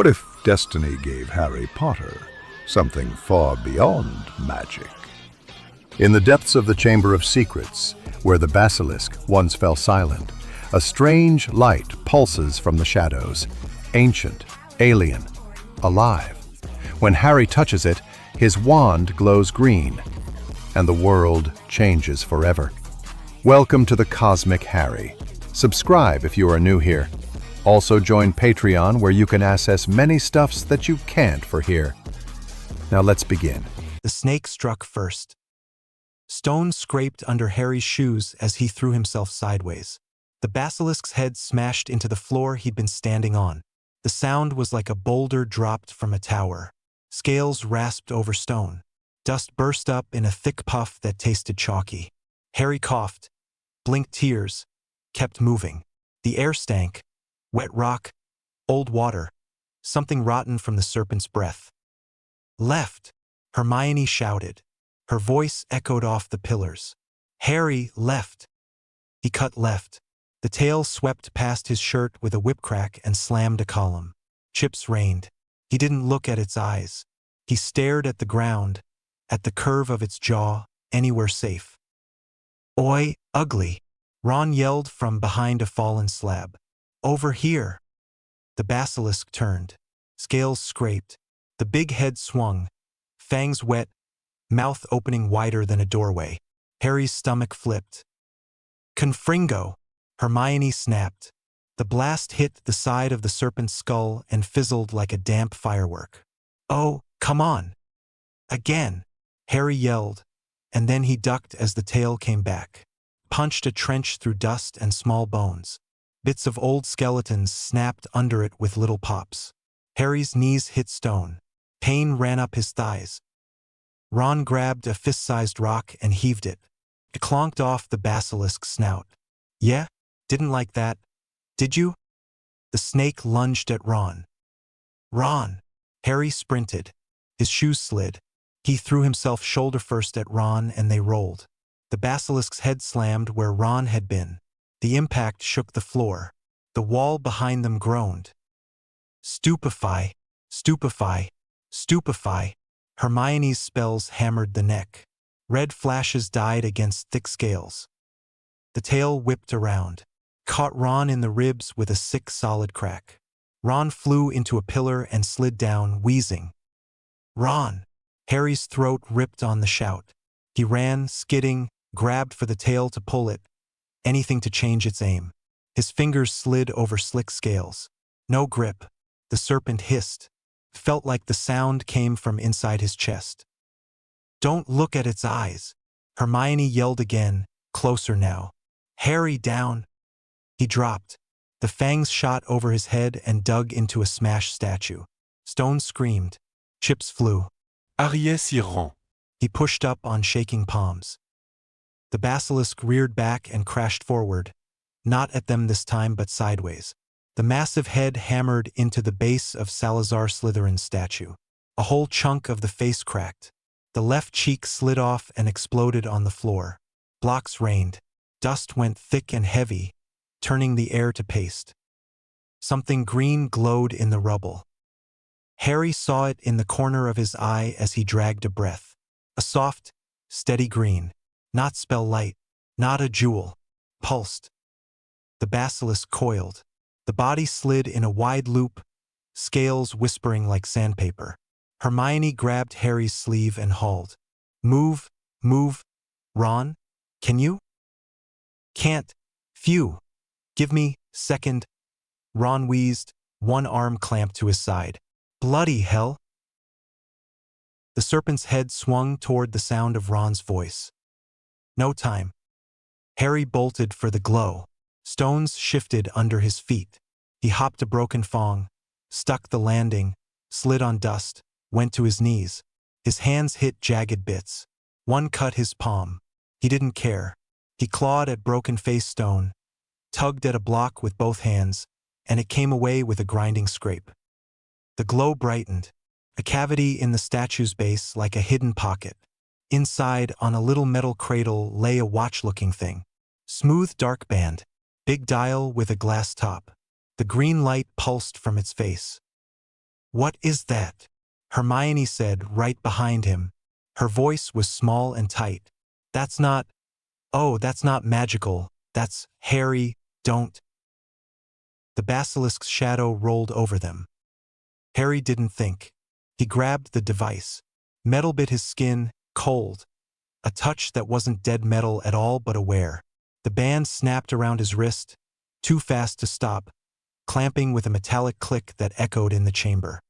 What if destiny gave Harry Potter something far beyond magic? In the depths of the Chamber of Secrets, where the basilisk once fell silent, a strange light pulses from the shadows, ancient, alien, alive. When Harry touches it, his wand glows green, and the world changes forever. Welcome to the Cosmic Harry. Subscribe if you are new here. Also join Patreon, where you can access many stuffs that you can't for here. Now let's begin. The snake struck first. Stone scraped under Harry's shoes as he threw himself sideways. The basilisk's head smashed into the floor he'd been standing on. The sound was like a boulder dropped from a tower. Scales rasped over stone. Dust burst up in a thick puff that tasted chalky. Harry coughed, blinked tears, kept moving. The air stank. Wet rock, old water, something rotten from the serpent's breath. Left, Hermione shouted. Her voice echoed off the pillars. Harry left. He cut left. The tail swept past his shirt with a whip crack and slammed a column. Chips rained. He didn't look at its eyes. He stared at the ground, at the curve of its jaw, anywhere safe. Oi, ugly! Ron yelled from behind a fallen slab. Over here! The basilisk turned. Scales scraped. The big head swung. Fangs wet, mouth opening wider than a doorway. Harry's stomach flipped. Confringo! Hermione snapped. The blast hit the side of the serpent's skull and fizzled like a damp firework. Oh, come on! Again! Harry yelled, and then he ducked as the tail came back. Punched a trench through dust and small bones. Bits of old skeletons snapped under it with little pops. Harry's knees hit stone. Pain ran up his thighs. Ron grabbed a fist-sized rock and heaved it. It clonked off the basilisk's snout. Yeah? Didn't like that, did you? The snake lunged at Ron. Ron! Harry sprinted. His shoes slid. He threw himself shoulder first at Ron and they rolled. The basilisk's head slammed where Ron had been. The impact shook the floor. The wall behind them groaned. Stupefy, stupefy, stupefy. Hermione's spells hammered the neck. Red flashes died against thick scales. The tail whipped around, caught Ron in the ribs with a sick, solid crack. Ron flew into a pillar and slid down, wheezing. Ron! Harry's throat ripped on the shout. He ran, skidding, grabbed for the tail to pull it. Anything to change its aim. His fingers slid over slick scales. No grip. The serpent hissed. Felt like the sound came from inside his chest. Don't look at its eyes. Hermione yelled again, closer now. Harry, down. He dropped. The fangs shot over his head and dug into a smashed statue. Stone screamed. Chips flew. Ariès Iran. He pushed up on shaking palms. The basilisk reared back and crashed forward, not at them this time but sideways. The massive head hammered into the base of Salazar Slytherin's statue. A whole chunk of the face cracked. The left cheek slid off and exploded on the floor. Blocks rained. Dust went thick and heavy, turning the air to paste. Something green glowed in the rubble. Harry saw it in the corner of his eye as he dragged a breath. A soft, steady green. Not spell light, not a jewel, pulsed. The basilisk coiled. The body slid in a wide loop, scales whispering like sandpaper. Hermione grabbed Harry's sleeve and hauled. Move, move. Ron, can you? Can't. Phew. Give me, second. Ron wheezed, one arm clamped to his side. Bloody hell. The serpent's head swung toward the sound of Ron's voice. No time. Harry bolted for the glow. Stones shifted under his feet. He hopped a broken fong, stuck the landing, slid on dust, went to his knees. His hands hit jagged bits. One cut his palm. He didn't care. He clawed at broken face stone, tugged at a block with both hands, and it came away with a grinding scrape. The glow brightened. A cavity in the statue's base like a hidden pocket. Inside, on a little metal cradle, lay a watch-looking thing. Smooth dark band. Big dial with a glass top. The green light pulsed from its face. "What is that?" Hermione said right behind him. Her voice was small and tight. "That's not... Oh, that's not magical. That's... Harry, don't..." The basilisk's shadow rolled over them. Harry didn't think. He grabbed the device. Metal bit his skin, cold. A touch that wasn't dead metal at all but aware. The band snapped around his wrist, too fast to stop, clamping with a metallic click that echoed in the chamber.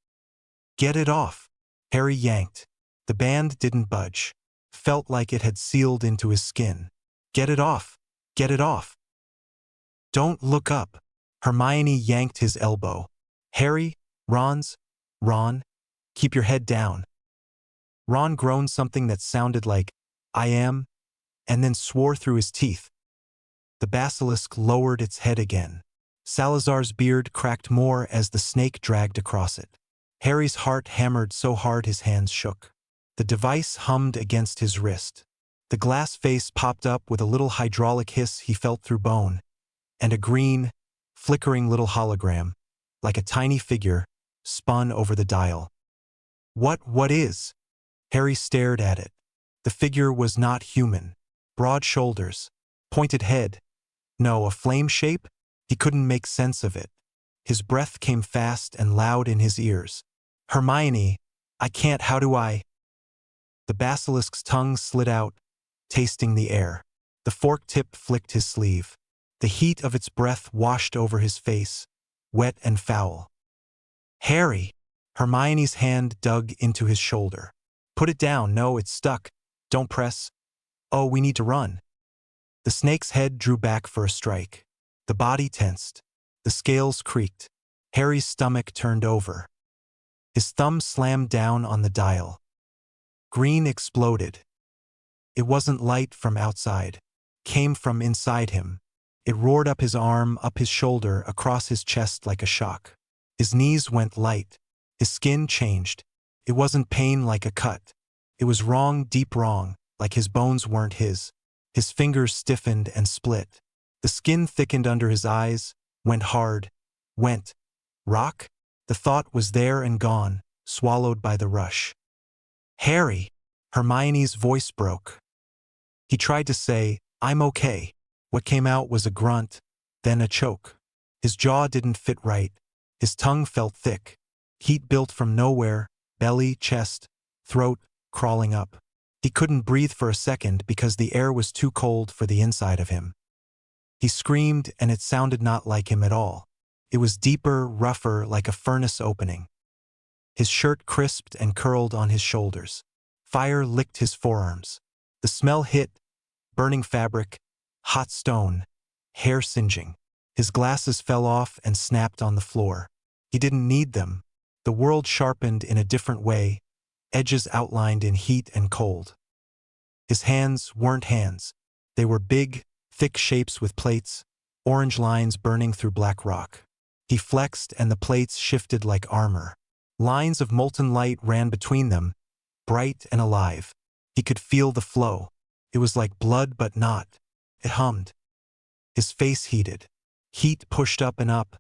"Get it off!" Harry yanked. The band didn't budge. Felt like it had sealed into his skin. "Get it off! Get it off!" "Don't look up!" Hermione yanked his elbow. "Harry, Ron, keep your head down." Ron groaned something that sounded like, "I am," and then swore through his teeth. The basilisk lowered its head again. Salazar's beard cracked more as the snake dragged across it. Harry's heart hammered so hard his hands shook. The device hummed against his wrist. The glass face popped up with a little hydraulic hiss he felt through bone, and a green, flickering little hologram, like a tiny figure, spun over the dial. What is?" Harry stared at it. The figure was not human. Broad shoulders, pointed head. No, a flame shape? He couldn't make sense of it. His breath came fast and loud in his ears. "Hermione, I can't, how do I?" The basilisk's tongue slid out, tasting the air. The fork tip flicked his sleeve. The heat of its breath washed over his face, wet and foul. "Harry!" Hermione's hand dug into his shoulder. "Put it down, no, it's stuck. Don't press. Oh, we need to run." The snake's head drew back for a strike. The body tensed. The scales creaked. Harry's stomach turned over. His thumb slammed down on the dial. Green exploded. It wasn't light from outside. Came from inside him. It roared up his arm, up his shoulder, across his chest like a shock. His knees went light. His skin changed. It wasn't pain like a cut. It was wrong, deep wrong, like his bones weren't his. His fingers stiffened and split. The skin thickened under his eyes, went hard, went. Rock? The thought was there and gone, swallowed by the rush. "Harry!" Hermione's voice broke. He tried to say, "I'm okay." What came out was a grunt, then a choke. His jaw didn't fit right. His tongue felt thick. Heat built from nowhere, belly, chest, throat, crawling up. He couldn't breathe for a second because the air was too cold for the inside of him. He screamed, and it sounded not like him at all. It was deeper, rougher, like a furnace opening. His shirt crisped and curled on his shoulders. Fire licked his forearms. The smell hit, burning fabric, hot stone, hair singeing. His glasses fell off and snapped on the floor. He didn't need them. The world sharpened in a different way, edges outlined in heat and cold. His hands weren't hands. They were big, thick shapes with plates, orange lines burning through black rock. He flexed and the plates shifted like armor. Lines of molten light ran between them, bright and alive. He could feel the flow. It was like blood but not. It hummed. His face heated. Heat pushed up and up.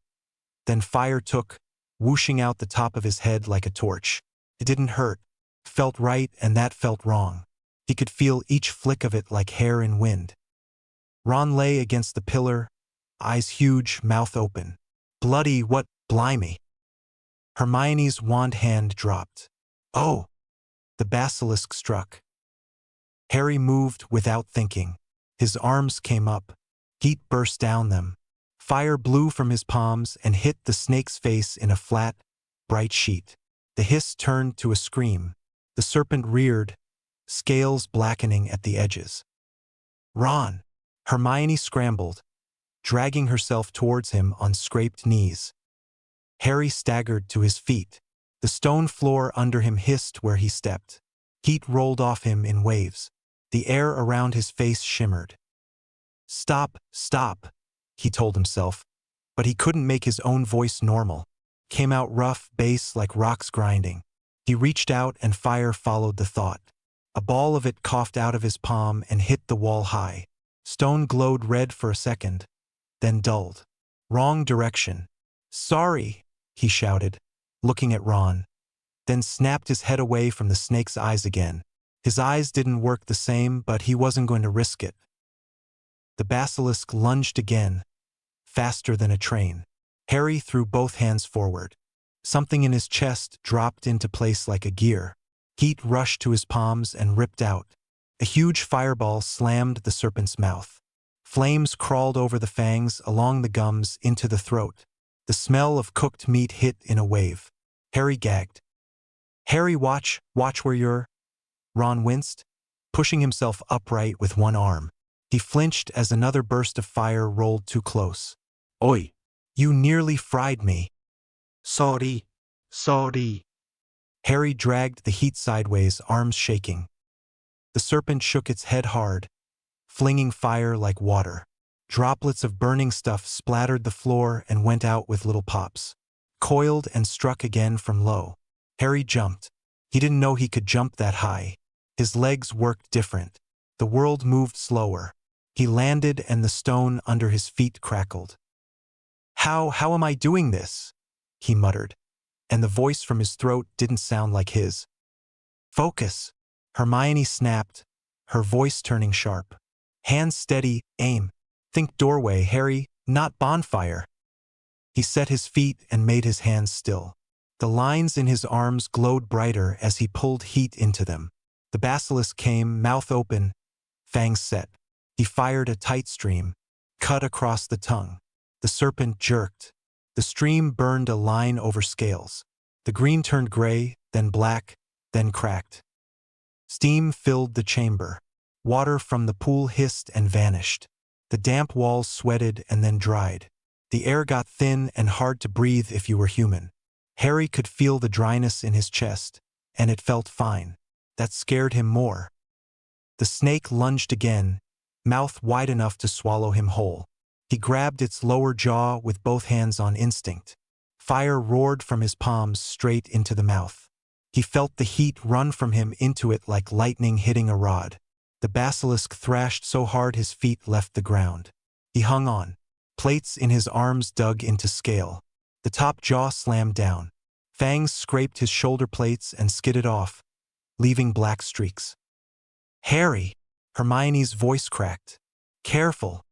Then fire took, whooshing out the top of his head like a torch. It didn't hurt. Felt right, and that felt wrong. He could feel each flick of it like hair in wind. Ron lay against the pillar, eyes huge, mouth open. Bloody, what, blimey. Hermione's wand hand dropped. "Oh!" The basilisk struck. Harry moved without thinking. His arms came up. Heat burst down them. Fire blew from his palms and hit the snake's face in a flat, bright sheet. The hiss turned to a scream. The serpent reared, scales blackening at the edges. "Ron!" Hermione scrambled, dragging herself towards him on scraped knees. Harry staggered to his feet. The stone floor under him hissed where he stepped. Heat rolled off him in waves. The air around his face shimmered. "Stop, stop," he told himself, but he couldn't make his own voice normal. Came out rough, bass like rocks grinding. He reached out and fire followed the thought. A ball of it coughed out of his palm and hit the wall high. Stone glowed red for a second, then dulled. Wrong direction. "Sorry," he shouted. looking at Ron, then snapped his head away from the snake's eyes again. His eyes didn't work the same, but he wasn't going to risk it. The basilisk lunged again, faster than a train. Harry threw both hands forward. Something in his chest dropped into place like a gear. Heat rushed to his palms and ripped out. A huge fireball slammed the serpent's mouth. Flames crawled over the fangs, along the gums, into the throat. The smell of cooked meat hit in a wave. Harry gagged. "Harry, watch where you're—" Ron winced, pushing himself upright with one arm. He flinched as another burst of fire rolled too close. Oi! "You nearly fried me." Sorry. Harry dragged the heat sideways, arms shaking. The serpent shook its head hard, flinging fire like water. Droplets of burning stuff splattered the floor and went out with little pops. Coiled and struck again from low. Harry jumped. He didn't know he could jump that high. His legs worked different. The world moved slower. He landed and the stone under his feet crackled. How am I doing this?" he muttered, and the voice from his throat didn't sound like his. "Focus," Hermione snapped, her voice turning sharp. "Hands steady, aim. Think doorway, Harry, not bonfire." He set his feet and made his hands still. The lines in his arms glowed brighter as he pulled heat into them. The basilisk came, mouth open, fangs set. He fired a tight stream, cut across the tongue. The serpent jerked. The stream burned a line over scales. The green turned gray, then black, then cracked. Steam filled the chamber. Water from the pool hissed and vanished. The damp walls sweated and then dried. The air got thin and hard to breathe if you were human. Harry could feel the dryness in his chest, and it felt fine. That scared him more. The snake lunged again, mouth wide enough to swallow him whole. He grabbed its lower jaw with both hands on instinct. Fire roared from his palms straight into the mouth. He felt the heat run from him into it like lightning hitting a rod. The basilisk thrashed so hard his feet left the ground. He hung on. Plates in his arms dug into scale. The top jaw slammed down. Fangs scraped his shoulder plates and skidded off, leaving black streaks. "Harry!" Hermione's voice cracked. "Careful."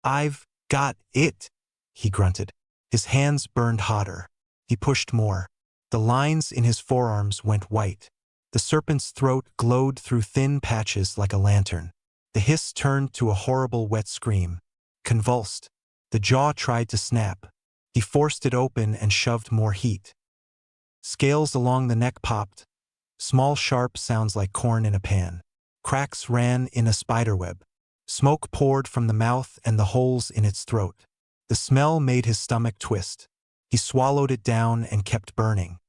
"I've got it," he grunted. His hands burned hotter. He pushed more. The lines in his forearms went white. The serpent's throat glowed through thin patches like a lantern. The hiss turned to a horrible wet scream. Convulsed. The jaw tried to snap. He forced it open and shoved more heat. Scales along the neck popped. Small sharp sounds like corn in a pan. Cracks ran in a spiderweb. Smoke poured from the mouth and the holes in its throat. The smell made his stomach twist. He swallowed it down and kept burning.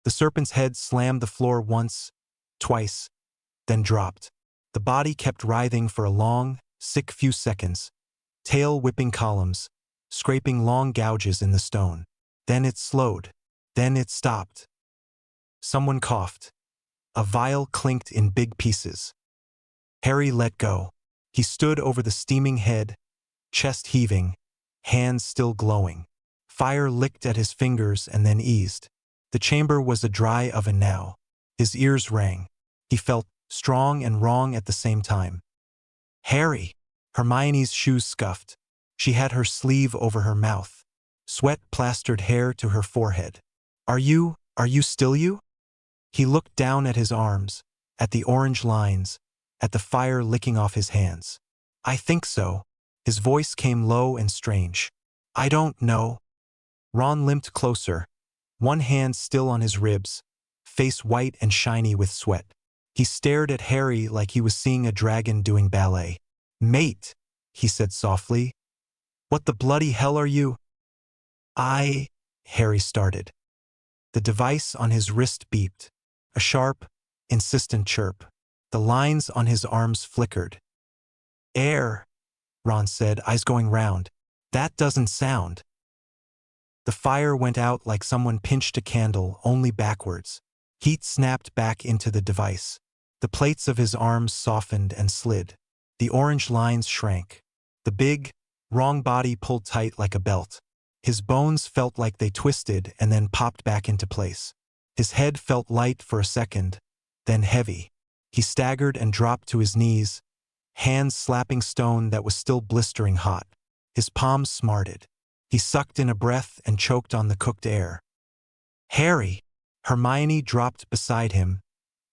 The serpent's head slammed the floor once, twice, then dropped. The body kept writhing for a long, sick few seconds, tail whipping columns, scraping long gouges in the stone. Then it slowed. Then it stopped. Someone coughed. A vial clinked in big pieces. Harry let go. He stood over the steaming head, chest heaving, hands still glowing. Fire licked at his fingers and then eased. The chamber was a dry oven now. His ears rang. He felt strong and wrong at the same time. "Harry!" Hermione's shoes scuffed. She had her sleeve over her mouth. Sweat plastered hair to her forehead. Are you still you?" He looked down at his arms, at the orange lines, at the fire licking off his hands. "I think so." His voice came low and strange. "I don't know." Ron limped closer, one hand still on his ribs, face white and shiny with sweat. He stared at Harry like he was seeing a dragon doing ballet. "Mate," he said softly. "What the bloody hell are you?" Harry started. The device on his wrist beeped. A sharp, insistent chirp. The lines on his arms flickered. "Air," Ron said, eyes going round. "That doesn't sound." The fire went out like someone pinched a candle, only backwards. Heat snapped back into the device. The plates of his arms softened and slid. The orange lines shrank. The big, wrong body pulled tight like a belt. His bones felt like they twisted and then popped back into place. His head felt light for a second, then heavy. He staggered and dropped to his knees, hands slapping stone that was still blistering hot. His palms smarted. He sucked in a breath and choked on the cooked air. "Harry!" Hermione dropped beside him,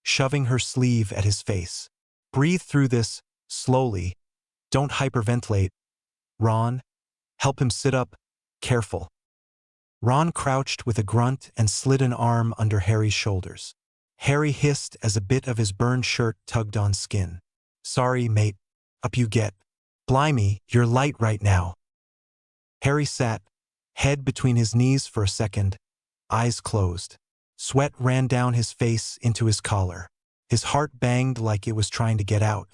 shoving her sleeve at his face. "Breathe through this, slowly. Don't hyperventilate. Ron, help him sit up. Careful." Ron crouched with a grunt and slid an arm under Harry's shoulders. Harry hissed as a bit of his burned shirt tugged on skin. "Sorry, mate. Up you get. Blimey, you're light right now." Harry sat, head between his knees for a second, eyes closed. Sweat ran down his face into his collar. His heart banged like it was trying to get out.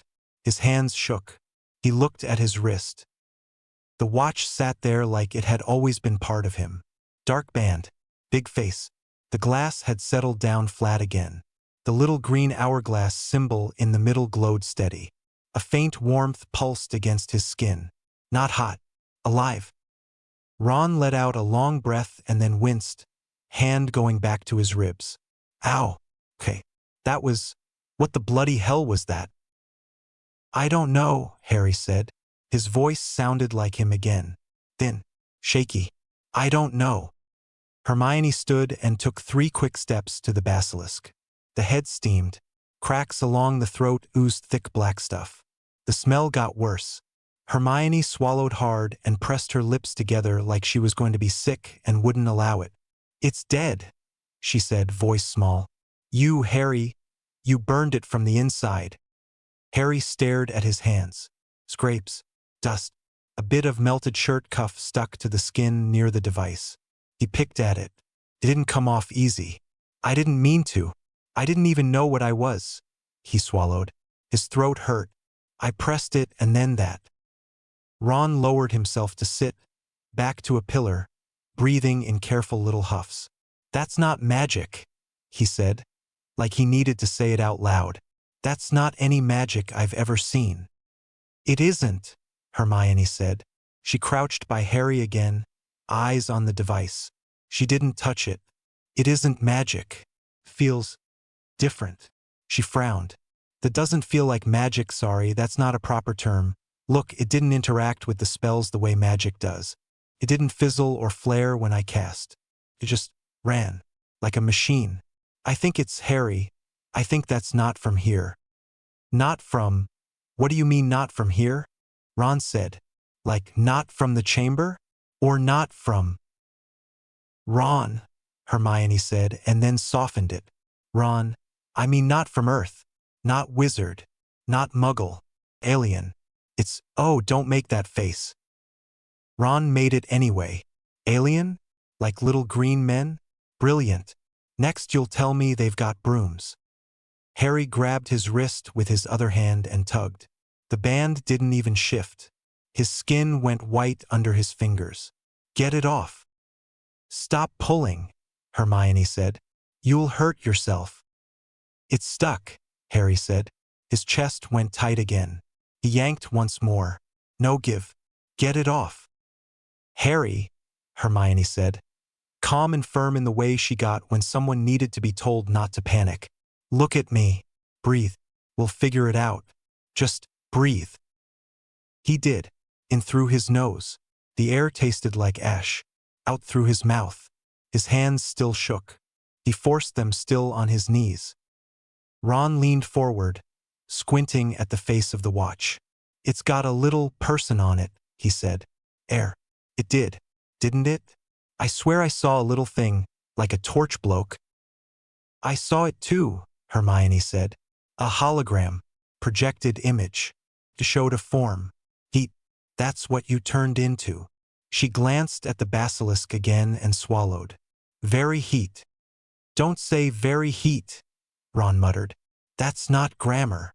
His hands shook. He looked at his wrist. The watch sat there like it had always been part of him. Dark band, big face. The glass had settled down flat again. The little green hourglass symbol in the middle glowed steady. A faint warmth pulsed against his skin. Not hot. Alive. Ron let out a long breath and then winced, hand going back to his ribs. "Ow. Okay. That was... What the bloody hell was that?" "I don't know," Harry said. His voice sounded like him again. Thin. Shaky. "I don't know." Hermione stood and took 3 quick steps to the basilisk. The head steamed. Cracks along the throat oozed thick black stuff. The smell got worse. Hermione swallowed hard and pressed her lips together like she was going to be sick and wouldn't allow it. "It's dead," she said, voice small. "You, Harry, you burned it from the inside." Harry stared at his hands. Scrapes. Dust. A bit of melted shirt cuff stuck to the skin near the device. He picked at it. It didn't come off easy. "I didn't mean to. I didn't even know what I was." He swallowed. His throat hurt. "I pressed it and then that." Ron lowered himself to sit, back to a pillar, breathing in careful little huffs. "That's not magic," he said, like he needed to say it out loud. "That's not any magic I've ever seen." "It isn't," Hermione said. She crouched by Harry again, eyes on the device. She didn't touch it. "It isn't magic. Feels different." She frowned. "That doesn't feel like magic, sorry, that's not a proper term. Look, it didn't interact with the spells the way magic does. It didn't fizzle or flare when I cast. It just ran, like a machine. I think it's Harry. I think that's not from here." "Not from... What do you mean not from here?" Ron said. "Like not from the chamber? Or not from..." "Ron," Hermione said, and then softened it. "Ron, I mean not from Earth. Not wizard. Not muggle. Alien. It's... Oh, don't make that face." Ron made it anyway. "Alien? Like little green men? Brilliant. Next you'll tell me they've got brooms." Harry grabbed his wrist with his other hand and tugged. The band didn't even shift. His skin went white under his fingers. "Get it off." "Stop pulling," Hermione said. "You'll hurt yourself." "It's stuck," Harry said. His chest went tight again. He yanked once more. "No give. Get it off." "Harry," Hermione said, calm and firm in the way she got when someone needed to be told not to panic. "Look at me. Breathe. We'll figure it out. Just breathe." He did. In through his nose. The air tasted like ash. Out through his mouth. His hands still shook. He forced them still on his knees. Ron leaned forward, squinting at the face of the watch. "It's got a little person on it," he said. "Air. It did. Didn't it? I swear I saw a little thing, like a torch bloke." "I saw it too," Hermione said. "A hologram. Projected image. To show to form. Heat. That's what you turned into." She glanced at the basilisk again and swallowed. "Very heat." "Don't say very heat," Ron muttered. "That's not grammar."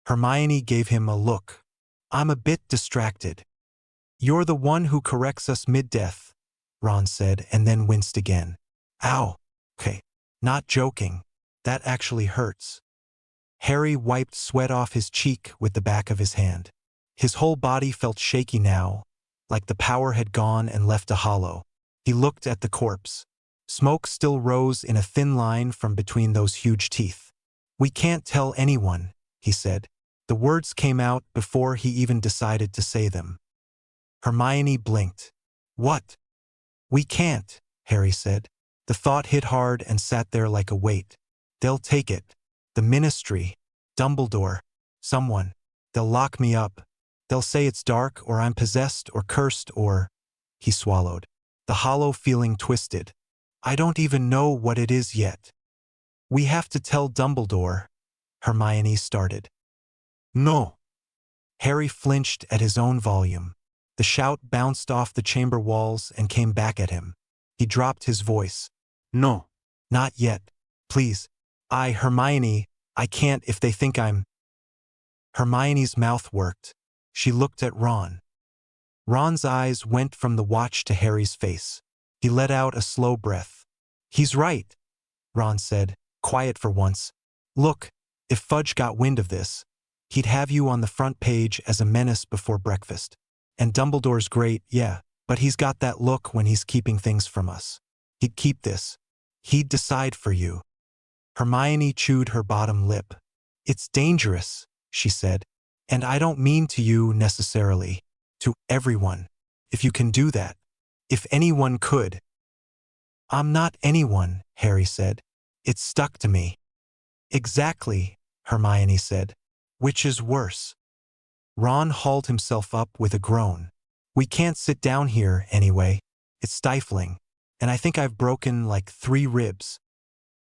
Hermione gave him a look. "I'm a bit distracted." "You're the one who corrects us mid-death," Ron said, and then winced again. "Ow. Okay. Not joking. That actually hurts." Harry wiped sweat off his cheek with the back of his hand. His whole body felt shaky now, like the power had gone and left a hollow. He looked at the corpse. Smoke still rose in a thin line from between those huge teeth. "We can't tell anyone," he said. The words came out before he even decided to say them. Hermione blinked. "What?" "We can't," Harry said. The thought hit hard and sat there like a weight. "They'll take it. The Ministry, Dumbledore, someone. They'll lock me up. They'll say it's dark or I'm possessed or cursed or—" He swallowed. The hollow feeling twisted. "I don't even know what it is yet." "We have to tell Dumbledore," Hermione started. No. Harry flinched at his own volume. The shout bounced off the chamber walls and came back at him. He dropped his voice. No. "Not yet. Please. Hermione, I can't if they think I'm—" Hermione's mouth worked. She looked at Ron. Ron's eyes went from the watch to Harry's face. He let out a slow breath. "He's right," Ron said, quiet for once. "Look, if Fudge got wind of this, he'd have you on the front page as a menace before breakfast. And Dumbledore's great, yeah, but he's got that look when he's keeping things from us. He'd keep this. He'd decide for you." Hermione chewed her bottom lip. "It's dangerous," she said. "And I don't mean to you necessarily. To everyone. If you can do that. If anyone could." "I'm not anyone," Harry said. "It's stuck to me." "Exactly," Hermione said. "Which is worse?" Ron hauled himself up with a groan. "We can't sit down here, anyway. It's stifling. And I think I've broken like 3 ribs.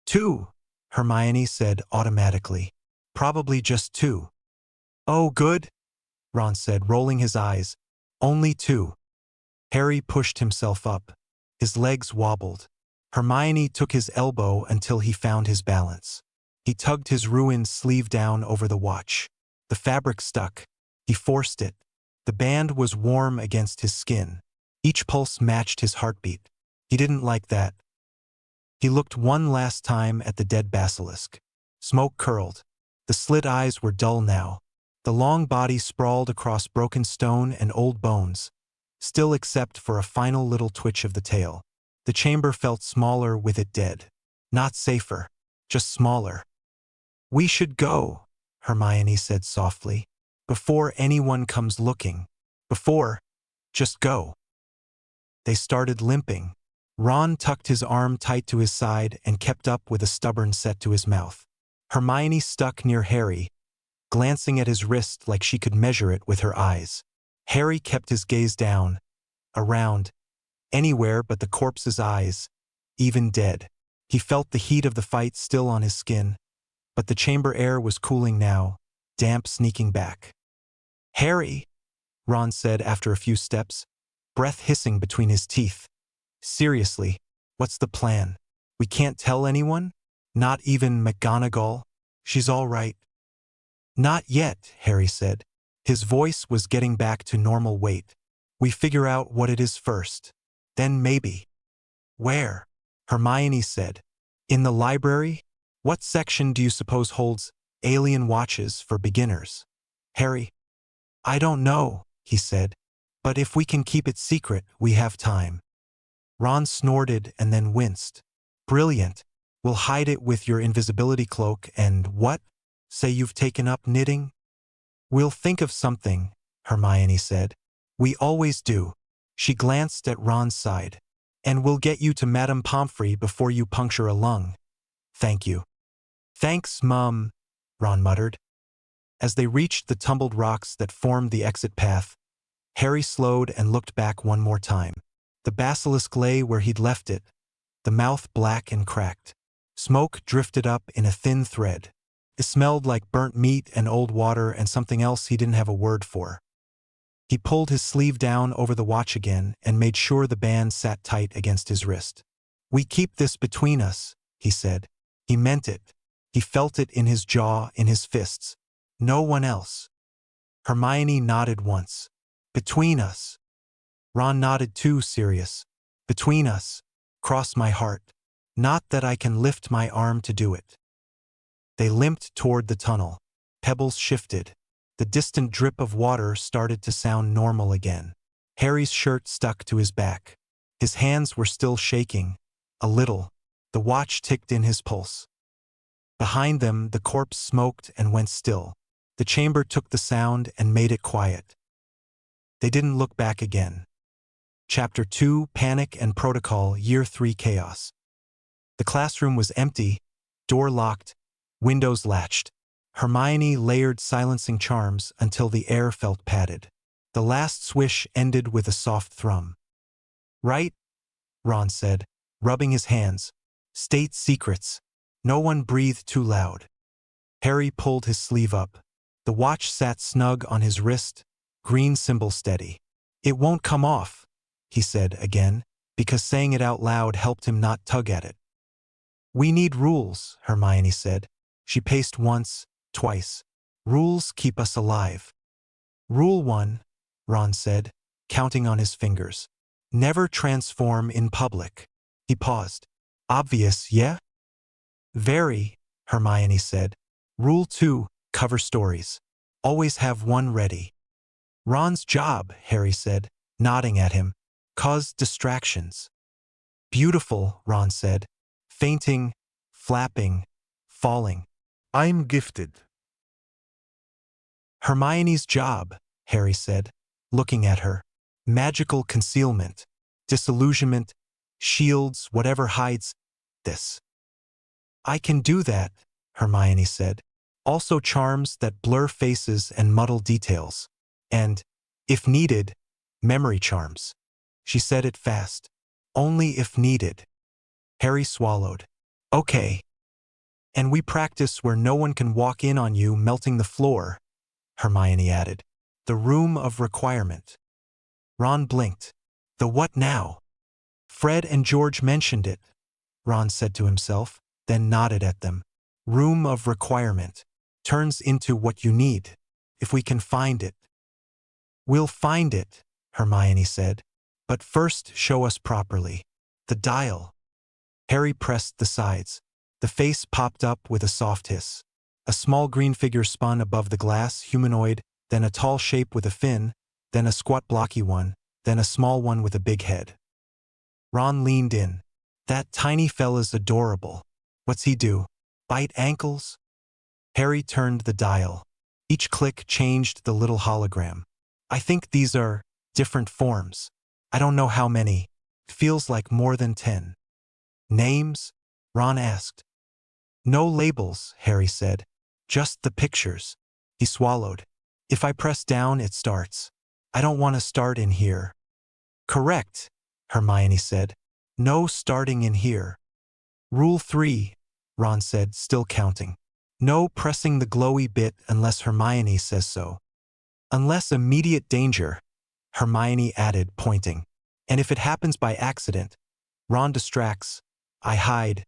2, Hermione said automatically. "Probably just 2. "Oh, good," Ron said, rolling his eyes. "Only 2. Harry pushed himself up. His legs wobbled. Hermione took his elbow until he found his balance. He tugged his ruined sleeve down over the watch. The fabric stuck. He forced it. The band was warm against his skin. Each pulse matched his heartbeat. He didn't like that. He looked one last time at the dead basilisk. Smoke curled. The slit eyes were dull now. The long body sprawled across broken stone and old bones, still except for a final little twitch of the tail. The chamber felt smaller with it dead. Not safer, just smaller. "We should go," Hermione said softly. "Before anyone comes looking. Just go." They started limping. Ron tucked his arm tight to his side and kept up with a stubborn set to his mouth. Hermione stuck near Harry, glancing at his wrist like she could measure it with her eyes. Harry kept his gaze down, around, anywhere but the corpse's eyes, even dead. He felt the heat of the fight still on his skin, but the chamber air was cooling now, damp sneaking back. "Harry," Ron said after a few steps, breath hissing between his teeth. "Seriously, what's the plan? We can't tell anyone? Not even McGonagall? She's all right." "Not yet," Harry said. His voice was getting back to normal weight. "We figure out what it is first. Then maybe." "Where?" Hermione said. "In the library? What section do you suppose holds alien watches for beginners?" Harry. "I don't know," he said. "But if we can keep it secret, we have time." Ron snorted and then winced. "Brilliant. We'll hide it with your invisibility cloak and what? Say you've taken up knitting?" "We'll think of something," Hermione said. "We always do." She glanced at Ron's side. "And we'll get you to Madame Pomfrey before you puncture a lung." "Thank you." "Thanks, Mum," Ron muttered. As they reached the tumbled rocks that formed the exit path, Harry slowed and looked back one more time. The basilisk lay where he'd left it, the mouth black and cracked. Smoke drifted up in a thin thread. It smelled like burnt meat and old water and something else he didn't have a word for. He pulled his sleeve down over the watch again and made sure the band sat tight against his wrist. "We keep this between us," he said. He meant it. He felt it in his jaw, in his fists. "No one else." Hermione nodded once. "Between us." Ron nodded too, serious. "Between us. Cross my heart. Not that I can lift my arm to do it." They limped toward the tunnel. Pebbles shifted. The distant drip of water started to sound normal again. Harry's shirt stuck to his back. His hands were still shaking. A little. The watch ticked in his pulse. Behind them, the corpse smoked and went still. The chamber took the sound and made it quiet. They didn't look back again. Chapter 2, Panic and Protocol, Year 3 Chaos. The classroom was empty, door locked, windows latched. Hermione layered silencing charms until the air felt padded. The last swish ended with a soft thrum. "Right?" Ron said, rubbing his hands. "State secrets." No one breathed too loud. Harry pulled his sleeve up. The watch sat snug on his wrist, green symbol steady. "It won't come off," he said again, because saying it out loud helped him not tug at it. "We need rules," Hermione said. She paced once, twice. "Rules keep us alive." "Rule 1, Ron said, counting on his fingers. "Never transform in public." He paused. "Obvious, yeah?" "Very," Hermione said. "Rule 2, cover stories. Always have one ready." "Ron's job," Harry said, nodding at him. "Cause distractions." "Beautiful," Ron said. "Fainting, flapping, falling." I'm gifted. "Hermione's job," Harry said, looking at her. "Magical concealment, disillusionment, shields, whatever hides this." "I can do that," Hermione said. "Also charms that blur faces and muddle details. And, if needed, memory charms." She said it fast. "Only if needed." Harry swallowed. "Okay. And we practice where no one can walk in on you melting the floor," Hermione added. "The room of requirement." Ron blinked. "The what now?" "Fred and George mentioned it," Ron said to himself, then nodded at them. "Room of requirement. Turns into what you need, if we can find it." "We'll find it," Hermione said. "But first show us properly. The dial." Harry pressed the sides. The face popped up with a soft hiss. A small green figure spun above the glass, humanoid, then a tall shape with a fin, then a squat blocky one, then a small one with a big head. Ron leaned in. "That tiny fella's adorable. What's he do? Bite ankles?" Harry turned the dial. Each click changed the little hologram. "I think these are different forms. I don't know how many. It feels like more than 10. "Names?" Ron asked. "No labels," Harry said. "Just the pictures." He swallowed. "If I press down, it starts. I don't want to start in here." "Correct," Hermione said. "No starting in here." "Rule 3, Ron said, still counting. "No pressing the glowy bit unless Hermione says so." "Unless immediate danger," Hermione added, pointing. "And if it happens by accident, Ron distracts. I hide.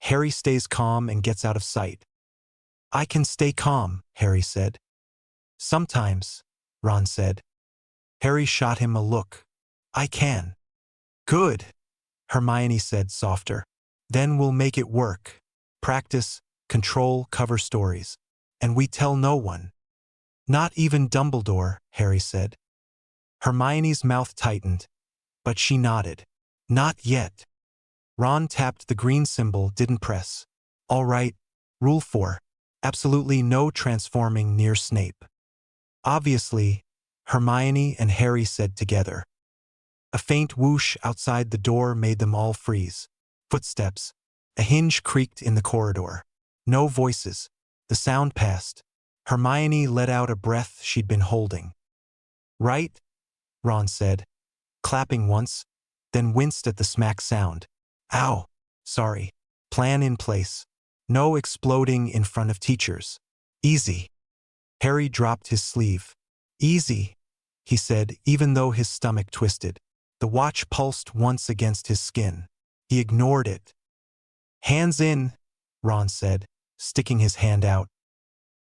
Harry stays calm and gets out of sight." "I can stay calm," Harry said. "Sometimes," Ron said. Harry shot him a look. "I can." "Good," Hermione said, softer. "Then we'll make it work. Practice, control, cover stories. And we tell no one." "Not even Dumbledore," Harry said. Hermione's mouth tightened, but she nodded. "Not yet." Ron tapped the green symbol, didn't press. "All right. Rule 4. Absolutely no transforming near Snape." "Obviously," Hermione and Harry said together. A faint whoosh outside the door made them all freeze. Footsteps. A hinge creaked in the corridor. No voices. The sound passed. Hermione let out a breath she'd been holding. "Right?" Ron said, clapping once, then winced at the smack sound. "Ow. Sorry. Plan in place. No exploding in front of teachers. Easy." Harry dropped his sleeve. "Easy," he said, even though his stomach twisted. The watch pulsed once against his skin. He ignored it. "Hands in," Ron said, sticking his hand out.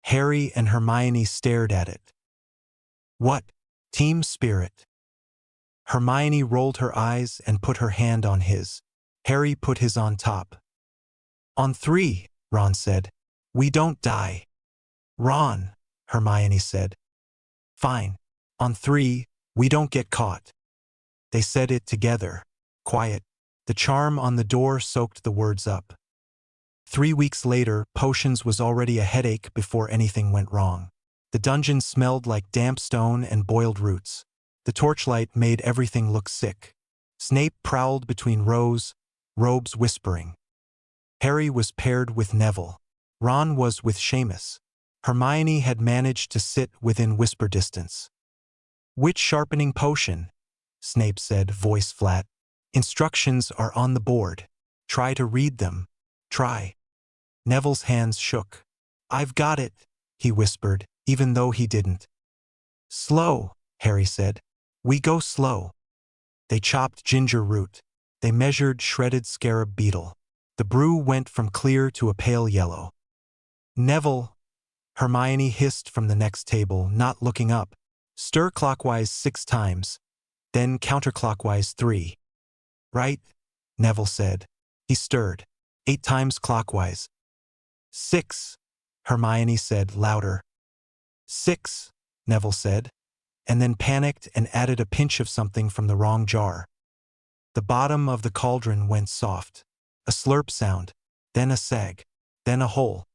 Harry and Hermione stared at it. "What? Team spirit." Hermione rolled her eyes and put her hand on his. Harry put his on top. "On 3, Ron said. "We don't die." "Ron," Hermione said. "Fine. On 3, we don't get caught." They said it together. Quiet. The charm on the door soaked the words up. 3 weeks later, potions was already a headache before anything went wrong. The dungeon smelled like damp stone and boiled roots. The torchlight made everything look sick. Snape prowled between rows, robes whispering. Harry was paired with Neville. Ron was with Seamus. Hermione had managed to sit within whisper distance. "Which sharpening potion?" Snape said, voice flat. "Instructions are on the board. Try to read them. Try." Neville's hands shook. "I've got it," he whispered, even though he didn't. "Slow," Harry said. "We go slow." They chopped ginger root. They measured shredded scarab beetle. The brew went from clear to a pale yellow. "Neville," Hermione hissed from the next table, not looking up. "Stir clockwise 6 times, then counterclockwise 3. "Right," Neville said. He stirred. 8 times clockwise. 6, Hermione said louder. 6, Neville said, and then panicked and added a pinch of something from the wrong jar. The bottom of the cauldron went soft. A slurp sound, then a sag, then a hole.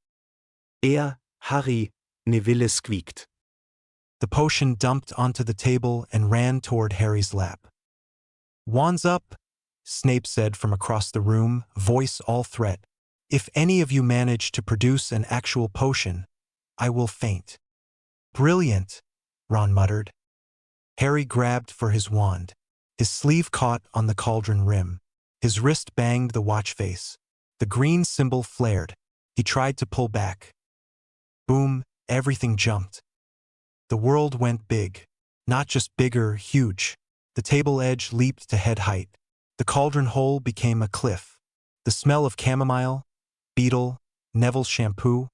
Harry, Neville squeaked. The potion dumped onto the table and ran toward Harry's lap. "Wands up," Snape said from across the room, voice all threat. "If any of you manage to produce an actual potion, I will faint." "Brilliant," Ron muttered. Harry grabbed for his wand. His sleeve caught on the cauldron rim. His wrist banged the watch face. The green symbol flared. He tried to pull back. Boom, everything jumped. The world went big. Not just bigger, huge. The table edge leaped to head height. The cauldron hole became a cliff. The smell of chamomile, beetle, Neville's shampoo,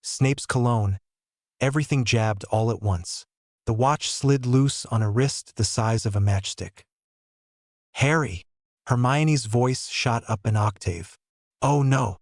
Snape's cologne, everything jabbed all at once. The watch slid loose on a wrist the size of a matchstick. "Harry!" Hermione's voice shot up an octave. "Oh no!"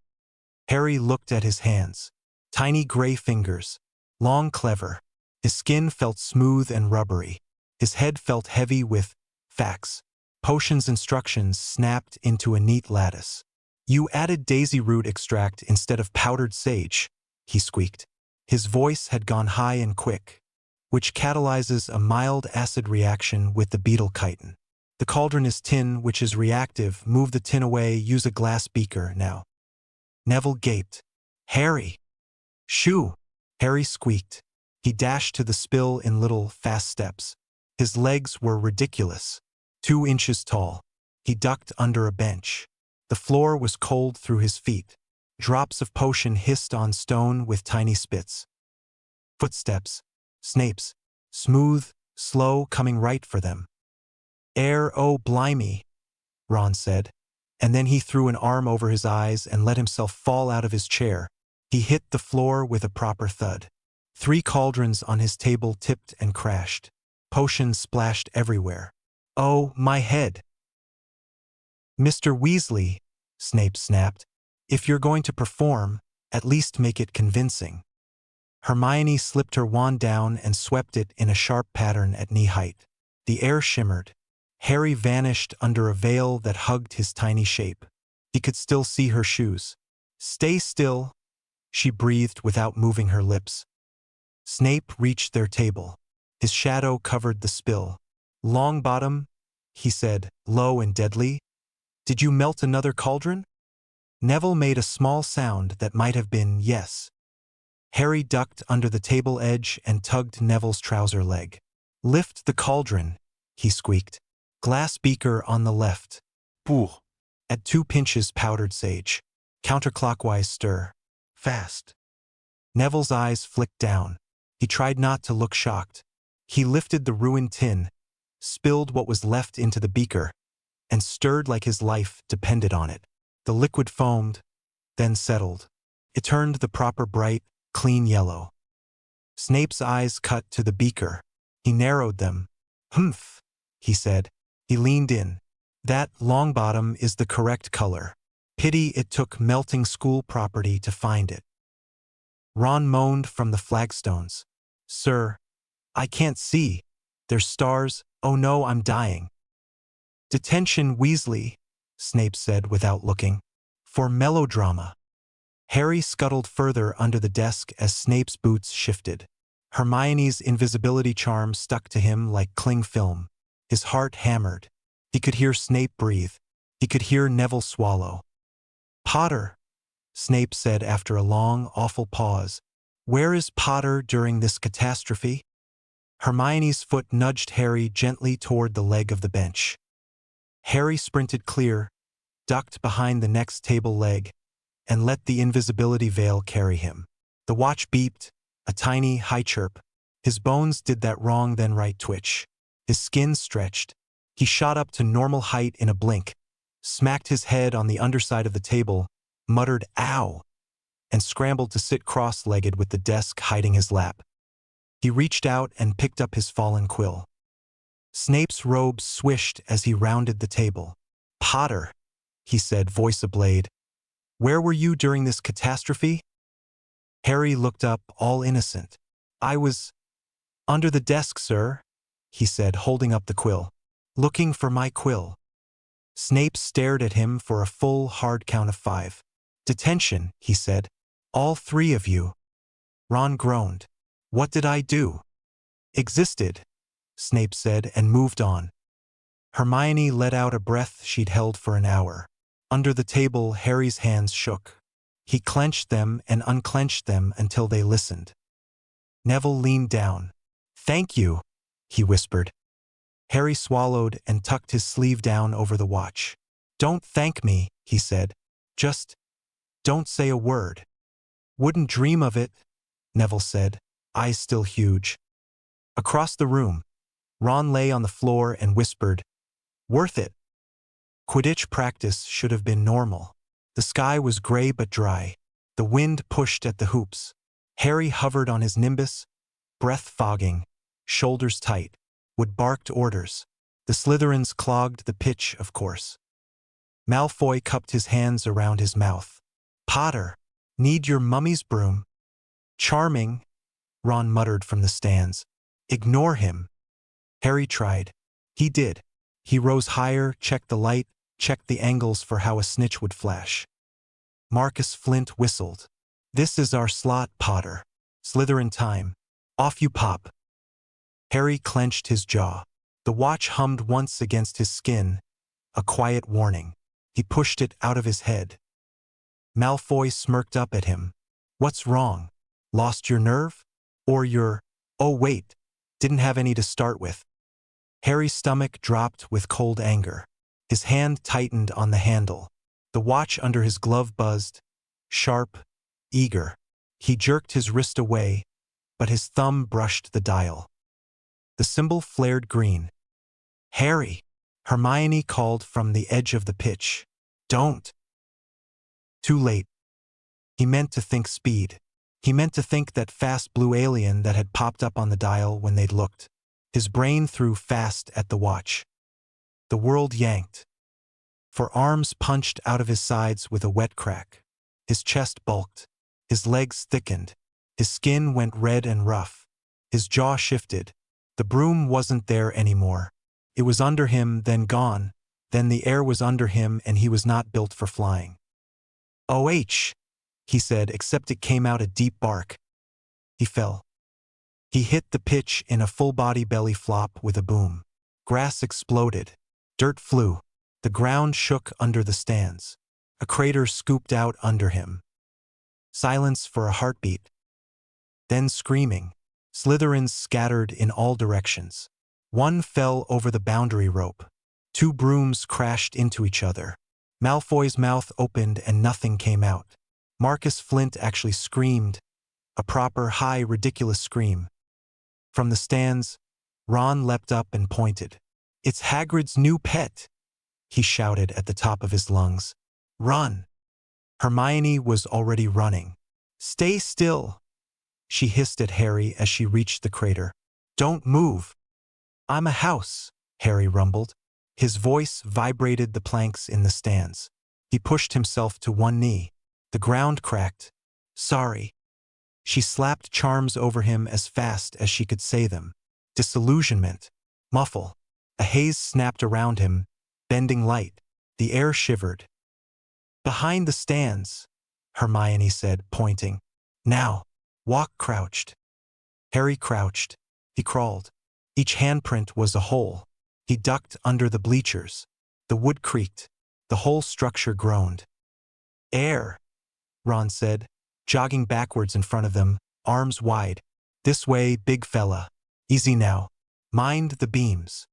Harry looked at his hands. Tiny gray fingers. Long, clever. His skin felt smooth and rubbery. His head felt heavy with facts. Potions instructions snapped into a neat lattice. "You added daisy root extract instead of powdered sage," he squeaked. His voice had gone high and quick. "Which catalyzes a mild acid reaction with the beetle chitin. The cauldron is tin, which is reactive. Move the tin away, use a glass beaker now." Neville gaped. "Harry!" "Shoo!" Harry squeaked. He dashed to the spill in little, fast steps. His legs were ridiculous. 2 inches tall. He ducked under a bench. The floor was cold through his feet. Drops of potion hissed on stone with tiny spits. Footsteps. Snape's. Smooth, slow, coming right for them. Oh blimey," Ron said. And then he threw an arm over his eyes and let himself fall out of his chair. He hit the floor with a proper thud. 3 cauldrons on his table tipped and crashed. Potions splashed everywhere. "Oh, my head!" "Mr. Weasley," Snape snapped, "if you're going to perform, at least make it convincing." Hermione slipped her wand down and swept it in a sharp pattern at knee height. The air shimmered. Harry vanished under a veil that hugged his tiny shape. He could still see her shoes. "Stay still," she breathed without moving her lips. Snape reached their table. His shadow covered the spill. "Longbottom," he said, low and deadly. "Did you melt another cauldron?" Neville made a small sound that might have been yes. Harry ducked under the table edge and tugged Neville's trouser leg. "Lift the cauldron," he squeaked. "Glass beaker on the left. Pour. Add 2 pinches powdered sage. Counterclockwise stir. Fast." Neville's eyes flicked down. He tried not to look shocked. He lifted the ruined tin, spilled what was left into the beaker, and stirred like his life depended on it. The liquid foamed, then settled. It turned the proper bright, clean yellow. Snape's eyes cut to the beaker. He narrowed them. "Humph," he said. He leaned in. "That Longbottom is the correct color. Pity it took melting school property to find it." Ron moaned from the flagstones. "Sir, I can't see. There's stars. Oh no, I'm dying." "Detention, Weasley," Snape said without looking. "For melodrama." Harry scuttled further under the desk as Snape's boots shifted. Hermione's invisibility charm stuck to him like cling film. His heart hammered. He could hear Snape breathe. He could hear Neville swallow. "Potter," Snape said after a long, awful pause. "Where is Potter during this catastrophe?" Hermione's foot nudged Harry gently toward the leg of the bench. Harry sprinted clear, ducked behind the next table leg, and let the invisibility veil carry him. The watch beeped, a tiny, high chirp. His bones did that wrong then right twitch. His skin stretched. He shot up to normal height in a blink, smacked his head on the underside of the table, muttered "ow," and scrambled to sit cross-legged with the desk hiding his lap. He reached out and picked up his fallen quill. Snape's robe swished as he rounded the table. "Potter," he said, voice ablade. "Where were you during this catastrophe?" Harry looked up, all innocent. "I was under the desk, sir," he said, holding up the quill. "Looking for my quill." Snape stared at him for a full, hard count of 5. "Detention," he said. "All 3 of you." Ron groaned. "What did I do?" "Existed," Snape said, and moved on. Hermione let out a breath she'd held for an hour. Under the table, Harry's hands shook. He clenched them and unclenched them until they listened. Neville leaned down. "Thank you," he whispered. Harry swallowed and tucked his sleeve down over the watch. "Don't thank me," he said. "Just don't say a word." "Wouldn't dream of it," Neville said, eyes still huge. Across the room, Ron lay on the floor and whispered, "Worth it." Quidditch practice should have been normal. The sky was gray but dry. The wind pushed at the hoops. Harry hovered on his nimbus, breath fogging, shoulders tight, would barked orders. The Slytherins clogged the pitch, of course. Malfoy cupped his hands around his mouth. "Potter, need your mummy's broom." "Charming," Ron muttered from the stands. "Ignore him." Harry tried. He did. He rose higher, checked the light, checked the angles for how a snitch would flash. Marcus Flint whistled. "This is our slot, Potter. Slytherin time. Off you pop." Harry clenched his jaw. The watch hummed once against his skin, a quiet warning. He pushed it out of his head. Malfoy smirked up at him. "What's wrong? Lost your nerve? Or your, oh wait, didn't have any to start with?" Harry's stomach dropped with cold anger. His hand tightened on the handle. The watch under his glove buzzed, sharp, eager. He jerked his wrist away, but his thumb brushed the dial. The symbol flared green. "Harry!" Hermione called from the edge of the pitch. "Don't!" Too late. He meant to think speed. He meant to think that fast blue alien that had popped up on the dial when they'd looked. His brain threw fast at the watch. The world yanked. For arms punched out of his sides with a wet crack. His chest bulked. His legs thickened. His skin went red and rough. His jaw shifted. The broom wasn't there anymore. It was under him, then gone. Then the air was under him and he was not built for flying. "OH!" he said, except it came out a deep bark. He fell. He hit the pitch in a full-body belly flop with a boom. Grass exploded. Dirt flew. The ground shook under the stands. A crater scooped out under him. Silence for a heartbeat. Then screaming. Slytherins scattered in all directions. One fell over the boundary rope. 2 brooms crashed into each other. Malfoy's mouth opened and nothing came out. Marcus Flint actually screamed. A proper, high, ridiculous scream. From the stands, Ron leapt up and pointed. "It's Hagrid's new pet," he shouted at the top of his lungs. "Run!" Hermione was already running. "Stay still," she hissed at Harry as she reached the crater. "Don't move." "I'm a house," Harry rumbled. His voice vibrated the planks in the stands. He pushed himself to one knee. The ground cracked. "Sorry." She slapped charms over him as fast as she could say them. Disillusionment. Muffle. A haze snapped around him, bending light. The air shivered. "Behind the stands," Hermione said, pointing. "Now, walk." Crouched. Harry crouched. He crawled. Each handprint was a hole. He ducked under the bleachers. The wood creaked. The whole structure groaned. "Air," Ron said, jogging backwards in front of them, arms wide. "This way, big fella. Easy now. Mind the beams."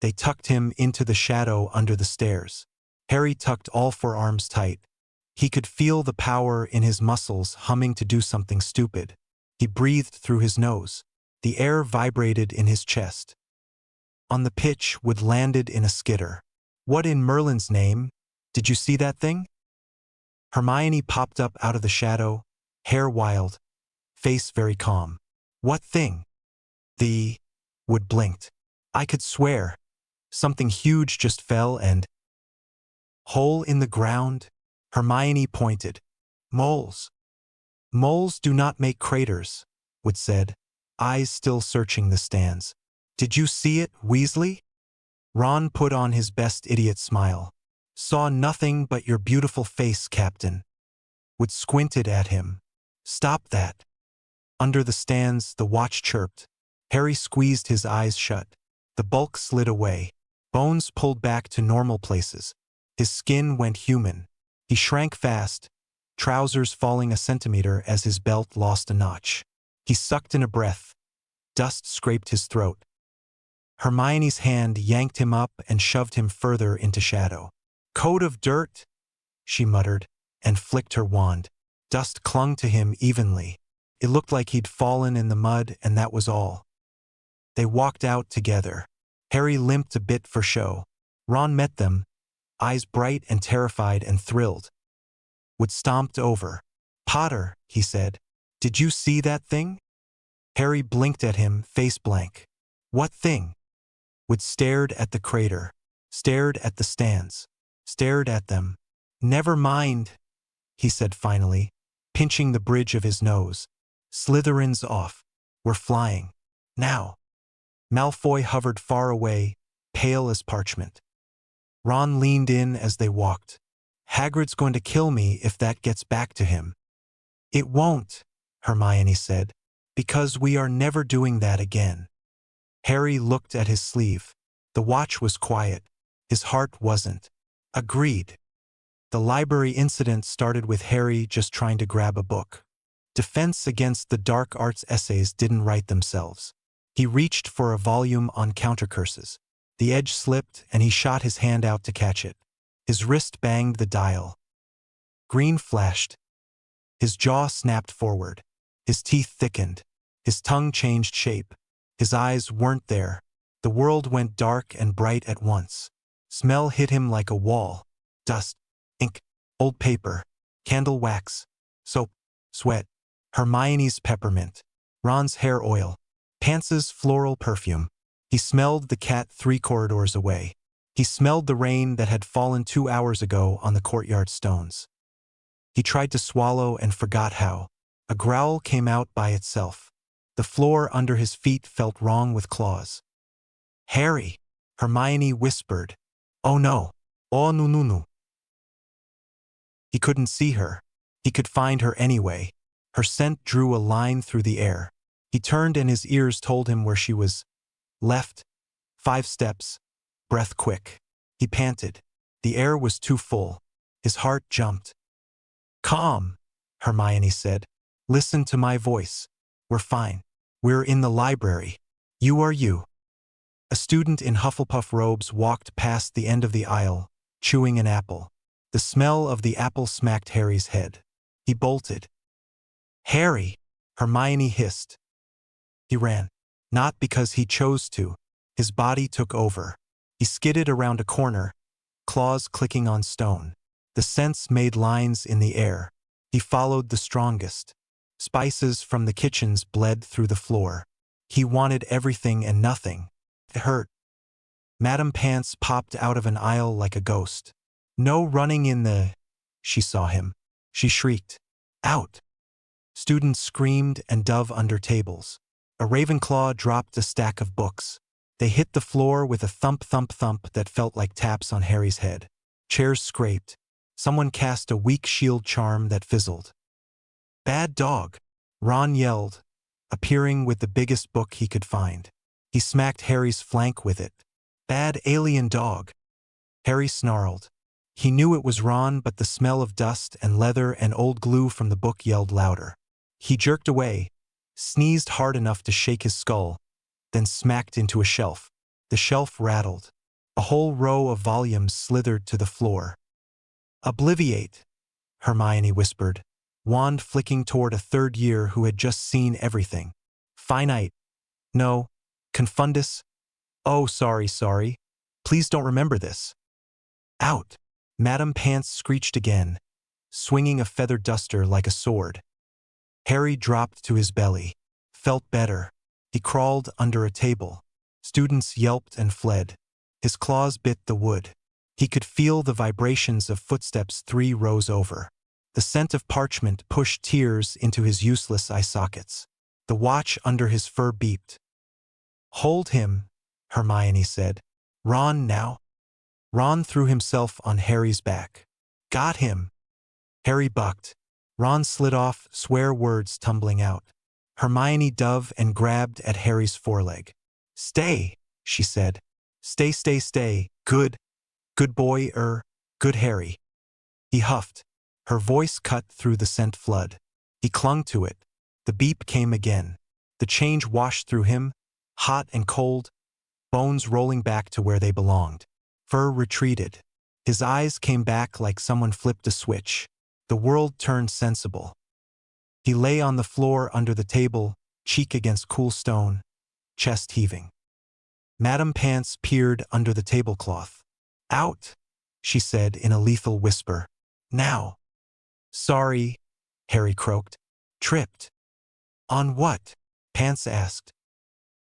They tucked him into the shadow under the stairs. Harry tucked all four arms tight. He could feel the power in his muscles humming to do something stupid. He breathed through his nose. The air vibrated in his chest. On the pitch, Wood landed in a skitter. "What in Merlin's name? Did you see that thing?" Hermione popped up out of the shadow, hair wild, face very calm. "What thing?" Wood blinked. "I could swear. Something huge just fell and—" "Hole in the ground?" Hermione pointed. "Moles." "Moles do not make craters," Wood said, eyes still searching the stands. "Did you see it, Weasley?" Ron put on his best idiot smile. "Saw nothing but your beautiful face, Captain." Wood squinted at him. "Stop that." Under the stands, the watch chirped. Harry squeezed his eyes shut. The bulk slid away. Bones pulled back to normal places. His skin went human. He shrank fast, trousers falling a centimeter as his belt lost a notch. He sucked in a breath. Dust scraped his throat. Hermione's hand yanked him up and shoved him further into shadow. "Coat of dirt," she muttered, and flicked her wand. Dust clung to him evenly. It looked like he'd fallen in the mud, and that was all. They walked out together. Harry limped a bit for show. Ron met them, eyes bright and terrified and thrilled. Wood stomped over. "Potter," he said, "did you see that thing?" Harry blinked at him, face blank. "What thing?" Wood stared at the crater, stared at the stands, stared at them. "Never mind," he said finally, pinching the bridge of his nose. "Slytherin's off. We're flying. Now." Malfoy hovered far away, pale as parchment. Ron leaned in as they walked. "Hagrid's going to kill me if that gets back to him." "It won't," Hermione said, "because we are never doing that again." Harry looked at his sleeve. The watch was quiet. His heart wasn't. Agreed. The library incident started with Harry just trying to grab a book. Defense Against the Dark Arts essays didn't write themselves. He reached for a volume on countercurses. The edge slipped, and he shot his hand out to catch it. His wrist banged the dial. Green flashed. His jaw snapped forward. His teeth thickened. His tongue changed shape. His eyes weren't there. The world went dark and bright at once. Smell hit him like a wall. Dust, ink, old paper, candle wax, soap, sweat, Hermione's peppermint, Ron's hair oil, Pance's floral perfume. He smelled the cat 3 corridors away. He smelled the rain that had fallen 2 hours ago on the courtyard stones. He tried to swallow and forgot how. A growl came out by itself. The floor under his feet felt wrong with claws. "Harry," Hermione whispered. "Oh no. Oh no no no." He couldn't see her. He could find her anyway. Her scent drew a line through the air. He turned and his ears told him where she was. Left. 5 steps. Breath quick. He panted. The air was too full. His heart jumped. "Calm," Hermione said. "Listen to my voice. We're fine. We're in the library. You are you." A student in Hufflepuff robes walked past the end of the aisle, chewing an apple. The smell of the apple smacked Harry's head. He bolted. "Harry!" Hermione hissed. He ran. Not because he chose to. His body took over. He skidded around a corner, claws clicking on stone. The scents made lines in the air. He followed the strongest. Spices from the kitchens bled through the floor. He wanted everything and nothing. It hurt. Madame Pants popped out of an aisle like a ghost. "No running in the—" She saw him. She shrieked. "Out!" Students screamed and dove under tables. A Ravenclaw dropped a stack of books. They hit the floor with a thump thump thump that felt like taps on Harry's head. Chairs scraped. Someone cast a weak shield charm that fizzled. "Bad dog," Ron yelled, appearing with the biggest book he could find. He smacked Harry's flank with it. "Bad alien dog." Harry snarled. He knew it was Ron, but the smell of dust and leather and old glue from the book yelled louder. He jerked away, sneezed hard enough to shake his skull, then smacked into a shelf. The shelf rattled. A whole row of volumes slithered to the floor. "Obliviate," Hermione whispered, wand flicking toward a third year who had just seen everything. "Finite. No. Confundus. Oh, sorry. Please don't remember this." "Out." Madame Pants screeched again, swinging a feather duster like a sword. Harry dropped to his belly. Felt better. He crawled under a table. Students yelped and fled. His claws bit the wood. He could feel the vibrations of footsteps 3 rows over. The scent of parchment pushed tears into his useless eye sockets. The watch under his fur beeped. "Hold him," Hermione said. "Ron now." Ron threw himself on Harry's back. "Got him." Harry bucked. Ron slid off, swear words tumbling out. Hermione dove and grabbed at Harry's foreleg. "Stay," she said. Stay. Good boy, good Harry." He huffed. Her voice cut through the scent flood. He clung to it. The beep came again. The change washed through him, hot and cold, bones rolling back to where they belonged. Fur retreated. His eyes came back like someone flipped a switch. The world turned sensible. He lay on the floor under the table, cheek against cool stone, chest heaving. Madame Pants peered under the tablecloth. "Out," she said in a lethal whisper. "Now." "Sorry," Harry croaked. "Tripped." "On what?" Pants asked.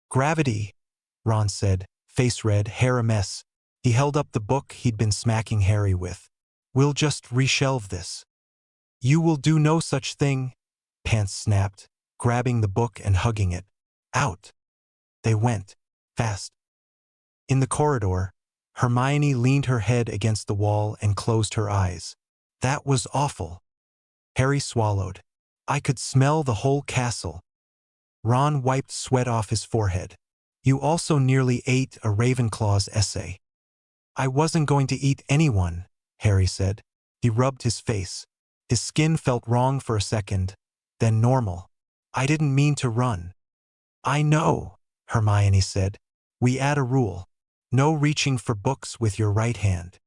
"Gravity," Ron said, face red, hair a mess. He held up the book he'd been smacking Harry with. "We'll just reshelve this." "You will do no such thing," Pants snapped, grabbing the book and hugging it. "Out." They went. Fast. In the corridor, Hermione leaned her head against the wall and closed her eyes. "That was awful." Harry swallowed. "I could smell the whole castle." Ron wiped sweat off his forehead. "You also nearly ate a Ravenclaw's essay." "I wasn't going to eat anyone," Harry said. He rubbed his face. His skin felt wrong for a second, then normal. "I didn't mean to run." "I know," Hermione said. "We add a rule. No reaching for books with your right hand."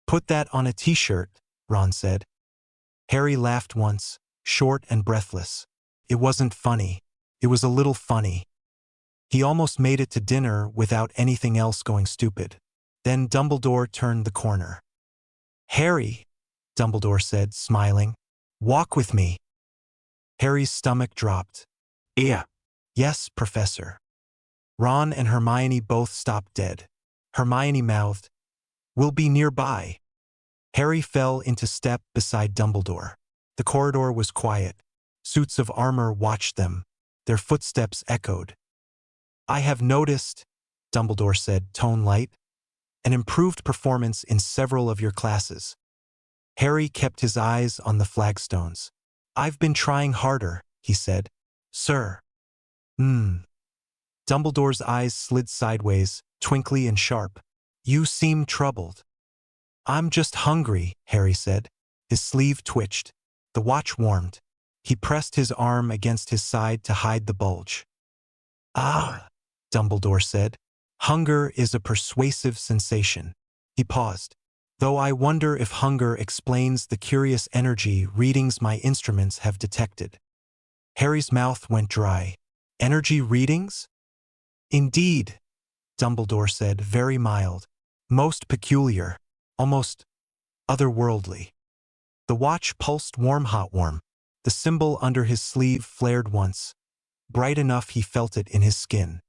"Put that on a t-shirt," Ron said. Harry laughed once, short and breathless. It wasn't funny. It was a little funny. He almost made it to dinner without anything else going stupid. Then Dumbledore turned the corner. "Harry," Dumbledore said, smiling. "Walk with me." Harry's stomach dropped. Er. "Yes, Professor." Ron and Hermione both stopped dead. Hermione mouthed, "We'll be nearby." Harry fell into step beside Dumbledore. The corridor was quiet. Suits of armor watched them. Their footsteps echoed. "I have noticed," Dumbledore said, tone light, "an improved performance in several of your classes." Harry kept his eyes on the flagstones. "I've been trying harder," he said. "Sir." Dumbledore's eyes slid sideways, twinkly and sharp. "You seem troubled." "I'm just hungry," Harry said. His sleeve twitched. The watch warmed. He pressed his arm against his side to hide the bulge. "Ah," Dumbledore said. "Hunger is a persuasive sensation." He paused. "Though I wonder if hunger explains the curious energy readings my instruments have detected." Harry's mouth went dry. "Energy readings?" "Indeed," Dumbledore said, very mild. "Most peculiar. Almost otherworldly." The watch pulsed warm, hot, warm. The symbol under his sleeve flared once. Bright enough he felt it in his skin.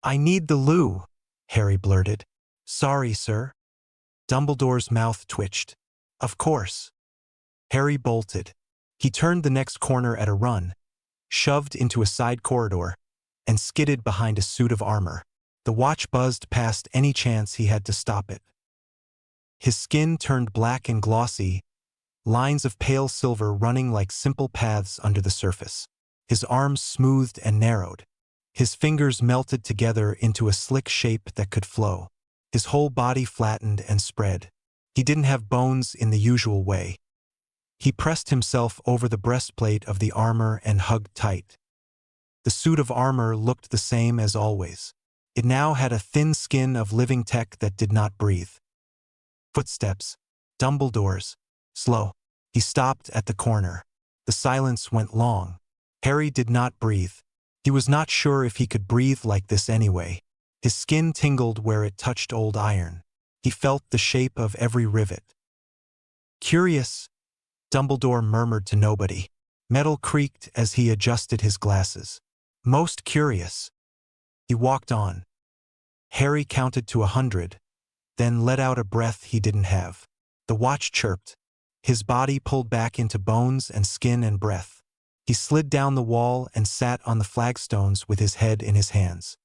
"I need the loo," Harry blurted. "Sorry, sir." Dumbledore's mouth twitched. "Of course." Harry bolted. He turned the next corner at a run, shoved into a side corridor, and skidded behind a suit of armor. The watch buzzed past any chance he had to stop it. His skin turned black and glossy, lines of pale silver running like simple paths under the surface. His arms smoothed and narrowed. His fingers melted together into a slick shape that could flow. His whole body flattened and spread. He didn't have bones in the usual way. He pressed himself over the breastplate of the armor and hugged tight. The suit of armor looked the same as always. It now had a thin skin of living tech that did not breathe. Footsteps. Dumbledore's. Slow. He stopped at the corner. The silence went long. Harry did not breathe. He was not sure if he could breathe like this anyway. His skin tingled where it touched old iron. He felt the shape of every rivet. Curious, Dumbledore murmured to nobody. Metal creaked as he adjusted his glasses. Most curious. He walked on. Harry counted to 100, then let out a breath he didn't have. The watch chirped. His body pulled back into bones and skin and breath. He slid down the wall and sat on the flagstones with his head in his hands.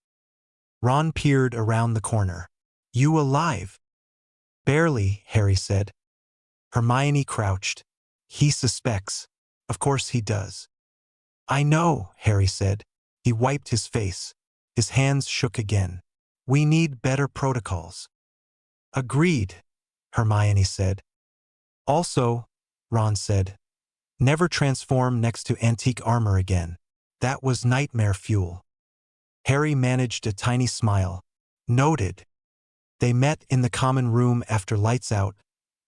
Ron peered around the corner. You alive? Barely, Harry said. Hermione crouched. He suspects. Of course he does. I know, Harry said. He wiped his face. His hands shook again. We need better protocols. Agreed, Hermione said. Also, Ron said, never transform next to antique armor again. That was nightmare fuel. Harry managed a tiny smile. Noted. They met in the common room after lights out,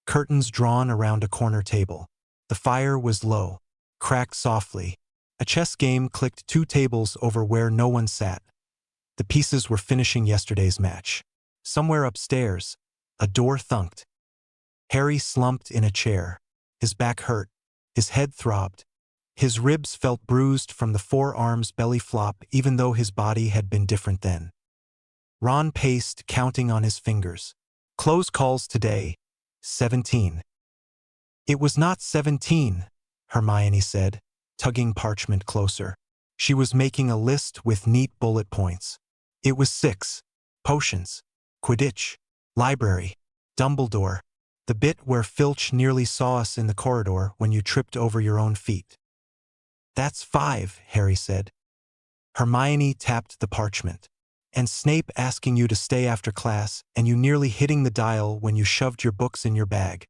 curtains drawn around a corner table. The fire was low, cracked softly. A chess game clicked 2 tables over where no one sat. The pieces were finishing yesterday's match. Somewhere upstairs, a door thunked. Harry slumped in a chair. His back hurt. His head throbbed. His ribs felt bruised from the forearm's belly flop even though his body had been different then. Ron paced, counting on his fingers. Close calls today. 17. It was not 17, Hermione said, tugging parchment closer. She was making a list with neat bullet points. It was 6. Potions. Quidditch. Library. Dumbledore. The bit where Filch nearly saw us in the corridor when you tripped over your own feet. That's 5, Harry said. Hermione tapped the parchment. And Snape asking you to stay after class and you nearly hitting the dial when you shoved your books in your bag.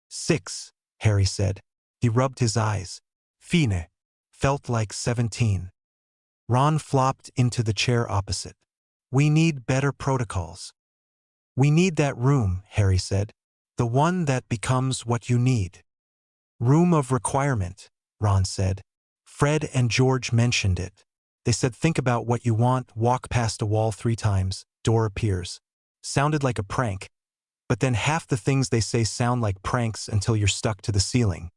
6, Harry said. He rubbed his eyes. Fine. Felt like 17. Ron flopped into the chair opposite. We need better protocols. We need that room, Harry said. The one that becomes what you need. Room of requirement, Ron said. Fred and George mentioned it. They said think about what you want, walk past a wall 3 times, door appears. Sounded like a prank. But then half the things they say sound like pranks until you're stuck to the ceiling.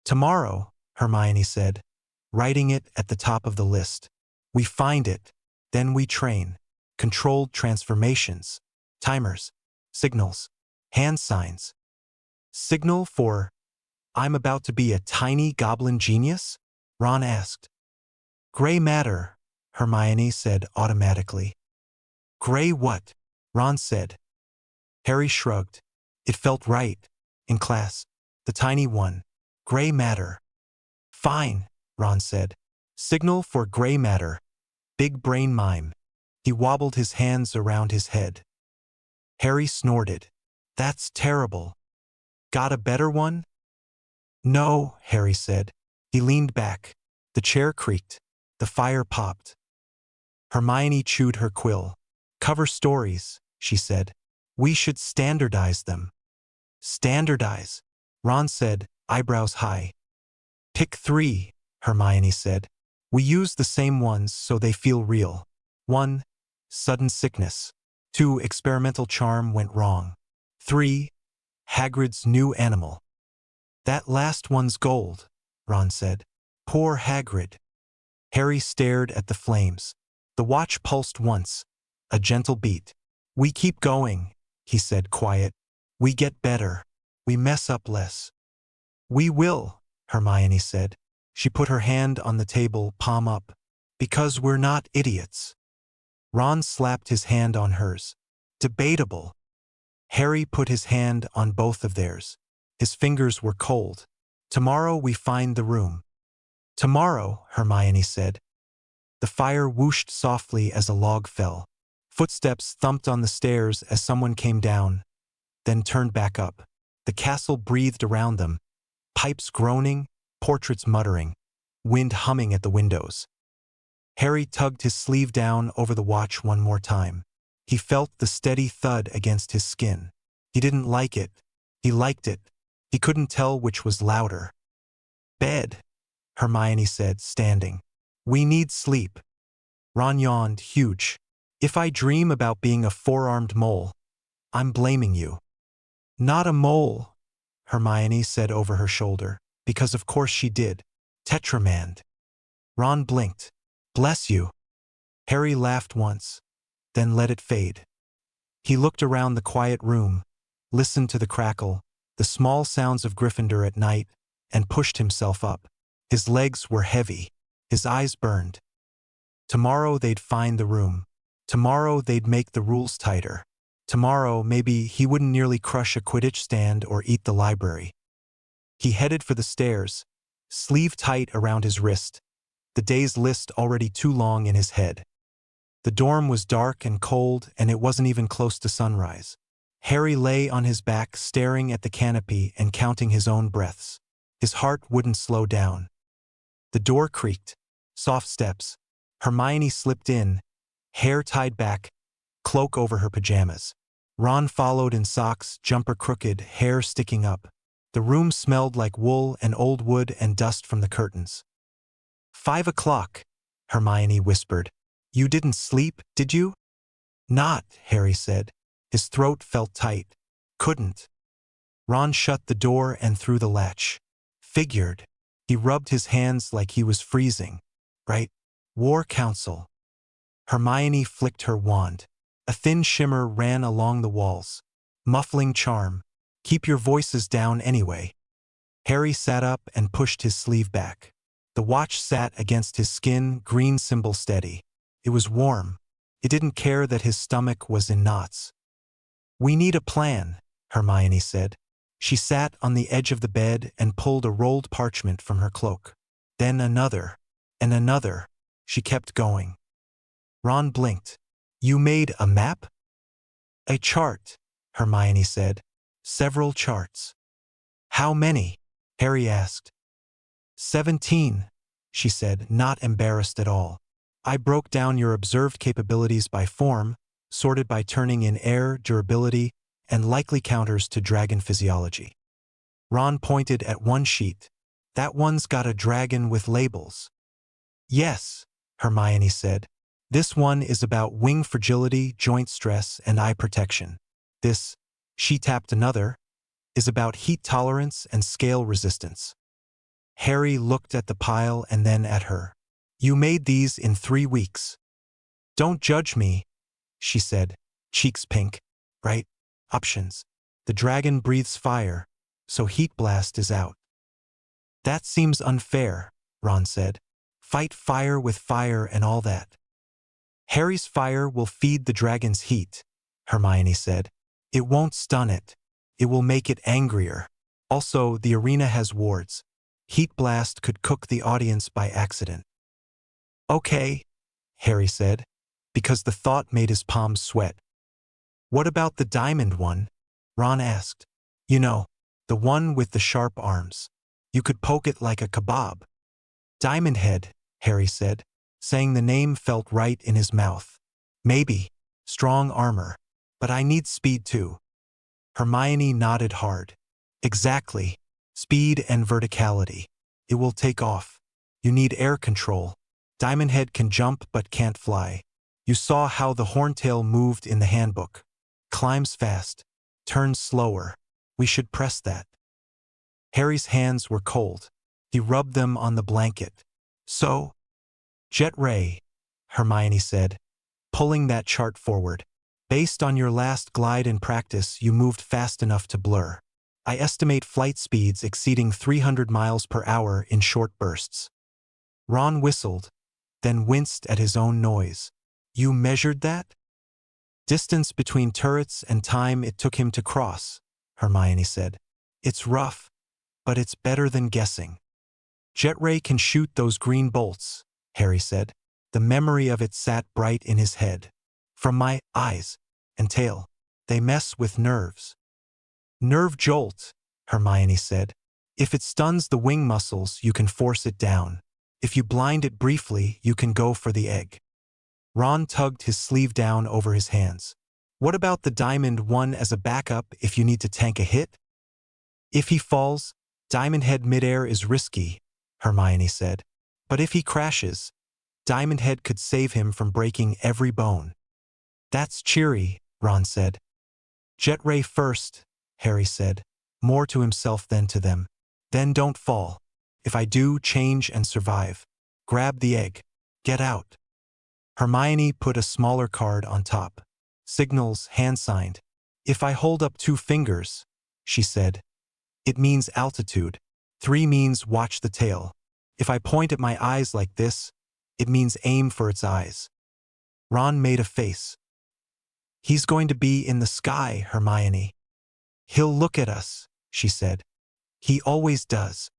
Tomorrow, Hermione said, writing it at the top of the list. We find it, then we train. Controlled transformations. Timers. Signals. Hand signs. Signal for, I'm about to be a tiny goblin genius? Ron asked. Gray matter, Hermione said automatically. Gray what? Ron said. Harry shrugged. It felt right. In class. The tiny one. Gray matter. Fine, Ron said. Signal for gray matter. Big brain mime. He wobbled his hands around his head. Harry snorted. That's terrible. Got a better one? No, Harry said. He leaned back. The chair creaked. The fire popped. Hermione chewed her quill. Cover stories, she said. We should standardize them. Standardize, Ron said, eyebrows high. Pick 3, Hermione said. We use the same ones so they feel real. 1. Sudden sickness. 2. Experimental charm went wrong. 3. Hagrid's new animal. That last one's gold, Ron said. Poor Hagrid. Harry stared at the flames. The watch pulsed once. A gentle beat. We keep going, he said quiet. We get better. We mess up less. We will, Hermione said. She put her hand on the table, palm up. Because we're not idiots. Ron slapped his hand on hers. Debatable. Harry put his hand on both of theirs. His fingers were cold. Tomorrow we find the room. Tomorrow, Hermione said. The fire whooshed softly as a log fell. Footsteps thumped on the stairs as someone came down, then turned back up. The castle breathed around them, pipes groaning, portraits muttering, wind humming at the windows. Harry tugged his sleeve down over the watch one more time. He felt the steady thud against his skin. He didn't like it. He liked it. He couldn't tell which was louder. Bed, Hermione said, standing. We need sleep. Ron yawned, huge. If I dream about being a four-armed mole, I'm blaming you. Not a mole, Hermione said over her shoulder, because of course she did. Tetramand. Ron blinked. Bless you. Harry laughed once, then let it fade. He looked around the quiet room, listened to the crackle, the small sounds of Gryffindor at night, and pushed himself up. His legs were heavy. His eyes burned. Tomorrow they'd find the room. Tomorrow they'd make the rules tighter. Tomorrow maybe he wouldn't nearly crush a Quidditch stand or eat the library. He headed for the stairs, sleeve tight around his wrist, the day's list already too long in his head. The dorm was dark and cold, and it wasn't even close to sunrise. Harry lay on his back staring at the canopy and counting his own breaths. His heart wouldn't slow down. The door creaked. Soft steps. Hermione slipped in, hair tied back, cloak over her pajamas. Ron followed in socks, jumper crooked, hair sticking up. The room smelled like wool and old wood and dust from the curtains. 5 o'clock, Hermione whispered. You didn't sleep, did you? Not, Harry said. His throat felt tight. Couldn't. Ron shut the door and threw the latch. Figured. He rubbed his hands like he was freezing. Right? War Council. Hermione flicked her wand. A thin shimmer ran along the walls. Muffling charm. Keep your voices down anyway. Harry sat up and pushed his sleeve back. The watch sat against his skin, green symbol steady. It was warm. It didn't care that his stomach was in knots. We need a plan, Hermione said. She sat on the edge of the bed and pulled a rolled parchment from her cloak. Then another, and another. She kept going. Ron blinked. You made a map? A chart, Hermione said. Several charts. How many? Harry asked. 17, she said, not embarrassed at all. I broke down your observed capabilities by form, sorted by turning in air, durability, and likely counters to dragon physiology. Ron pointed at one sheet. That one's got a dragon with labels. Yes, Hermione said. This one is about wing fragility, joint stress, and eye protection. This, she tapped another, is about heat tolerance and scale resistance. Harry looked at the pile and then at her. You made these in 3 weeks. Don't judge me, she said, cheeks pink. Right? Options. The dragon breathes fire, so heat blast is out. That seems unfair, Ron said. Fight fire with fire and all that. Harry's fire will feed the dragon's heat, Hermione said. It won't stun it. It will make it angrier. Also, the arena has wards. Heat blast could cook the audience by accident. Okay, Harry said, because the thought made his palms sweat. What about the diamond one? Ron asked. You know, the one with the sharp arms. You could poke it like a kebab. Diamond Head, Harry said, saying the name felt right in his mouth. Maybe. Strong armor. But I need speed too. Hermione nodded hard. Exactly. Speed and verticality. It will take off. You need air control. Diamond Head can jump but can't fly. You saw how the Horntail moved in the handbook. Climbs fast. Turns slower. We should press that. Harry's hands were cold. He rubbed them on the blanket. So? Jet Ray, Hermione said, pulling that chart forward. Based on your last glide in practice, you moved fast enough to blur. I estimate flight speeds exceeding 300 miles per hour in short bursts. Ron whistled, then winced at his own noise. You measured that? Distance between turrets and time it took him to cross, Hermione said. It's rough, but it's better than guessing. Jetray can shoot those green bolts, Harry said. The memory of it sat bright in his head. From my eyes and tail, they mess with nerves. Nerve jolt, Hermione said. If it stuns the wing muscles, you can force it down. If you blind it briefly, you can go for the egg. Ron tugged his sleeve down over his hands. What about the diamond one as a backup if you need to tank a hit? If he falls, Diamond Head midair is risky, Hermione said. But if he crashes, Diamond Head could save him from breaking every bone. That's cheery, Ron said. Jetray first, Harry said, more to himself than to them. Then don't fall. If I do, change and survive. Grab the egg. Get out. Hermione put a smaller card on top. Signals, hand-signed. If I hold up 2 fingers, she said, it means altitude. 3 means watch the tail. If I point at my eyes like this, it means aim for its eyes. Ron made a face. He's going to be in the sky, Hermione. He'll look at us, she said. He always does.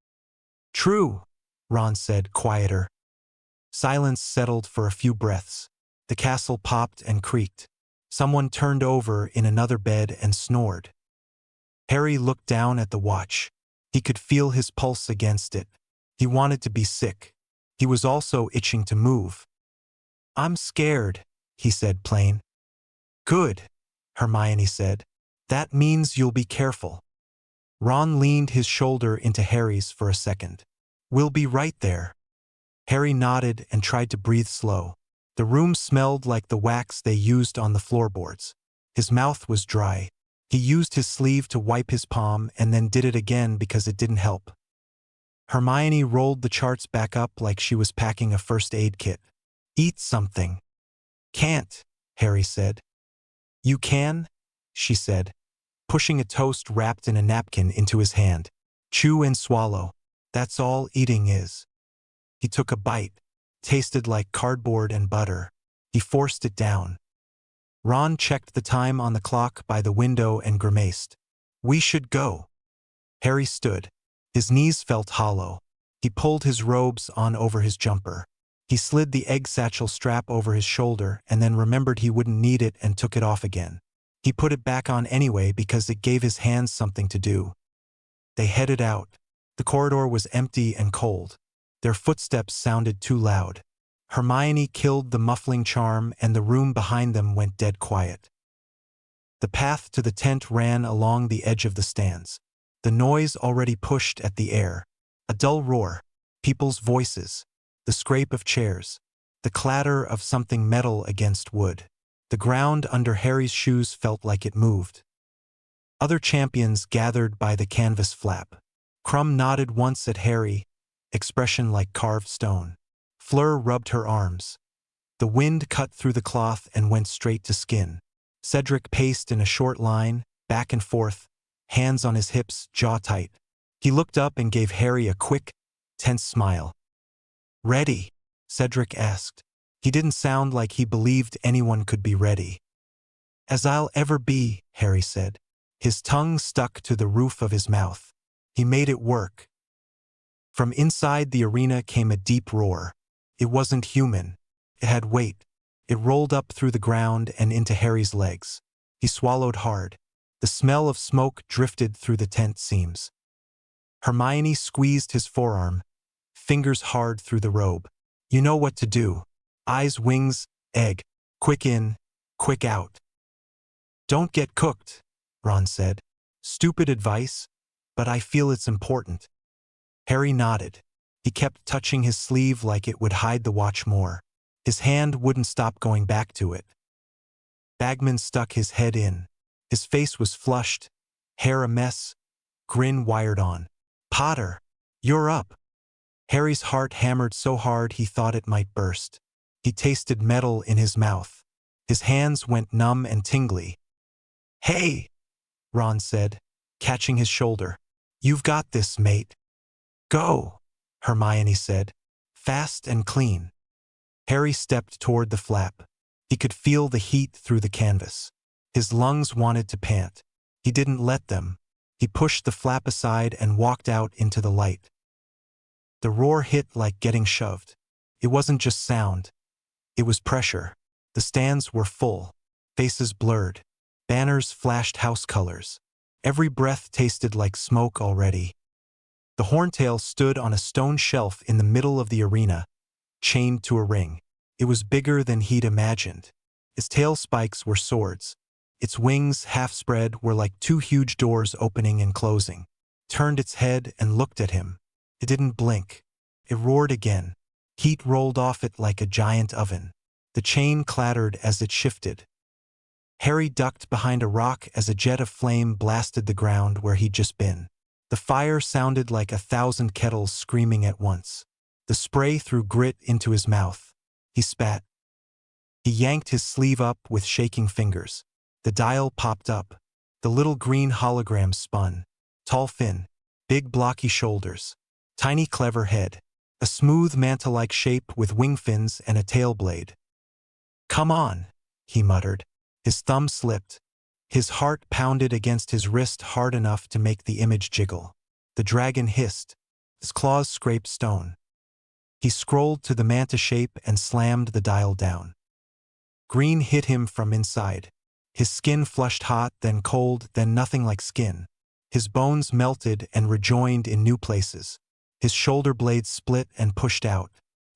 True, Ron said, quieter. Silence settled for a few breaths. The castle popped and creaked. Someone turned over in another bed and snored. Harry looked down at the watch. He could feel his pulse against it. He wanted to be sick. He was also itching to move. I'm scared, he said plain. Good, Hermione said. That means you'll be careful. Ron leaned his shoulder into Harry's for a second. We'll be right there. Harry nodded and tried to breathe slow. The room smelled like the wax they used on the floorboards. His mouth was dry. He used his sleeve to wipe his palm and then did it again because it didn't help. Hermione rolled the charts back up like she was packing a first aid kit. Eat something. Can't, Harry said. You can, she said, pushing a toast wrapped in a napkin into his hand. Chew and swallow. That's all eating is. He took a bite. Tasted like cardboard and butter. He forced it down. Ron checked the time on the clock by the window and grimaced. We should go. Harry stood. His knees felt hollow. He pulled his robes on over his jumper. He slid the egg satchel strap over his shoulder and then remembered he wouldn't need it and took it off again. He put it back on anyway because it gave his hands something to do. They headed out. The corridor was empty and cold. Their footsteps sounded too loud. Hermione killed the muffling charm and the room behind them went dead quiet. The path to the tent ran along the edge of the stands. The noise already pushed at the air. A dull roar, people's voices, the scrape of chairs, the clatter of something metal against wood. The ground under Harry's shoes felt like it moved. Other champions gathered by the canvas flap. Crumb nodded once at Harry, expression like carved stone. Fleur rubbed her arms. The wind cut through the cloth and went straight to skin. Cedric paced in a short line, back and forth, hands on his hips, jaw tight. He looked up and gave Harry a quick, tense smile. Ready? Cedric asked. He didn't sound like he believed anyone could be ready. As I'll ever be, Harry said. His tongue stuck to the roof of his mouth. He made it work. From inside the arena came a deep roar. It wasn't human. It had weight. It rolled up through the ground and into Harry's legs. He swallowed hard. The smell of smoke drifted through the tent seams. Hermione squeezed his forearm, fingers hard through the robe. You know what to do. Eyes, wings, egg. Quick in, quick out. Don't get cooked, Ron said. Stupid advice, but I feel it's important. Harry nodded. He kept touching his sleeve like it would hide the watch more. His hand wouldn't stop going back to it. Bagman stuck his head in. His face was flushed, hair a mess, grin wired on. Potter, you're up. Harry's heart hammered so hard he thought it might burst. He tasted metal in his mouth. His hands went numb and tingly. Hey, Ron said, catching his shoulder. You've got this, mate. Go, Hermione said, fast and clean. Harry stepped toward the flap. He could feel the heat through the canvas. His lungs wanted to pant. He didn't let them. He pushed the flap aside and walked out into the light. The roar hit like getting shoved. It wasn't just sound. It was pressure. The stands were full. Faces blurred. Banners flashed house colors. Every breath tasted like smoke already. The horntail stood on a stone shelf in the middle of the arena, chained to a ring. It was bigger than he'd imagined. Its tail spikes were swords. Its wings, half spread, were like two huge doors opening and closing. It turned its head and looked at him. It didn't blink. It roared again. Heat rolled off it like a giant oven. The chain clattered as it shifted. Harry ducked behind a rock as a jet of flame blasted the ground where he'd just been. The fire sounded like 1,000 kettles screaming at once. The spray threw grit into his mouth. He spat. He yanked his sleeve up with shaking fingers. The dial popped up. The little green hologram spun. Tall fin. Big blocky shoulders. Tiny clever head. A smooth mantle-like shape with wing fins and a tail blade. "Come on," he muttered. His thumb slipped. His heart pounded against his wrist hard enough to make the image jiggle. The dragon hissed. His claws scraped stone. He scrolled to the manta shape and slammed the dial down. Green hit him from inside. His skin flushed hot, then cold, then nothing like skin. His bones melted and rejoined in new places. His shoulder blades split and pushed out.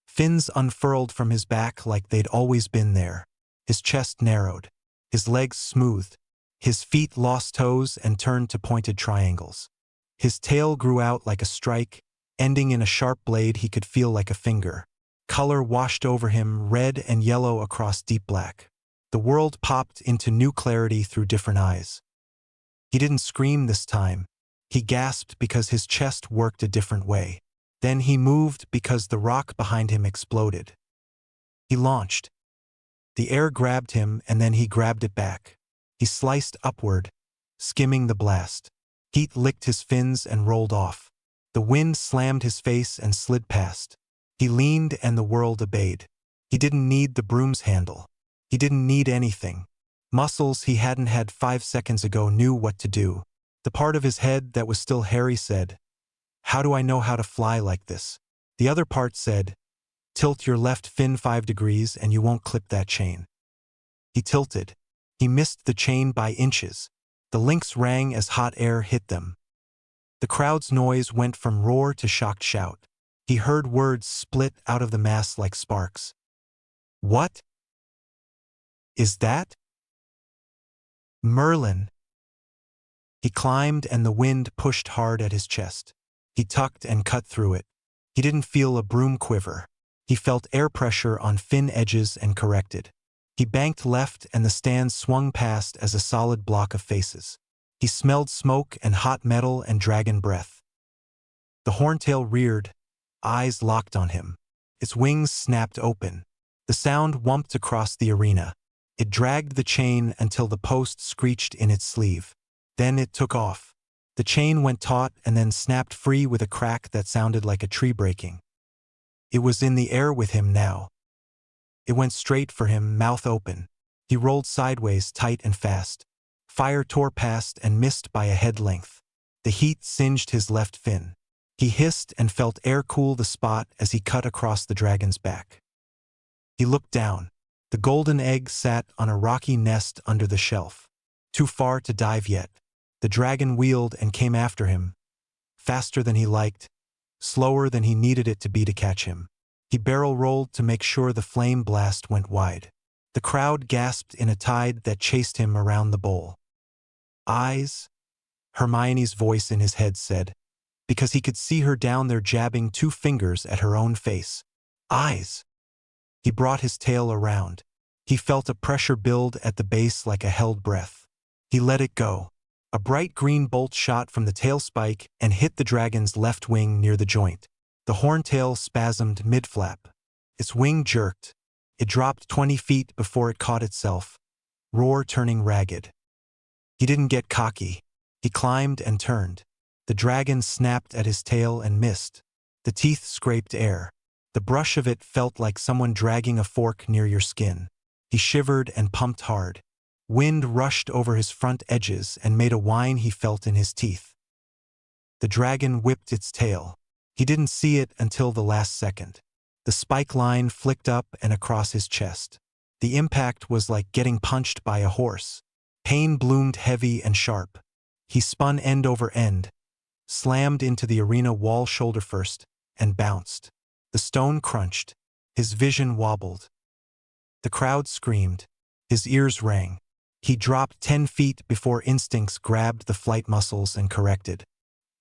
Fins unfurled from his back like they'd always been there. His chest narrowed. His legs smoothed. His feet lost toes and turned to pointed triangles. His tail grew out like a strike, ending in a sharp blade he could feel like a finger. Color washed over him, red and yellow across deep black. The world popped into new clarity through different eyes. He didn't scream this time. He gasped because his chest worked a different way. Then he moved because the rock behind him exploded. He launched. The air grabbed him and then he grabbed it back. He sliced upward, skimming the blast. Heat licked his fins and rolled off. The wind slammed his face and slid past. He leaned and the world obeyed. He didn't need the broom's handle. He didn't need anything. Muscles he hadn't had 5 seconds ago knew what to do. The part of his head that was still hairy said, "How do I know how to fly like this?" The other part said, "Tilt your left fin 5 degrees and you won't clip that chain." He tilted. He missed the chain by inches. The links rang as hot air hit them. The crowd's noise went from roar to shocked shout. He heard words split out of the mass like sparks. "What is that?" "Merlin." He climbed and the wind pushed hard at his chest. He tucked and cut through it. He didn't feel a broom quiver. He felt air pressure on fin edges and corrected. He banked left and the stands swung past as a solid block of faces. He smelled smoke and hot metal and dragon breath. The horntail reared, eyes locked on him. Its wings snapped open. The sound whumped across the arena. It dragged the chain until the post screeched in its sleeve. Then it took off. The chain went taut and then snapped free with a crack that sounded like a tree breaking. It was in the air with him now. It went straight for him, mouth open. He rolled sideways, tight and fast. Fire tore past and missed by a head length. The heat singed his left fin. He hissed and felt air cool the spot as he cut across the dragon's back. He looked down. The golden egg sat on a rocky nest under the shelf. Too far to dive yet. The dragon wheeled and came after him. Faster than he liked, slower than he needed it to be to catch him. He barrel-rolled to make sure the flame blast went wide. The crowd gasped in a tide that chased him around the bowl. "Eyes?" Hermione's voice in his head said, because he could see her down there jabbing 2 fingers at her own face. "Eyes." He brought his tail around. He felt a pressure build at the base like a held breath. He let it go. A bright green bolt shot from the tail spike and hit the dragon's left wing near the joint. The horntail spasmed mid-flap. Its wing jerked. It dropped 20 feet before it caught itself, roar turning ragged. He didn't get cocky. He climbed and turned. The dragon snapped at his tail and missed. The teeth scraped air. The brush of it felt like someone dragging a fork near your skin. He shivered and pumped hard. Wind rushed over his front edges and made a whine he felt in his teeth. The dragon whipped its tail. He didn't see it until the last second. The spike line flicked up and across his chest. The impact was like getting punched by a horse. Pain bloomed heavy and sharp. He spun end over end, slammed into the arena wall shoulder first, and bounced. The stone crunched. His vision wobbled. The crowd screamed. His ears rang. He dropped 10 feet before instincts grabbed the flight muscles and corrected.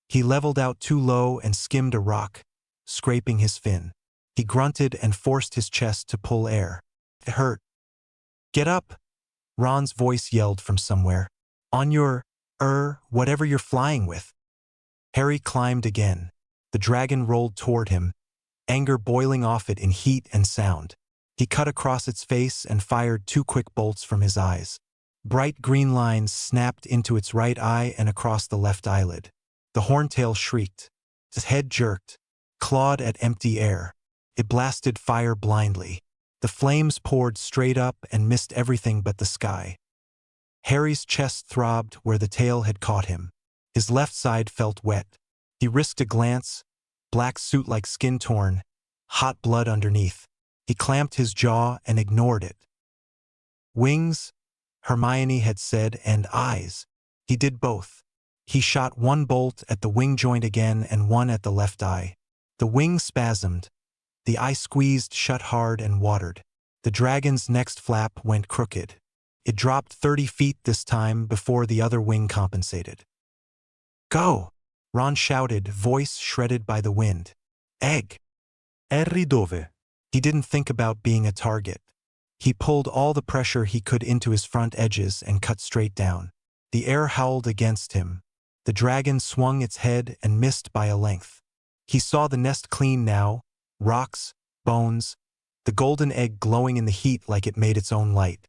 He leveled out too low and skimmed a rock, scraping his fin. He grunted and forced his chest to pull air. It hurt. "Get up!" Ron's voice yelled from somewhere. "On your, whatever you're flying with." Harry climbed again. The dragon rolled toward him, anger boiling off it in heat and sound. He cut across its face and fired 2 quick bolts from his eyes. Bright green lines snapped into its right eye and across the left eyelid. The horntail shrieked. His head jerked, clawed at empty air. It blasted fire blindly. The flames poured straight up and missed everything but the sky. Harry's chest throbbed where the tail had caught him. His left side felt wet. He risked a glance, black suit like skin torn, hot blood underneath. He clamped his jaw and ignored it. "Wings," Hermione had said, "and eyes." He did both. He shot 1 bolt at the wing joint again and 1 at the left eye. The wing spasmed. The eye squeezed shut hard and watered. The dragon's next flap went crooked. It dropped 30 feet this time before the other wing compensated. "Go!" Ron shouted, voice shredded by the wind. "Egg!" Harry dove? He didn't think about being a target. He pulled all the pressure he could into his front edges and cut straight down. The air howled against him. The dragon swung its head and missed by a length. He saw the nest clean now, rocks, bones, the golden egg glowing in the heat like it made its own light.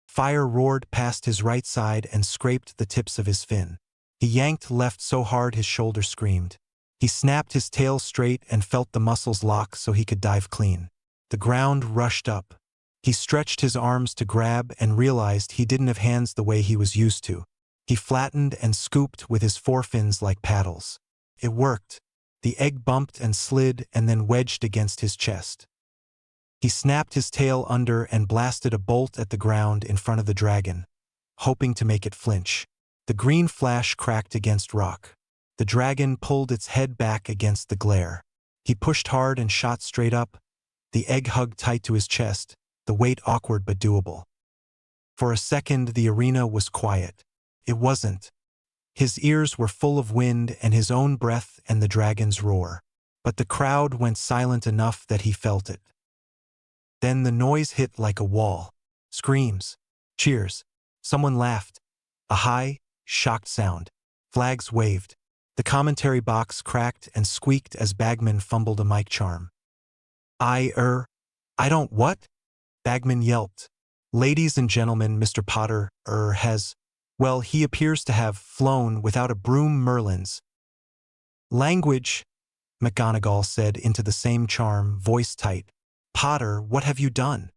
Fire roared past his right side and scraped the tips of his fin. He yanked left so hard his shoulder screamed. He snapped his tail straight and felt the muscles lock so he could dive clean. The ground rushed up. He stretched his arms to grab and realized he didn't have hands the way he was used to. He flattened and scooped with his forefins like paddles. It worked. The egg bumped and slid and then wedged against his chest. He snapped his tail under and blasted a bolt at the ground in front of the dragon, hoping to make it flinch. The green flash cracked against rock. The dragon pulled its head back against the glare. He pushed hard and shot straight up. The egg hugged tight to his chest, the weight awkward but doable. For a second, the arena was quiet. It wasn't. His ears were full of wind and his own breath and the dragon's roar. But the crowd went silent enough that he felt it. Then the noise hit like a wall. Screams. Cheers. Someone laughed. A high, shocked sound. Flags waved. The commentary box cracked and squeaked as Bagman fumbled a mic charm. I don't what?" Bagman yelped. "Ladies and gentlemen, Mr. Potter, well, he appears to have flown without a broom Merlin's." "Language," McGonagall said into the same charm, voice tight. "Potter, what have you done?"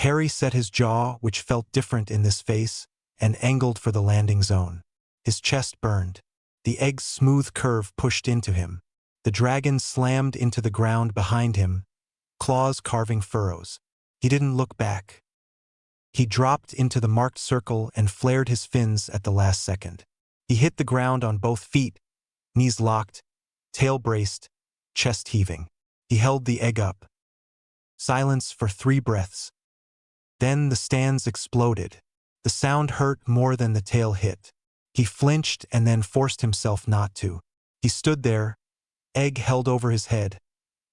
Harry set his jaw, which felt different in this face, and angled for the landing zone. His chest burned. The egg's smooth curve pushed into him. The dragon slammed into the ground behind him, claws carving furrows. He didn't look back. He dropped into the marked circle and flared his fins at the last second. He hit the ground on both feet, knees locked, tail braced, chest heaving. He held the egg up. Silence for 3 breaths. Then the stands exploded. The sound hurt more than the tail hit. He flinched and then forced himself not to. He stood there, egg held over his head,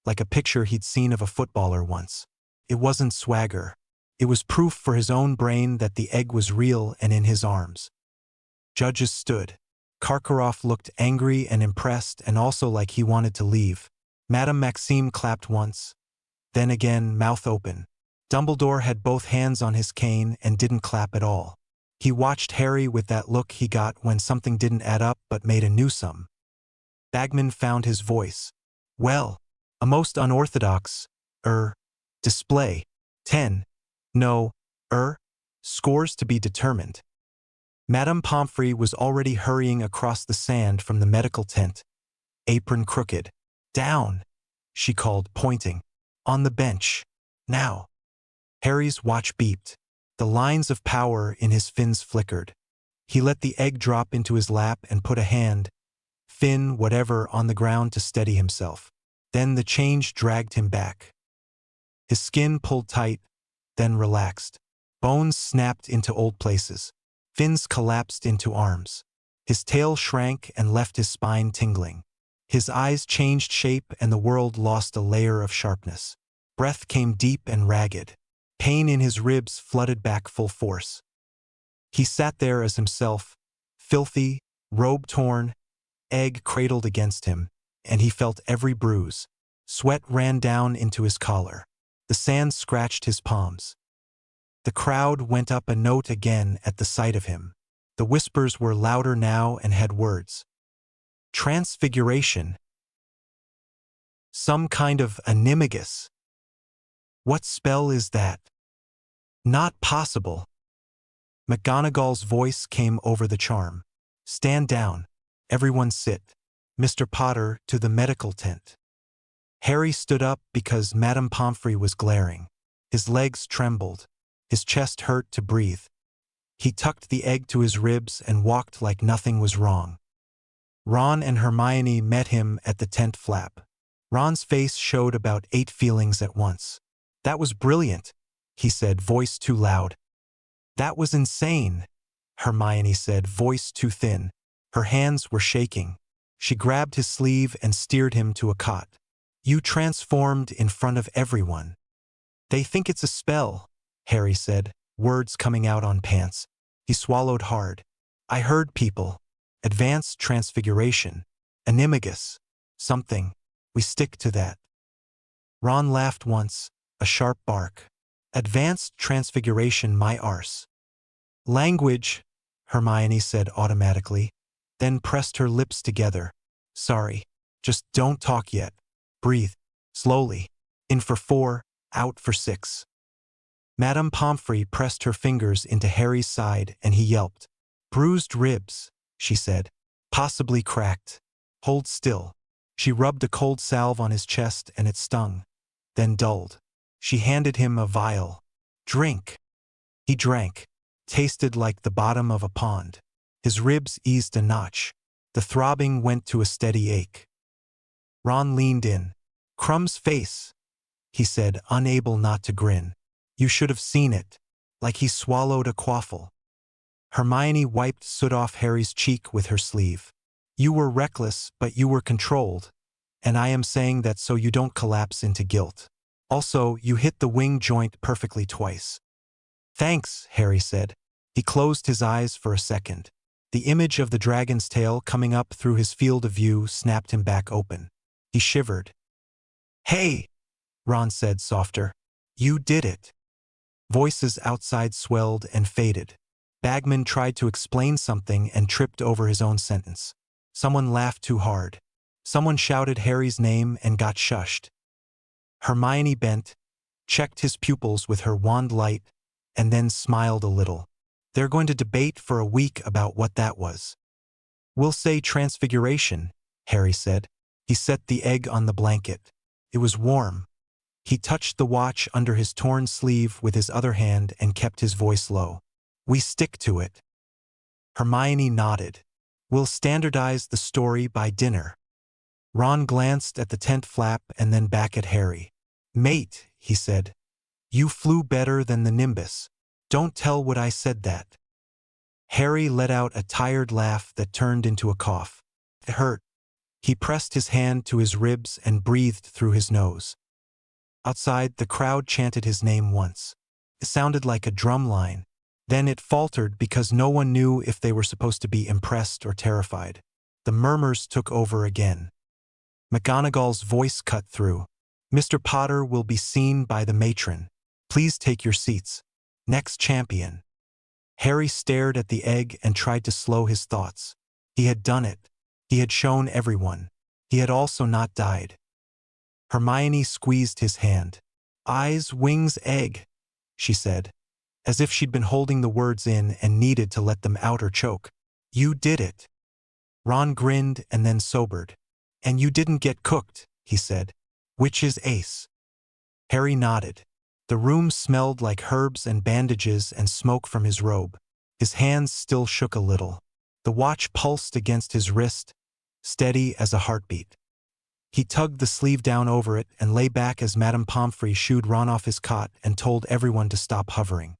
like a picture he'd seen of a footballer once. It wasn't swagger. It was proof for his own brain that the egg was real and in his arms. Judges stood. Karkaroff looked angry and impressed and also like he wanted to leave. Madame Maxime clapped once, then again, mouth open. Dumbledore had both hands on his cane and didn't clap at all. He watched Harry with that look he got when something didn't add up but made a new sum. Bagman found his voice. "Well, a most unorthodox, display. 10. No, scores to be determined. Madame Pomfrey was already hurrying across the sand from the medical tent, apron crooked. Down, she called, pointing. On the bench. Now. Harry's watch beeped. The lines of power in his fins flickered. He let the egg drop into his lap and put a hand, fin, whatever, on the ground to steady himself. Then the change dragged him back. His skin pulled tight, then relaxed. Bones snapped into old places. Fins collapsed into arms. His tail shrank and left his spine tingling. His eyes changed shape and the world lost a layer of sharpness. Breath came deep and ragged. Pain in his ribs flooded back full force. He sat there as himself, filthy, robe torn, egg cradled against him, and he felt every bruise. Sweat ran down into his collar. The sand scratched his palms. The crowd went up a note again at the sight of him. The whispers were louder now and had words. Transfiguration. Some kind of animagus. What spell is that? Not possible. McGonagall's voice came over the charm. Stand down. Everyone sit. Mr. Potter, to the medical tent. Harry stood up because Madame Pomfrey was glaring. His legs trembled. His chest hurt to breathe. He tucked the egg to his ribs and walked like nothing was wrong. Ron and Hermione met him at the tent flap. Ron's face showed about 8 feelings at once. That was brilliant, he said, voice too loud. That was insane, Hermione said, voice too thin. Her hands were shaking. She grabbed his sleeve and steered him to a cot. You transformed in front of everyone. They think it's a spell, Harry said, words coming out on pants. He swallowed hard. I heard people. Advanced transfiguration. Animagus. Something. We stick to that. Ron laughed once, a sharp bark. Advanced transfiguration, my arse. Language, Hermione said automatically, then pressed her lips together. Sorry. Just don't talk yet. Breathe. Slowly. In for 4, out for 6. Madame Pomfrey pressed her fingers into Harry's side and he yelped. Bruised ribs, she said. Possibly cracked. Hold still. She rubbed a cold salve on his chest and it stung. Then dulled. She handed him a vial. Drink. He drank. Tasted like the bottom of a pond. His ribs eased a notch. The throbbing went to a steady ache. Ron leaned in. Crumb's face, he said, unable not to grin. You should have seen it. Like he swallowed a quaffle. Hermione wiped soot off Harry's cheek with her sleeve. You were reckless, but you were controlled. And I am saying that so you don't collapse into guilt. Also, you hit the wing joint perfectly twice. Thanks, Harry said. He closed his eyes for a second. The image of the dragon's tail coming up through his field of view snapped him back open. He shivered. Hey, Ron said softer. You did it. Voices outside swelled and faded. Bagman tried to explain something and tripped over his own sentence. Someone laughed too hard. Someone shouted Harry's name and got shushed. Hermione bent, checked his pupils with her wand light, and then smiled a little. They're going to debate for a week about what that was. We'll say transfiguration, Harry said. He set the egg on the blanket. It was warm. He touched the watch under his torn sleeve with his other hand and kept his voice low. We stick to it. Hermione nodded. We'll standardize the story by dinner. Ron glanced at the tent flap and then back at Harry. Mate, he said. You flew better than the Nimbus. Don't tell what I said that. Harry let out a tired laugh that turned into a cough. It hurt. He pressed his hand to his ribs and breathed through his nose. Outside, the crowd chanted his name once. It sounded like a drum line. Then it faltered because no one knew if they were supposed to be impressed or terrified. The murmurs took over again. McGonagall's voice cut through. Mr. Potter will be seen by the matron. Please take your seats. Next champion. Harry stared at the egg and tried to slow his thoughts. He had done it. He had shown everyone. He had also not died. Hermione squeezed his hand. Eyes, wings, egg. she said, as if she'd been holding the words in and needed to let them out or choke. You did it. Ron grinned and then sobered. And you didn't get cooked, he said. Which is ace. Harry nodded. The room smelled like herbs and bandages and smoke from his robe. His hands still shook a little. The watch pulsed against his wrist, steady as a heartbeat. He tugged the sleeve down over it and lay back as Madame Pomfrey shooed Ron off his cot and told everyone to stop hovering.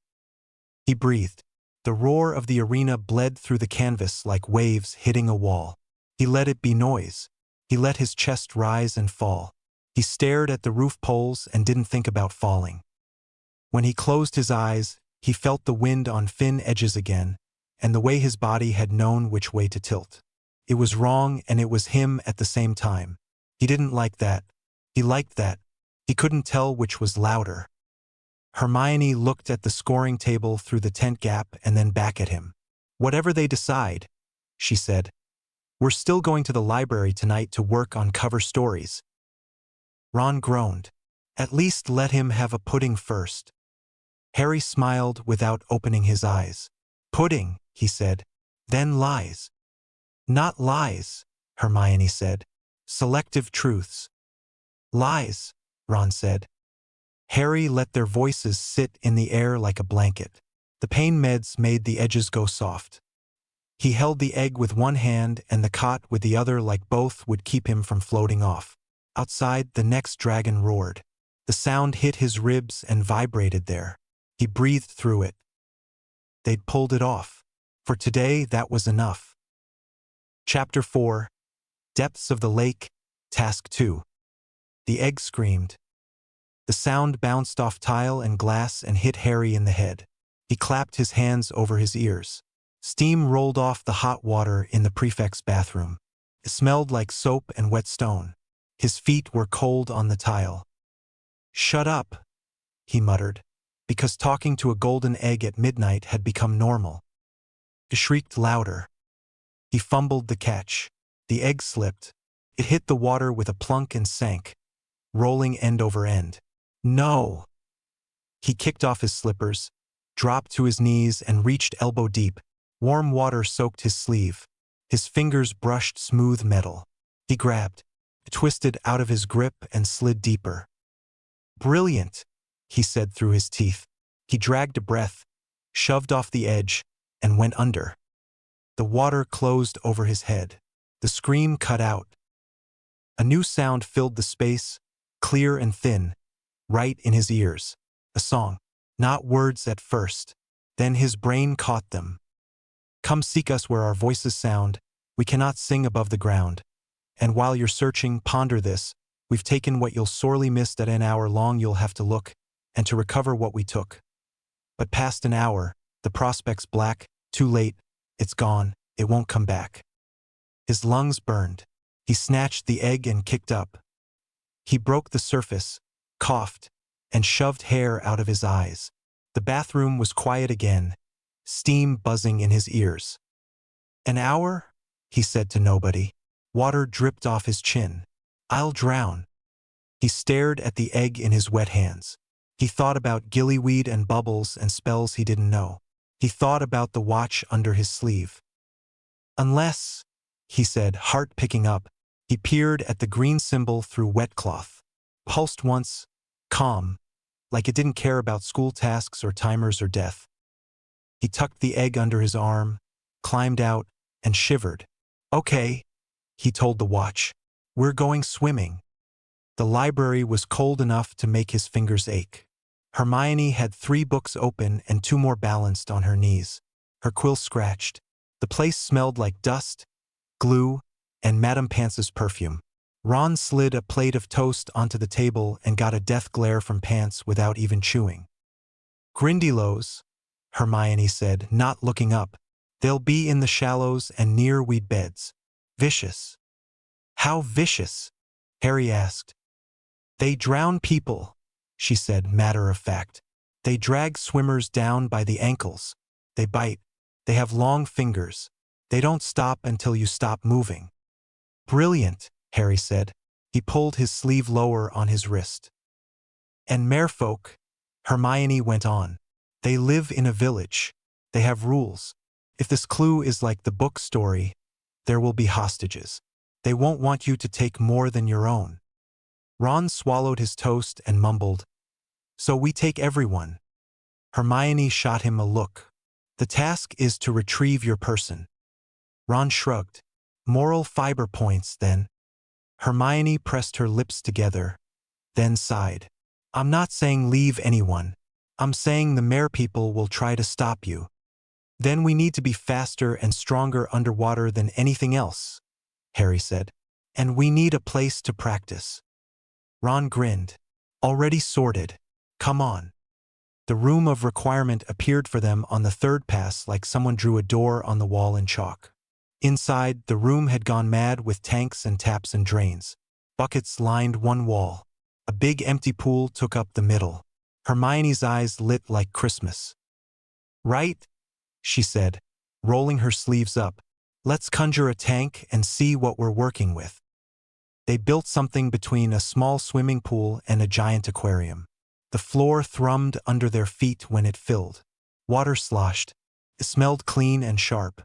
He breathed. The roar of the arena bled through the canvas like waves hitting a wall. He let it be noise. He let his chest rise and fall. He stared at the roof poles and didn't think about falling. When he closed his eyes, he felt the wind on thin edges again, and the way his body had known which way to tilt. It was wrong and it was him at the same time. He didn't like that. He liked that. He couldn't tell which was louder. Hermione looked at the scoring table through the tent gap and then back at him. Whatever they decide, she said. We're still going to the library tonight to work on cover stories. Ron groaned. At least let him have a pudding first. Harry smiled without opening his eyes. Pudding, he said. Then lies. Not lies, Hermione said. Selective truths. Lies, Ron said. Harry let their voices sit in the air like a blanket. The pain meds made the edges go soft. He held the egg with one hand and the cot with the other like both would keep him from floating off. Outside, the next dragon roared. The sound hit his ribs and vibrated there. He breathed through it. They'd pulled it off. For today, that was enough. Chapter 4. Depths of the Lake, Task 2. The egg screamed. The sound bounced off tile and glass and hit Harry in the head. He clapped his hands over his ears. Steam rolled off the hot water in the prefect's bathroom. It smelled like soap and wet stone. His feet were cold on the tile. Shut up, he muttered, because talking to a golden egg at midnight had become normal. He shrieked louder. He fumbled the catch. The egg slipped. It hit the water with a plunk and sank, rolling end over end. No! He kicked off his slippers, dropped to his knees and reached elbow deep. Warm water soaked his sleeve. His fingers brushed smooth metal. He grabbed, twisted out of his grip and slid deeper. Brilliant, he said through his teeth. He dragged a breath, shoved off the edge, and went under. The water closed over his head. The scream cut out. A new sound filled the space, clear and thin, right in his ears. A song, not words at first. Then his brain caught them. Come seek us where our voices sound. We cannot sing above the ground. And while you're searching, ponder this. We've taken what you'll sorely miss that an hour long you'll have to look, and to recover what we took. But past an hour, the prospect's black, too late, it's gone, it won't come back. His lungs burned. He snatched the egg and kicked up. He broke the surface, coughed, and shoved hair out of his eyes. The bathroom was quiet again, steam buzzing in his ears. An hour? He said to nobody. Water dripped off his chin. I'll drown. He stared at the egg in his wet hands. He thought about gillyweed and bubbles and spells he didn't know. He thought about the watch under his sleeve. Unless, he said, heart picking up, he peered at the green symbol through wet cloth. Pulsed once, calm, like it didn't care about school tasks or timers or death. He tucked the egg under his arm, climbed out, and shivered. Okay, he told the watch. We're going swimming. The library was cold enough to make his fingers ache. Hermione had 3 books open and 2 more balanced on her knees. Her quill scratched. The place smelled like dust, glue, and Madame Pance's perfume. Ron slid a plate of toast onto the table and got a death glare from Pants without even chewing. Grindylows, Hermione said, not looking up. They'll be in the shallows and near weed beds. Vicious. How vicious? Harry asked. They drown people, she said, matter of fact. They drag swimmers down by the ankles. They bite. They have long fingers. They don't stop until you stop moving. Brilliant, Harry said. He pulled his sleeve lower on his wrist. And merfolk, Hermione went on. They live in a village. They have rules. If this clue is like the book story, there will be hostages. They won't want you to take more than your own. Ron swallowed his toast and mumbled, "So we take everyone." Hermione shot him a look. "The task is to retrieve your person." Ron shrugged. "Moral fiber points, then." Hermione pressed her lips together, then sighed. "I'm not saying leave anyone. I'm saying the mare people will try to stop you. Then we need to be faster and stronger underwater than anything else," Harry said. "And we need a place to practice." Ron grinned. "Already sorted. Come on." The room of requirement appeared for them on the third pass like someone drew a door on the wall in chalk. Inside, the room had gone mad with tanks and taps and drains. Buckets lined one wall. A big empty pool took up the middle. Hermione's eyes lit like Christmas. "Right," she said, rolling her sleeves up. "Let's conjure a tank and see what we're working with." They built something between a small swimming pool and a giant aquarium. The floor thrummed under their feet when it filled. Water sloshed. It smelled clean and sharp.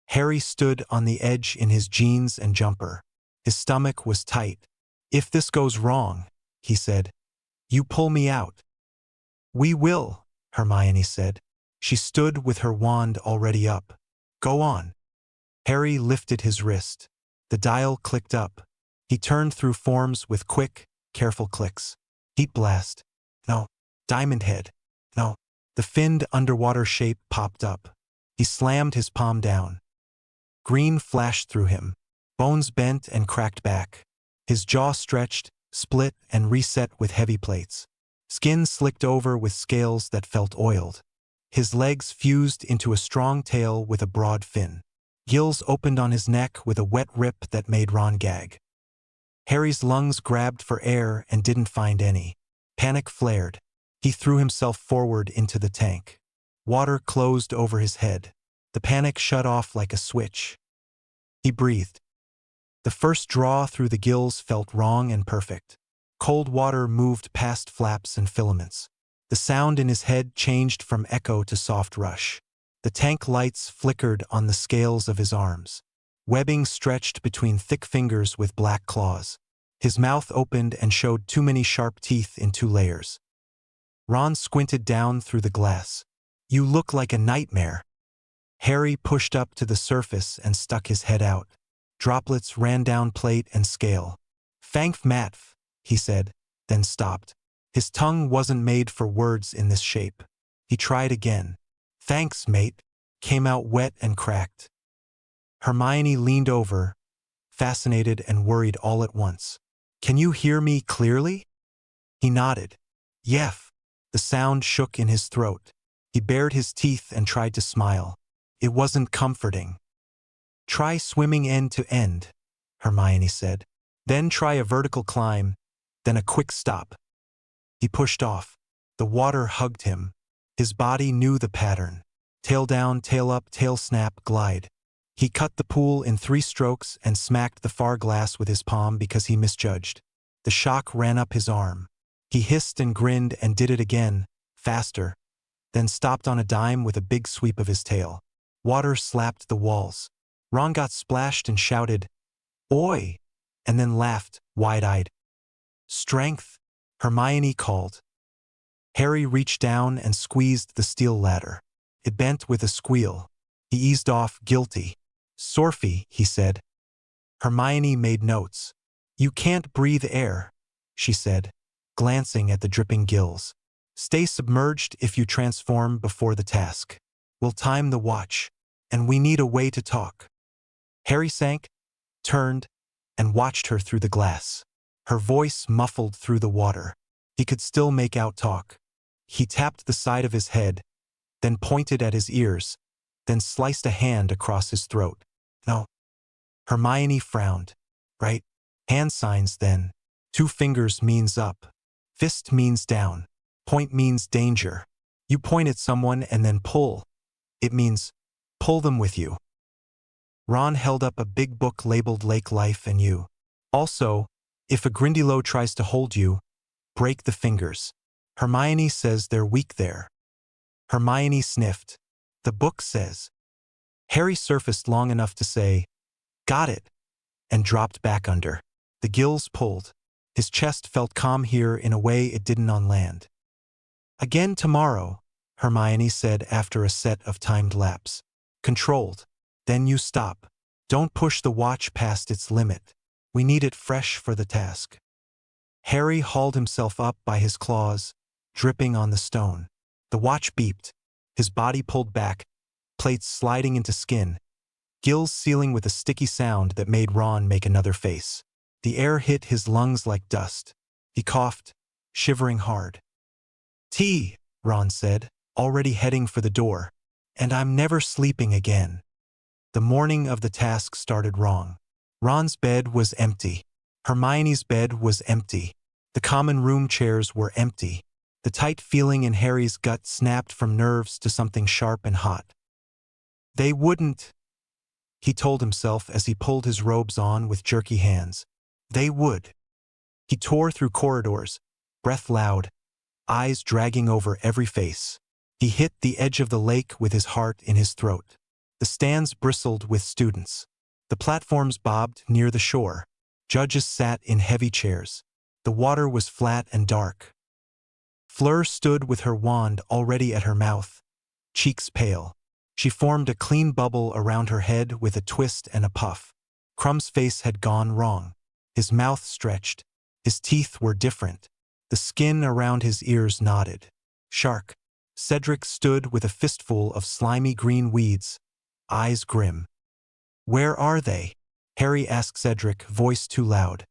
Harry stood on the edge in his jeans and jumper. His stomach was tight. "If this goes wrong," he said, "you pull me out." "We will," Hermione said. She stood with her wand already up. "Go on." Harry lifted his wrist. The dial clicked up. He turned through forms with quick, careful clicks. Heat blast. No. Diamond head. No. The finned underwater shape popped up. He slammed his palm down. Green flashed through him. Bones bent and cracked back. His jaw stretched, split, and reset with heavy plates. Skin slicked over with scales that felt oiled. His legs fused into a strong tail with a broad fin. Gills opened on his neck with a wet rip that made Ron gag. Harry's lungs grabbed for air and didn't find any. Panic flared. He threw himself forward into the tank. Water closed over his head. The panic shut off like a switch. He breathed. The first draw through the gills felt wrong and perfect. Cold water moved past flaps and filaments. The sound in his head changed from echo to soft rush. The tank lights flickered on the scales of his arms. Webbing stretched between thick fingers with black claws. His mouth opened and showed too many sharp teeth in 2 layers. Ron squinted down through the glass. "You look like a nightmare." Harry pushed up to the surface and stuck his head out. Droplets ran down plate and scale. "Thank Matf," he said, then stopped. His tongue wasn't made for words in this shape. He tried again. "Thanks, mate," came out wet and cracked. Hermione leaned over, fascinated and worried all at once. "Can you hear me clearly?" He nodded. "Yef." The sound shook in his throat. He bared his teeth and tried to smile. It wasn't comforting. "Try swimming end to end," Hermione said. "Then try a vertical climb, then a quick stop." He pushed off. The water hugged him. His body knew the pattern. Tail down, tail up, tail snap, glide. He cut the pool in 3 strokes and smacked the far glass with his palm because he misjudged. The shock ran up his arm. He hissed and grinned and did it again, faster, then stopped on a dime with a big sweep of his tail. Water slapped the walls. Ron got splashed and shouted, "Oi!" and then laughed, wide-eyed. "Strength," Hermione called. Harry reached down and squeezed the steel ladder. It bent with a squeal. He eased off, guilty. "Sorfy," he said. Hermione made notes. "You can't breathe air," she said, glancing at the dripping gills. "Stay submerged if you transform before the task. We'll time the watch, and we need a way to talk." Harry sank, turned, and watched her through the glass. Her voice muffled through the water. He could still make out talk. He tapped the side of his head, then pointed at his ears, then sliced a hand across his throat. "No." Hermione frowned. "Right. Hand signs, then. 2 fingers means up. Fist means down. Point means danger. You point at someone and then pull. It means pull them with you." Ron held up a big book labeled Lake Life and You. "Also, if a Grindylow tries to hold you, break the fingers." Hermione says they're weak there. Hermione sniffed. The book says. Harry surfaced long enough to say, "Got it," and dropped back under. The gills pulled. His chest felt calm here in a way it didn't on land. "Again tomorrow," Hermione said after a set of timed laps. "Controlled. Then you stop. Don't push the watch past its limit. We need it fresh for the task." Harry hauled himself up by his claws, dripping on the stone. The watch beeped. His body pulled back, plates sliding into skin, gills sealing with a sticky sound that made Ron make another face. The air hit his lungs like dust. He coughed, shivering hard. "Tea," Ron said, already heading for the door. "And I'm never sleeping again." The morning of the task started wrong. Ron's bed was empty. Hermione's bed was empty. The common room chairs were empty. The tight feeling in Harry's gut snapped from nerves to something sharp and hot. "They wouldn't," he told himself as he pulled his robes on with jerky hands. "They would." He tore through corridors, breath loud, eyes dragging over every face. He hit the edge of the lake with his heart in his throat. The stands bristled with students. The platforms bobbed near the shore. Judges sat in heavy chairs. The water was flat and dark. Fleur stood with her wand already at her mouth, cheeks pale. She formed a clean bubble around her head with a twist and a puff. Crumb's face had gone wrong. His mouth stretched. His teeth were different. The skin around his ears nodded. Shark. Cedric stood with a fistful of slimy green weeds, eyes grim. "Where are they?" Harry asked Cedric, voice too loud.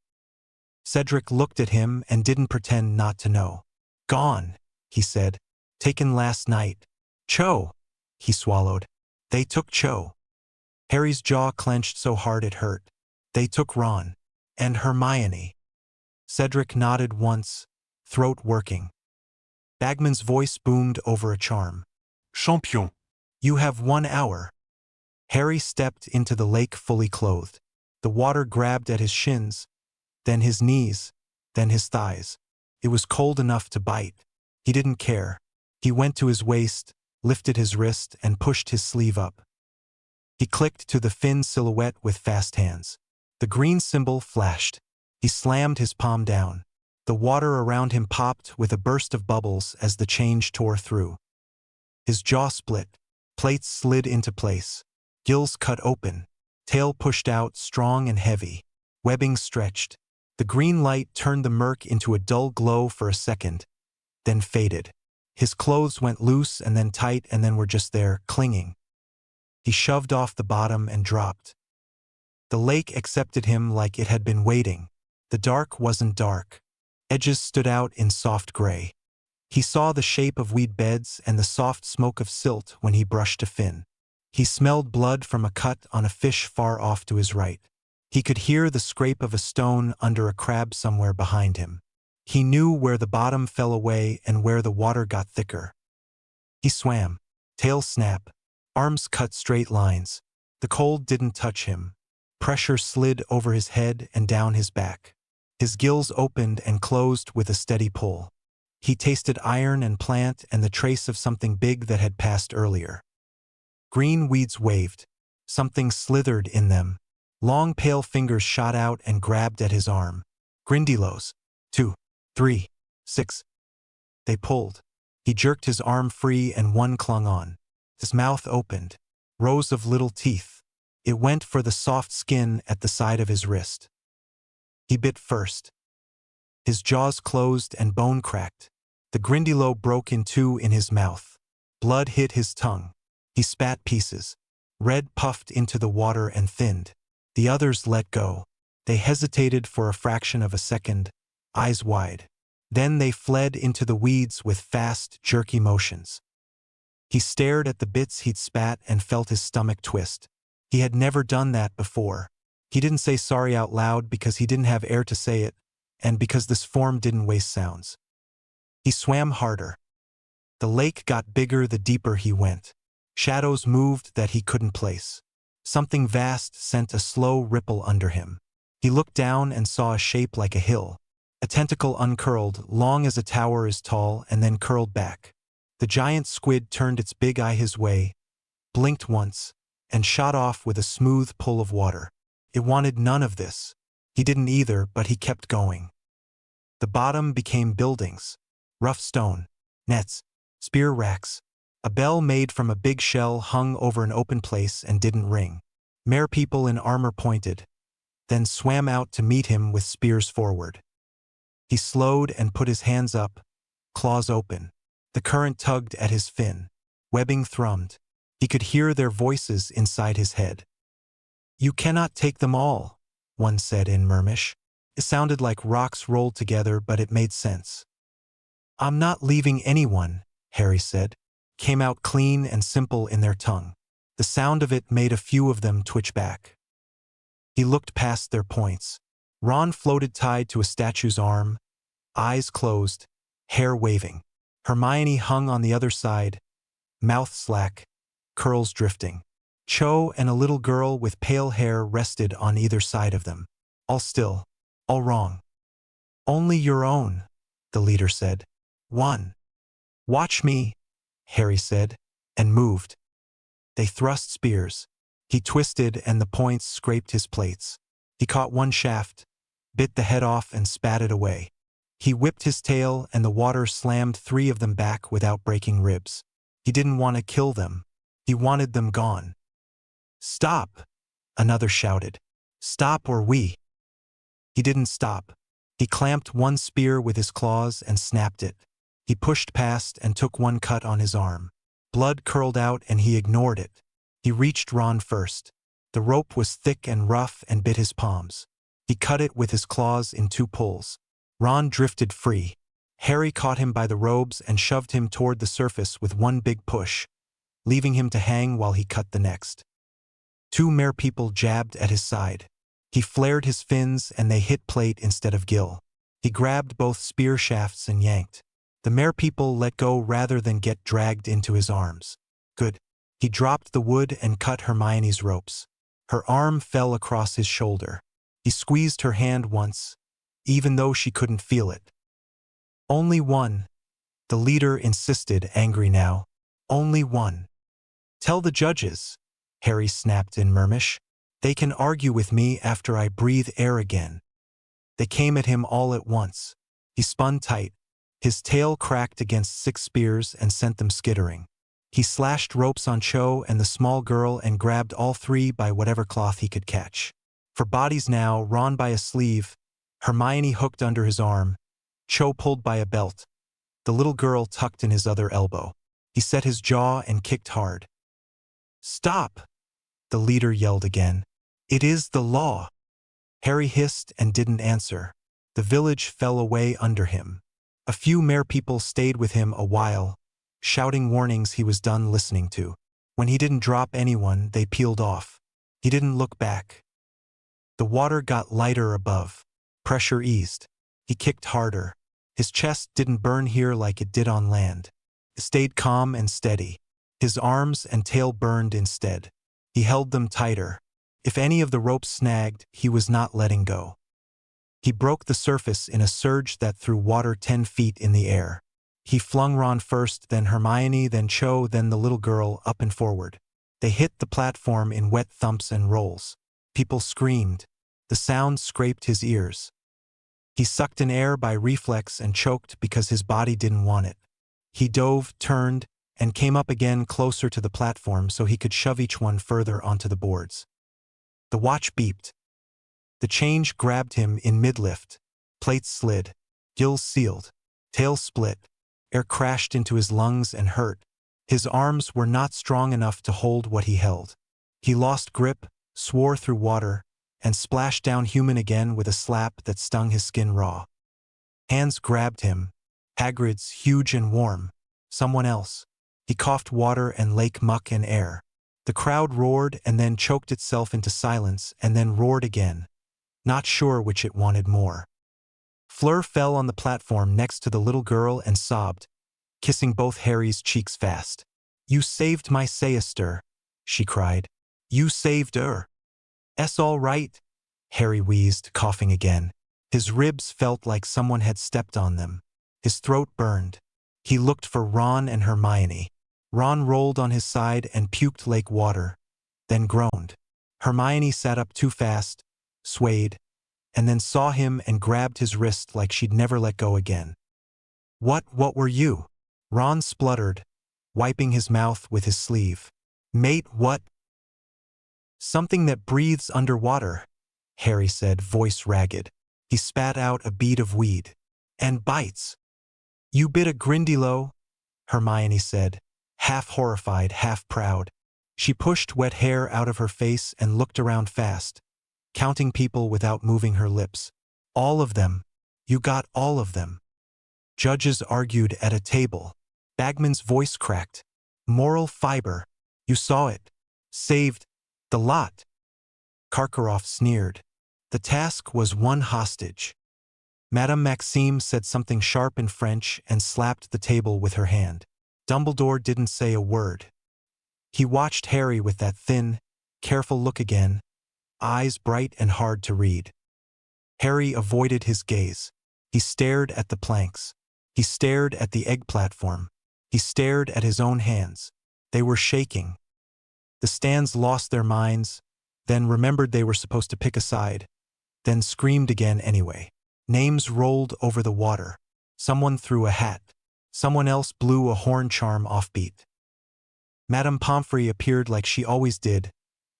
Cedric looked at him and didn't pretend not to know. "Gone," he said. "Taken last night." "Cho," he swallowed. "They took Cho." Harry's jaw clenched so hard it hurt. "They took Ron. And Hermione." Cedric nodded once, throat working. Bagman's voice boomed over a charm. Champion. "You have 1 hour." Harry stepped into the lake fully clothed. The water grabbed at his shins, then his knees, then his thighs. It was cold enough to bite. He didn't care. He went to his waist, lifted his wrist, and pushed his sleeve up. He clicked to the fin silhouette with fast hands. The green symbol flashed. He slammed his palm down. The water around him popped with a burst of bubbles as the change tore through. His jaw split. Plates slid into place. Gills cut open. Tail pushed out strong and heavy. Webbing stretched. The green light turned the murk into a dull glow for a second, then faded. His clothes went loose and then tight and then were just there, clinging. He shoved off the bottom and dropped. The lake accepted him like it had been waiting. The dark wasn't dark. Edges stood out in soft gray. He saw the shape of weed beds and the soft smoke of silt when he brushed a fin. He smelled blood from a cut on a fish far off to his right. He could hear the scrape of a stone under a crab somewhere behind him. He knew where the bottom fell away and where the water got thicker. He swam. Tail snap. Arms cut straight lines. The cold didn't touch him. Pressure slid over his head and down his back. His gills opened and closed with a steady pull. He tasted iron and plant and the trace of something big that had passed earlier. Green weeds waved. Something slithered in them. Long pale fingers shot out and grabbed at his arm. Grindylows. 2, 3, 6. They pulled. He jerked his arm free and one clung on. His mouth opened. Rows of little teeth. It went for the soft skin at the side of his wrist. He bit first. His jaws closed and bone cracked. The Grindylow broke in two in his mouth. Blood hit his tongue. He spat pieces. Red puffed into the water and thinned. The others let go. They hesitated for a fraction of a second, eyes wide. Then they fled into the weeds with fast, jerky motions. He stared at the bits he'd spat and felt his stomach twist. He had never done that before. He didn't say sorry out loud because he didn't have air to say it, and because this form didn't waste sounds. He swam harder. The lake got bigger the deeper he went. Shadows moved that he couldn't place. Something vast sent a slow ripple under him. He looked down and saw a shape like a hill. A tentacle uncurled, long as a tower is tall, and then curled back. The giant squid turned its big eye his way, blinked once, and shot off with a smooth pull of water. It wanted none of this. He didn't either, but he kept going. The bottom became buildings, rough stone, nets, spear racks. A bell made from a big shell hung over an open place and didn't ring. Mere people in armor pointed, then swam out to meet him with spears forward. He slowed and put his hands up, claws open. The current tugged at his fin. Webbing thrummed. He could hear their voices inside his head. "You cannot take them all," one said in Mermish. It sounded like rocks rolled together, but it made sense. "I'm not leaving anyone," Harry said. Came out clean and simple in their tongue. The sound of it made a few of them twitch back. He looked past their points. Ron floated tied to a statue's arm, eyes closed, hair waving. Hermione hung on the other side, mouth slack, curls drifting. Cho and a little girl with pale hair rested on either side of them. All still, all wrong. "Only your own," the leader said. "One." "Watch me," Harry said, and moved. They thrust spears. He twisted and the points scraped his plates. He caught one shaft, bit the head off and spat it away. He whipped his tail and the water slammed 3 of them back without breaking ribs. He didn't want to kill them. He wanted them gone. "Stop!" another shouted. "Stop or we—" He didn't stop. He clamped one spear with his claws and snapped it. He pushed past and took one cut on his arm. Blood curled out and he ignored it. He reached Ron first. The rope was thick and rough and bit his palms. He cut it with his claws in 2 pulls. Ron drifted free. Harry caught him by the robes and shoved him toward the surface with one big push, leaving him to hang while he cut the next. 2 mere-people jabbed at his side. He flared his fins and they hit plate instead of gill. He grabbed both spear shafts and yanked. The mere-people let go rather than get dragged into his arms. Good. He dropped the wood and cut Hermione's ropes. Her arm fell across his shoulder. He squeezed her hand once, even though she couldn't feel it. "Only one," the leader insisted, angry now. "Only one." "Tell the judges," Harry snapped in Mermish. "They can argue with me after I breathe air again." They came at him all at once. He spun tight. His tail cracked against 6 spears and sent them skittering. He slashed ropes on Cho and the small girl and grabbed all 3 by whatever cloth he could catch. For bodies now, Ron by a sleeve, Hermione hooked under his arm, Cho pulled by a belt, the little girl tucked in his other elbow. He set his jaw and kicked hard. "Stop!" the leader yelled again. "It is the law." Harry hissed and didn't answer. The village fell away under him. A few mere-people stayed with him a while, shouting warnings he was done listening to. When he didn't drop anyone, they peeled off. He didn't look back. The water got lighter above. Pressure eased. He kicked harder. His chest didn't burn here like it did on land. It stayed calm and steady. His arms and tail burned instead. He held them tighter. If any of the ropes snagged, he was not letting go. He broke the surface in a surge that threw water 10 feet in the air. He flung Ron first, then Hermione, then Cho, then the little girl, up and forward. They hit the platform in wet thumps and rolls. People screamed. The sound scraped his ears. He sucked in air by reflex and choked because his body didn't want it. He dove, turned, and came up again closer to the platform so he could shove each one further onto the boards. The watch beeped. The change grabbed him in mid-lift. Plates slid. Gills sealed. Tail split. Air crashed into his lungs and hurt. His arms were not strong enough to hold what he held. He lost grip, swore through water, and splashed down human again with a slap that stung his skin raw. Hands grabbed him. Hagrid's, huge and warm. Someone else. He coughed water and lake muck and air. The crowd roared and then choked itself into silence and then roared again, not sure which it wanted more. Fleur fell on the platform next to the little girl and sobbed, kissing both Harry's cheeks fast. "You saved my sister," she cried. "You saved her." "S all right," Harry wheezed, coughing again. His ribs felt like someone had stepped on them. His throat burned. He looked for Ron and Hermione. Ron rolled on his side and puked lake water, then groaned. Hermione sat up too fast, swayed, and then saw him and grabbed his wrist like she'd never let go again. What were you?" Ron spluttered, wiping his mouth with his sleeve. "Mate, what?" "Something that breathes underwater," Harry said, voice ragged. He spat out a bead of weed. "And bites." "You bit a Grindylow?" Hermione said, half horrified, half proud. She pushed wet hair out of her face and looked around fast, counting people without moving her lips. "All of them. You got all of them." Judges argued at a table. Bagman's voice cracked. "Moral fiber. You saw it. Saved the lot." Karkaroff sneered. "The task was one hostage." Madame Maxime said something sharp in French and slapped the table with her hand. Dumbledore didn't say a word. He watched Harry with that thin, careful look again, eyes bright and hard to read. Harry avoided his gaze. He stared at the planks. He stared at the egg platform. He stared at his own hands. They were shaking. The stands lost their minds, then remembered they were supposed to pick a side, then screamed again anyway. Names rolled over the water. Someone threw a hat. Someone else blew a horn charm offbeat. Madame Pomfrey appeared like she always did,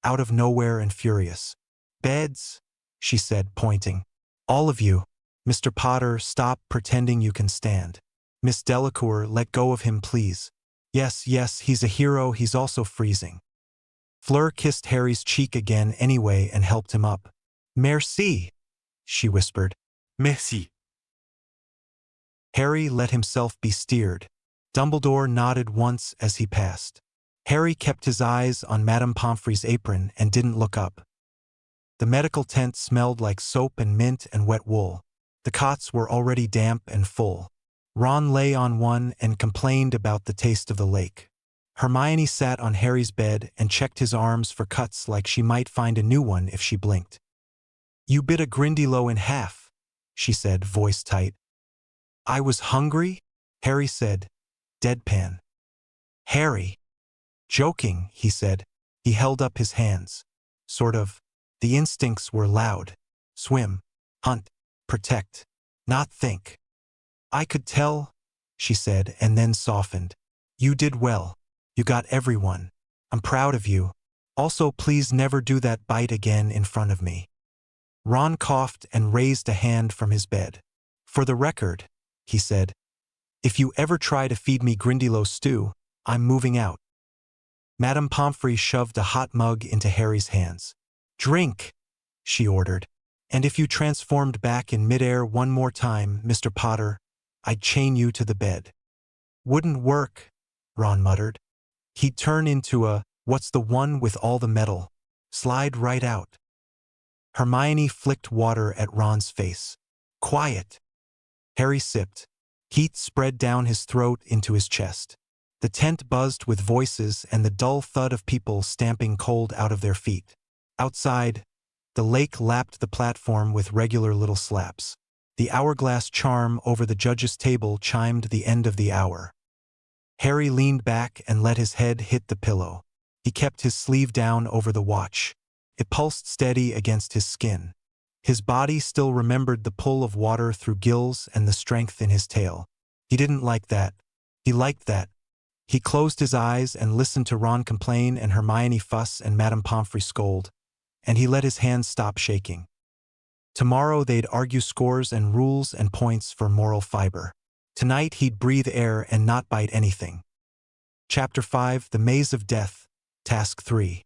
out of nowhere and furious. "Beds," she said, pointing. "All of you. Mr. Potter, stop pretending you can stand. Miss Delacour, let go of him, please. Yes, he's a hero, he's also freezing." Fleur kissed Harry's cheek again anyway and helped him up. "Merci," she whispered. Merci. Harry let himself be steered. Dumbledore nodded once as he passed. Harry kept his eyes on Madame Pomfrey's apron and didn't look up. The medical tent smelled like soap and mint and wet wool. The cots were already damp and full. Ron lay on one and complained about the taste of the lake. Hermione sat on Harry's bed and checked his arms for cuts like she might find a new one if she blinked. "You bit a Grindylow in half," she said, voice tight. "I was hungry," Harry said, deadpan. "Harry." "Joking," he said. He held up his hands. Sort of. The instincts were loud. Swim. Hunt. Protect. Not think. "I could tell," she said, and then softened. "You did well. You got everyone. I'm proud of you. Also, please never do that bite again in front of me." Ron coughed and raised a hand from his bed. "For the record," he said, "if you ever try to feed me Grindylow stew, I'm moving out." Madame Pomfrey shoved a hot mug into Harry's hands. "Drink," she ordered. "And if you transformed back in midair one more time, Mr. Potter, I'd chain you to the bed." "Wouldn't work," Ron muttered. "He'd turn into a, what's the one with all the metal? Slide right out." Hermione flicked water at Ron's face. "Quiet." Harry sipped. Heat spread down his throat into his chest. The tent buzzed with voices and the dull thud of people stamping cold out of their feet. Outside, the lake lapped the platform with regular little slaps. The hourglass charm over the judge's table chimed the end of the hour. Harry leaned back and let his head hit the pillow. He kept his sleeve down over the watch. It pulsed steady against his skin. His body still remembered the pull of water through gills and the strength in his tail. He didn't like that. He liked that. He closed his eyes and listened to Ron complain and Hermione fuss and Madame Pomfrey scold, and he let his hands stop shaking. Tomorrow they'd argue scores and rules and points for moral fiber. Tonight he'd breathe air and not bite anything. Chapter 5, The Maze of Death, Task 3.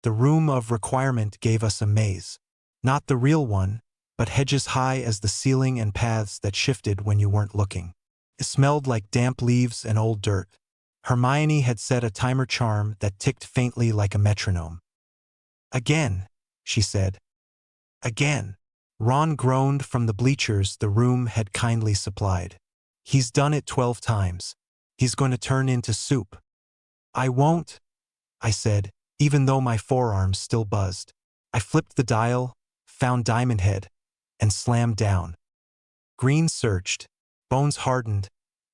The room of requirement gave us a maze. Not the real one, but hedges high as the ceiling and paths that shifted when you weren't looking. It smelled like damp leaves and old dirt. Hermione had set a timer charm that ticked faintly like a metronome. "Again," she said. "Again." Ron groaned from the bleachers the room had kindly supplied. "He's done it 12 times. He's going to turn into soup." "I won't," I said, even though my forearms still buzzed. I flipped the dial, found Diamond Head. and slammed down. Green surged, bones hardened,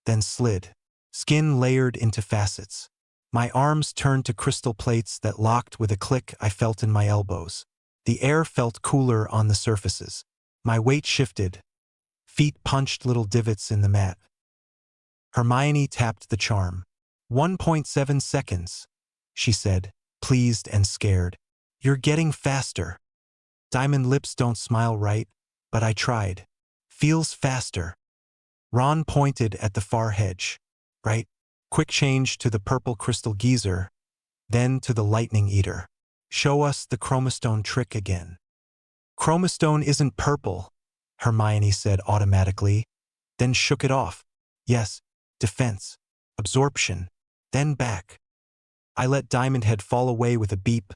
then slid, skin layered into facets. My arms turned to crystal plates that locked with a click I felt in my elbows. The air felt cooler on the surfaces. My weight shifted. Feet punched little divots in the mat. Hermione tapped the charm. 1.7 seconds, she said, pleased and scared. You're getting faster. Diamond lips don't smile right, but I tried. Feels faster. Ron pointed at the far hedge. Right. Quick change to the purple crystal geyser, then to the lightning eater. Show us the chromastone trick again. Chromastone isn't purple, Hermione said automatically, then shook it off. Yes, defense, absorption, then back. I let Diamond Head fall away with a beep,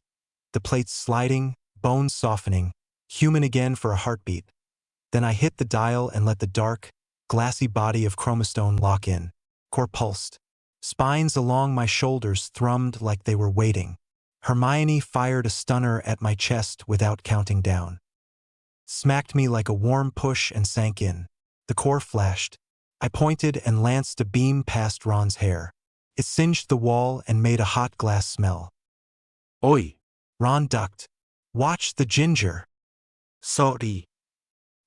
the plates sliding, bones softening, human again for a heartbeat. Then I hit the dial and let the dark, glassy body of chromastone lock in. Core pulsed. Spines along my shoulders thrummed like they were waiting. Hermione fired a stunner at my chest without counting down. Smacked me like a warm push and sank in. The core flashed. I pointed and lanced a beam past Ron's hair. It singed the wall and made a hot glass smell. Oi. Ron ducked. Watch the ginger. Sorry.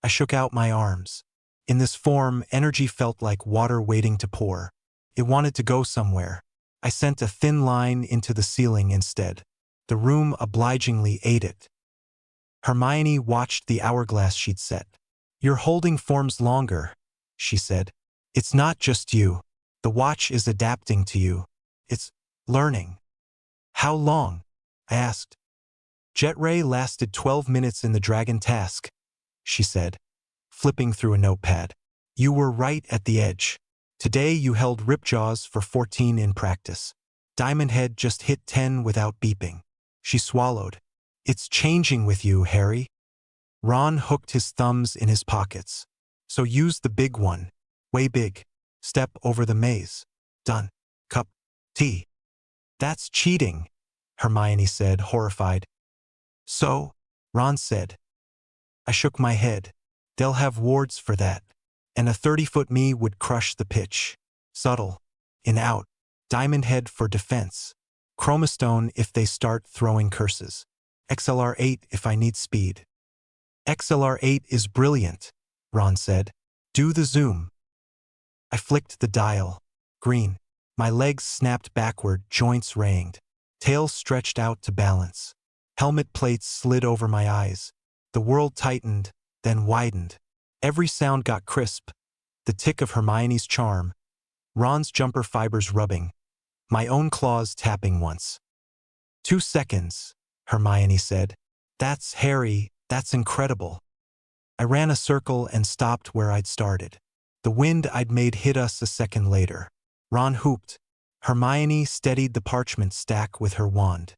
I shook out my arms. In this form, energy felt like water waiting to pour. It wanted to go somewhere. I sent a thin line into the ceiling instead. The room obligingly ate it. Hermione watched the hourglass she'd set. You're holding forms longer, she said. It's not just you. The watch is adapting to you. It's learning. How long? I asked. Jetray lasted 12 minutes in the dragon task, she said, flipping through a notepad. You were right at the edge. Today you held Ripjaws for 14 in practice. Diamond Head just hit 10 without beeping. She swallowed. It's changing with you, Harry. Ron hooked his thumbs in his pockets. So use the big one. Way big. Step over the maze. Done. Cup. Tea. That's cheating, Hermione said, horrified. So, Ron said. I shook my head. They'll have wards for that. And a 30-foot me would crush the pitch. Subtle. In out. Diamond Head for defense. Chromastone if they start throwing curses. XLR 8 if I need speed. XLR 8 is brilliant, Ron said. Do the zoom. I flicked the dial. Green. My legs snapped backward, joints ranged. Tail stretched out to balance. Helmet plates slid over my eyes. The world tightened, then widened. Every sound got crisp. The tick of Hermione's charm. Ron's jumper fibers rubbing. My own claws tapping once. 2 seconds, Hermione said. That's Harry, that's incredible. I ran a circle and stopped where I'd started. The wind I'd made hit us a second later. Ron whooped. Hermione steadied the parchment stack with her wand.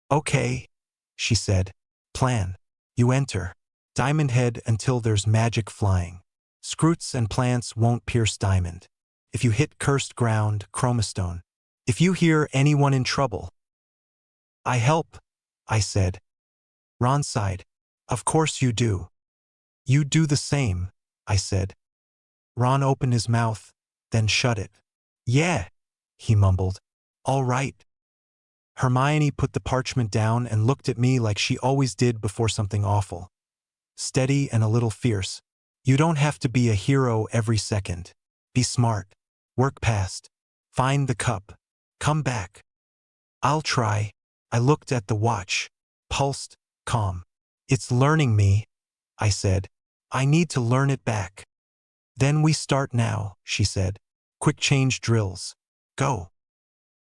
Okay, she said. Plan. You enter. Diamond Head until there's magic flying. Scroots and plants won't pierce diamond. If you hit cursed ground, chromastone. If you hear anyone in trouble. I help, I said. Ron sighed. Of course you do. You do the same, I said. Ron opened his mouth, then shut it. Yeah, he mumbled. All right. Hermione put the parchment down and looked at me like she always did before something awful. Steady and a little fierce. You don't have to be a hero every second. Be smart. Work past. Find the cup. Come back. I'll try. I looked at the watch. Pulsed, calm. It's learning me, I said. I need to learn it back. Then we start now, she said. Quick change drills. Go.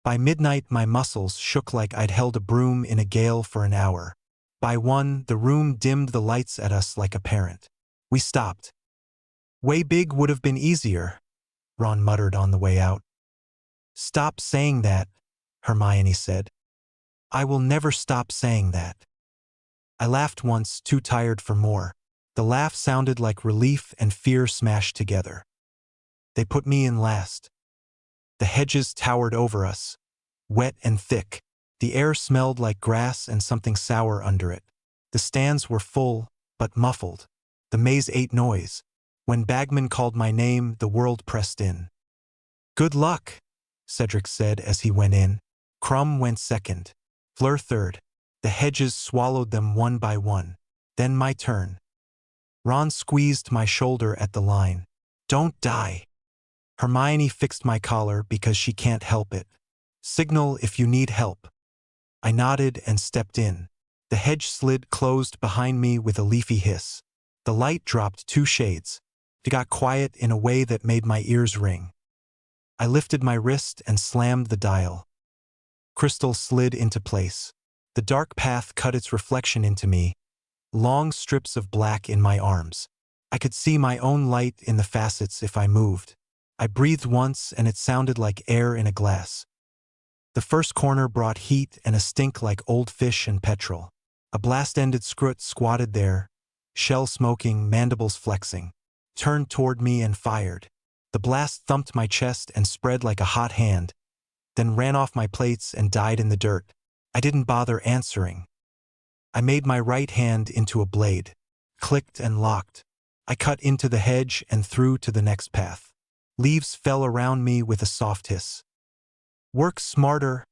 By midnight, my muscles shook like I'd held a broom in a gale for an hour. By 1, the room dimmed the lights at us like a parent. We stopped. Way big would have been easier, Ron muttered on the way out. Stop saying that, Hermione said. I will never stop saying that. I laughed once, too tired for more. The laugh sounded like relief and fear smashed together. They put me in last. The hedges towered over us, wet and thick. The air smelled like grass and something sour under it. The stands were full, but muffled. The maze ate noise. When Bagman called my name, the world pressed in. "Good luck," Cedric said as he went in. Crumb went second. Fleur third. The hedges swallowed them one by one. Then my turn. Ron squeezed my shoulder at the line. "Don't die." Hermione fixed my collar because she can't help it. "Signal if you need help." I nodded and stepped in. The hedge slid closed behind me with a leafy hiss. The light dropped 2 shades. It got quiet in a way that made my ears ring. I lifted my wrist and slammed the dial. Crystal slid into place. The dark path cut its reflection into me, long strips of black in my arms. I could see my own light in the facets if I moved. I breathed once and it sounded like air in a glass. The first corner brought heat and a stink like old fish and petrol. A blast-ended scrut squatted there, shell smoking, mandibles flexing, turned toward me and fired. The blast thumped my chest and spread like a hot hand, then ran off my plates and died in the dirt. I didn't bother answering. I made my right hand into a blade, clicked and locked. I cut into the hedge and through to the next path. Leaves fell around me with a soft hiss. "Work smarter,"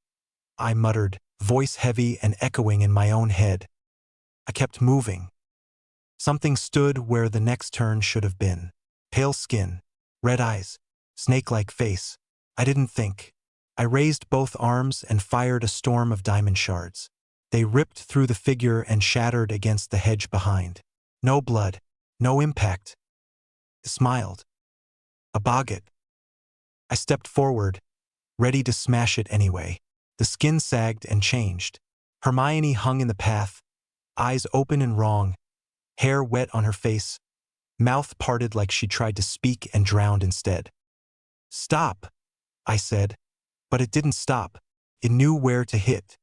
I muttered, voice heavy and echoing in my own head. I kept moving. Something stood where the next turn should have been. Pale skin, red eyes, snake-like face. I didn't think. I raised both arms and fired a storm of diamond shards. They ripped through the figure and shattered against the hedge behind. No blood, no impact. I smiled. A boggart. I stepped forward, ready to smash it anyway. The skin sagged and changed. Hermione hung in the path, eyes open and wrong, hair wet on her face, mouth parted like she tried to speak and drowned instead. "Stop," I said, but it didn't stop. It knew where to hit.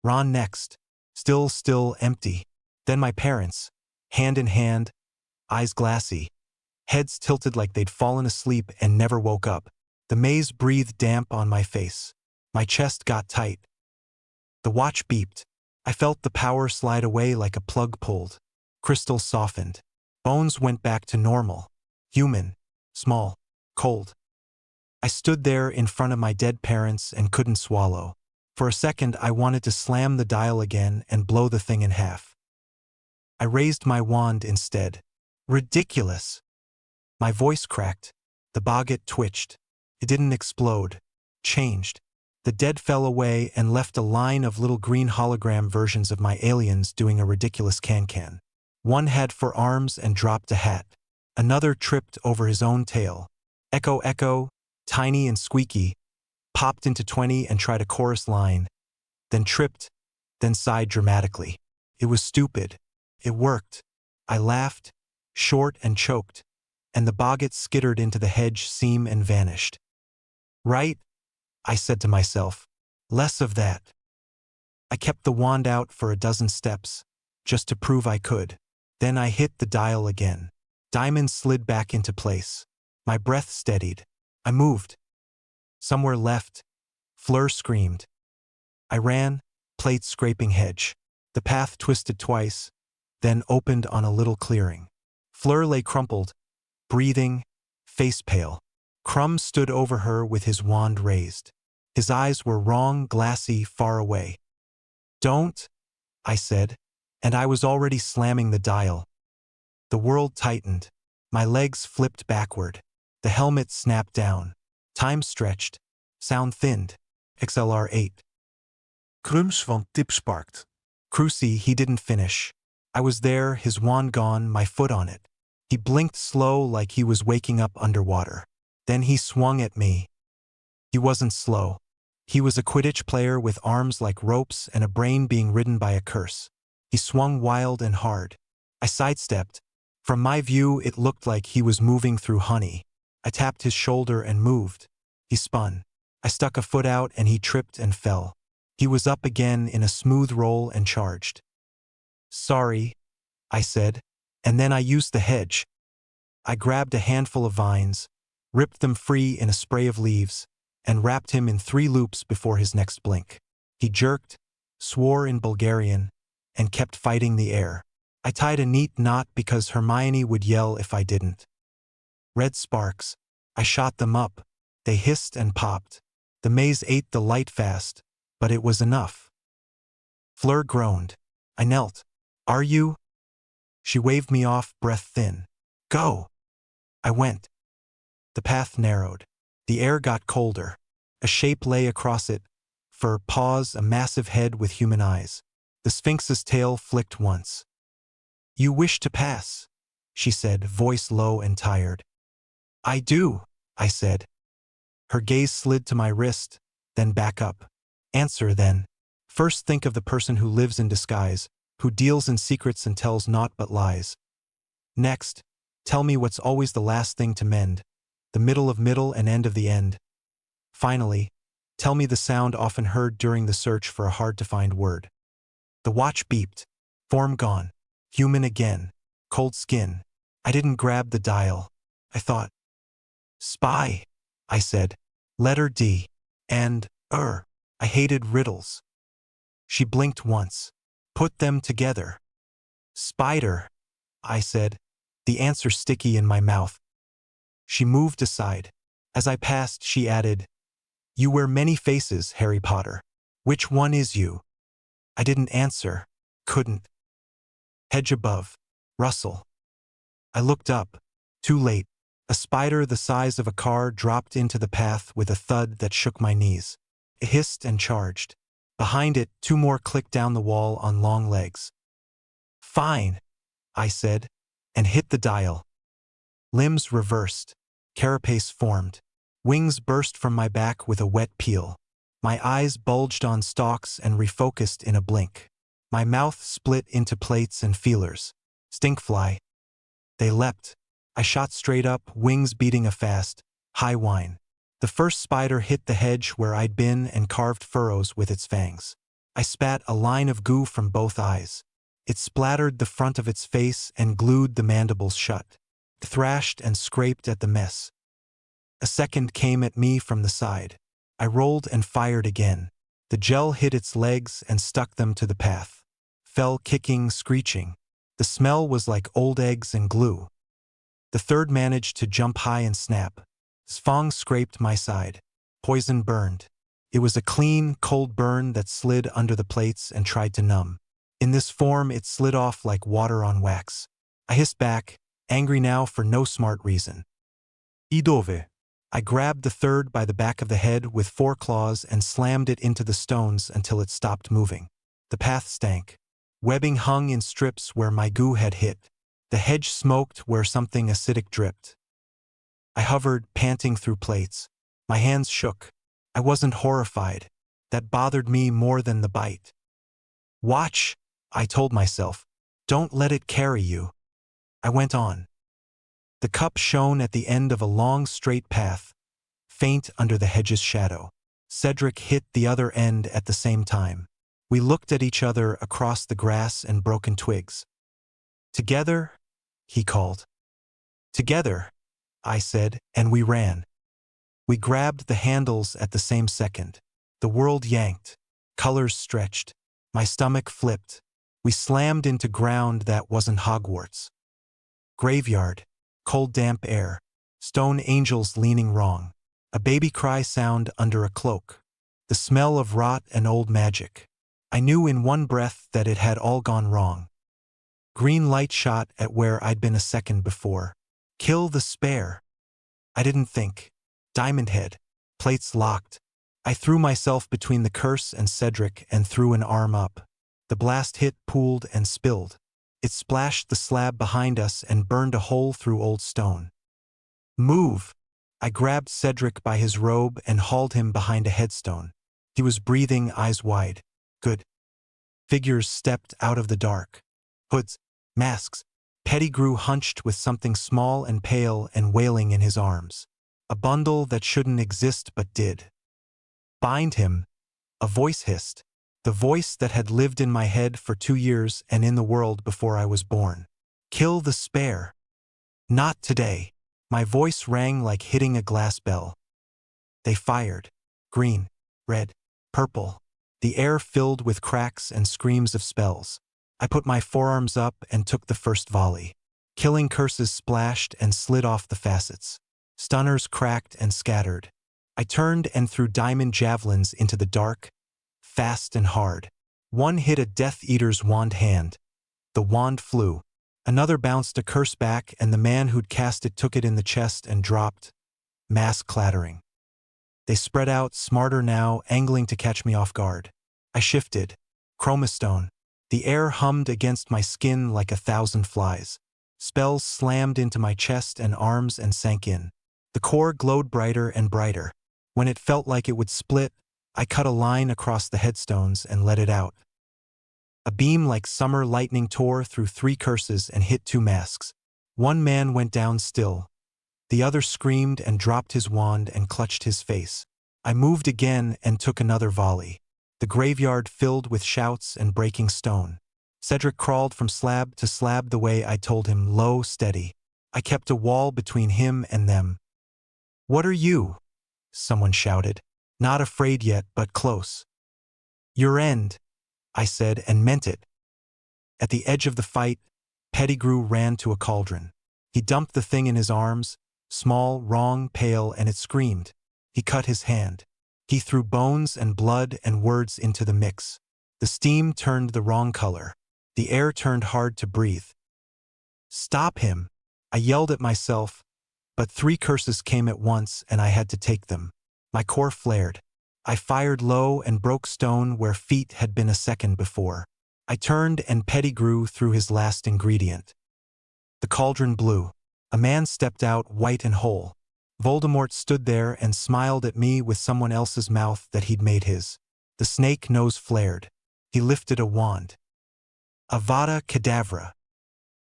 Ron next, still empty. Then my parents, hand in hand, eyes glassy, heads tilted like they'd fallen asleep and never woke up. The maze breathed damp on my face. My chest got tight. The watch beeped. I felt the power slide away like a plug pulled. Crystal softened. Bones went back to normal. Human. Small. Cold. I stood there in front of my dead parents and couldn't swallow. For a second, I wanted to slam the dial again and blow the thing in half. I raised my wand instead. Ridiculous. My voice cracked. The boggart twitched. It didn't explode. Changed. The dead fell away and left a line of little green hologram versions of my aliens doing a ridiculous can-can. One had 4 arms and dropped a hat. Another tripped over his own tail. Echo, echo, tiny and squeaky, popped into 20 and tried a chorus line, then tripped, then sighed dramatically. It was stupid. It worked. I laughed, short and choked, and the boggart skittered into the hedge seam and vanished. "Right," I said to myself. "Less of that." I kept the wand out for a dozen steps, just to prove I could. Then I hit the dial again. Diamond slid back into place. My breath steadied. I moved. Somewhere left. Fleur screamed. I ran, plate scraping hedge. The path twisted twice, then opened on a little clearing. Fleur lay crumpled, breathing, face pale. Crumb stood over her with his wand raised. His eyes were wrong, glassy, far away. "Don't," I said, and I was already slamming the dial. The world tightened. My legs flipped backward. The helmet snapped down. Time stretched. Sound thinned. XLR 8. Crumbs van Tip sparkt. Crucy, he didn't finish. I was there, his wand gone, my foot on it. He blinked slow like he was waking up underwater. Then he swung at me. He wasn't slow. He was a Quidditch player with arms like ropes and a brain being ridden by a curse. He swung wild and hard. I sidestepped. From my view, it looked like he was moving through honey. I tapped his shoulder and moved. He spun. I stuck a foot out and he tripped and fell. He was up again in a smooth roll and charged. "Sorry," I said, and then I used the hedge. I grabbed a handful of vines, ripped them free in a spray of leaves, and wrapped him in 3 loops before his next blink. He jerked, swore in Bulgarian, and kept fighting the air. I tied a neat knot because Hermione would yell if I didn't. Red sparks. I shot them up. They hissed and popped. The maze ate the light fast, but it was enough. Fleur groaned. I knelt. Are you? She waved me off, breath thin. Go. I went. The path narrowed. The air got colder. A shape lay across it. For paws, a massive head with human eyes. The Sphinx's tail flicked once. You wish to pass, she said, voice low and tired. I do, I said. Her gaze slid to my wrist, then back up. Answer then. First think of the person who lives in disguise, who deals in secrets and tells naught but lies. Next, tell me what's always the last thing to mend, the middle of middle and end of the end. Finally, tell me the sound often heard during the search for a hard-to-find word. The watch beeped. Form gone. Human again. Cold skin. I didn't grab the dial. I thought. Spy, I said. Letter D. And, I hated riddles. She blinked once. Put them together. Spider, I said, the answer sticky in my mouth. She moved aside. As I passed, she added, You wear many faces, Harry Potter. Which one is you? I didn't answer. Couldn't. Hedge above. Rustle. I looked up. Too late. A spider the size of a car dropped into the path with a thud that shook my knees. It hissed and charged. Behind it, 2 more clicked down the wall on long legs. Fine, I said, and hit the dial. Limbs reversed. Carapace formed. Wings burst from my back with a wet peel. My eyes bulged on stalks and refocused in a blink. My mouth split into plates and feelers. Stinkfly. They leapt. I shot straight up, wings beating a fast, high whine. The first spider hit the hedge where I'd been and carved furrows with its fangs. I spat a line of goo from both eyes. It splattered the front of its face and glued the mandibles shut. It thrashed and scraped at the mess. A second came at me from the side. I rolled and fired again. The gel hit its legs and stuck them to the path. Fell kicking, screeching. The smell was like old eggs and glue. The third managed to jump high and snap. Sfong scraped my side. Poison burned. It was a clean, cold burn that slid under the plates and tried to numb. In this form, it slid off like water on wax. I hissed back, angry now for no smart reason. Idove. I grabbed the third by the back of the head with 4 claws and slammed it into the stones until it stopped moving. The path stank. Webbing hung in strips where my goo had hit. The hedge smoked where something acidic dripped. I hovered, panting through plates. My hands shook. I wasn't horrified. That bothered me more than the bite. Watch, I told myself. Don't let it carry you. I went on. The cup shone at the end of a long straight path, faint under the hedge's shadow. Cedric hit the other end at the same time. We looked at each other across the grass and broken twigs. Together, he called. Together, I said, and we ran. We grabbed the handles at the same second. The world yanked. Colors stretched. My stomach flipped. We slammed into ground that wasn't Hogwarts. Graveyard. Cold damp air. Stone angels leaning wrong. A baby cry sound under a cloak. The smell of rot and old magic. I knew in one breath that it had all gone wrong. Green light shot at where I'd been a second before. Kill the spare. I didn't think. Diamond head. Plates locked. I threw myself between the curse and Cedric and threw an arm up. The blast hit, pooled, and spilled. It splashed the slab behind us and burned a hole through old stone. Move! I grabbed Cedric by his robe and hauled him behind a headstone. He was breathing, eyes wide. Good. Figures stepped out of the dark. Hoods, masks. Pettigrew hunched with something small and pale and wailing in his arms. A bundle that shouldn't exist but did. Bind him, a voice hissed. The voice that had lived in my head for 2 years and in the world before I was born. Kill the spare. Not today. My voice rang like hitting a glass bell. They fired. Green, red, purple. The air filled with cracks and screams of spells. I put my forearms up and took the first volley. Killing curses splashed and slid off the facets. Stunners cracked and scattered. I turned and threw diamond javelins into the dark, fast and hard. One hit a Death Eater's wand hand. The wand flew. Another bounced a curse back, and the man who'd cast it took it in the chest and dropped, mass clattering. They spread out, smarter now, angling to catch me off guard. I shifted. Chromastone. The air hummed against my skin like 1,000 flies. Spells slammed into my chest and arms and sank in. The core glowed brighter and brighter. When it felt like it would split, I cut a line across the headstones and let it out. A beam like summer lightning tore through 3 curses and hit 2 masks. One man went down still. The other screamed and dropped his wand and clutched his face. I moved again and took another volley. The graveyard filled with shouts and breaking stone. Cedric crawled from slab to slab the way I told him, low, steady. I kept a wall between him and them. "What are you?" someone shouted. Not afraid yet, but close. "Your end," I said, and meant it. At the edge of the fight, Pettigrew ran to a cauldron. He dumped the thing in his arms, small, wrong, pale, and it screamed. He cut his hand. He threw bones and blood and words into the mix. The steam turned the wrong color. The air turned hard to breathe. "Stop him!" I yelled at myself, but 3 curses came at once and I had to take them. My core flared. I fired low and broke stone where feet had been a second before. I turned and Pettigrew threw his last ingredient. The cauldron blew. A man stepped out, white and whole. Voldemort stood there and smiled at me with someone else's mouth that he'd made his. The snake nose flared. He lifted a wand. Avada Kedavra.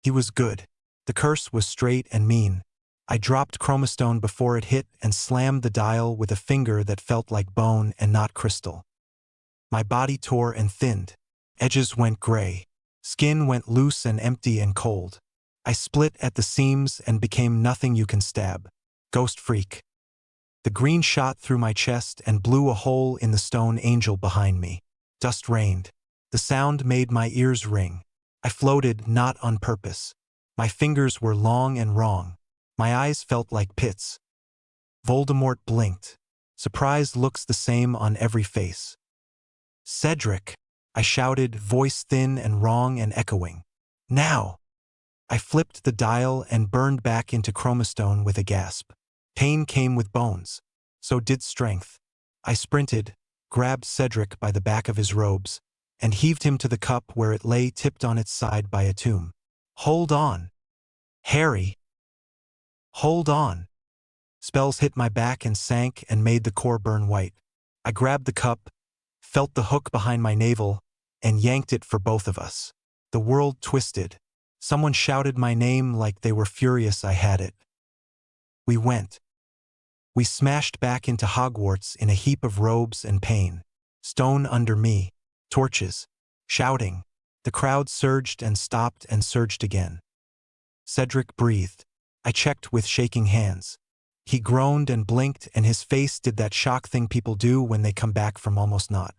He was good. The curse was straight and mean. I dropped Chromastone before it hit and slammed the dial with a finger that felt like bone and not crystal. My body tore and thinned. Edges went gray. Skin went loose and empty and cold. I split at the seams and became nothing you can stab. Ghost freak. The green shot through my chest and blew a hole in the stone angel behind me. Dust rained. The sound made my ears ring. I floated, not on purpose. My fingers were long and wrong. My eyes felt like pits. Voldemort blinked. Surprise looks the same on every face. "Cedric!" I shouted, voice thin and wrong and echoing. "Now!" I flipped the dial and burned back into Chromastone with a gasp. Pain came with bones. So did strength. I sprinted, grabbed Cedric by the back of his robes, and heaved him to the cup where it lay tipped on its side by a tomb. "Hold on! Harry! Hold on!" Spells hit my back and sank and made the core burn white. I grabbed the cup, felt the hook behind my navel, and yanked it for both of us. The world twisted. Someone shouted my name like they were furious I had it. We went. We smashed back into Hogwarts in a heap of robes and pain. Stone under me. Torches. Shouting. The crowd surged and stopped and surged again. Cedric breathed. I checked with shaking hands. He groaned and blinked, and his face did that shock thing people do when they come back from almost not.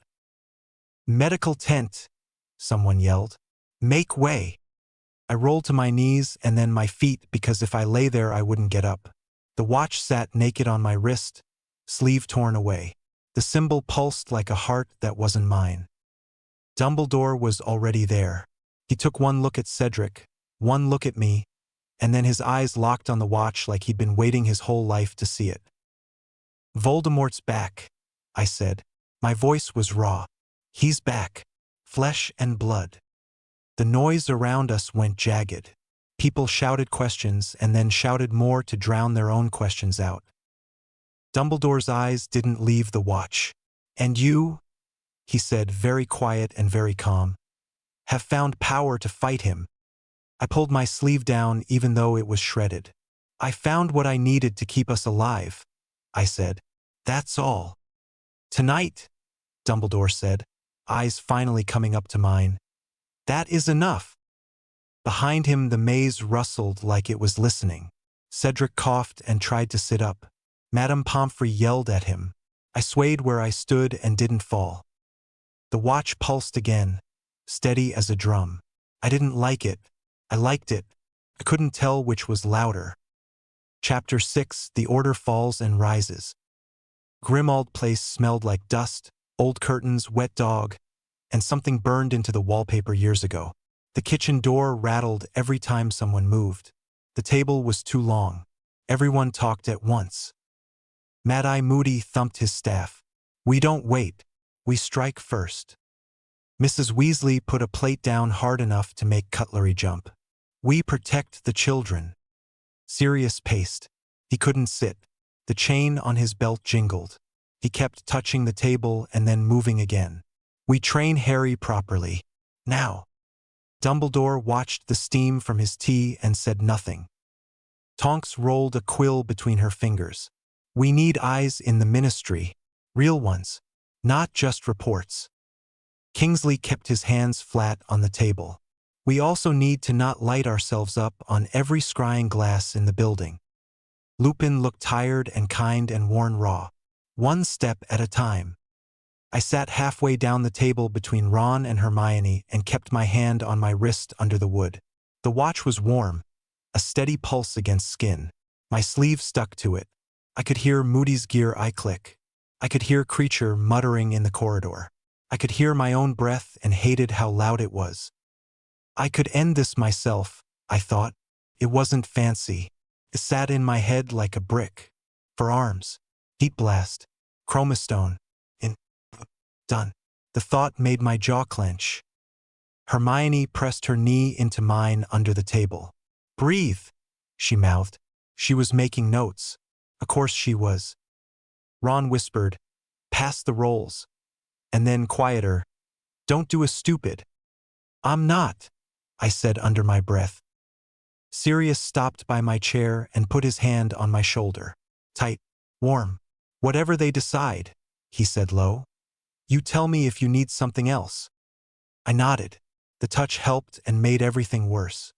"Medical tent!" someone yelled. "Make way!" I rolled to my knees and then my feet because if I lay there I wouldn't get up. The watch sat naked on my wrist, sleeve torn away. The symbol pulsed like a heart that wasn't mine. Dumbledore was already there. He took one look at Cedric, one look at me, and then his eyes locked on the watch like he'd been waiting his whole life to see it. "Voldemort's back," I said. My voice was raw. "He's back. Flesh and blood." The noise around us went jagged. People shouted questions and then shouted more to drown their own questions out. Dumbledore's eyes didn't leave the watch. "And you," he said, very quiet and very calm, "have found power to fight him." I pulled my sleeve down even though it was shredded. "I found what I needed to keep us alive," I said. "That's all." "Tonight," Dumbledore said, eyes finally coming up to mine. "That is enough." Behind him the maze rustled like it was listening. Cedric coughed and tried to sit up. Madame Pomfrey yelled at him. I swayed where I stood and didn't fall. The watch pulsed again, steady as a drum. I didn't like it. I liked it. I couldn't tell which was louder. Chapter 6: The Order Falls and Rises. Grimald Place smelled like dust, old curtains, wet dog, and something burned into the wallpaper years ago. The kitchen door rattled every time someone moved. The table was too long. Everyone talked at once. Mad-Eye Moody thumped his staff. We don't wait. We strike first. Mrs. Weasley put a plate down hard enough to make cutlery jump. We protect the children. Sirius paced. He couldn't sit. The chain on his belt jingled. He kept touching the table and then moving again. We train Harry properly. Now. Dumbledore watched the steam from his tea and said nothing. Tonks rolled a quill between her fingers. We need eyes in the ministry. Real ones. Not just reports. Kingsley kept his hands flat on the table. We also need to not light ourselves up on every scrying glass in the building. Lupin looked tired and kind and worn raw. One step at a time. I sat halfway down the table between Ron and Hermione and kept my hand on my wrist under the wood. The watch was warm, a steady pulse against skin. My sleeve stuck to it. I could hear Moody's gear eye click. I could hear Creature muttering in the corridor. I could hear my own breath and hated how loud it was. I could end this myself, I thought. It wasn't fancy. It sat in my head like a brick. For arms. Heat blast. Chromastone. Done. The thought made my jaw clench. Hermione pressed her knee into mine under the table. Breathe, she mouthed. She was making notes. Of course she was. Ron whispered, pass the rolls. And then quieter, don't do a stupid. I'm not, I said under my breath. Sirius stopped by my chair and put his hand on my shoulder. Tight, warm. Whatever they decide, he said low. You tell me if you need something else. I nodded. The touch helped and made everything worse.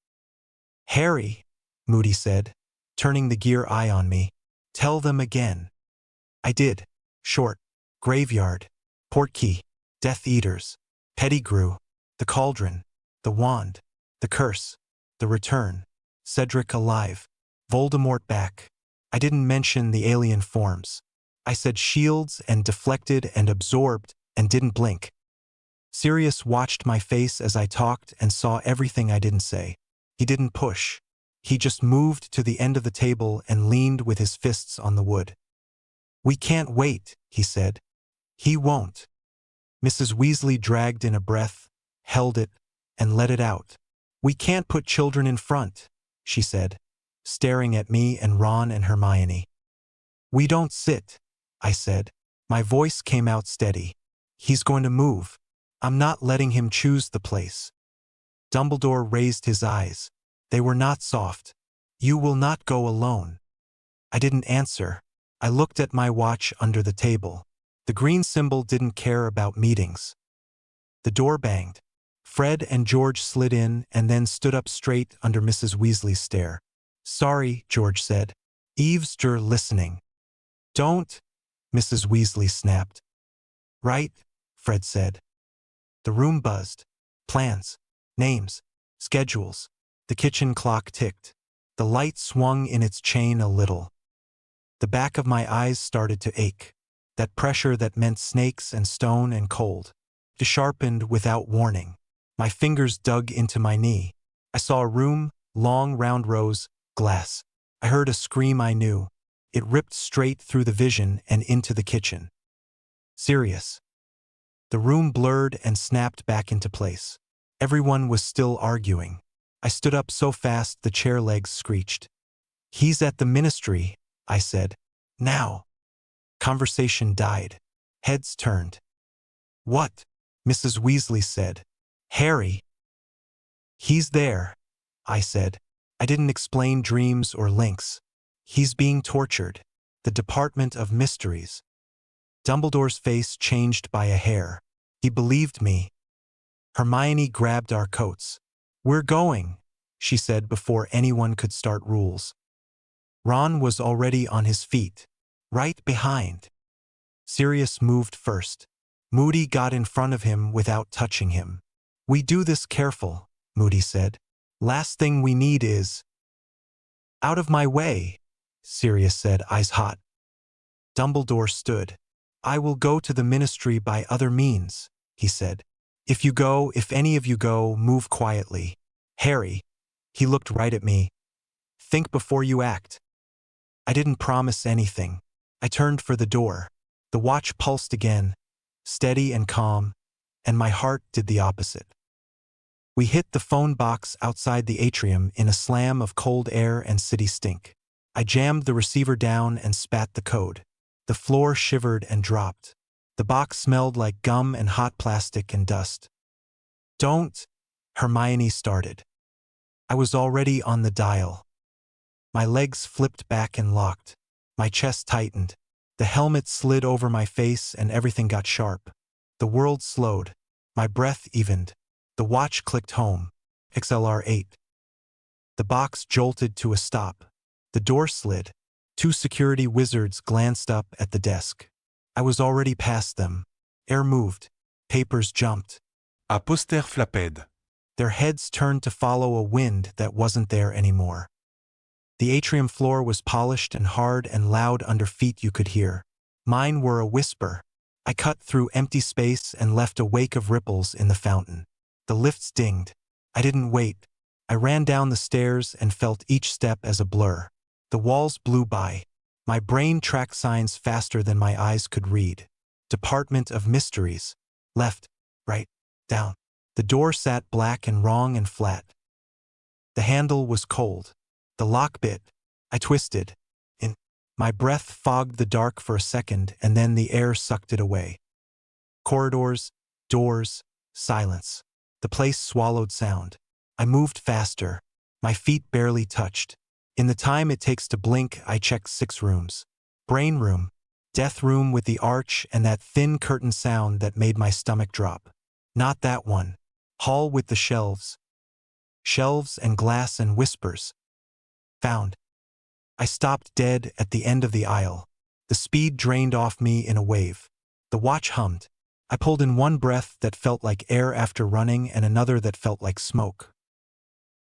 Harry, Moody said, turning the gear eye on me. Tell them again. I did. Short. Graveyard. Portkey. Death Eaters. Pettigrew. The Cauldron. The Wand. The Curse. The Return. Cedric alive. Voldemort back. I didn't mention the alien forms. I said shields and deflected and absorbed and didn't blink. Sirius watched my face as I talked and saw everything I didn't say. He didn't push. He just moved to the end of the table and leaned with his fists on the wood. We can't wait, he said. He won't. Mrs. Weasley dragged in a breath, held it, and let it out. We can't put children in front, she said, staring at me and Ron and Hermione. We don't sit, I said. My voice came out steady. He's going to move. I'm not letting him choose the place. Dumbledore raised his eyes. They were not soft. You will not go alone. I didn't answer. I looked at my watch under the table. The green symbol didn't care about meetings. The door banged. Fred and George slid in and then stood up straight under Mrs. Weasley's stare. Sorry, George said. Eavesdriver listening. Don't, Mrs. Weasley snapped. Right, Fred said. The room buzzed. Plans, names, schedules. The kitchen clock ticked. The light swung in its chain a little. The back of my eyes started to ache. That pressure that meant snakes and stone and cold. It sharpened without warning. My fingers dug into my knee. I saw a room, long round rows, glass. I heard a scream I knew. It ripped straight through the vision and into the kitchen. Sirius. The room blurred and snapped back into place. Everyone was still arguing. I stood up so fast the chair legs screeched. He's at the ministry, I said. Now. Conversation died. Heads turned. What? Mrs. Weasley said. Harry. He's there, I said. I didn't explain dreams or links. He's being tortured. The Department of Mysteries. Dumbledore's face changed by a hair. He believed me. Hermione grabbed our coats. We're going, she said before anyone could start rules. Ron was already on his feet, right behind. Sirius moved first. Moody got in front of him without touching him. We do this careful, Moody said. Last thing we need is... Out of my way, Sirius said, eyes hot. Dumbledore stood. I will go to the ministry by other means, he said. If any of you go, move quietly. Harry, he looked right at me. Think before you act. I didn't promise anything. I turned for the door. The watch pulsed again, steady and calm, and my heart did the opposite. We hit the phone box outside the atrium in a slam of cold air and city stink. I jammed the receiver down and spat the code. The floor shivered and dropped. The box smelled like gum and hot plastic and dust. Don't, Hermione started. I was already on the dial. My legs flipped back and locked. My chest tightened. The helmet slid over my face and everything got sharp. The world slowed. My breath evened. The watch clicked home. XLR 8. The box jolted to a stop. The door slid. 2 security wizards glanced up at the desk. I was already past them. Air moved. Papers jumped. A poster flapped. Their heads turned to follow a wind that wasn't there anymore. The atrium floor was polished and hard and loud under feet you could hear. Mine were a whisper. I cut through empty space and left a wake of ripples in the fountain. The lifts dinged. I didn't wait. I ran down the stairs and felt each step as a blur. The walls blew by. My brain tracked signs faster than my eyes could read. Department of Mysteries. Left, right, down. The door sat black and wrong and flat. The handle was cold. The lock bit. I twisted. My breath fogged the dark for a second, and then the air sucked it away. Corridors, doors, silence. The place swallowed sound. I moved faster. My feet barely touched. In the time it takes to blink, I checked 6 rooms. Brain room, death room with the arch and that thin curtain sound that made my stomach drop. Not that one. Hall with the shelves. Shelves and glass and whispers. Found. I stopped dead at the end of the aisle. The speed drained off me in a wave. The watch hummed. I pulled in one breath that felt like air after running and another that felt like smoke.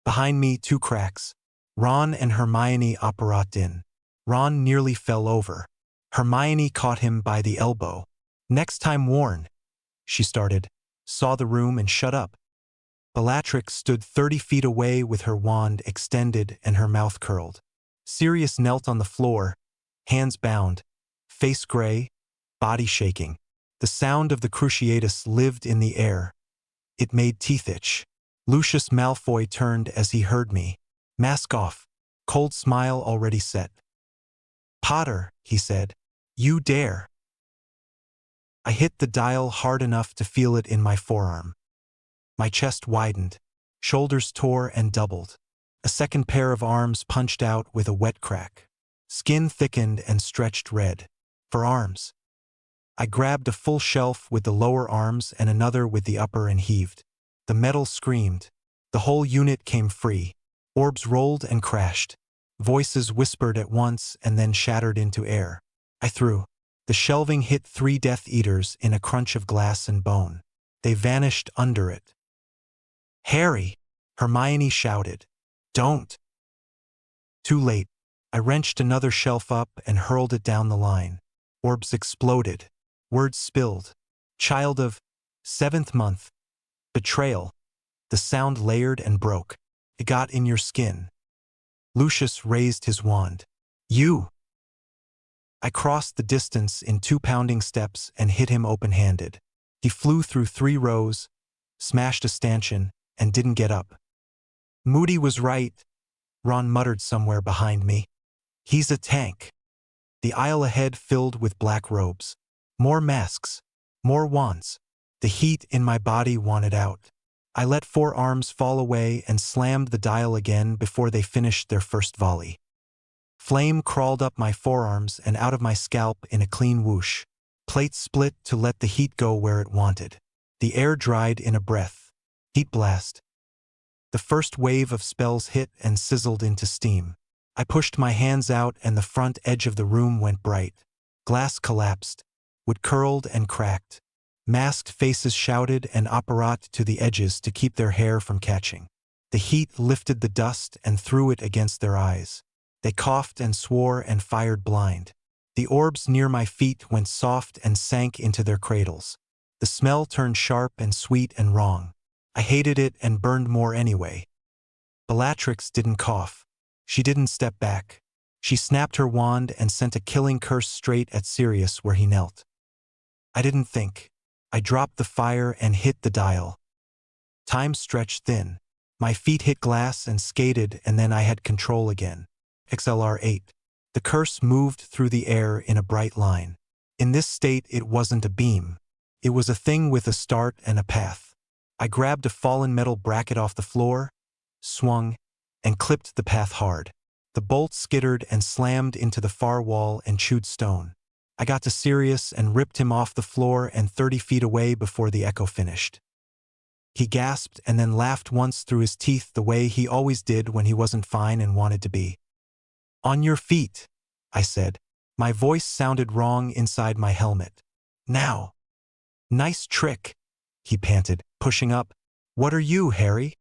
Behind me, 2 cracks. Ron and Hermione apparat in. Ron nearly fell over. Hermione caught him by the elbow. Next time warn, she started, saw the room and shut up. Bellatrix stood 30 feet away with her wand extended and her mouth curled. Sirius knelt on the floor, hands bound, face gray, body shaking. The sound of the Cruciatus lived in the air. It made teeth itch. Lucius Malfoy turned as he heard me. Mask off, cold smile already set. Potter, he said, you dare. I hit the dial hard enough to feel it in my forearm. My chest widened, shoulders tore and doubled. A second pair of arms punched out with a wet crack. Skin thickened and stretched red. For arms. I grabbed a full shelf with the lower arms and another with the upper and heaved. The metal screamed. The whole unit came free. Orbs rolled and crashed. Voices whispered at once and then shattered into air. I threw. The shelving hit 3 Death Eaters in a crunch of glass and bone. They vanished under it. Harry! Hermione shouted. Don't! Too late. I wrenched another shelf up and hurled it down the line. Orbs exploded. Words spilled. Child of 7th month. Betrayal. The sound layered and broke. It got in your skin. Lucius raised his wand. You! I crossed the distance in 2 pounding steps and hit him open-handed. He flew through 3 rows, smashed a stanchion, and didn't get up. Moody was right, Ron muttered somewhere behind me. He's a tank. The aisle ahead filled with black robes. More masks. More wands. The heat in my body wanted out. I let 4 arms fall away and slammed the dial again before they finished their first volley. Flame crawled up my forearms and out of my scalp in a clean whoosh. Plates split to let the heat go where it wanted. The air dried in a breath. Heat blast. The first wave of spells hit and sizzled into steam. I pushed my hands out and the front edge of the room went bright. Glass collapsed. Wood curled and cracked. Masked faces shouted and apparat to the edges to keep their hair from catching. The heat lifted the dust and threw it against their eyes. They coughed and swore and fired blind. The orbs near my feet went soft and sank into their cradles. The smell turned sharp and sweet and wrong. I hated it and burned more anyway. Bellatrix didn't cough. She didn't step back. She snapped her wand and sent a killing curse straight at Sirius where he knelt. I didn't think. I dropped the fire and hit the dial. Time stretched thin. My feet hit glass and skated, and then I had control again. XLR8. The curse moved through the air in a bright line. In this state, it wasn't a beam. It was a thing with a start and a path. I grabbed a fallen metal bracket off the floor, swung, and clipped the path hard. The bolt skittered and slammed into the far wall and chewed stone. I got to Sirius and ripped him off the floor and 30 feet away before the echo finished. He gasped and then laughed once through his teeth the way he always did when he wasn't fine and wanted to be. "On your feet," I said. My voice sounded wrong inside my helmet. "Now." "Nice trick," he panted, pushing up. "What are you, Harry?"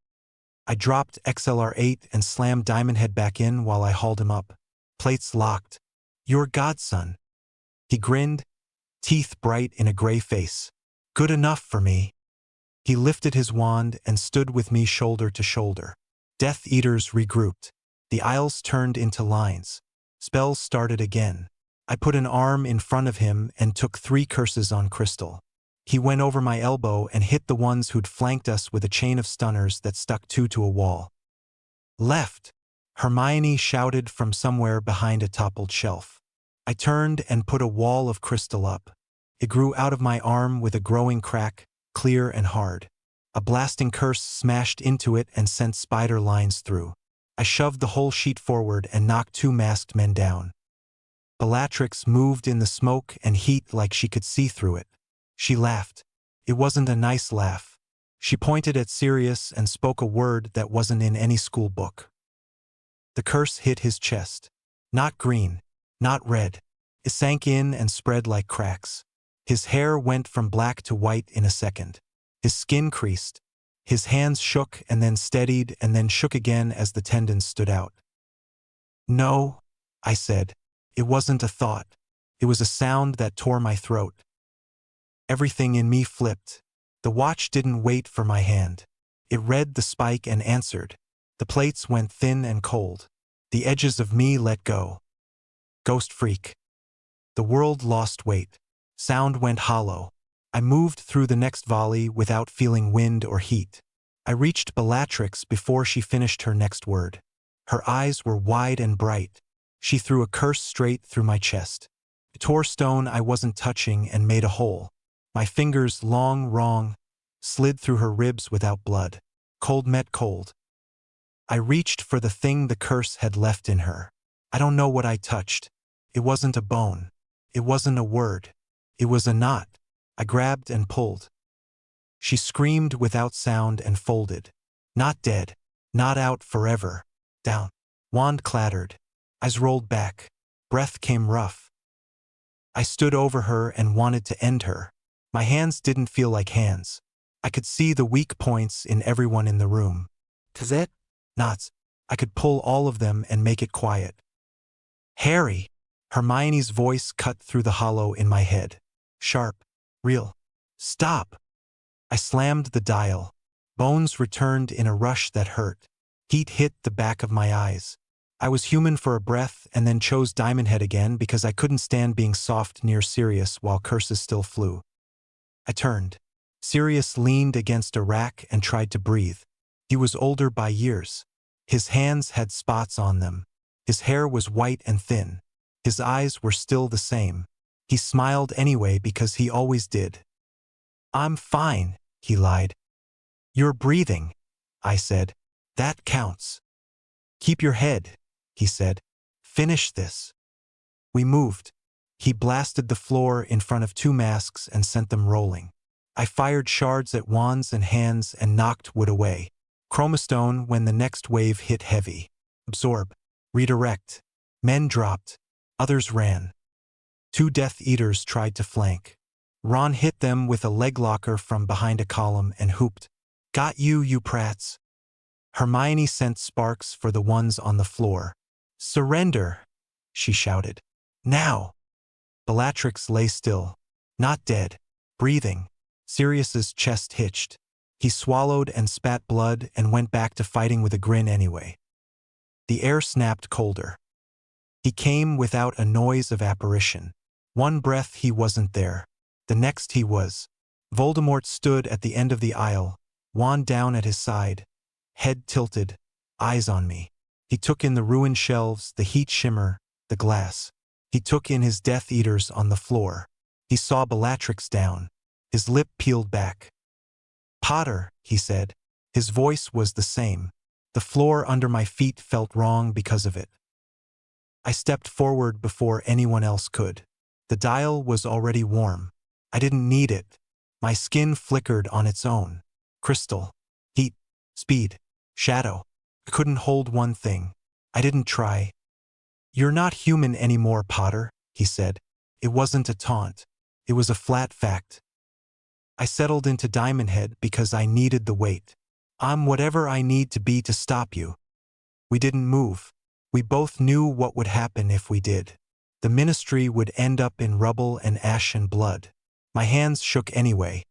I dropped XLR8 and slammed Diamondhead back in while I hauled him up. Plates locked. "Your godson." He grinned, teeth bright in a gray face. "Good enough for me." He lifted his wand and stood with me shoulder to shoulder. Death Eaters regrouped. The aisles turned into lines. Spells started again. I put an arm in front of him and took 3 curses on Crystal. He went over my elbow and hit the ones who'd flanked us with a chain of stunners that stuck 2 to a wall. "Left!" Hermione shouted from somewhere behind a toppled shelf. I turned and put a wall of crystal up. It grew out of my arm with a growing crack, clear and hard. A blasting curse smashed into it and sent spider lines through. I shoved the whole sheet forward and knocked 2 masked men down. Bellatrix moved in the smoke and heat like she could see through it. She laughed. It wasn't a nice laugh. She pointed at Sirius and spoke a word that wasn't in any school book. The curse hit his chest. Not green, not red. It sank in and spread like cracks. His hair went from black to white in a second. His skin creased. His hands shook and then steadied and then shook again as the tendons stood out. "No," I said. It wasn't a thought. It was a sound that tore my throat. Everything in me flipped. The watch didn't wait for my hand. It read the spike and answered. The plates went thin and cold. The edges of me let go. Ghost freak. The world lost weight. Sound went hollow. I moved through the next volley without feeling wind or heat. I reached Bellatrix before she finished her next word. Her eyes were wide and bright. She threw a curse straight through my chest. It tore stone I wasn't touching and made a hole. My fingers, long, wrong, slid through her ribs without blood. Cold met cold. I reached for the thing the curse had left in her. I don't know what I touched. It wasn't a bone. It wasn't a word. It was a knot. I grabbed and pulled. She screamed without sound and folded. Not dead. Not out forever. Down. Wand clattered. Eyes rolled back. Breath came rough. I stood over her and wanted to end her. My hands didn't feel like hands. I could see the weak points in everyone in the room. Tazet? Knots. I could pull all of them and make it quiet. "Harry!" Hermione's voice cut through the hollow in my head. Sharp. Real. "Stop!" I slammed the dial. Bones returned in a rush that hurt. Heat hit the back of my eyes. I was human for a breath and then chose Diamondhead again because I couldn't stand being soft near Sirius while curses still flew. I turned. Sirius leaned against a rack and tried to breathe. He was older by years. His hands had spots on them. His hair was white and thin. His eyes were still the same. He smiled anyway because he always did. "I'm fine," he lied. "You're breathing," I said. "That counts." "Keep your head," he said. "Finish this." We moved. He blasted the floor in front of 2 masks and sent them rolling. I fired shards at wands and hands and knocked wood away. Chromastone when the next wave hit heavy. Absorb. Redirect. Men dropped. Others ran. 2 Death Eaters tried to flank. Ron hit them with a leg locker from behind a column and hooped. "Got you, you prats." Hermione sent sparks for the ones on the floor. "Surrender!" she shouted. "Now!" Bellatrix lay still, not dead, breathing. Sirius's chest hitched. He swallowed and spat blood and went back to fighting with a grin anyway. The air snapped colder. He came without a noise of apparition. One breath he wasn't there. The next he was. Voldemort stood at the end of the aisle, wand down at his side, head tilted, eyes on me. He took in the ruined shelves, the heat shimmer, the glass. He took in his Death Eaters on the floor. He saw Bellatrix down. His lip peeled back. "Potter," he said. His voice was the same. The floor under my feet felt wrong because of it. I stepped forward before anyone else could. The dial was already warm. I didn't need it. My skin flickered on its own. Crystal. Heat. Speed. Shadow. I couldn't hold one thing. I didn't try. "You're not human anymore, Potter," he said. It wasn't a taunt. It was a flat fact. I settled into Diamond Head because I needed the weight. "I'm whatever I need to be to stop you." We didn't move. We both knew what would happen if we did. The Ministry would end up in rubble and ash and blood. My hands shook anyway.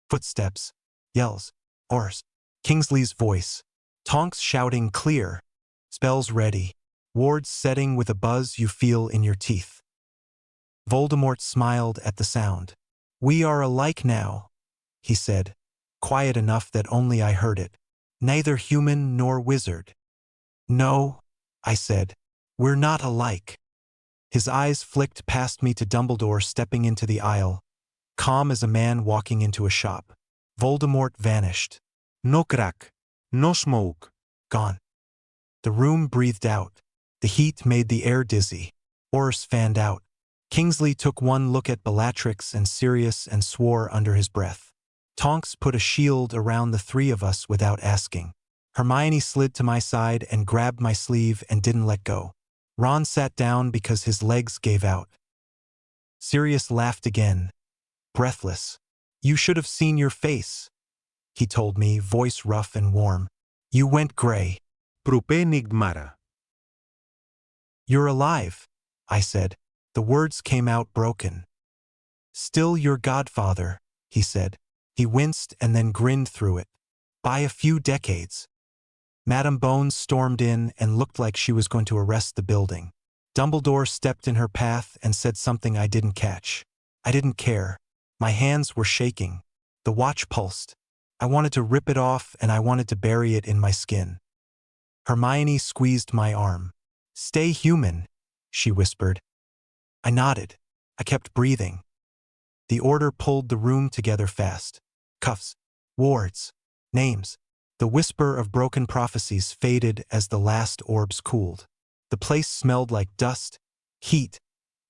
Footsteps. Yells. Hoarse. Kingsley's voice. Tonks shouting clear. Spells ready. Wards setting with a buzz you feel in your teeth. Voldemort smiled at the sound. "We are alike now," he said, quiet enough that only I heard it. "Neither human nor wizard." "No," I said. "We're not alike." His eyes flicked past me to Dumbledore stepping into the aisle, calm as a man walking into a shop. Voldemort vanished. No crack. No smoke. Gone. The room breathed out. The heat made the air dizzy. Horus fanned out. Kingsley took one look at Bellatrix and Sirius and swore under his breath. Tonks put a shield around the three of us without asking. Hermione slid to my side and grabbed my sleeve and didn't let go. Ron sat down because his legs gave out. Sirius laughed again, breathless. "You should have seen your face," he told me, voice rough and warm. "You went gray." Prope nigmara. "You're alive," I said. The words came out broken. "Still your godfather," he said. He winced and then grinned through it. "By a few decades." Madame Bones stormed in and looked like she was going to arrest the building. Dumbledore stepped in her path and said something I didn't catch. I didn't care. My hands were shaking. The watch pulsed. I wanted to rip it off and I wanted to bury it in my skin. Hermione squeezed my arm. "Stay human," she whispered. I nodded. I kept breathing. The order pulled the room together fast. Cuffs. Wards. Names. The whisper of broken prophecies faded as the last orbs cooled. The place smelled like dust, heat,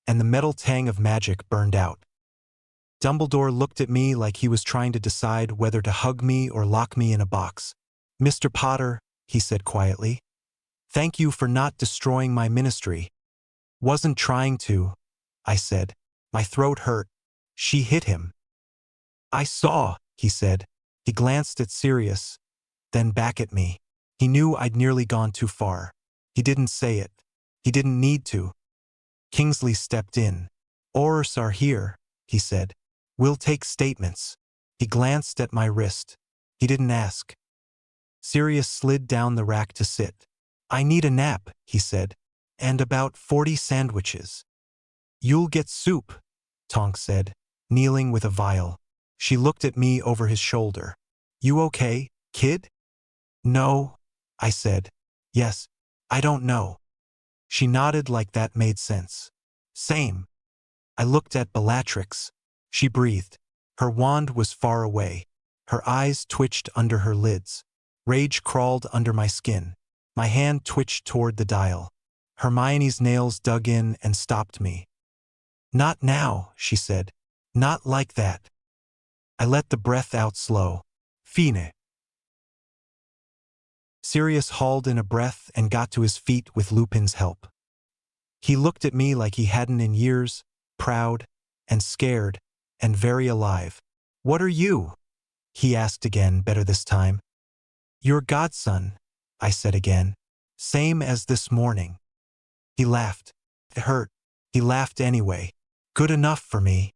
and the metal tang of magic burned out. Dumbledore looked at me like he was trying to decide whether to hug me or lock me in a box. "Mr. Potter," he said quietly, "thank you for not destroying my ministry." "Wasn't trying to," I said. My throat hurt. She hit him. "I saw," he said. He glanced at Sirius, then back at me. He knew I'd nearly gone too far. He didn't say it. He didn't need to. Kingsley stepped in. "Aurors are here," he said. "We'll take statements." He glanced at my wrist. He didn't ask. Sirius slid down the rack to sit. "I need a nap," he said, "and about 40 sandwiches." "You'll get soup," Tonks said, kneeling with a vial. She looked at me over his shoulder. "You okay, kid?" "No," I said. "Yes, I don't know." She nodded like that made sense. "Same." I looked at Bellatrix. She breathed. Her wand was far away. Her eyes twitched under her lids. Rage crawled under my skin. My hand twitched toward the dial. Hermione's nails dug in and stopped me. "Not now," she said. "Not like that." I let the breath out slow. "Fine." Sirius hauled in a breath and got to his feet with Lupin's help. He looked at me like he hadn't in years, proud and scared and very alive. "What are you?" he asked again, better this time. Your godson, I said again. Same as this morning. He laughed. It hurt. He laughed anyway. Good enough for me.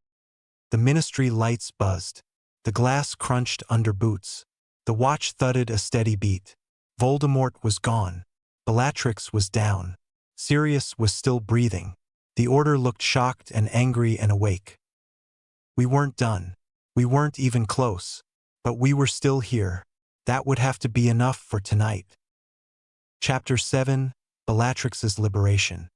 The ministry lights buzzed. The glass crunched under boots. The watch thudded a steady beat. Voldemort was gone. Bellatrix was down. Sirius was still breathing. The Order looked shocked and angry and awake. We weren't done. We weren't even close. But we were still here. That would have to be enough for tonight. Chapter 7, Bellatrix's Liberation.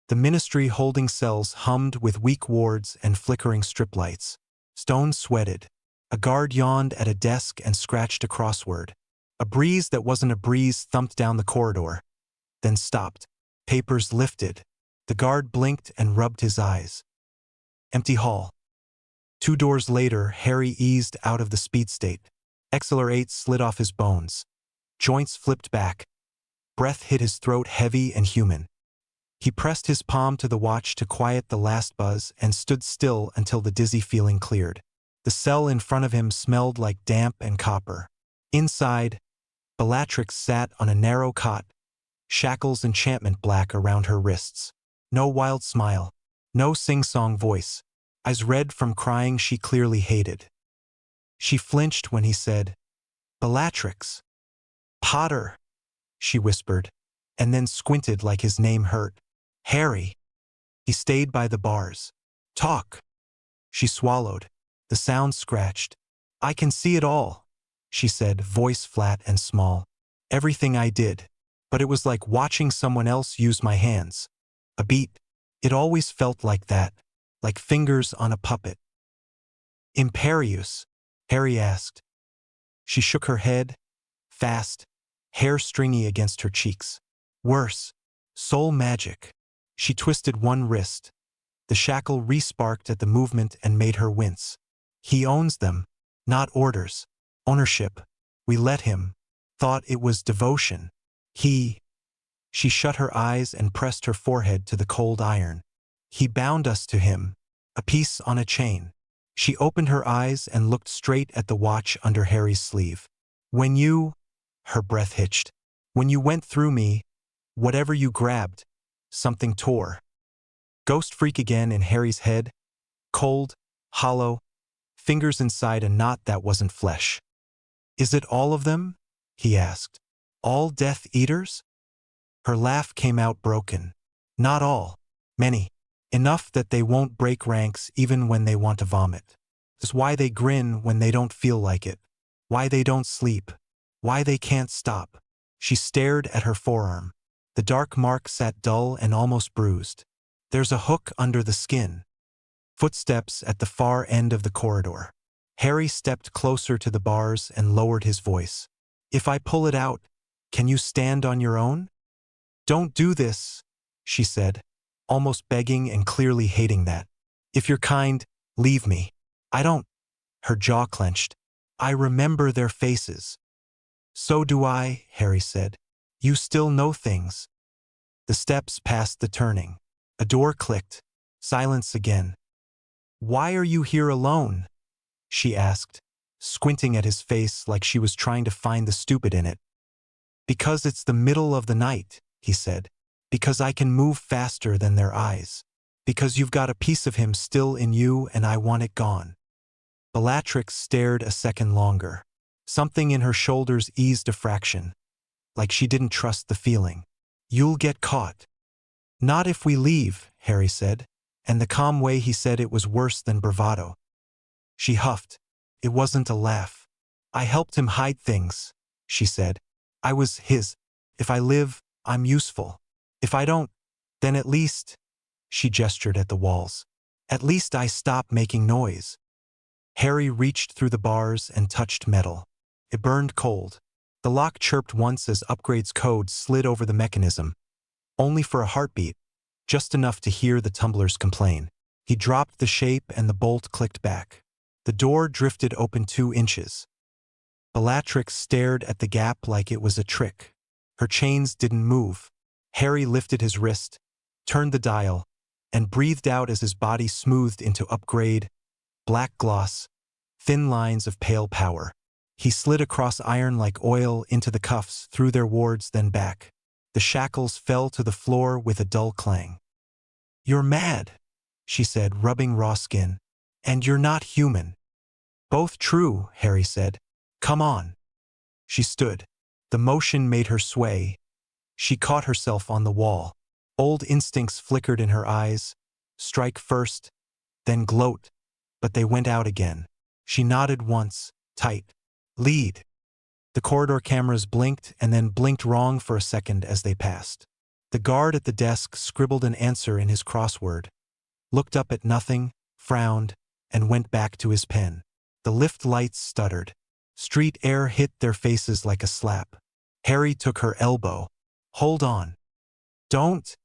The ministry holding cells hummed with weak wards and flickering strip lights. Stone sweated. A guard yawned at a desk and scratched a crossword. A breeze that wasn't a breeze thumped down the corridor, then stopped. Papers lifted. The guard blinked and rubbed his eyes. Empty hall. 2 doors later, Harry eased out of the speed state. Accelerate slid off his bones. Joints flipped back. Breath hit his throat heavy and human. He pressed his palm to the watch to quiet the last buzz and stood still until the dizzy feeling cleared. The cell in front of him smelled like damp and copper. Inside, Bellatrix sat on a narrow cot, shackles enchantment black around her wrists. No wild smile, no sing-song voice, eyes red from crying she clearly hated. She flinched when he said, "Bellatrix." "Potter," she whispered, and then squinted like his name hurt. "Harry." He stayed by the bars. "Talk." She swallowed. The sound scratched. "I can see it all," she said, voice flat and small. "Everything I did. But it was like watching someone else use my hands. A beat. It always felt like that, like fingers on a puppet." "Imperius?" Harry asked. She shook her head, fast, hair stringy against her cheeks. "Worse. Soul magic." She twisted one wrist. The shackle re-sparked at the movement and made her wince. "He owns them, not orders. Ownership. We let him. Thought it was devotion. He..." She shut her eyes and pressed her forehead to the cold iron. "He bound us to him. A piece on a chain." She opened her eyes and looked straight at the watch under Harry's sleeve. "When you..." Her breath hitched. "When you went through me, whatever you grabbed, something tore." Ghost freak again in Harry's head. Cold, hollow, fingers inside a knot that wasn't flesh. "Is it all of them?" he asked. "All Death Eaters?" Her laugh came out broken. "Not all. Many. Enough that they won't break ranks even when they want to vomit. It's why they grin when they don't feel like it. Why they don't sleep. Why they can't stop." She stared at her forearm. The dark mark sat dull and almost bruised. "There's a hook under the skin." Footsteps at the far end of the corridor. Harry stepped closer to the bars and lowered his voice. "If I pull it out, can you stand on your own?" "Don't do this," she said, almost begging and clearly hating that. "If you're kind, leave me. I don't..." Her jaw clenched. "I remember their faces." "So do I," Harry said. "You still know things." The steps passed the turning. A door clicked. Silence again. "Why are you here alone?" she asked, squinting at his face like she was trying to find the stupid in it. "Because it's the middle of the night," he said. "Because I can move faster than their eyes. Because you've got a piece of him still in you and I want it gone." Bellatrix stared a second longer. Something in her shoulders eased a fraction, like she didn't trust the feeling. "You'll get caught." "Not if we leave," Harry said, and the calm way he said it was worse than bravado. She huffed. It wasn't a laugh. "I helped him hide things," she said. "I was his. If I live, I'm useful. If I don't, then at least..." She gestured at the walls. "At least I stop making noise." Harry reached through the bars and touched metal. It burned cold. The lock chirped once as Upgrade's code slid over the mechanism. Only for a heartbeat, just enough to hear the tumblers complain. He dropped the shape and the bolt clicked back. The door drifted open 2 inches. Bellatrix stared at the gap like it was a trick. Her chains didn't move. Harry lifted his wrist, turned the dial, and breathed out as his body smoothed into Upgrade, black gloss, thin lines of pale power. He slid across iron like oil into the cuffs, through their wards, then back. The shackles fell to the floor with a dull clang. "You're mad," she said, rubbing raw skin. "And you're not human." "Both true," Harry said. "Come on." She stood. The motion made her sway. She caught herself on the wall. Old instincts flickered in her eyes. Strike first, then gloat, but they went out again. She nodded once, tight. "Lead." The corridor cameras blinked and then blinked wrong for a second as they passed. The guard at the desk scribbled an answer in his crossword, looked up at nothing, frowned, and went back to his pen. The lift lights stuttered. Street air hit their faces like a slap. Harry took her elbow. "Hold on." "Don't,"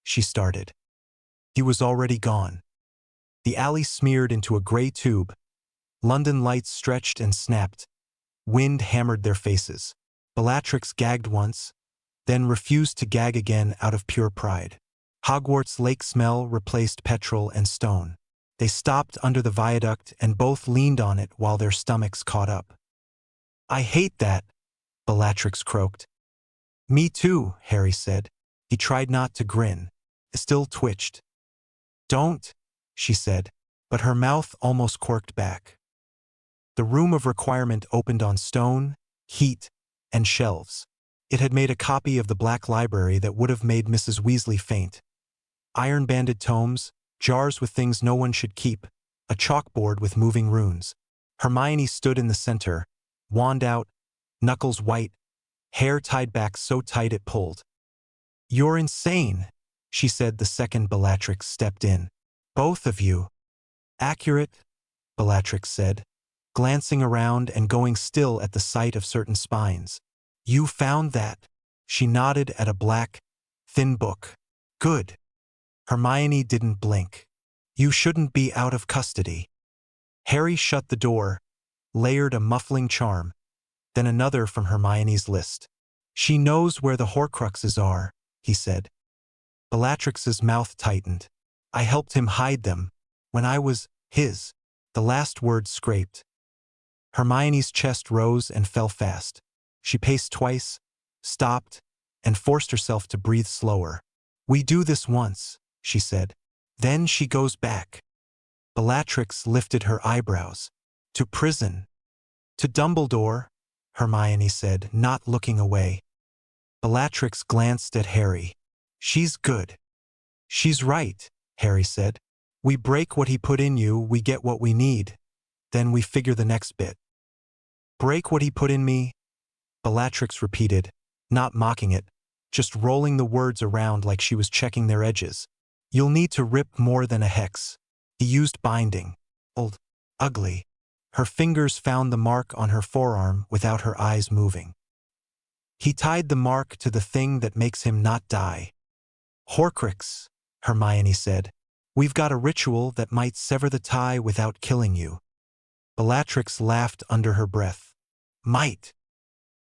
she started. He was already gone. The alley smeared into a gray tube. London lights stretched and snapped. Wind hammered their faces. Bellatrix gagged once, then refused to gag again out of pure pride. Hogwarts lake smell replaced petrol and stone. They stopped under the viaduct and both leaned on it while their stomachs caught up. "I hate that," Bellatrix croaked. "Me too," Harry said. He tried not to grin. It still twitched. "Don't," she said, but her mouth almost quirked back. The room of requirement opened on stone, heat, and shelves. It had made a copy of the Black Library that would have made Mrs. Weasley faint. Iron-banded tomes, jars with things no one should keep, a chalkboard with moving runes. Hermione stood in the center, wand out, knuckles white, hair tied back so tight it pulled. "You're insane," she said the second Bellatrix stepped in. "Both of you." "Accurate," Bellatrix said, glancing around and going still at the sight of certain spines. "You found that?" She nodded at a black, thin book. "Good." Hermione didn't blink. "You shouldn't be out of custody." Harry shut the door, layered a muffling charm, then another from Hermione's list. "She knows where the Horcruxes are," he said. Bellatrix's mouth tightened. "I helped him hide them when I was his." The last word scraped. Hermione's chest rose and fell fast. She paced twice, stopped, and forced herself to breathe slower. "We do this once," she said. "Then she goes back." Bellatrix lifted her eyebrows. "To prison." "To Dumbledore," Hermione said, not looking away. Bellatrix glanced at Harry. "She's good." "She's right," Harry said. "We break what he put in you, we get what we need. Then we figure the next bit." "Break what he put in me," Bellatrix repeated, not mocking it, just rolling the words around like she was checking their edges. "You'll need to rip more than a hex." He used binding. Old. Ugly. Her fingers found the mark on her forearm without her eyes moving. He tied the mark to the thing that makes him not die. "Horcrux," Hermione said. "We've got a ritual that might sever the tie without killing you." Bellatrix laughed under her breath. "Might."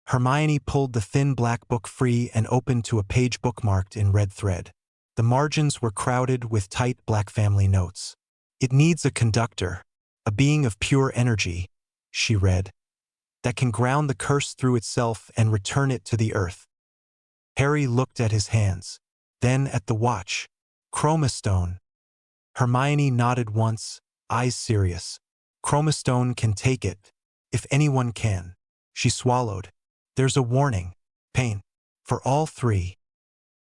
Hermione pulled the thin black book free and opened to a page bookmarked in red thread. The margins were crowded with tight black family notes. "It needs a conductor, a being of pure energy," she read, "that can ground the curse through itself and return it to the earth." Harry looked at his hands, then at the watch. "Chromastone." Hermione nodded once, eyes serious. "Chromastone can take it, if anyone can." She swallowed. "There's a warning. Pain. For all three."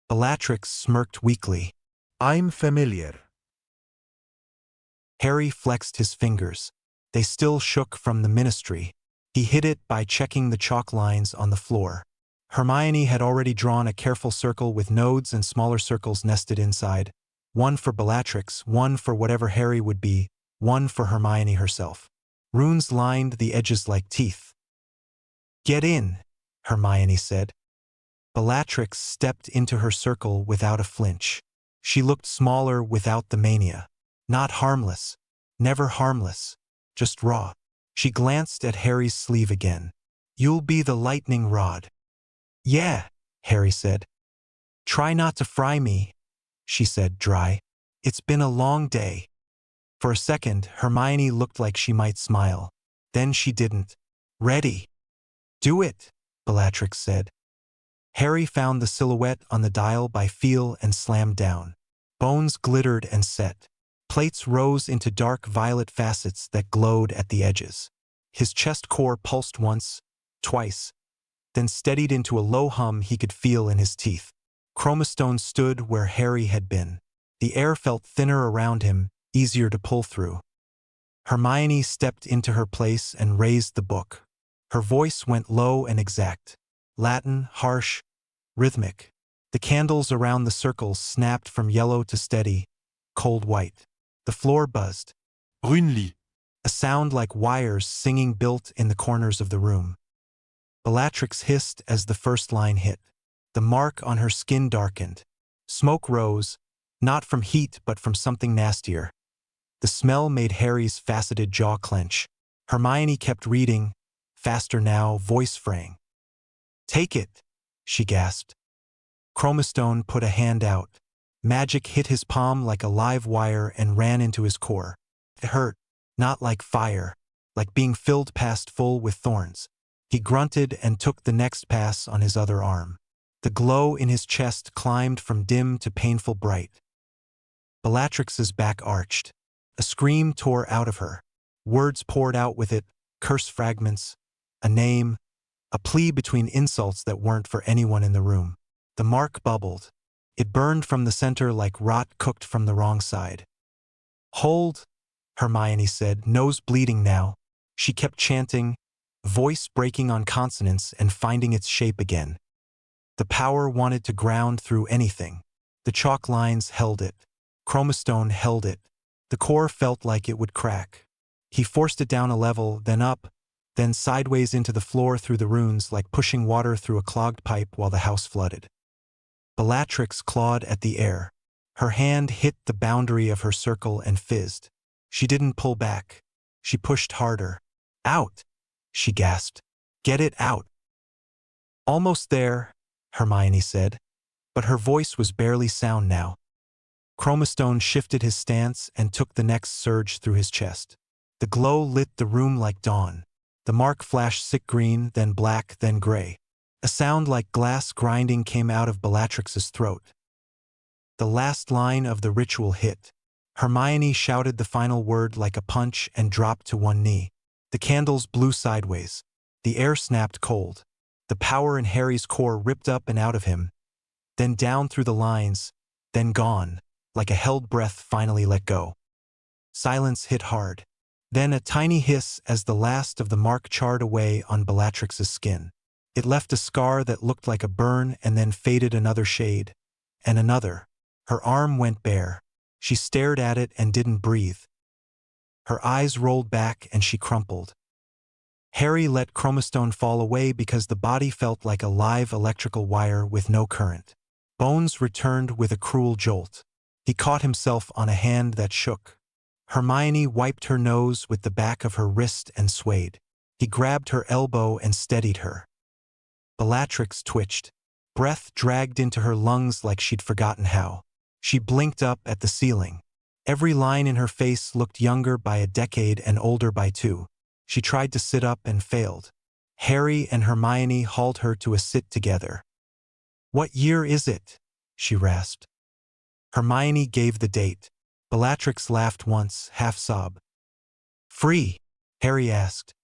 Bellatrix smirked weakly. I'm familiar. Harry flexed his fingers. They still shook from the ministry. He hid it by checking the chalk lines on the floor. Hermione had already drawn a careful circle with nodes and smaller circles nested inside. One for Bellatrix, one for whatever Harry would be, one for Hermione herself. Runes lined the edges like teeth. "Get in," Hermione said. Bellatrix stepped into her circle without a flinch. She looked smaller without the mania. Not harmless. Never harmless. Just raw. She glanced at Harry's sleeve again. "You'll be the lightning rod." "Yeah," Harry said. "Try not to fry me," she said, dry. "It's been a long day." For a second, Hermione looked like she might smile. Then she didn't. "Ready." Do it, Bellatrix said. Harry found the silhouette on the dial by feel and slammed down. Bones glittered and set. Plates rose into dark violet facets that glowed at the edges. His chest core pulsed once, twice, then steadied into a low hum he could feel in his teeth. Chromastone stood where Harry had been. The air felt thinner around him, easier to pull through. Hermione stepped into her place and raised the book. Her voice went low and exact. Latin, harsh, rhythmic. The candles around the circles snapped from yellow to steady, cold white. The floor buzzed. Brunli. A sound like wires singing built in the corners of the room. Bellatrix hissed as the first line hit. The mark on her skin darkened. Smoke rose, not from heat but from something nastier. The smell made Harry's faceted jaw clench. Hermione kept reading, faster now, voice fraying. "Take it," she gasped. Chromastone put a hand out. Magic hit his palm like a live wire and ran into his core. It hurt, not like fire, like being filled past full with thorns. He grunted and took the next pass on his other arm. The glow in his chest climbed from dim to painful bright. Bellatrix's back arched. A scream tore out of her. Words poured out with it, curse fragments, a name, a plea between insults that weren't for anyone in the room. The mark bubbled. It burned from the center like rot cooked from the wrong side. "Hold," Hermione said, nose bleeding now. She kept chanting, voice breaking on consonants and finding its shape again. The power wanted to ground through anything. The chalk lines held it. Chromastone held it. The core felt like it would crack. He forced it down a level, then up, then sideways into the floor through the runes like pushing water through a clogged pipe while the house flooded. Bellatrix clawed at the air. Her hand hit the boundary of her circle and fizzed. She didn't pull back. She pushed harder. "Out!" she gasped. "Get it out!" "Almost there," Hermione said, but her voice was barely sound now. Chromastone shifted his stance and took the next surge through his chest. The glow lit the room like dawn. The mark flashed sick green, then black, then gray. A sound like glass grinding came out of Bellatrix's throat. The last line of the ritual hit. Hermione shouted the final word like a punch and dropped to one knee. The candles blew sideways. The air snapped cold. The power in Harry's core ripped up and out of him, then down through the lines, then gone, like a held breath finally let go. Silence hit hard. Then a tiny hiss as the last of the mark charred away on Bellatrix's skin. It left a scar that looked like a burn and then faded another shade, and another. Her arm went bare. She stared at it and didn't breathe. Her eyes rolled back and she crumpled. Harry let Chromastone fall away because the body felt like a live electrical wire with no current. Bones returned with a cruel jolt. He caught himself on a hand that shook. Hermione wiped her nose with the back of her wrist and swayed. He grabbed her elbow and steadied her. Bellatrix twitched. Breath dragged into her lungs like she'd forgotten how. She blinked up at the ceiling. Every line in her face looked younger by a decade and older by 2. She tried to sit up and failed. Harry and Hermione hauled her to a sit together. "What year is it?" she rasped. Hermione gave the date. Bellatrix laughed once, half-sob. "Free?" Harry asked.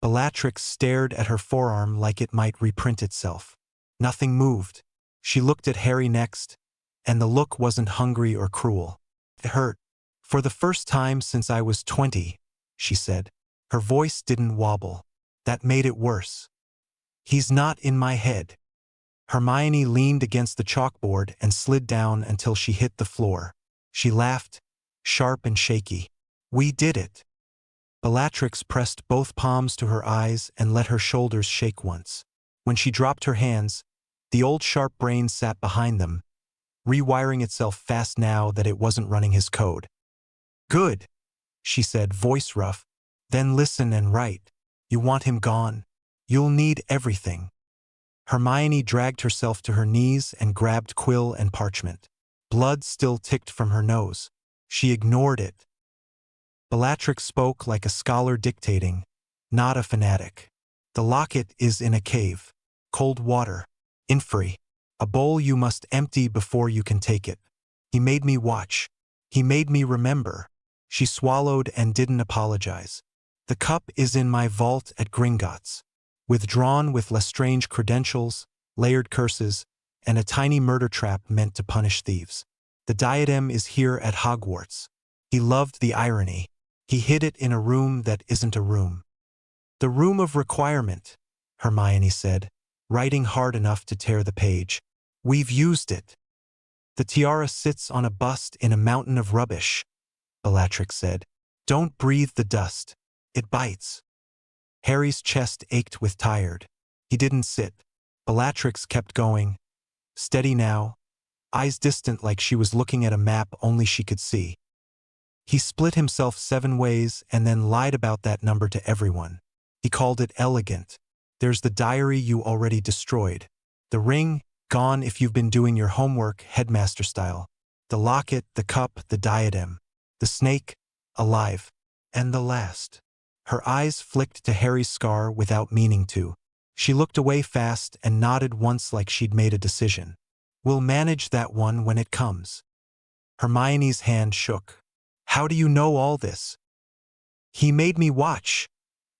Bellatrix stared at her forearm like it might reprint itself. Nothing moved. She looked at Harry next, and the look wasn't hungry or cruel. "It hurt. For the first time since I was 20, she said. Her voice didn't wobble. That made it worse. "He's not in my head." Hermione leaned against the chalkboard and slid down until she hit the floor. She laughed, sharp and shaky. "We did it." Bellatrix pressed both palms to her eyes and let her shoulders shake once. When she dropped her hands, the old sharp brain sat behind them, rewiring itself fast now that it wasn't running his code. "Good," she said, voice rough. "Then listen and write. You want him gone. You'll need everything." Hermione dragged herself to her knees and grabbed quill and parchment. Blood still ticked from her nose. She ignored it. Bellatrix spoke like a scholar dictating, not a fanatic. The locket is in a cave. Cold water. Infree. A bowl you must empty before you can take it. He made me watch. He made me remember. She swallowed and didn't apologize. The cup is in my vault at Gringotts. Withdrawn with Lestrange credentials, layered curses, and a tiny murder trap meant to punish thieves. The diadem is here at Hogwarts. He loved the irony. He hid it in a room that isn't a room. The room of requirement, Hermione said, writing hard enough to tear the page. We've used it. The tiara sits on a bust in a mountain of rubbish, Bellatrix said. Don't breathe the dust. It bites. Harry's chest ached with tired. He didn't sit. Bellatrix kept going. Steady now, eyes distant like she was looking at a map only she could see. He split himself 7 ways and then lied about that number to everyone. He called it elegant. There's the diary you already destroyed. The ring, gone if you've been doing your homework, headmaster style. The locket, the cup, the diadem. The snake, alive. And the last. Her eyes flicked to Harry's scar without meaning to. She looked away fast and nodded once like she'd made a decision. We'll manage that one when it comes. Hermione's hand shook. How do you know all this? He made me watch,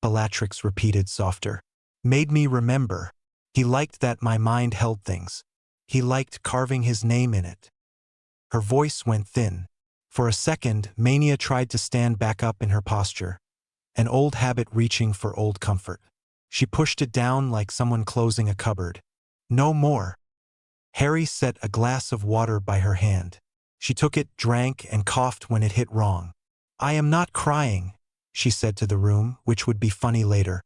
Bellatrix repeated softer. Made me remember. He liked that my mind held things. He liked carving his name in it. Her voice went thin. For a second, mania tried to stand back up in her posture, an old habit reaching for old comfort. She pushed it down like someone closing a cupboard. No more. Harry set a glass of water by her hand. She took it, drank, and coughed when it hit wrong. I am not crying, she said to the room, which would be funny later.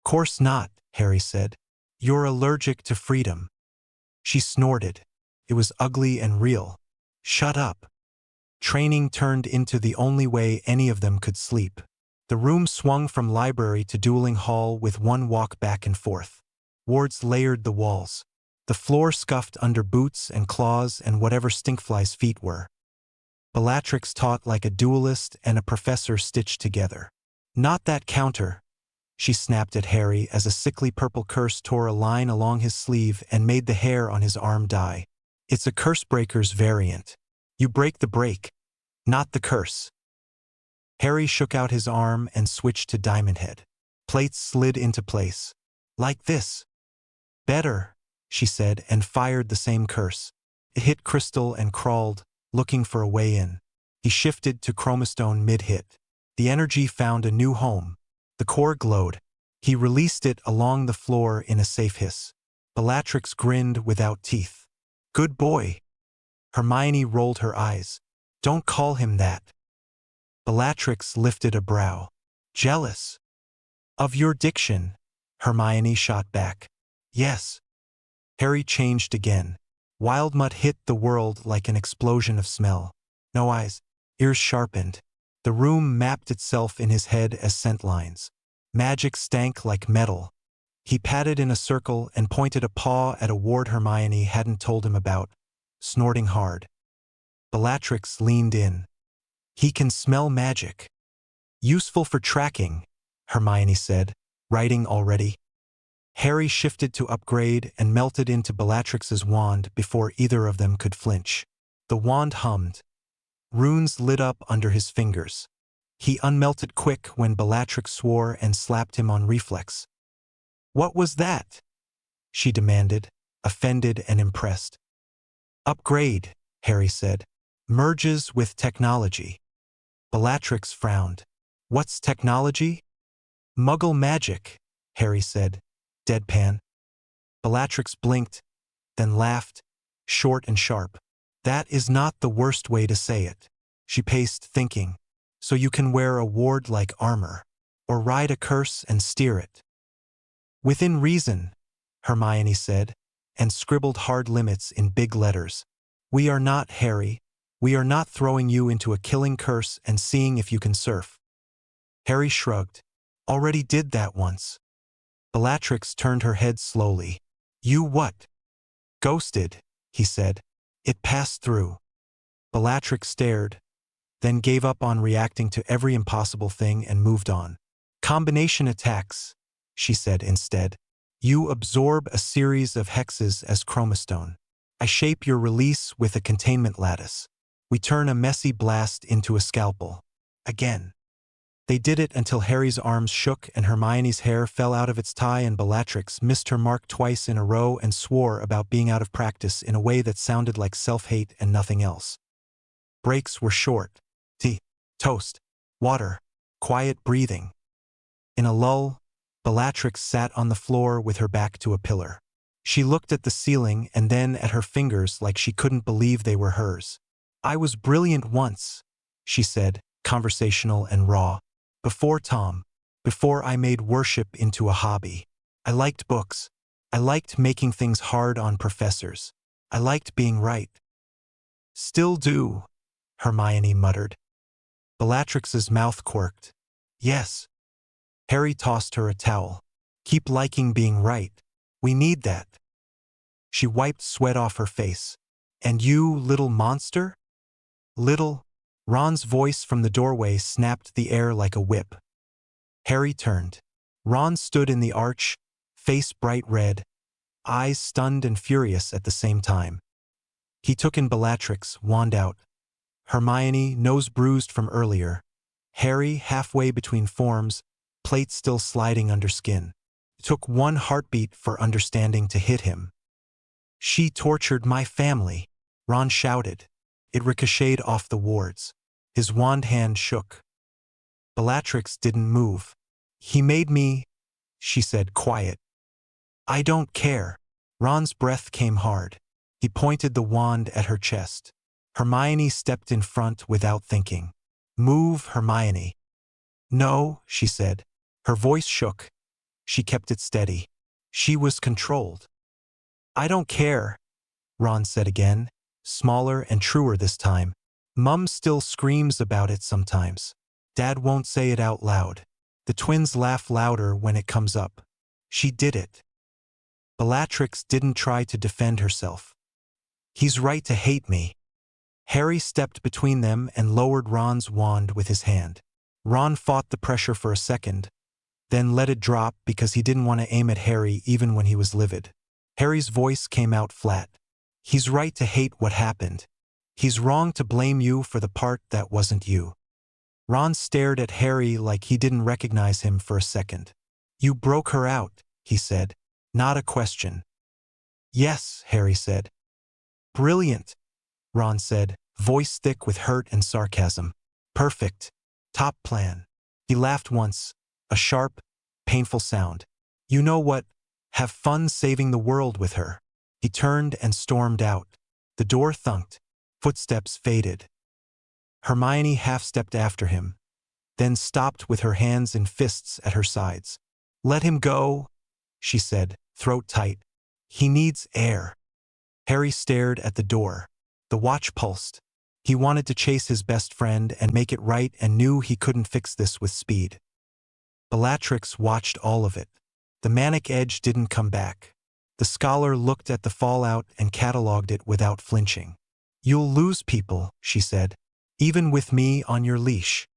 Course not, Harry said. You're allergic to freedom. She snorted. It was ugly and real. Shut up. Training turned into the only way any of them could sleep. The room swung from library to dueling hall with one walk back and forth. Wards layered the walls. The floor scuffed under boots and claws and whatever Stinkfly's feet were. Bellatrix taught like a duelist and a professor stitched together. Not that counter, she snapped at Harry as a sickly purple curse tore a line along his sleeve and made the hair on his arm die. It's a Cursebreaker's variant. You break the break, not the curse. Harry shook out his arm and switched to Diamondhead. Plates slid into place. Like this. Better, she said, and fired the same curse. It hit Crystal and crawled, looking for a way in. He shifted to Chromastone mid-hit. The energy found a new home. The core glowed. He released it along the floor in a safe hiss. Bellatrix grinned without teeth. Good boy. Hermione rolled her eyes. Don't call him that. Bellatrix lifted a brow. Jealous. Of your diction, Hermione shot back. Yes. Harry changed again. Wildmut hit the world like an explosion of smell. No eyes, ears sharpened. The room mapped itself in his head as scent lines. Magic stank like metal. He patted in a circle and pointed a paw at a ward Hermione hadn't told him about, snorting hard. Bellatrix leaned in. He can smell magic. Useful for tracking, Hermione said, writing already. Harry shifted to upgrade and melted into Bellatrix's wand before either of them could flinch. The wand hummed. Runes lit up under his fingers. He unmelted quick when Bellatrix swore and slapped him on reflex. What was that? She demanded, offended and impressed. Upgrade, Harry said. Merges with technology. Bellatrix frowned. What's technology? Muggle magic, Harry said, deadpan. Bellatrix blinked, then laughed, short and sharp. That is not the worst way to say it. She paced, thinking. So you can wear a ward like armor, or ride a curse and steer it. Within reason, Hermione said, and scribbled hard limits in big letters. We are not, Harry. We are not throwing you into a killing curse and seeing if you can surf. Harry shrugged. Already did that once. Bellatrix turned her head slowly. You what? Ghosted, he said. It passed through. Bellatrix stared, then gave up on reacting to every impossible thing and moved on. Combination attacks, she said instead. You absorb a series of hexes as chromostone. I shape your release with a containment lattice. We turn a messy blast into a scalpel. Again. They did it until Harry's arms shook and Hermione's hair fell out of its tie and Bellatrix missed her mark twice in a row and swore about being out of practice in a way that sounded like self-hate and nothing else. Breaks were short. Tea, toast, water, quiet breathing. In a lull, Bellatrix sat on the floor with her back to a pillar. She looked at the ceiling and then at her fingers like she couldn't believe they were hers. I was brilliant once, she said, conversational and raw. Before Tom. Before I made worship into a hobby. I liked books. I liked making things hard on professors. I liked being right. Still do, Hermione muttered. Bellatrix's mouth quirked. Yes. Harry tossed her a towel. Keep liking being right. We need that. She wiped sweat off her face. And you, little monster? Little? Ron's voice from the doorway snapped the air like a whip. Harry turned. Ron stood in the arch, face bright red, eyes stunned and furious at the same time. He took in Bellatrix, wand out. Hermione, nose bruised from earlier. Harry, halfway between forms, plate still sliding under skin. It took one heartbeat for understanding to hit him. She tortured my family, Ron shouted. It ricocheted off the wards. His wand hand shook. Bellatrix didn't move. He made me, she said, quiet. I don't care. Ron's breath came hard. He pointed the wand at her chest. Hermione stepped in front without thinking. Move, Hermione. No, she said. Her voice shook. She kept it steady. She was controlled. I don't care, Ron said again, smaller and truer this time. Mum still screams about it sometimes. Dad won't say it out loud. The twins laugh louder when it comes up. She did it. Bellatrix didn't try to defend herself. He's right to hate me. Harry stepped between them and lowered Ron's wand with his hand. Ron fought the pressure for a second, then let it drop because he didn't want to aim at Harry even when he was livid. Harry's voice came out flat. He's right to hate what happened. He's wrong to blame you for the part that wasn't you. Ron stared at Harry like he didn't recognize him for a second. You broke her out, he said. Not a question. Yes, Harry said. Brilliant, Ron said, voice thick with hurt and sarcasm. Perfect. Top plan. He laughed once, a sharp, painful sound. You know what? Have fun saving the world with her. He turned and stormed out. The door thunked. Footsteps faded. Hermione half-stepped after him, then stopped with her hands in fists at her sides. Let him go, she said, throat tight. He needs air. Harry stared at the door. The watch pulsed. He wanted to chase his best friend and make it right and knew he couldn't fix this with speed. Bellatrix watched all of it. The manic edge didn't come back. The scholar looked at the fallout and catalogued it without flinching. You'll lose people, she said, even with me on your leash.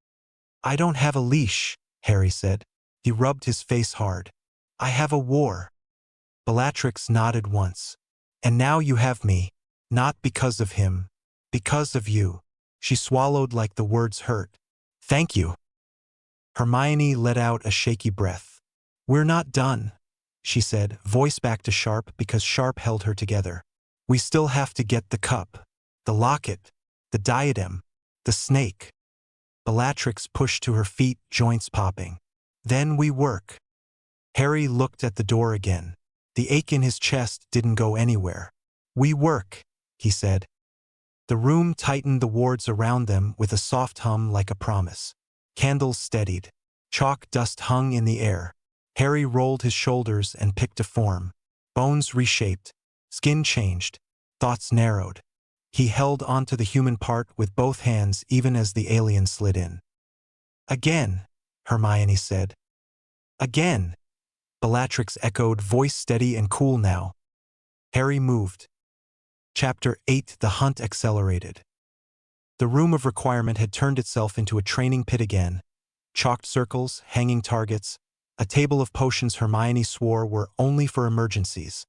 I don't have a leash, Harry said. He rubbed his face hard. I have a war. Bellatrix nodded once. And now you have me, not because of him, because of you. She swallowed like the words hurt. Thank you. Hermione let out a shaky breath. We're not done, she said, voice back to Sharp because Sharp held her together. We still have to get the cup, the locket, the diadem, the snake. Bellatrix pushed to her feet, joints popping. Then we work. Harry looked at the door again. The ache in his chest didn't go anywhere. We work, he said. The room tightened the wards around them with a soft hum like a promise. Candles steadied. Chalk dust hung in the air. Harry rolled his shoulders and picked a form. Bones reshaped. Skin changed. Thoughts narrowed. He held onto the human part with both hands even as the alien slid in. Again, Hermione said. Again, Bellatrix echoed, voice steady and cool now. Harry moved. Chapter 8. The hunt accelerated. The room of requirement had turned itself into a training pit again. Chalked circles, hanging targets, a table of potions Hermione swore were only for emergencies,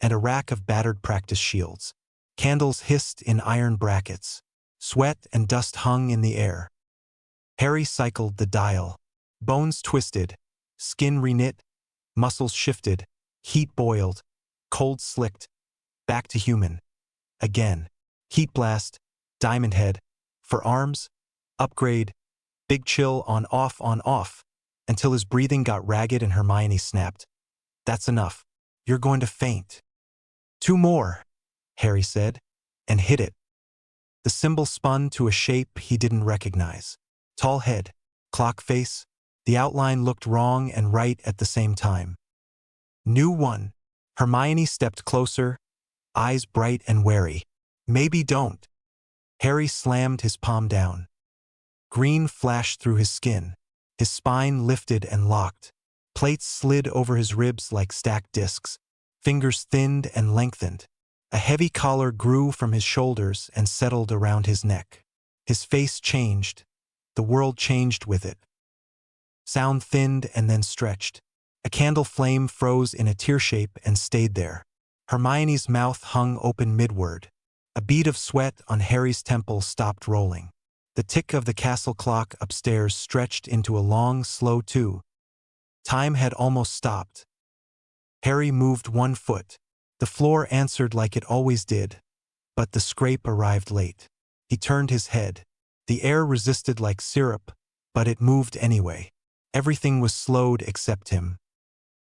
and a rack of battered practice shields. Candles hissed in iron brackets. Sweat and dust hung in the air. Harry cycled the dial. Bones twisted, skin reknit, muscles shifted, heat boiled, cold slicked, back to human. Again. Heat blast, diamond head, for arms, upgrade, big chill on off, until his breathing got ragged and Hermione snapped. That's enough. You're going to faint. 2 more, Harry said, and hit it. The symbol spun to a shape he didn't recognize. Tall head, clock face, the outline looked wrong and right at the same time. New one. Hermione stepped closer, eyes bright and wary. Maybe don't. Harry slammed his palm down. Green flashed through his skin. His spine lifted and locked. Plates slid over his ribs like stacked discs. Fingers thinned and lengthened. A heavy collar grew from his shoulders and settled around his neck. His face changed. The world changed with it. Sound thinned and then stretched. A candle flame froze in a tear shape and stayed there. Hermione's mouth hung open midward. A bead of sweat on Harry's temple stopped rolling. The tick of the castle clock upstairs stretched into a long, slow 2. Time had almost stopped. Harry moved 1 foot. The floor answered like it always did, but the scrape arrived late. He turned his head. The air resisted like syrup, but it moved anyway. Everything was slowed except him.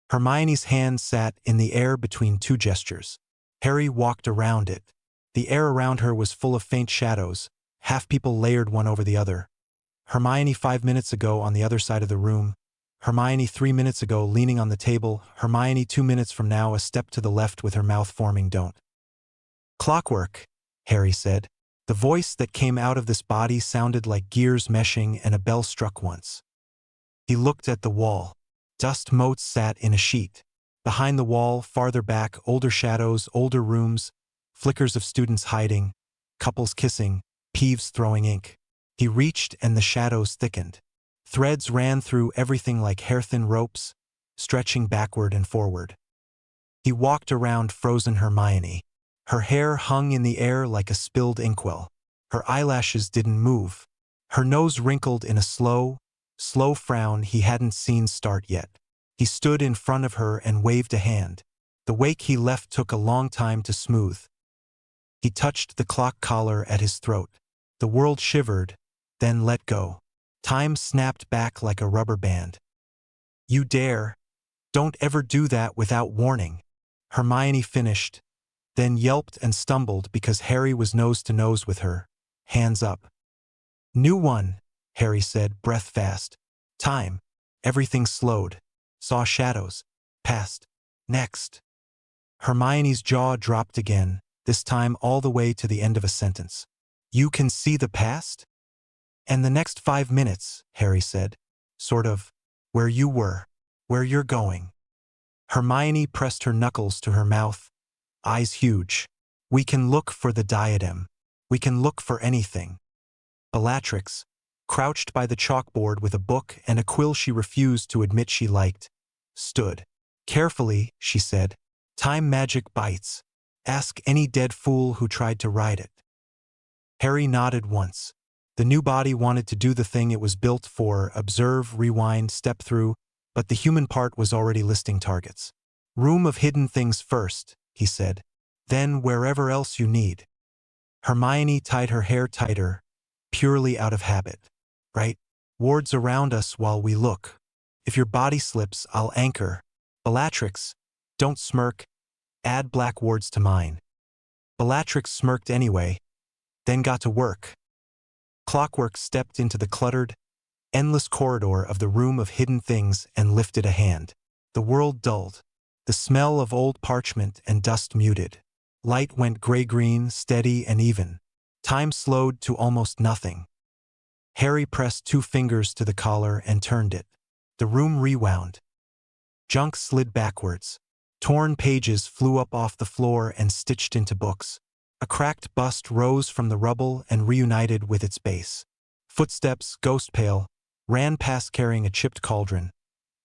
Hermione's hand sat in the air between 2 gestures. Harry walked around it. The air around her was full of faint shadows, half people layered one over the other. Hermione 5 minutes ago on the other side of the room. Hermione 3 minutes ago leaning on the table. Hermione 2 minutes from now a step to the left with her mouth forming don't. Clockwork, Harry said. The voice that came out of this body sounded like gears meshing and a bell struck once. He looked at the wall. Dust motes sat in a sheet. Behind the wall, farther back, older shadows, older rooms, flickers of students hiding, couples kissing, Peeves throwing ink. He reached and the shadows thickened. Threads ran through everything like hair-thin ropes, stretching backward and forward. He walked around frozen Hermione. Her hair hung in the air like a spilled inkwell. Her eyelashes didn't move. Her nose wrinkled in a slow frown he hadn't seen start yet. He stood in front of her and waved a hand. The wake he left took a long time to smooth. He touched the clock collar at his throat. The world shivered, then let go. Time snapped back like a rubber band. You dare. Don't ever do that without warning. Hermione finished, then yelped and stumbled because Harry was nose to nose with her, hands up. New one, Harry said, breath fast. Time. Everything slowed. Saw shadows. Past. Next. Hermione's jaw dropped again, this time all the way to the end of a sentence. You can see the past? And the next 5 minutes, Harry said. Sort of. Where you were. Where you're going. Hermione pressed her knuckles to her mouth, eyes huge. We can look for the diadem. We can look for anything. Bellatrix, crouched by the chalkboard with a book and a quill she refused to admit she liked, stood. Carefully, she said, time magic bites. Ask any dead fool who tried to ride it. Harry nodded once. The new body wanted to do the thing it was built for, observe, rewind, step through, but the human part was already listing targets. Room of hidden things first, he said. Then wherever else you need. Hermione tied her hair tighter, purely out of habit. Right? Wards around us while we look. If your body slips, I'll anchor. Bellatrix, don't smirk. Add black wards to mine. Bellatrix smirked anyway, then got to work. Clockwork stepped into the cluttered, endless corridor of the room of hidden things and lifted a hand. The world dulled. The smell of old parchment and dust muted. Light went gray-green, steady and even. Time slowed to almost nothing. Harry pressed 2 fingers to the collar and turned it. The room rewound. Junk slid backwards. Torn pages flew up off the floor and stitched into books. A cracked bust rose from the rubble and reunited with its base. Footsteps, ghost pale, ran past carrying a chipped cauldron.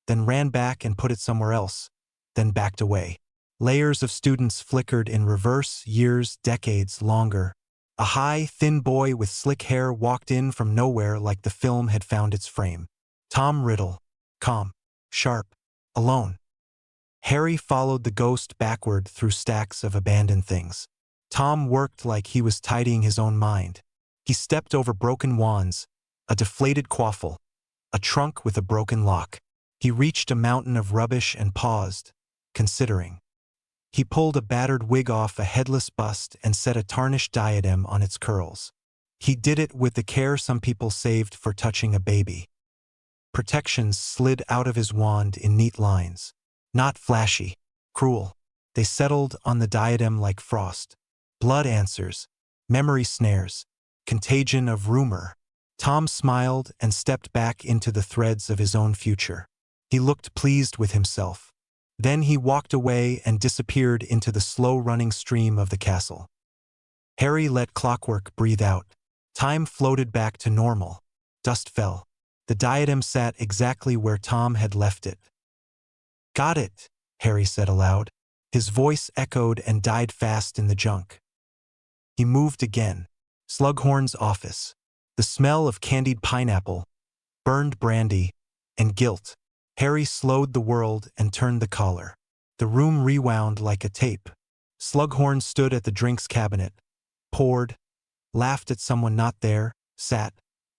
then ran back and put it somewhere else, then backed away. Layers of students flickered in reverse, years, decades longer. A high, thin boy with slick hair walked in from nowhere like the film had found its frame. Tom Riddle. Calm. Sharp. Alone. Harry followed the ghost backward through stacks of abandoned things. Tom worked like he was tidying his own mind. He stepped over broken wands, a deflated quaffle, a trunk with a broken lock. He reached a mountain of rubbish and paused, considering. He pulled a battered wig off a headless bust and set a tarnished diadem on its curls. He did it with the care some people saved for touching a baby. Protections slid out of his wand in neat lines. Not flashy, cruel. They settled on the diadem like frost. Blood answers, memory snares, contagion of rumor. Tom smiled and stepped back into the threads of his own future. He looked pleased with himself. Then he walked away and disappeared into the slow-running stream of the castle. Harry let clockwork breathe out. Time floated back to normal. Dust fell. The diadem sat exactly where Tom had left it. "Got it," Harry said aloud. His voice echoed and died fast in the junk. He moved again. Slughorn's office. The smell of candied pineapple, burned brandy, and guilt. Harry slowed the world and turned the collar. The room rewound like a tape. Slughorn stood at the drinks cabinet, poured, laughed at someone not there, sat,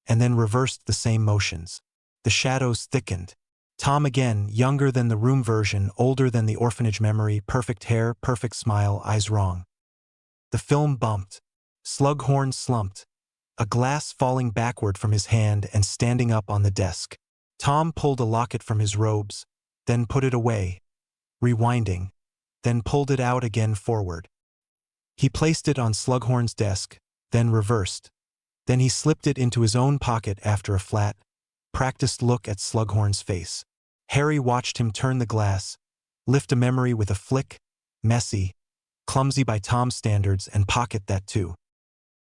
and then reversed the same motions. The shadows thickened. Tom again, younger than the room version, older than the orphanage memory, perfect hair, perfect smile, eyes wrong. The film bumped. Slughorn slumped, a glass falling backward from his hand and standing up on the desk. Tom pulled a locket from his robes, then put it away, rewinding, then pulled it out again forward. He placed it on Slughorn's desk, then reversed. Then he slipped it into his own pocket after a flat, practiced look at Slughorn's face. Harry watched him turn the glass, lift a memory with a flick, messy, clumsy by Tom's standards, and pocket that too.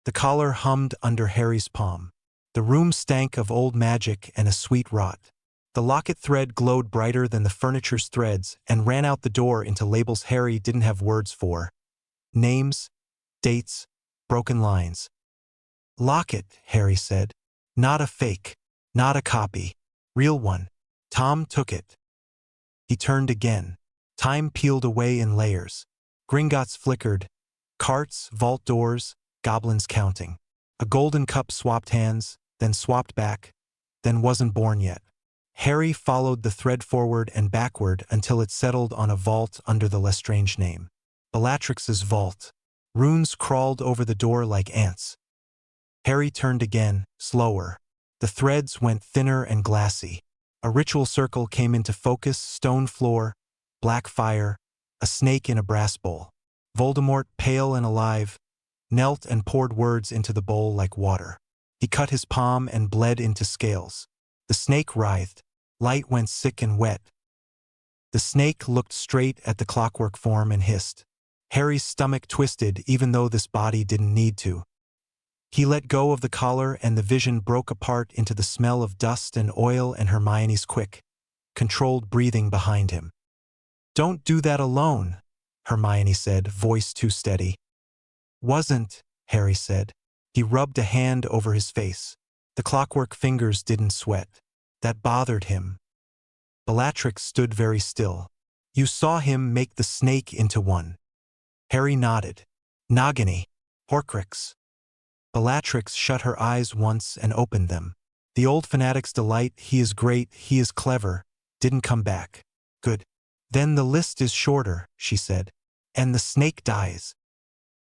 The collar hummed under Harry's palm. The room stank of old magic and a sweet rot. The locket thread glowed brighter than the furniture's threads and ran out the door into labels Harry didn't have words for. Names, dates, broken lines. "Locket," Harry said. "Not a fake, not a copy. Real one." Tom took it. He turned again. Time peeled away in layers. Gringotts flickered. Carts, vault doors, goblins counting. A golden cup swapped hands, then swapped back, then wasn't born yet. Harry followed the thread forward and backward until it settled on a vault under the Lestrange name. Bellatrix's vault. Runes crawled over the door like ants. Harry turned again, slower. The threads went thinner and glassy. A ritual circle came into focus, stone floor, black fire, a snake in a brass bowl. Voldemort, pale and alive, knelt and poured words into the bowl like water. He cut his palm and bled into scales. The snake writhed. Light went sick and wet. The snake looked straight at the clockwork form and hissed. Harry's stomach twisted even though this body didn't need to. He let go of the collar and the vision broke apart into the smell of dust and oil and Hermione's quick, controlled breathing behind him. "Don't do that alone," Hermione said, voice too steady. "Wasn't," Harry said. He rubbed a hand over his face. The clockwork fingers didn't sweat. That bothered him. Bellatrix stood very still. "You saw him make the snake into one." Harry nodded. "Nagini. Horcrux." Bellatrix shut her eyes once and opened them. The old fanatic's delight, "He is great, he is clever," didn't come back. "Good. Then the list is shorter," she said. "And the snake dies."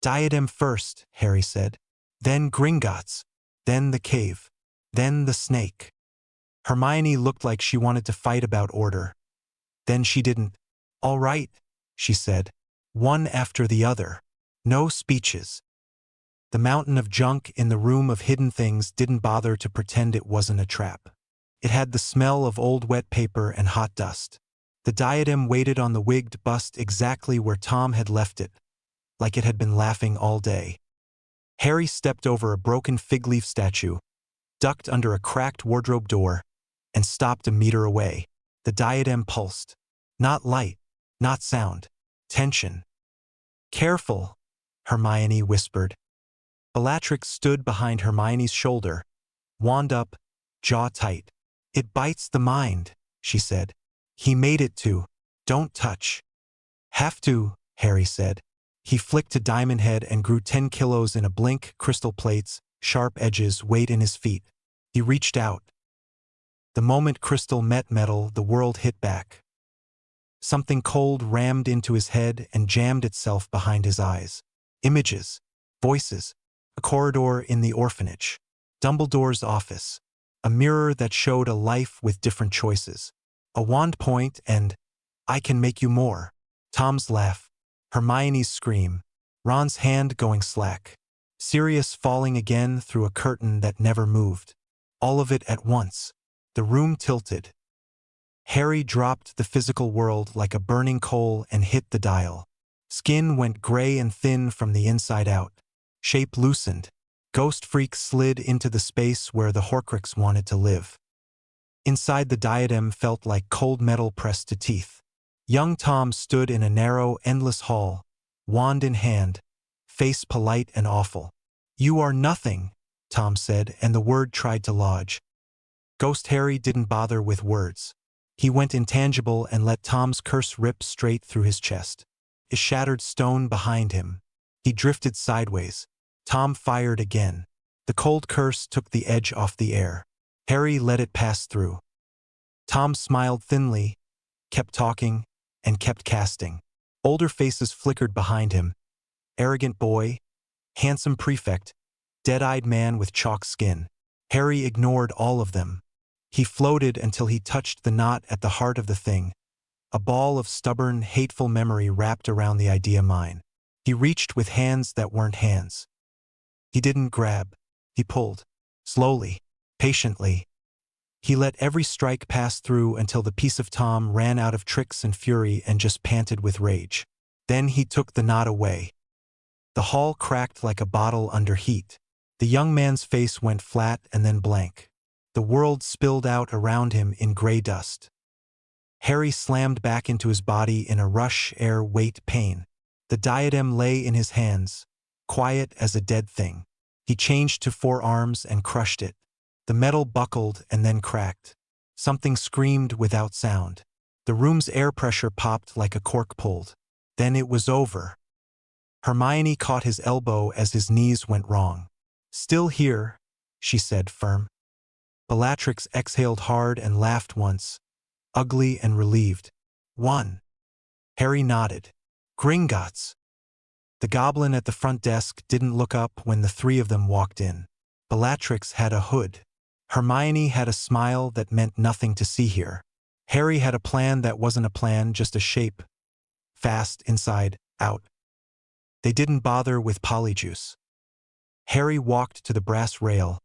"Diadem first," Harry said. "Then Gringotts. Then the cave. Then the snake." Hermione looked like she wanted to fight about order. Then she didn't. "All right," she said. "One after the other. No speeches." The mountain of junk in the room of hidden things didn't bother to pretend it wasn't a trap. It had the smell of old wet paper and hot dust. The diadem waited on the wigged bust exactly where Tom had left it, like it had been laughing all day. Harry stepped over a broken fig leaf statue, ducked under a cracked wardrobe door, and stopped a meter away. The diadem pulsed. Not light, not sound. Tension. Careful, Hermione whispered. Bellatrix stood behind Hermione's shoulder, wand up, jaw tight. It bites the mind, she said. He made it to. Don't touch. Have to, Harry said. He flicked to Diamond Head and grew 10 kilos in a blink, crystal plates, sharp edges, weight in his feet. He reached out. The moment crystal met metal, the world hit back. Something cold rammed into his head and jammed itself behind his eyes. Images, voices, a corridor in the orphanage, Dumbledore's office, a mirror that showed a life with different choices, a wand point and, I can make you more. Tom's laugh, Hermione's scream, Ron's hand going slack, Sirius falling again through a curtain that never moved. All of it at once. The room tilted. Harry dropped the physical world like a burning coal and hit the dial. Skin went gray and thin from the inside out. Shape loosened. Ghost Freak slid into the space where the Horcrux wanted to live. Inside the diadem felt like cold metal pressed to teeth. Young Tom stood in a narrow, endless hall, wand in hand, face polite and awful. You are nothing, Tom said, and the word tried to lodge. Ghost Harry didn't bother with words. He went intangible and let Tom's curse rip straight through his chest. It shattered stone behind him. He drifted sideways. Tom fired again. The cold curse took the edge off the air. Harry let it pass through. Tom smiled thinly, kept talking, and kept casting. Older faces flickered behind him. Arrogant boy, handsome prefect, dead-eyed man with chalk skin. Harry ignored all of them. He floated until he touched the knot at the heart of the thing, a ball of stubborn, hateful memory wrapped around the idea mine. He reached with hands that weren't hands. He didn't grab. He pulled. Slowly, patiently. He let every strike pass through until the piece of Tom ran out of tricks and fury and just panted with rage. Then he took the knot away. The hall cracked like a bottle under heat. The young man's face went flat and then blank. The world spilled out around him in gray dust. Harry slammed back into his body in a rush, air, weight, pain. The diadem lay in his hands, quiet as a dead thing. He changed to 4 arms and crushed it. The metal buckled and then cracked. Something screamed without sound. The room's air pressure popped like a cork pulled. Then it was over. Hermione caught his elbow as his knees went wrong. Still here, she said, firm. Bellatrix exhaled hard and laughed once, ugly and relieved. 1. Harry nodded. Gringotts. The goblin at the front desk didn't look up when the 3 of them walked in. Bellatrix had a hood. Hermione had a smile that meant nothing to see here. Harry had a plan that wasn't a plan, just a shape. Fast, inside, out. They didn't bother with polyjuice. Harry walked to the brass rail,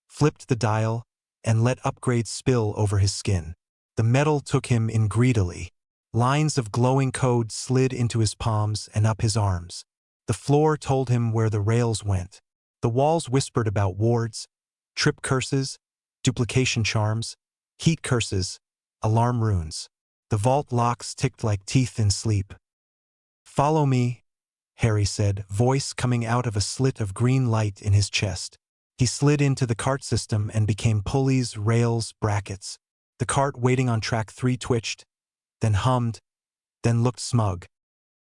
flipped the dial, and let upgrades spill over his skin. The metal took him in greedily. Lines of glowing code slid into his palms and up his arms. The floor told him where the rails went. The walls whispered about wards, trip curses, duplication charms, heat curses, alarm runes. The vault locks ticked like teeth in sleep. Follow me, Harry said, voice coming out of a slit of green light in his chest. He slid into the cart system and became pulleys, rails, brackets. The cart waiting on track 3 twitched, then hummed, then looked smug.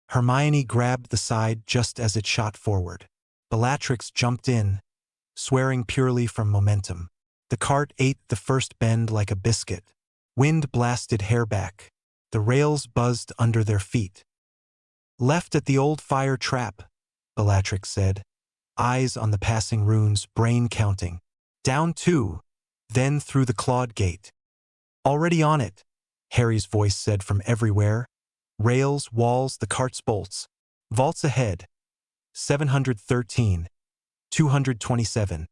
Hermione grabbed the side just as it shot forward. Bellatrix jumped in, swearing purely from momentum. The cart ate the first bend like a biscuit. Wind blasted hair back. The rails buzzed under their feet. Left at the old fire trap, Bellatrix said, eyes on the passing runes, brain counting. Down 2, then through the clawed gate. Already on it, Harry's voice said from everywhere. Rails, walls, the cart's bolts. Vaults ahead. 713. 227.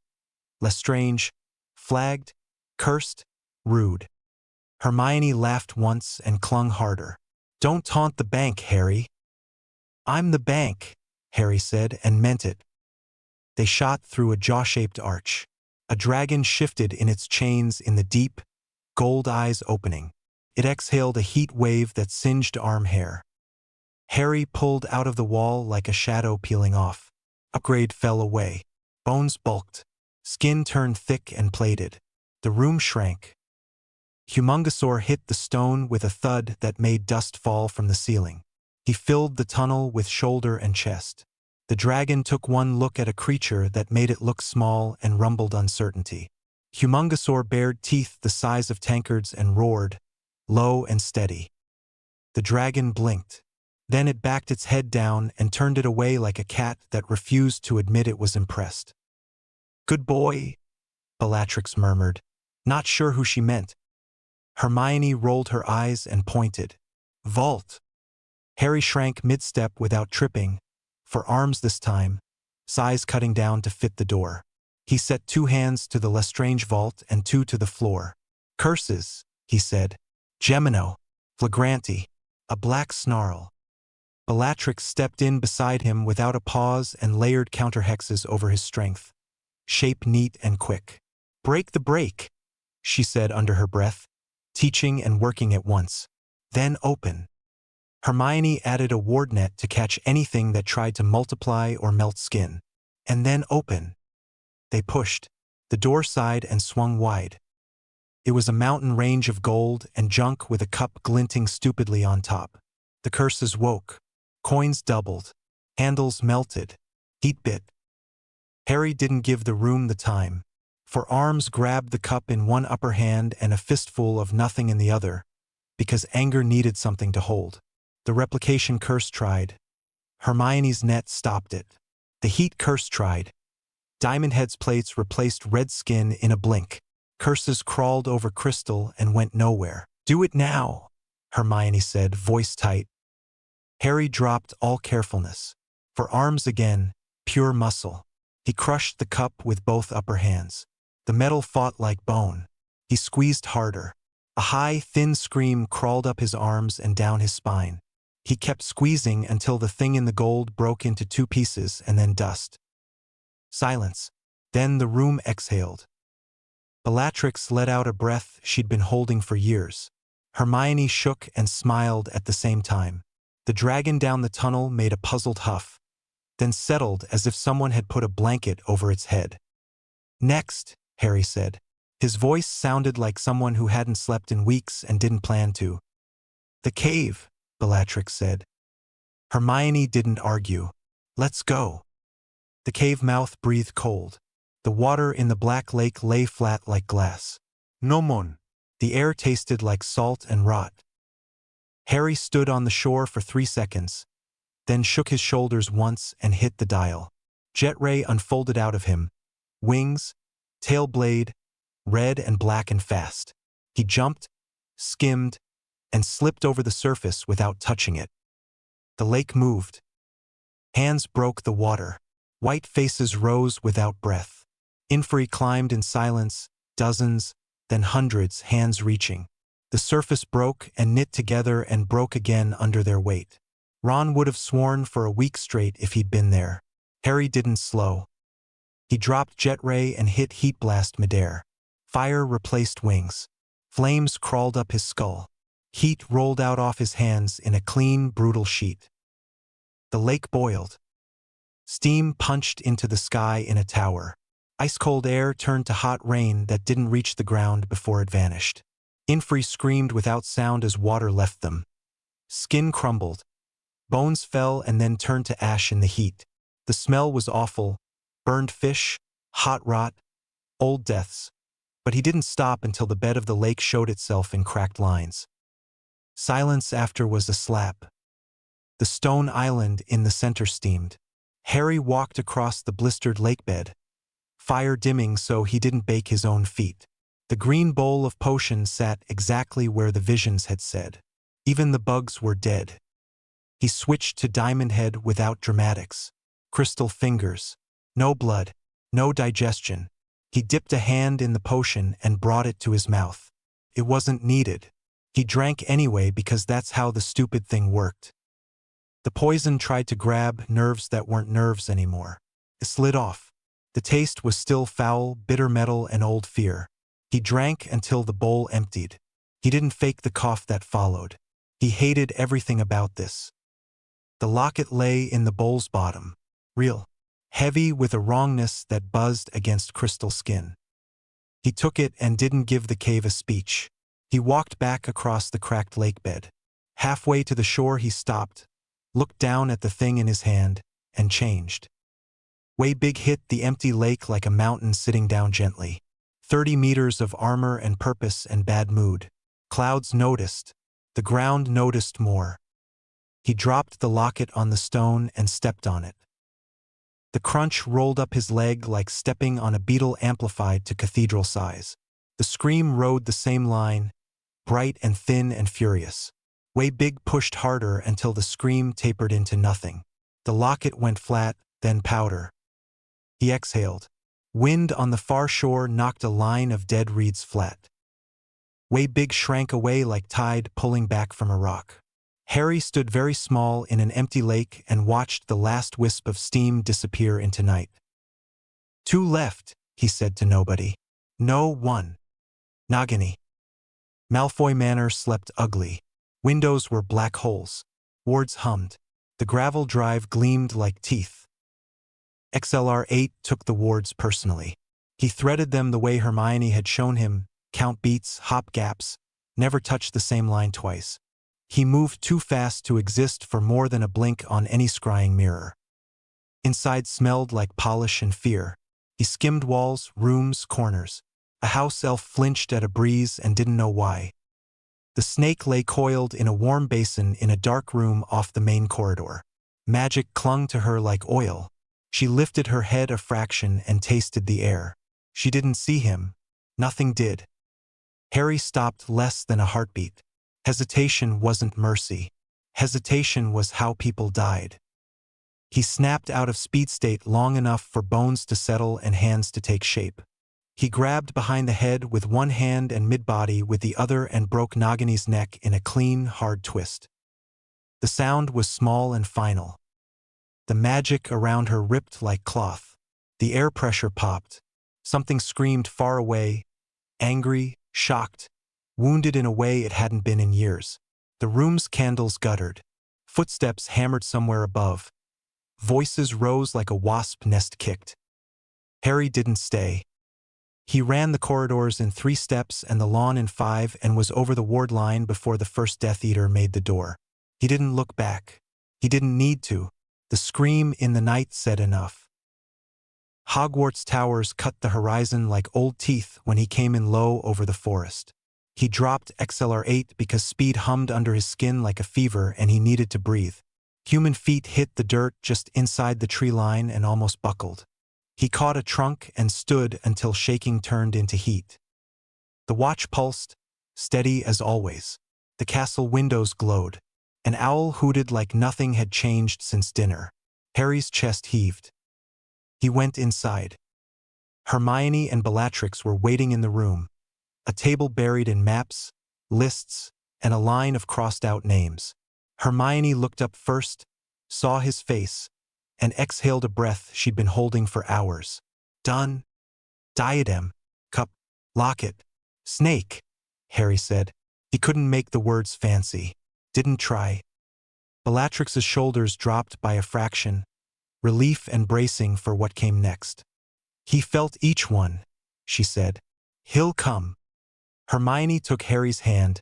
Lestrange. Flagged. Cursed. Rude. Hermione laughed once and clung harder. Don't taunt the bank, Harry. I'm the bank, Harry said, and meant it. They shot through a jaw-shaped arch. A dragon shifted in its chains in the deep, gold eyes opening. It exhaled a heat wave that singed arm hair. Harry pulled out of the wall like a shadow peeling off. Upgrade fell away. Bones bulked. Skin turned thick and plated. The room shrank. Humungosaur hit the stone with a thud that made dust fall from the ceiling. He filled the tunnel with shoulder and chest. The dragon took one look at a creature that made it look small and rumbled uncertainty. Humungosaur bared teeth the size of tankards and roared, low and steady. The dragon blinked. Then it backed its head down and turned it away like a cat that refused to admit it was impressed. "Good boy," Bellatrix murmured, not sure who she meant. Hermione rolled her eyes and pointed. "Vault." Harry shrank mid-step without tripping, for arms this time, size cutting down to fit the door. He set 2 hands to the Lestrange vault and 2 to the floor. "Curses," he said. "Gemino. Flagranti." A black snarl. Bellatrix stepped in beside him without a pause and layered counterhexes over his strength. Shape neat and quick. "Break the break," she said under her breath, teaching and working at once. "Then open." Hermione added a ward net to catch anything that tried to multiply or melt skin. "And then open." They pushed. The door sighed and swung wide. It was a mountain range of gold and junk with a cup glinting stupidly on top. The curses woke. Coins doubled. Handles melted. Heat bit. Harry didn't give the room the time. For arms grabbed the cup in one upper hand and a fistful of nothing in the other, because anger needed something to hold. The replication curse tried. Hermione's net stopped it. The heat curse tried. Diamond Head's plates replaced red skin in a blink. Curses crawled over crystal and went nowhere. "Do it now," Hermione said, voice tight. Harry dropped all carefulness. For arms again, pure muscle. He crushed the cup with both upper hands. The metal fought like bone. He squeezed harder. A high, thin scream crawled up his arms and down his spine. He kept squeezing until the thing in the gold broke into 2 pieces and then dust. Silence. Then the room exhaled. Bellatrix let out a breath she'd been holding for years. Hermione shook and smiled at the same time. The dragon down the tunnel made a puzzled huff, then settled as if someone had put a blanket over its head. "Next," Harry said. His voice sounded like someone who hadn't slept in weeks and didn't plan to. "The cave," Bellatrix said. Hermione didn't argue. "Let's go." The cave mouth breathed cold. The water in the black lake lay flat like glass. Nomon. The air tasted like salt and rot. Harry stood on the shore for 3 seconds, then shook his shoulders once and hit the dial. Jet ray unfolded out of him. Wings, tail blade, red and black and fast. He jumped, skimmed, and slipped over the surface without touching it. The lake moved. Hands broke the water. White faces rose without breath. Inferi climbed in silence, dozens, then hundreds, hands reaching. The surface broke and knit together and broke again under their weight. Ron would have sworn for a week straight if he'd been there. Harry didn't slow. He dropped jet ray and hit heat blast midair. Fire replaced wings. Flames crawled up his skull. Heat rolled out off his hands in a clean, brutal sheet. The lake boiled. Steam punched into the sky in a tower. Ice-cold air turned to hot rain that didn't reach the ground before it vanished. Inferi screamed without sound as water left them. Skin crumbled. Bones fell and then turned to ash in the heat. The smell was awful. Burned fish, hot rot, old deaths. But he didn't stop until the bed of the lake showed itself in cracked lines. Silence after was a slap. The stone island in the center steamed. Harry walked across the blistered lake bed, fire dimming so he didn't bake his own feet. The green bowl of potion sat exactly where the visions had said. Even the bugs were dead. He switched to Diamond Head without dramatics. Crystal fingers. No blood. No digestion. He dipped a hand in the potion and brought it to his mouth. It wasn't needed. He drank anyway because that's how the stupid thing worked. The poison tried to grab nerves that weren't nerves anymore. It slid off. The taste was still foul, bitter metal, and old fear. He drank until the bowl emptied. He didn't fake the cough that followed. He hated everything about this. The locket lay in the bowl's bottom, real, heavy with a wrongness that buzzed against crystal skin. He took it and didn't give the cave a speech. He walked back across the cracked lake bed. Halfway to the shore he stopped, looked down at the thing in his hand, and changed. Way Big hit the empty lake like a mountain sitting down gently. 30 meters of armor and purpose and bad mood. Clouds noticed. The ground noticed more. He dropped the locket on the stone and stepped on it. The crunch rolled up his leg like stepping on a beetle amplified to cathedral size. The scream rode the same line, bright and thin and furious. Way Big pushed harder until the scream tapered into nothing. The locket went flat, then powder. He exhaled. Wind on the far shore knocked a line of dead reeds flat. Way Big shrank away like tide pulling back from a rock. Harry stood very small in an empty lake and watched the last wisp of steam disappear into night. 2 left, he said to nobody. No one. Nagini. Malfoy Manor slept ugly. Windows were black holes. Wards hummed. The gravel drive gleamed like teeth. XLR-8 took the wards personally. He threaded them the way Hermione had shown him, count beats, hop gaps, never touch the same line twice. He moved too fast to exist for more than a blink on any scrying mirror. Inside smelled like polish and fear. He skimmed walls, rooms, corners. A house elf flinched at a breeze and didn't know why. The snake lay coiled in a warm basin in a dark room off the main corridor. Magic clung to her like oil. She lifted her head a fraction and tasted the air. She didn't see him. Nothing did. Harry stopped less than a heartbeat. Hesitation wasn't mercy. Hesitation was how people died. He snapped out of speed state long enough for bones to settle and hands to take shape. He grabbed behind the head with one hand and mid-body with the other and broke Nagini's neck in a clean, hard twist. The sound was small and final. The magic around her ripped like cloth. The air pressure popped. Something screamed far away, angry, shocked, wounded in a way it hadn't been in years. The room's candles guttered. Footsteps hammered somewhere above. Voices rose like a wasp nest kicked. Harry didn't stay. He ran the corridors in 3 steps and the lawn in 5 and was over the ward line before the first Death Eater made the door. He didn't look back. He didn't need to. The scream in the night said enough. Hogwarts towers cut the horizon like old teeth when he came in low over the forest. He dropped XLR-8 because speed hummed under his skin like a fever and he needed to breathe. Human feet hit the dirt just inside the tree line and almost buckled. He caught a trunk and stood until shaking turned into heat. The watch pulsed, steady as always. The castle windows glowed. An owl hooted like nothing had changed since dinner. Harry's chest heaved. He went inside. Hermione and Bellatrix were waiting in the room, a table buried in maps, lists, and a line of crossed-out names. Hermione looked up first, saw his face, and exhaled a breath she'd been holding for hours. Done. Diadem. Cup. Locket. Snake, Harry said. He couldn't make the words fancy. Didn't try. Bellatrix's shoulders dropped by a fraction, relief and bracing for what came next. He felt each one, she said. He'll come. Hermione took Harry's hand,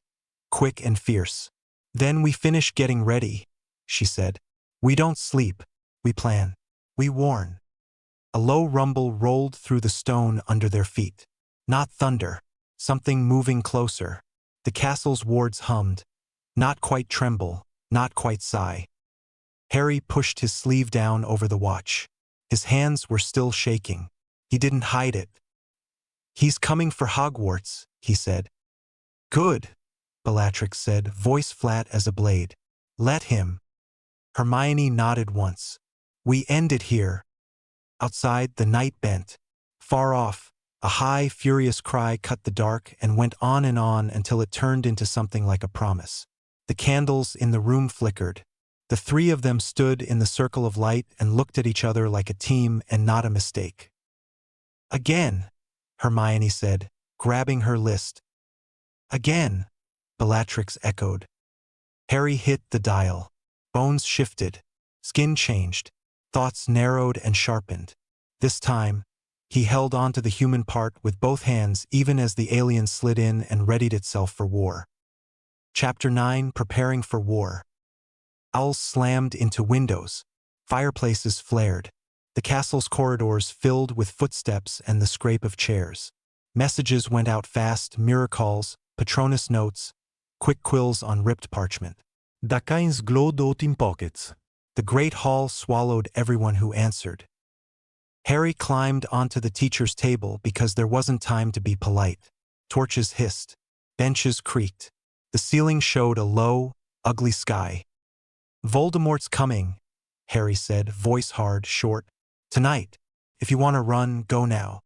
quick and fierce. Then we finish getting ready, she said. We don't sleep. We plan. We warn. A low rumble rolled through the stone under their feet. Not thunder. Something moving closer. The castle's wards hummed. Not quite tremble, not quite sigh. Harry pushed his sleeve down over the watch. His hands were still shaking. He didn't hide it. He's coming for Hogwarts, he said. Good, Bellatrix said, voice flat as a blade. Let him. Hermione nodded once. We end it here. Outside, the night bent. Far off, a high, furious cry cut the dark and went on until it turned into something like a promise. The candles in the room flickered. The 3 of them stood in the circle of light and looked at each other like a team and not a mistake. Again, Hermione said, grabbing her list. Again. Bellatrix echoed. Harry hit the dial. Bones shifted. Skin changed. Thoughts narrowed and sharpened. This time, he held onto the human part with both hands even as the alien slid in and readied itself for war. Chapter 9: Preparing for War. Owls slammed into windows. Fireplaces flared. The castle's corridors filled with footsteps and the scrape of chairs. Messages went out fast, mirror calls, Patronus notes, quick quills on ripped parchment. Da kains glowed out in pockets. The great hall swallowed everyone who answered. Harry climbed onto the teacher's table because there wasn't time to be polite. Torches hissed. Benches creaked. The ceiling showed a low, ugly sky. Voldemort's coming, Harry said, voice hard, short. Tonight. If you want to run, go now.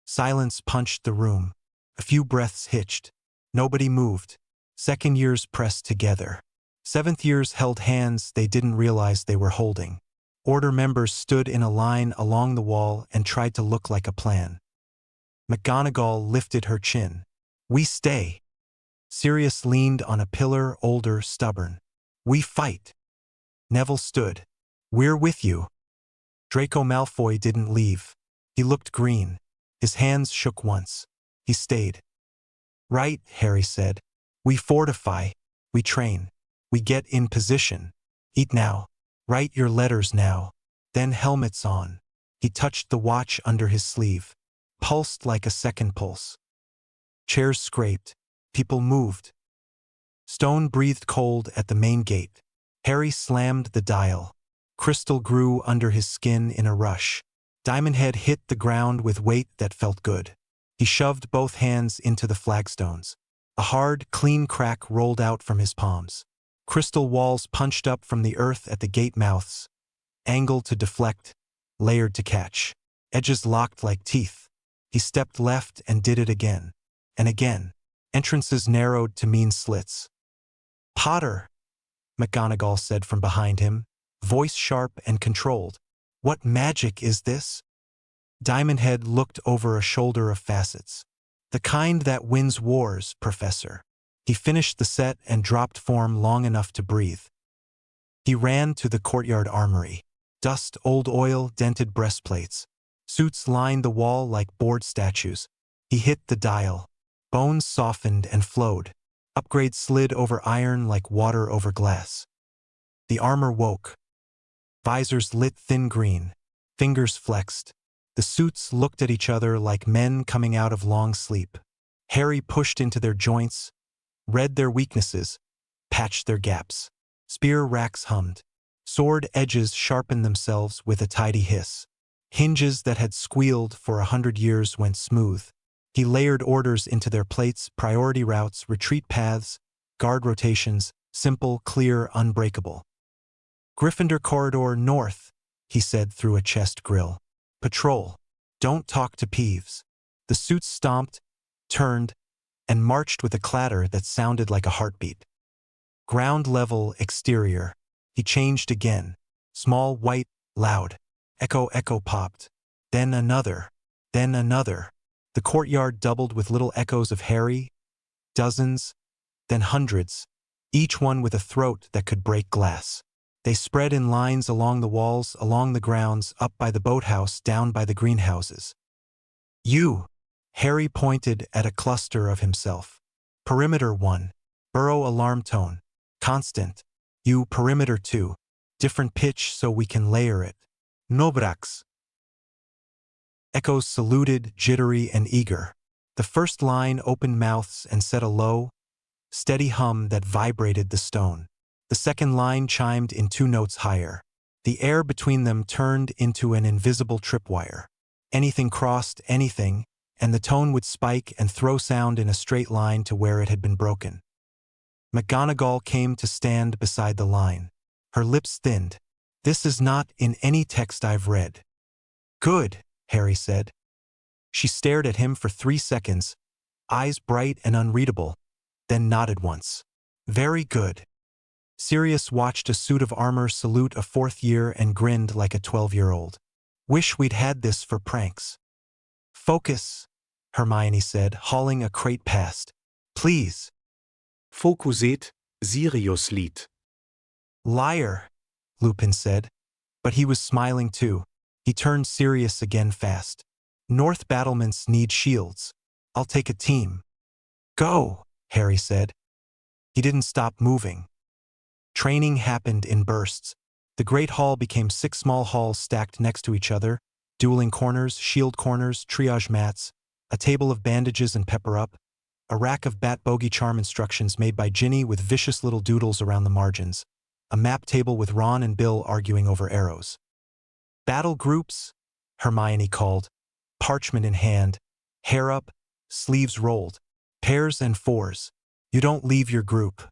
Silence punched the room. A few breaths hitched. Nobody moved. Second years pressed together. Seventh years held hands they didn't realize they were holding. Order members stood in a line along the wall and tried to look like a plan. McGonagall lifted her chin. We stay. Sirius leaned on a pillar, older, stubborn. We fight. Neville stood. We're with you. Draco Malfoy didn't leave. He looked green. His hands shook once. He stayed. Right, Harry said. We fortify. We train. We get in position. Eat now. Write your letters now. Then helmets on. He touched the watch under his sleeve. Pulsed like a second pulse. Chairs scraped. People moved. Stone breathed cold at the main gate. Harry slammed the dial. Crystal grew under his skin in a rush. Diamondhead hit the ground with weight that felt good. He shoved both hands into the flagstones. A hard, clean crack rolled out from his palms. Crystal walls punched up from the earth at the gate mouths. Angled to deflect, layered to catch. Edges locked like teeth. He stepped left and did it again. And again. Entrances narrowed to mean slits. Potter, McGonagall said from behind him, voice sharp and controlled. What magic is this? Diamondhead looked over a shoulder of facets. The kind that wins wars, Professor. He finished the set and dropped form long enough to breathe. He ran to the courtyard armory. Dust, old oil, dented breastplates. Suits lined the wall like board statues. He hit the dial. Bones softened and flowed. Upgrades slid over iron like water over glass. The armor woke. Visors lit thin green. Fingers flexed. The suits looked at each other like men coming out of long sleep. Harry pushed into their joints, read their weaknesses, patched their gaps. Spear racks hummed. Sword edges sharpened themselves with a tidy hiss. Hinges that had squealed for 100 years went smooth. He layered orders into their plates, priority routes, retreat paths, guard rotations, simple, clear, unbreakable. Gryffindor corridor north, he said through a chest grill. Patrol. Don't talk to Peeves. The suits stomped, turned, and marched with a clatter that sounded like a heartbeat. Ground level exterior. He changed again. Small, white, loud. Echo, echo popped. Then another. Then another. The courtyard doubled with little echoes of Harry. Dozens. Then hundreds. Each one with a throat that could break glass. They spread in lines along the walls, along the grounds, up by the boathouse, down by the greenhouses. You. Harry pointed at a cluster of himself. Perimeter 1. Burrow alarm tone. Constant. You perimeter 2. Different pitch so we can layer it. Nobrax. Echoes saluted, jittery and eager. The first line opened mouths and set a low, steady hum that vibrated the stone. The second line chimed in 2 notes higher. The air between them turned into an invisible tripwire. Anything crossed anything, and the tone would spike and throw sound in a straight line to where it had been broken. McGonagall came to stand beside the line. Her lips thinned. This is not in any text I've read. Good, Harry said. She stared at him for 3 seconds, eyes bright and unreadable, then nodded once. Very good. Sirius watched a suit of armor salute a 4th year and grinned like a 12-year-old. Wish we'd had this for pranks. Focus, Hermione said, hauling a crate past. Please. Fokuset, Sirius-Lied. Liar, Lupin said. But he was smiling too. He turned serious again fast. North battlements need shields. I'll take a team. Go, Harry said. He didn't stop moving. Training happened in bursts. The great hall became 6 small halls stacked next to each other, dueling corners, shield corners, triage mats, a table of bandages and pepper-up, a rack of bat bogey charm instructions made by Ginny with vicious little doodles around the margins, a map table with Ron and Bill arguing over arrows. Battle groups, Hermione called, parchment in hand, hair up, sleeves rolled, pairs and fours. You don't leave your group.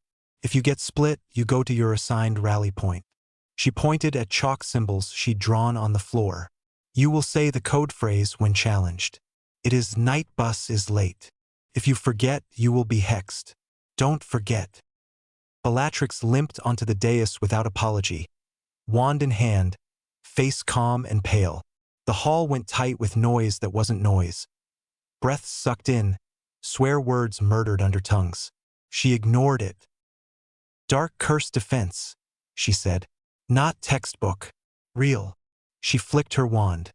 If you get split, you go to your assigned rally point. She pointed at chalk symbols she'd drawn on the floor. You will say the code phrase when challenged. It is night bus is late. If you forget, you will be hexed. Don't forget. Bellatrix limped onto the dais without apology. Wand in hand, face calm and pale. The hall went tight with noise that wasn't noise. Breaths sucked in, swear words murdered under tongues. She ignored it. Dark curse defense, she said. Not textbook. Real. She flicked her wand.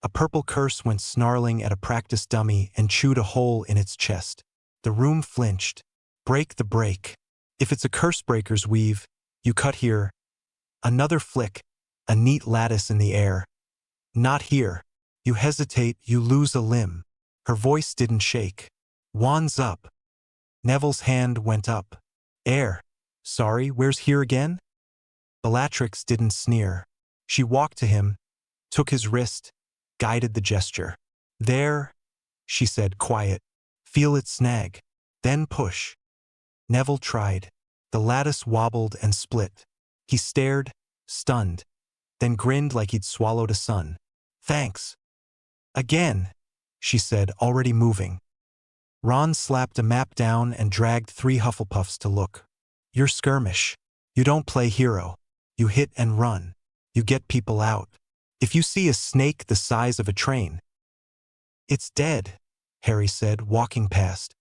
A purple curse went snarling at a practice dummy and chewed a hole in its chest. The room flinched. Break the break. If it's a curse breaker's weave, you cut here. Another flick, a neat lattice in the air. Not here. You hesitate, you lose a limb. Her voice didn't shake. Wands up. Neville's hand went up. Air. Sorry, where's here again? Bellatrix didn't sneer. She walked to him, took his wrist, guided the gesture. There, she said, quiet. Feel it snag. Then push. Neville tried. The lattice wobbled and split. He stared, stunned, then grinned like he'd swallowed a sun. Thanks. Again, she said, already moving. Ron slapped a map down and dragged 3 Hufflepuffs to look. You're skirmish. You don't play hero. You hit and run. You get people out. If you see a snake the size of a train. It's dead, Harry said, walking past.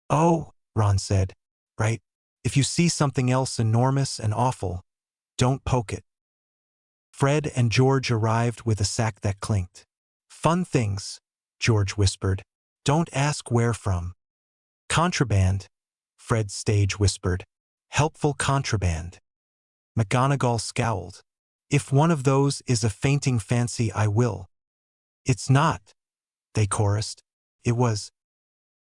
Oh, Ron said. Right. If you see something else enormous and awful, don't poke it. Fred and George arrived with a sack that clinked. Fun things, George whispered. Don't ask where from. Contraband, Fred stage whispered. Helpful contraband. McGonagall scowled. If one of those is a fainting fancy, I will. It's not, they chorused. It was.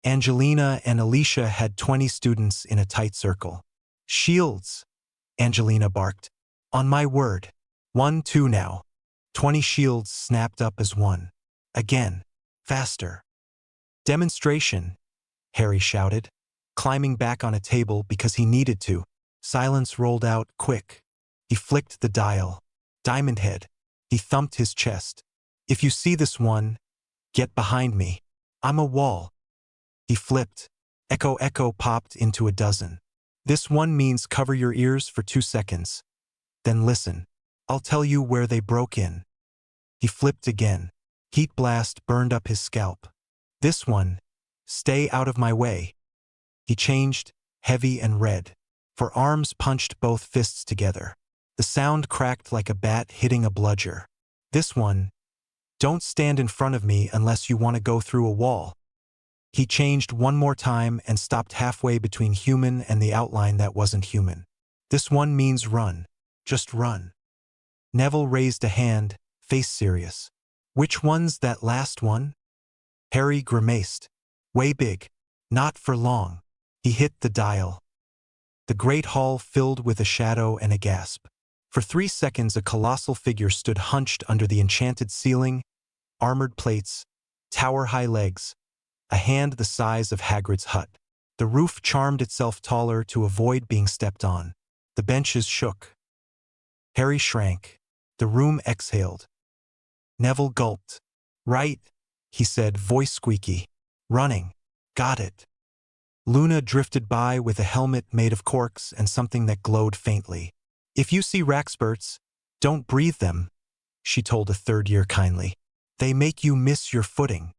Angelina and Alicia had 20 students in a tight circle. Shields, Angelina barked. On my word. 1, 2 now. 20 shields snapped up as one. Again. Faster. Demonstration, Harry shouted, climbing back on a table because he needed to. Silence rolled out quick. He flicked the dial. Diamond head. He thumped his chest. If you see this one, get behind me. I'm a wall. He flipped. Echo echo popped into a dozen. This one means cover your ears for 2 seconds. Then listen. I'll tell you where they broke in. He flipped again. Heat blast burned up his scalp. This one, stay out of my way. He changed, heavy and red. For arms punched both fists together. The sound cracked like a bat hitting a bludger. This one, don't stand in front of me unless you want to go through a wall. He changed one more time and stopped halfway between human and the outline that wasn't human. This one means run. Just run. Neville raised a hand, face serious. Which one's that last one? Harry grimaced. Way big. Not for long. He hit the dial. The great hall filled with a shadow and a gasp. For 3 seconds a colossal figure stood hunched under the enchanted ceiling, armored plates, tower-high legs, a hand the size of Hagrid's hut. The roof charmed itself taller to avoid being stepped on. The benches shook. Harry shrank. The room exhaled. Neville gulped. Right, he said, voice squeaky. Running. Got it. Luna drifted by with a helmet made of corks and something that glowed faintly. If you see rackspurts, don't breathe them, she told a 3rd year kindly. They make you miss your footing.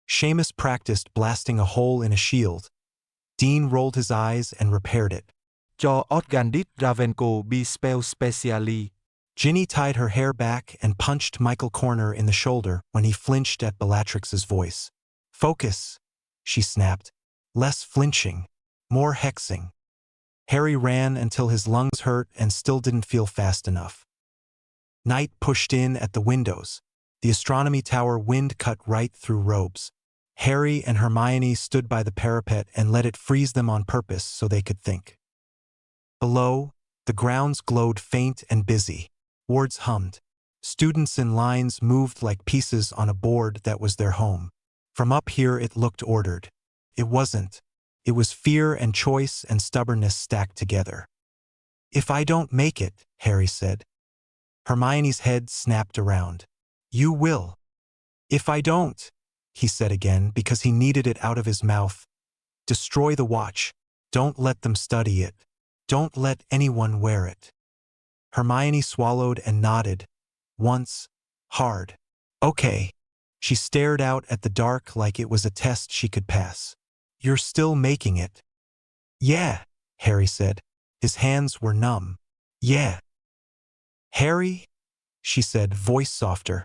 Seamus practiced blasting a hole in a shield. Dean rolled his eyes and repaired it. Cho Organdit Ravenko be spell specially. Ginny tied her hair back and punched Michael Corner in the shoulder when he flinched at Bellatrix's voice. Focus, she snapped. Less flinching. More hexing. Harry ran until his lungs hurt and still didn't feel fast enough. Night pushed in at the windows. The astronomy tower wind cut right through robes. Harry and Hermione stood by the parapet and let it freeze them on purpose so they could think. Below, the grounds glowed faint and busy. Wards hummed. Students in lines moved like pieces on a board that was their home. From up here it looked ordered. It wasn't. It was fear and choice and stubbornness stacked together. "If I don't make it," Harry said. Hermione's head snapped around. "You will." "If I don't," he said again because he needed it out of his mouth. "Destroy the watch. Don't let them study it. Don't let anyone wear it." Hermione swallowed and nodded. Once. Hard. "Okay." She stared out at the dark like it was a test she could pass. "You're still making it." "Yeah," Harry said. His hands were numb. "Yeah." "Harry?" she said, voice softer.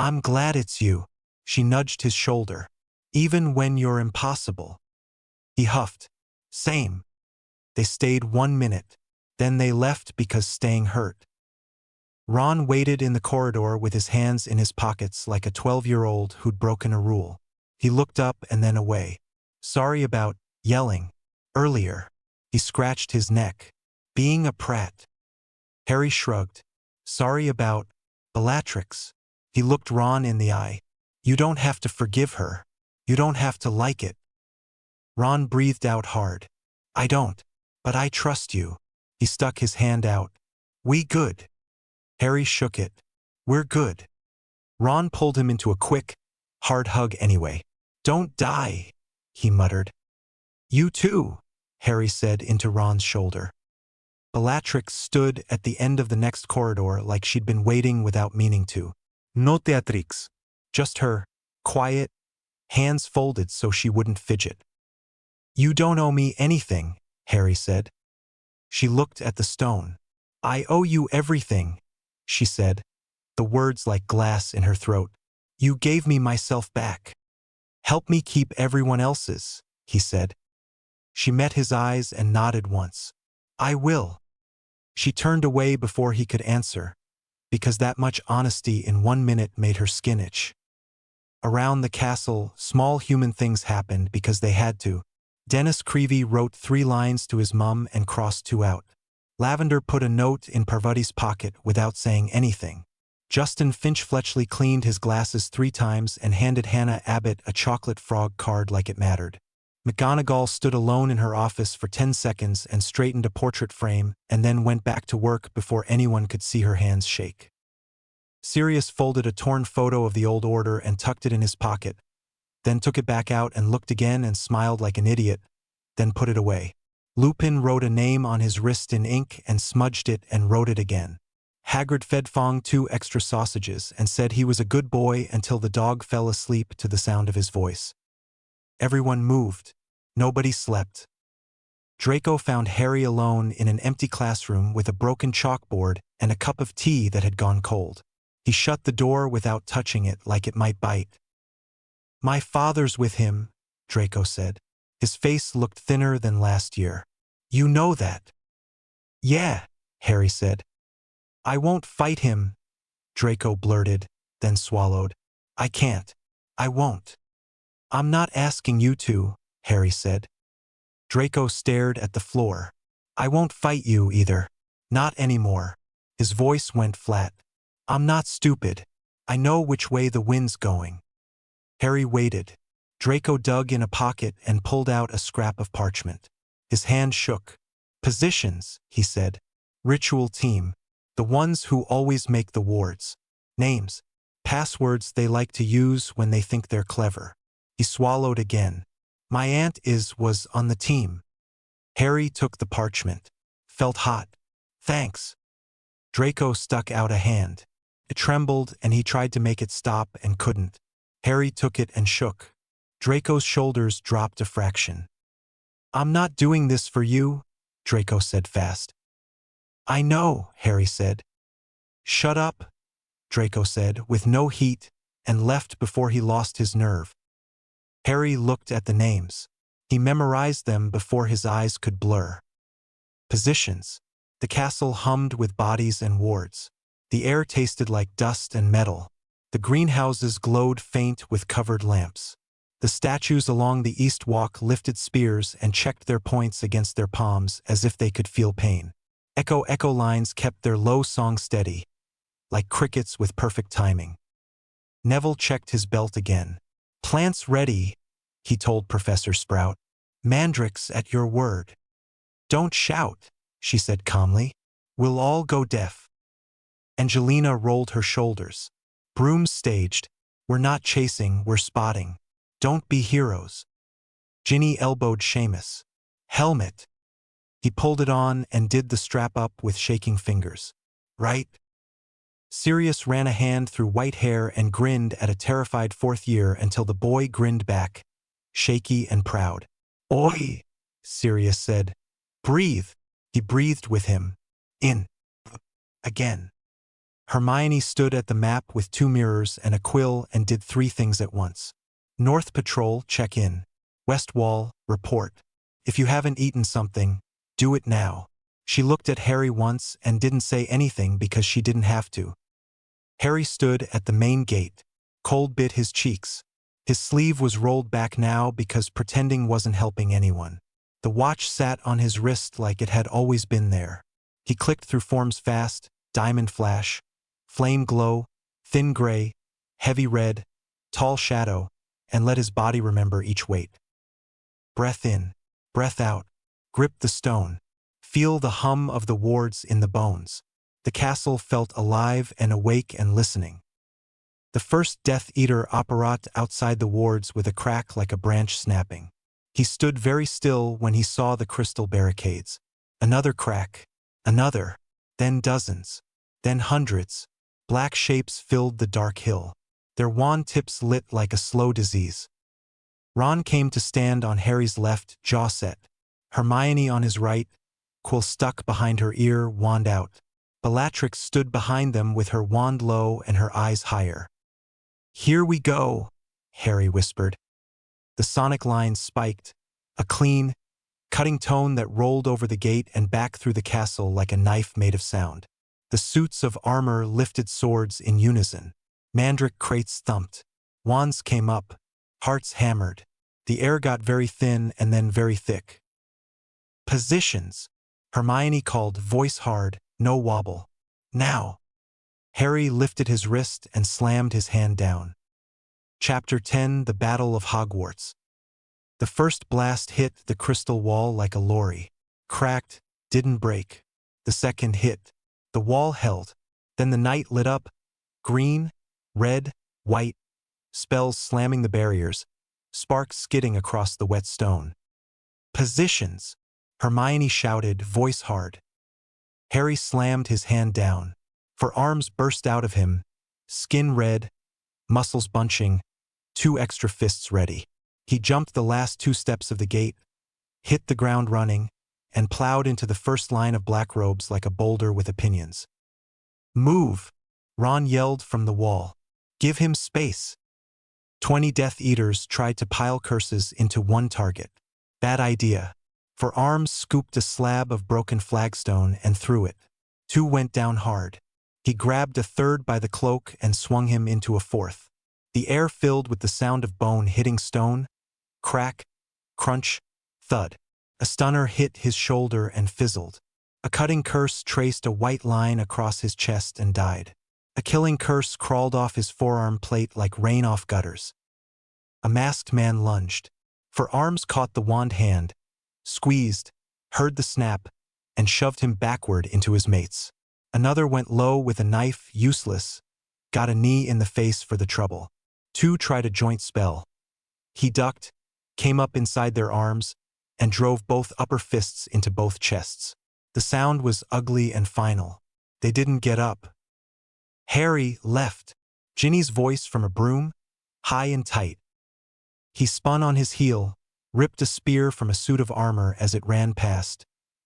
I'm glad it's you." She nudged his shoulder. "Even when you're impossible." He huffed. "Same." They stayed 1 minute. Then they left because staying hurt. Ron waited in the corridor with his hands in his pockets like a 12-year-old who'd broken a rule. He looked up and then away. "Sorry about yelling earlier." He scratched his neck. "Being a prat." Harry shrugged. "Sorry about Bellatrix." He looked Ron in the eye. "You don't have to forgive her. You don't have to like it." Ron breathed out hard. "I don't. But I trust you." He stuck his hand out. "We good?" Harry shook it. "We're good." Ron pulled him into a quick, hard hug anyway. "Don't die," he muttered. "You too," Harry said into Ron's shoulder. Bellatrix stood at the end of the next corridor like she'd been waiting without meaning to. No Teatrix. Just her, quiet, hands folded so she wouldn't fidget. "You don't owe me anything," Harry said. She looked at the stone. "I owe you everything," she said, the words like glass in her throat. "You gave me myself back. Help me keep everyone else's," he said. She met his eyes and nodded once. "I will." She turned away before he could answer, because that much honesty in 1 minute made her skin itch. Around the castle, small human things happened because they had to. Dennis Creevy wrote 3 lines to his mum and crossed 2 out. Lavender put a note in Parvati's pocket without saying anything. Justin Finch-Fletchley cleaned his glasses 3 times and handed Hannah Abbott a chocolate frog card like it mattered. McGonagall stood alone in her office for 10 seconds and straightened a portrait frame and then went back to work before anyone could see her hands shake. Sirius folded a torn photo of the old order and tucked it in his pocket, then took it back out and looked again and smiled like an idiot, then put it away. Lupin wrote a name on his wrist in ink and smudged it and wrote it again. Hagrid fed Fong 2 extra sausages and said he was a good boy until the dog fell asleep to the sound of his voice. Everyone moved. Nobody slept. Draco found Harry alone in an empty classroom with a broken chalkboard and a cup of tea that had gone cold. He shut the door without touching it like it might bite. "My father's with him," Draco said. His face looked thinner than last year. "You know that?" "Yeah," Harry said. "I won't fight him," Draco blurted, then swallowed. "I can't. I won't." "I'm not asking you to," Harry said. Draco stared at the floor. "I won't fight you either. Not anymore." His voice went flat. "I'm not stupid. I know which way the wind's going." Harry waited. Draco dug in a pocket and pulled out a scrap of parchment. His hand shook. "Positions," he said. "Ritual team. The ones who always make the wards. Names. Passwords they like to use when they think they're clever." He swallowed again. "My aunt was on the team." Harry took the parchment. Felt hot. "Thanks." Draco stuck out a hand. It trembled and he tried to make it stop and couldn't. Harry took it and shook. Draco's shoulders dropped a fraction. "I'm not doing this for you," Draco said fast. "I know," Harry said. "Shut up," Draco said, with no heat, and left before he lost his nerve. Harry looked at the names. He memorized them before his eyes could blur. Positions. The castle hummed with bodies and wards. The air tasted like dust and metal. The greenhouses glowed faint with covered lamps. The statues along the east walk lifted spears and checked their points against their palms as if they could feel pain. Echo lines kept their low song steady, like crickets with perfect timing. Neville checked his belt again. "Plants ready," he told Professor Sprout. "Mandrix at your word." "Don't shout," she said calmly. "We'll all go deaf." Angelina rolled her shoulders. "Brooms staged. We're not chasing, we're spotting. Don't be heroes." Ginny elbowed Seamus. "Helmet." He pulled it on and did the strap up with shaking fingers. "Right?" Sirius ran a hand through white hair and grinned at a terrified fourth year until the boy grinned back, shaky and proud. "Oi," Sirius said. "Breathe." He breathed with him. "In." Again. Hermione stood at the map with 2 mirrors and a quill and did 3 things at once. "North Patrol, check in. West Wall, report. If you haven't eaten something, do it now." She looked at Harry once and didn't say anything because she didn't have to. Harry stood at the main gate. Cold bit his cheeks. His sleeve was rolled back now because pretending wasn't helping anyone. The watch sat on his wrist like it had always been there. He clicked through forms fast, diamond flash, flame glow, thin gray, heavy red, tall shadow, and let his body remember each weight. Breath in, breath out, grip the stone. Feel the hum of the wards in the bones. The castle felt alive and awake and listening. The first Death Eater apparat outside the wards with a crack like a branch snapping. He stood very still when he saw the crystal barricades. Another crack, another, then dozens, then hundreds. Black shapes filled the dark hill. Their wand tips lit like a slow disease. Ron came to stand on Harry's left, jaw set. Hermione on his right, quill stuck behind her ear, wand out. Bellatrix stood behind them with her wand low and her eyes higher. "Here we go," Harry whispered. The sonic lines spiked, a clean, cutting tone that rolled over the gate and back through the castle like a knife made of sound. The suits of armor lifted swords in unison. Mandric crates thumped. Wands came up. Hearts hammered. The air got very thin and then very thick. "Positions," Hermione called, voice hard, no wobble. "Now." Harry lifted his wrist and slammed his hand down. Chapter 10: The Battle of Hogwarts. The first blast hit the crystal wall like a lorry. Cracked, didn't break. The second hit. The wall held. Then the night lit up. Green, red, white. Spells slamming the barriers. Sparks skidding across the wet stone. "Positions," Hermione shouted, voice hard. Harry slammed his hand down. For arms burst out of him, skin red, muscles bunching, 2 extra fists ready. He jumped the last 2 steps of the gate, hit the ground running, and plowed into the first line of black robes like a boulder with opinions. "Move!" Ron yelled from the wall. "Give him space!" 20 Death Eaters tried to pile curses into one target. Bad idea. For arms scooped a slab of broken flagstone and threw it. 2 went down hard. He grabbed a third by the cloak and swung him into a fourth. The air filled with the sound of bone hitting stone. Crack, crunch, thud. A stunner hit his shoulder and fizzled. A cutting curse traced a white line across his chest and died. A killing curse crawled off his forearm plate like rain off gutters. A masked man lunged. For arms caught the wand hand, squeezed, heard the snap, and shoved him backward into his mates. Another went low with a knife, useless, got a knee in the face for the trouble. 2 tried a joint spell. He ducked, came up inside their arms, and drove both upper fists into both chests. The sound was ugly and final. They didn't get up. "Harry left." Ginny's voice from a broom, high and tight. He spun on his heel, ripped a spear from a suit of armor as it ran past,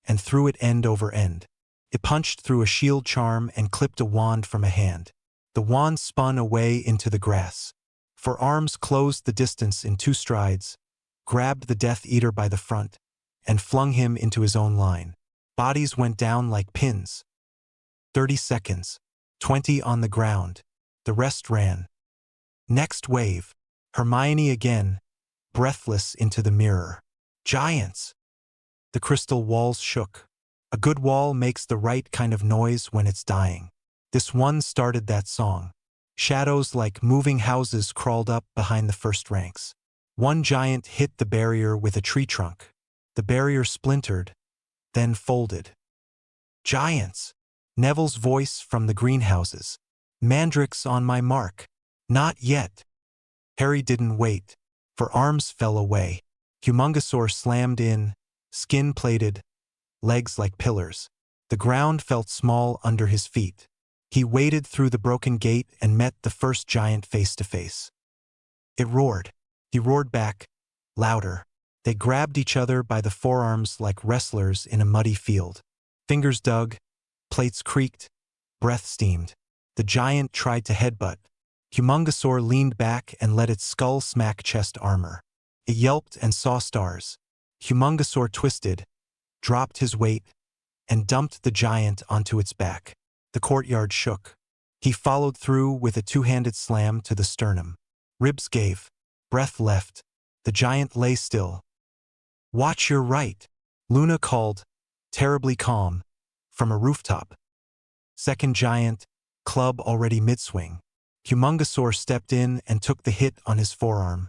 and threw it end over end. It punched through a shield charm and clipped a wand from a hand. The wand spun away into the grass. For arms closed the distance in 2 strides, grabbed the Death Eater by the front, and flung him into his own line. Bodies went down like pins. 30 seconds. 20 on the ground. The rest ran. Next wave. Hermione again, breathless into the mirror. Giants! The crystal walls shook. A good wall makes the right kind of noise when it's dying. This one started that song. Shadows like moving houses crawled up behind the first ranks. One giant hit the barrier with a tree trunk. The barrier splintered, then folded. Giants! Neville's voice from the greenhouses. Mandrix on my mark. Not yet. Harry didn't wait, for arms fell away. Humungosaur slammed in, skin-plated, legs like pillars. The ground felt small under his feet. He waded through the broken gate and met the first giant face to face. It roared. He roared back, louder. They grabbed each other by the forearms like wrestlers in a muddy field. Fingers dug, plates creaked, breath steamed. The giant tried to headbutt. Humungosaur leaned back and let its skull smack chest armor. It yelped and saw stars. Humungosaur twisted, dropped his weight, and dumped the giant onto its back. The courtyard shook. He followed through with a 2-handed slam to the sternum. Ribs gave. Breath left. The giant lay still. "Watch your right," Luna called, terribly calm, from a rooftop. Second giant, club already mid-swing. Humungosaur stepped in and took the hit on his forearm.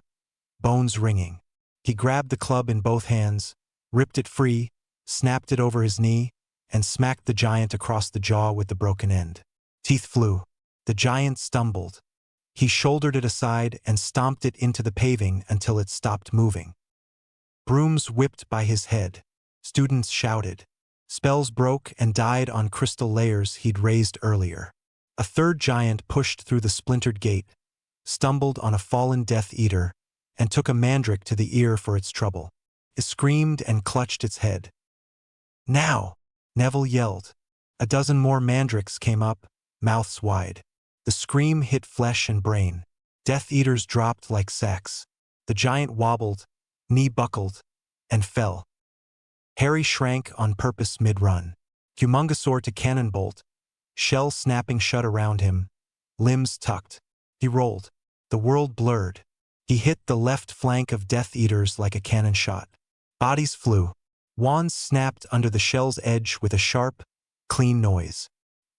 Bones ringing. He grabbed the club in both hands, ripped it free, snapped it over his knee, and smacked the giant across the jaw with the broken end. Teeth flew. The giant stumbled. He shouldered it aside and stomped it into the paving until it stopped moving. Brooms whipped by his head. Students shouted. Spells broke and died on crystal layers he'd raised earlier. A third giant pushed through the splintered gate, stumbled on a fallen Death Eater, and took a mandrick to the ear for its trouble. It screamed and clutched its head. "Now!" Neville yelled. A dozen more mandricks came up, mouths wide. The scream hit flesh and brain. Death Eaters dropped like sacks. The giant wobbled, knee buckled, and fell. Harry shrank on purpose mid-run. Humungosaur to cannonbolt, shell snapping shut around him, limbs tucked. He rolled. The world blurred. He hit the left flank of Death Eaters like a cannon shot. Bodies flew. Wands snapped under the shell's edge with a sharp, clean noise.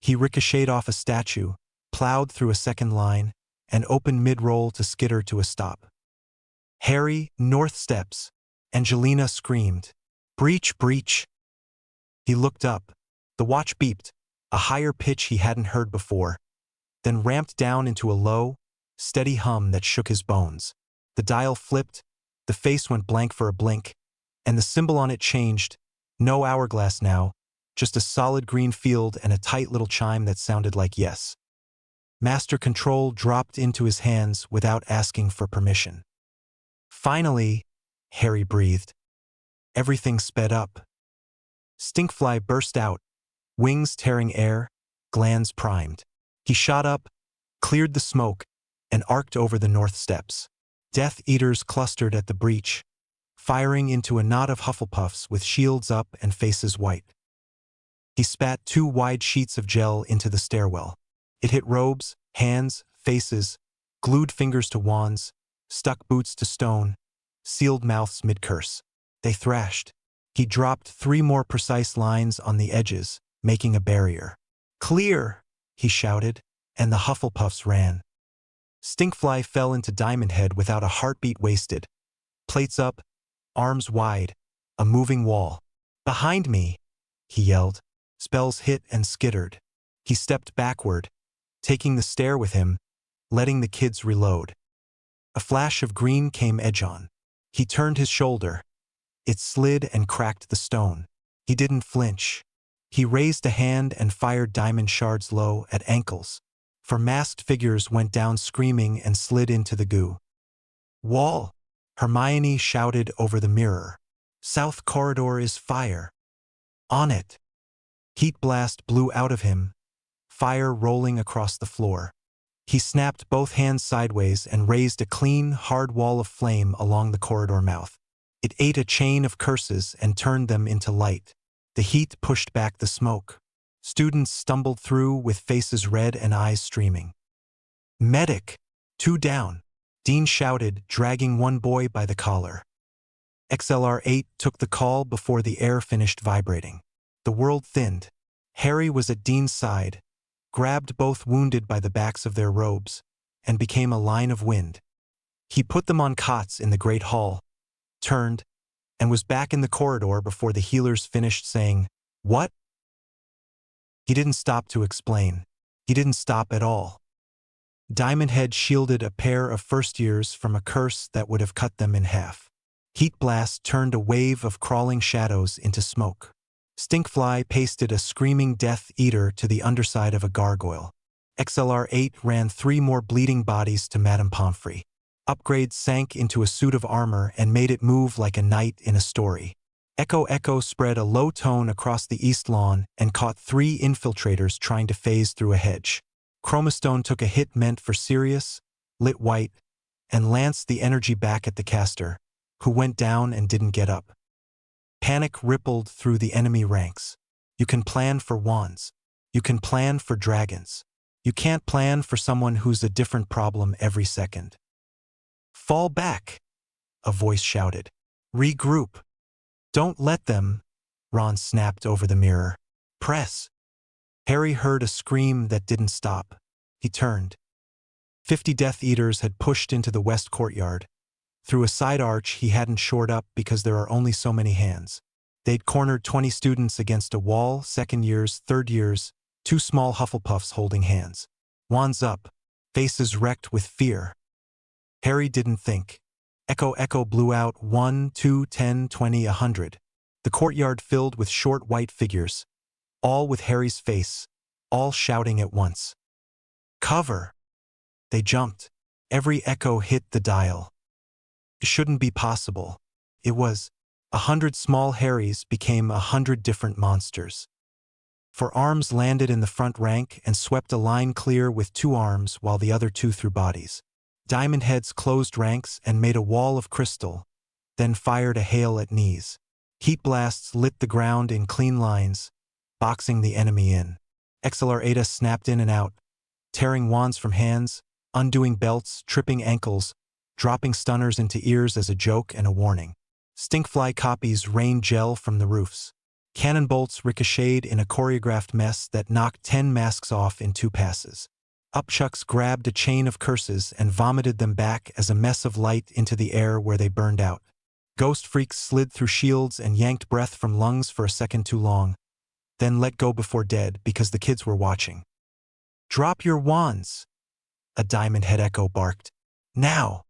He ricocheted off a statue, plowed through a second line, and opened mid-roll to skitter to a stop. Harry, north steps. Angelina screamed. "Breach, breach!" He looked up. The watch beeped, a higher pitch he hadn't heard before, then ramped down into a low, steady hum that shook his bones. The dial flipped, the face went blank for a blink, and the symbol on it changed. No hourglass now, just a solid green field and a tight little chime that sounded like yes. Master Control dropped into his hands without asking for permission. Finally, Harry breathed. Everything sped up. Stinkfly burst out, wings tearing air, glands primed. He shot up, cleared the smoke, and arced over the north steps. Death Eaters clustered at the breach, firing into a knot of Hufflepuffs with shields up and faces white. He spat 2 wide sheets of gel into the stairwell. It hit robes, hands, faces, glued fingers to wands, stuck boots to stone, sealed mouths mid-curse. They thrashed. He dropped 3 more precise lines on the edges, making a barrier. "Clear!" he shouted, and the Hufflepuffs ran. Stinkfly fell into Diamond Head without a heartbeat wasted. Plates up, arms wide, a moving wall. "Behind me!" he yelled. Spells hit and skittered. He stepped backward, taking the stair with him, letting the kids reload. A flash of green came edge on. He turned his shoulder. It slid and cracked the stone. He didn't flinch. He raised a hand and fired diamond shards low at ankles. For masked figures went down screaming and slid into the goo. "Wall!" Hermione shouted over the mirror. South corridor is fire. On it. Heat blast blew out of him, fire rolling across the floor. He snapped both hands sideways and raised a clean, hard wall of flame along the corridor mouth. It ate a chain of curses and turned them into light. The heat pushed back the smoke. Students stumbled through with faces red and eyes streaming. Medic! 2 down. Dean shouted, dragging one boy by the collar. XLR-8 took the call before the air finished vibrating. The world thinned. Harry was at Dean's side, grabbed both wounded by the backs of their robes, and became a line of wind. He put them on cots in the great hall, turned, and was back in the corridor before the healers finished saying, "What?" He didn't stop to explain. He didn't stop at all. Diamondhead shielded a pair of first years from a curse that would have cut them in half. Heat blast turned a wave of crawling shadows into smoke. Stinkfly pasted a screaming Death Eater to the underside of a gargoyle. XLR-8 ran 3 more bleeding bodies to Madame Pomfrey. Upgrade sank into a suit of armor and made it move like a knight in a story. Echo spread a low tone across the east lawn and caught 3 infiltrators trying to phase through a hedge. Chromastone took a hit meant for Sirius, lit white, and lanced the energy back at the caster, who went down and didn't get up. Panic rippled through the enemy ranks. You can plan for wands. You can plan for dragons. You can't plan for someone who's a different problem every second. Fall back, a voice shouted. Regroup. Don't let them, Ron snapped over the mirror. Press. Harry heard a scream that didn't stop. He turned. 50 Death Eaters had pushed into the west courtyard. Through a side arch he hadn't shored up because there are only so many hands. They'd cornered 20 students against a wall, second years, third years, 2 small Hufflepuffs holding hands. Wands up, faces wrecked with fear. Harry didn't think. Echo blew out 1, 2, 10, 20, 100. The courtyard filled with short white figures, all with Harry's face, all shouting at once. Cover! They jumped. Every echo hit the dial. It shouldn't be possible. It was. 100 small Harrys became 100 different monsters. 4 arms landed in the front rank and swept a line clear with 2 arms while the other 2 threw bodies. Diamondheads closed ranks and made a wall of crystal, then fired a hail at knees. Heat blasts lit the ground in clean lines, boxing the enemy in. XLR-8 snapped in and out, tearing wands from hands, undoing belts, tripping ankles, dropping stunners into ears as a joke and a warning. Stinkfly copies rained gel from the roofs. Cannon bolts ricocheted in a choreographed mess that knocked 10 masks off in 2 passes. Upchucks grabbed a chain of curses and vomited them back as a mess of light into the air where they burned out. Ghost freaks slid through shields and yanked breath from lungs for a second too long, then let go before dead because the kids were watching. Drop your wands, a Diamondhead echo barked. Now!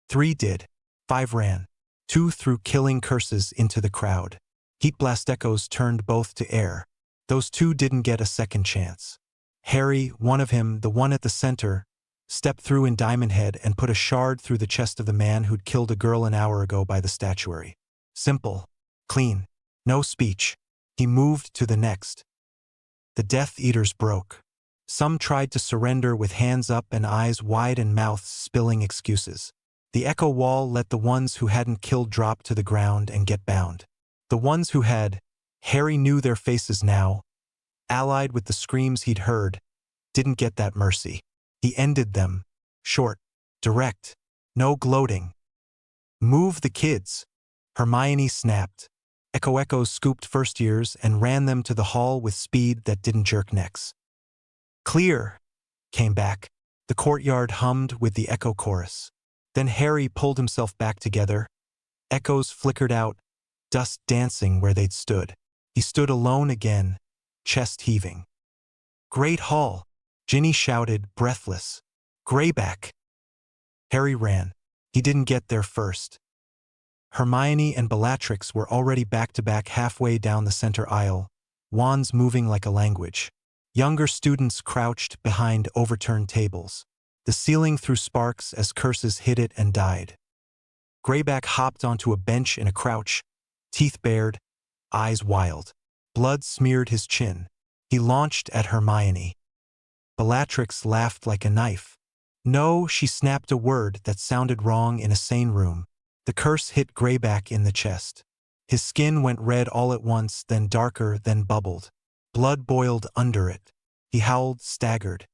3 did. 5 ran. 2 threw killing curses into the crowd. Heat blast echoes turned both to air. Those 2 didn't get a second chance. Harry, one of him, the one at the center, stepped through in Diamondhead and put a shard through the chest of the man who'd killed a girl an hour ago by the statuary. Simple. Clean. No speech. He moved to the next. The Death Eaters broke. Some tried to surrender with hands up and eyes wide and mouths spilling excuses. The echo wall let the ones who hadn't killed drop to the ground and get bound. The ones who had, Harry knew their faces now, allied with the screams he'd heard, didn't get that mercy. He ended them. Short. Direct. No gloating. Move the kids. Hermione snapped. Echo scooped first years and ran them to the hall with speed that didn't jerk necks. Clear, came back. The courtyard hummed with the echo chorus. Then Harry pulled himself back together. Echoes flickered out, dust dancing where they'd stood. He stood alone again, chest heaving. Great Hall, Ginny shouted, breathless. Greyback. Harry ran. He didn't get there first. Hermione and Bellatrix were already back-to-back halfway down the center aisle, wands moving like a language. Younger students crouched behind overturned tables. The ceiling threw sparks as curses hit it and died. Greyback hopped onto a bench in a crouch, teeth bared, eyes wild. Blood smeared his chin. He launched at Hermione. Bellatrix laughed like a knife. No, she snapped a word that sounded wrong in a sane room. The curse hit Greyback in the chest. His skin went red all at once, then darker, then bubbled. Blood boiled under it. He howled, staggered.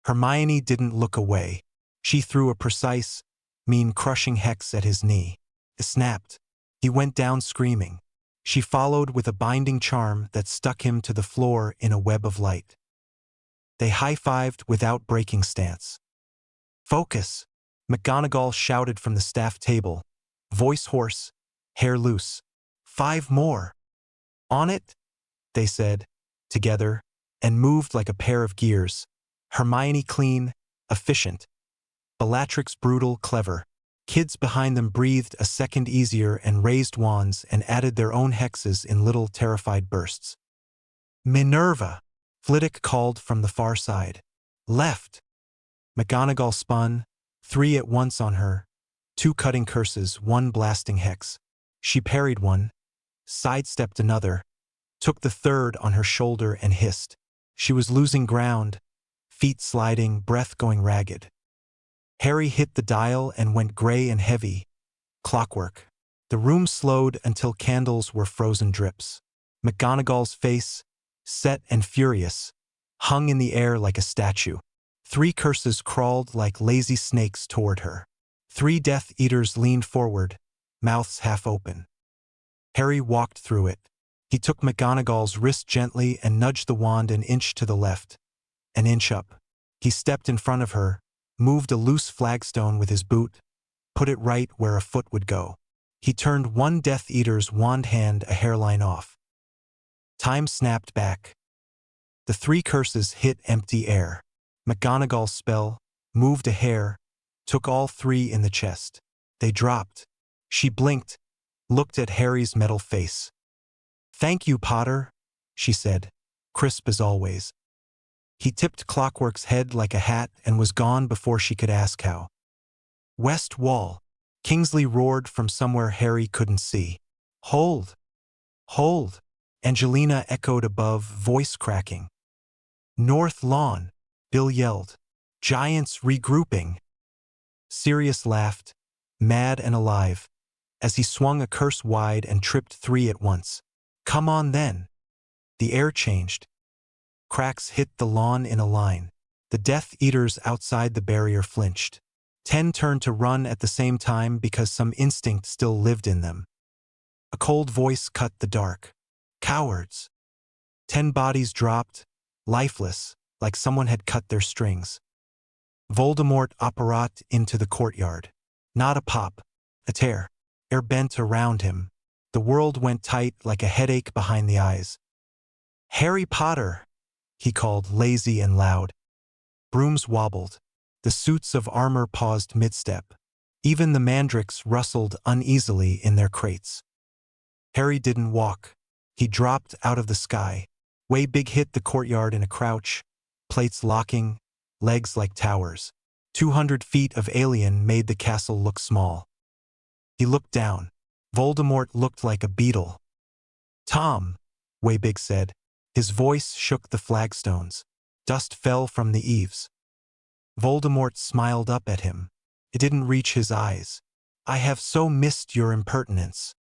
Hermione didn't look away. She threw a precise, mean crushing hex at his knee. It snapped. He went down screaming. She followed with a binding charm that stuck him to the floor in a web of light. They high-fived without breaking stance. "Focus!" McGonagall shouted from the staff table, voice hoarse, hair loose. 5 more. "On it," they said, together, and moved like a pair of gears. Hermione clean, efficient. Bellatrix brutal, clever. Kids behind them breathed a second easier and raised wands and added their own hexes in little terrified bursts. "Minerva!" Flitwick called from the far side. "Left!" McGonagall spun, 3 at once on her, 2 cutting curses, 1 blasting hex. She parried one, sidestepped another, took the 3rd on her shoulder and hissed. She was losing ground, feet sliding, breath going ragged. Harry hit the dial and went gray and heavy. Clockwork. The room slowed until candles were frozen drips. McGonagall's face, set and furious, hung in the air like a statue. 3 curses crawled like lazy snakes toward her. 3 Death Eaters leaned forward, mouths half open. Harry walked through it. He took McGonagall's wrist gently and nudged the wand an inch to the left, an inch up. He stepped in front of her, moved a loose flagstone with his boot, put it right where a foot would go. He turned 1 Death Eater's wand hand a hairline off. Time snapped back. The 3 curses hit empty air. McGonagall's spell moved a hair, took all 3 in the chest. They dropped. She blinked, looked at Harry's metal face. "Thank you, Potter," she said, crisp as always. He tipped Clockwork's head like a hat and was gone before she could ask how. "West Wall," Kingsley roared from somewhere Harry couldn't see. "Hold! Hold!" Angelina echoed above, voice cracking. "North Lawn," Bill yelled. "Giants regrouping." Sirius laughed, mad and alive, as he swung a curse wide and tripped 3 at once. "Come on then." The air changed. Cracks hit the lawn in a line. The Death Eaters outside the barrier flinched. 10 turned to run at the same time because some instinct still lived in them. A cold voice cut the dark. "Cowards!" 10 bodies dropped, lifeless, like someone had cut their strings. Voldemort apparat into the courtyard. Not a pop, a tear. Air bent around him. The world went tight like a headache behind the eyes. "Harry Potter!" he called, lazy and loud. Brooms wobbled. The suits of armor paused mid-step. Even the mandrakes rustled uneasily in their crates. Harry didn't walk. He dropped out of the sky. Way Big hit the courtyard in a crouch, plates locking, legs like towers. 200 feet of alien made the castle look small. He looked down. Voldemort looked like a beetle. "Tom," Way Big said. His voice shook the flagstones. Dust fell from the eaves. Voldemort smiled up at him. It didn't reach his eyes. "I have so missed your impertinence."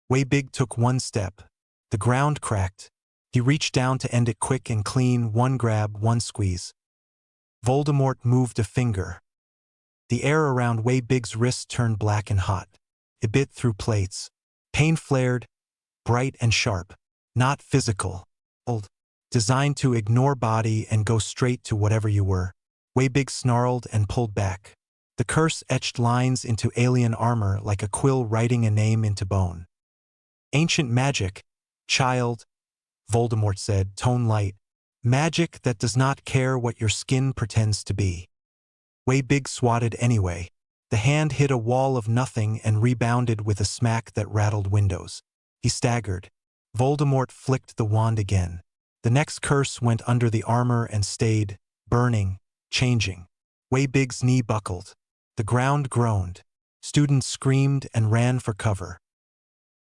Way Big took 1 step. The ground cracked. He reached down to end it quick and clean, 1 grab, 1 squeeze. Voldemort moved a finger. The air around Way Big's wrist turned black and hot. It bit through plates. Pain flared, bright and sharp. Not physical. Old. Designed to ignore body and go straight to whatever you were. Way Big snarled and pulled back. The curse etched lines into alien armor like a quill writing a name into bone. "Ancient magic, child," Voldemort said, tone light. "Magic that does not care what your skin pretends to be." Way Big swatted anyway. The hand hit a wall of nothing and rebounded with a smack that rattled windows. He staggered. Voldemort flicked the wand again. The next curse went under the armor and stayed, burning, changing. Way Big's knee buckled. The ground groaned. Students screamed and ran for cover.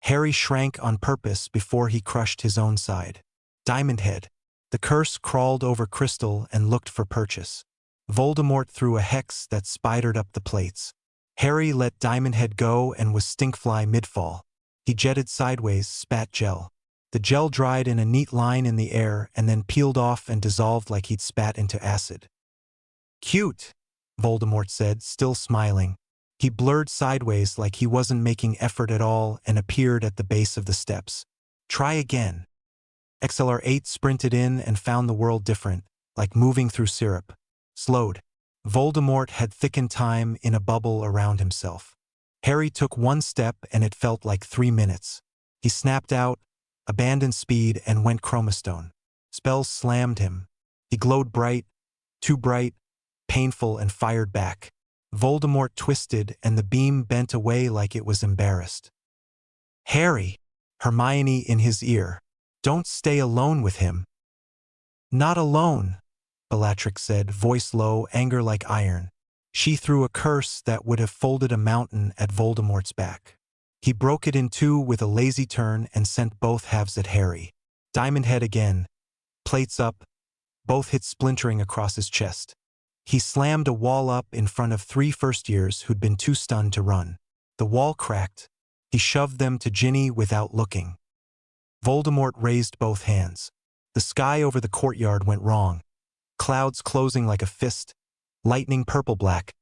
Harry shrank on purpose before he crushed his own side. Diamond Head. The curse crawled over Crystal and looked for purchase. Voldemort threw a hex that spidered up the plates. Harry let Diamond Head go and was stinkfly mid-fall. He jetted sideways, spat gel. The gel dried in a neat line in the air and then peeled off and dissolved like he'd spat into acid. "Cute," Voldemort said, still smiling. He blurred sideways like he wasn't making effort at all and appeared at the base of the steps. "Try again." XLR8 sprinted in and found the world different, like moving through syrup. Slowed. Voldemort had thickened time in a bubble around himself. Harry took one step and it felt like 3 minutes. He snapped out, abandoned speed, and went chromastone. Spells slammed him. He glowed bright, too bright, painful, and fired back. Voldemort twisted and the beam bent away like it was embarrassed. "Harry!" Hermione in his ear. "Don't stay alone with him." "Not alone," Bellatrix said, voice low, anger like iron. She threw a curse that would have folded a mountain at Voldemort's back. He broke it in two with a lazy turn and sent both halves at Harry. Diamond Head again. Plates up. Both hit splintering across his chest. He slammed a wall up in front of 3 first-years who'd been too stunned to run. The wall cracked. He shoved them to Ginny without looking. Voldemort raised both hands. The sky over the courtyard went wrong. Clouds closing like a fist. Lightning purple-black.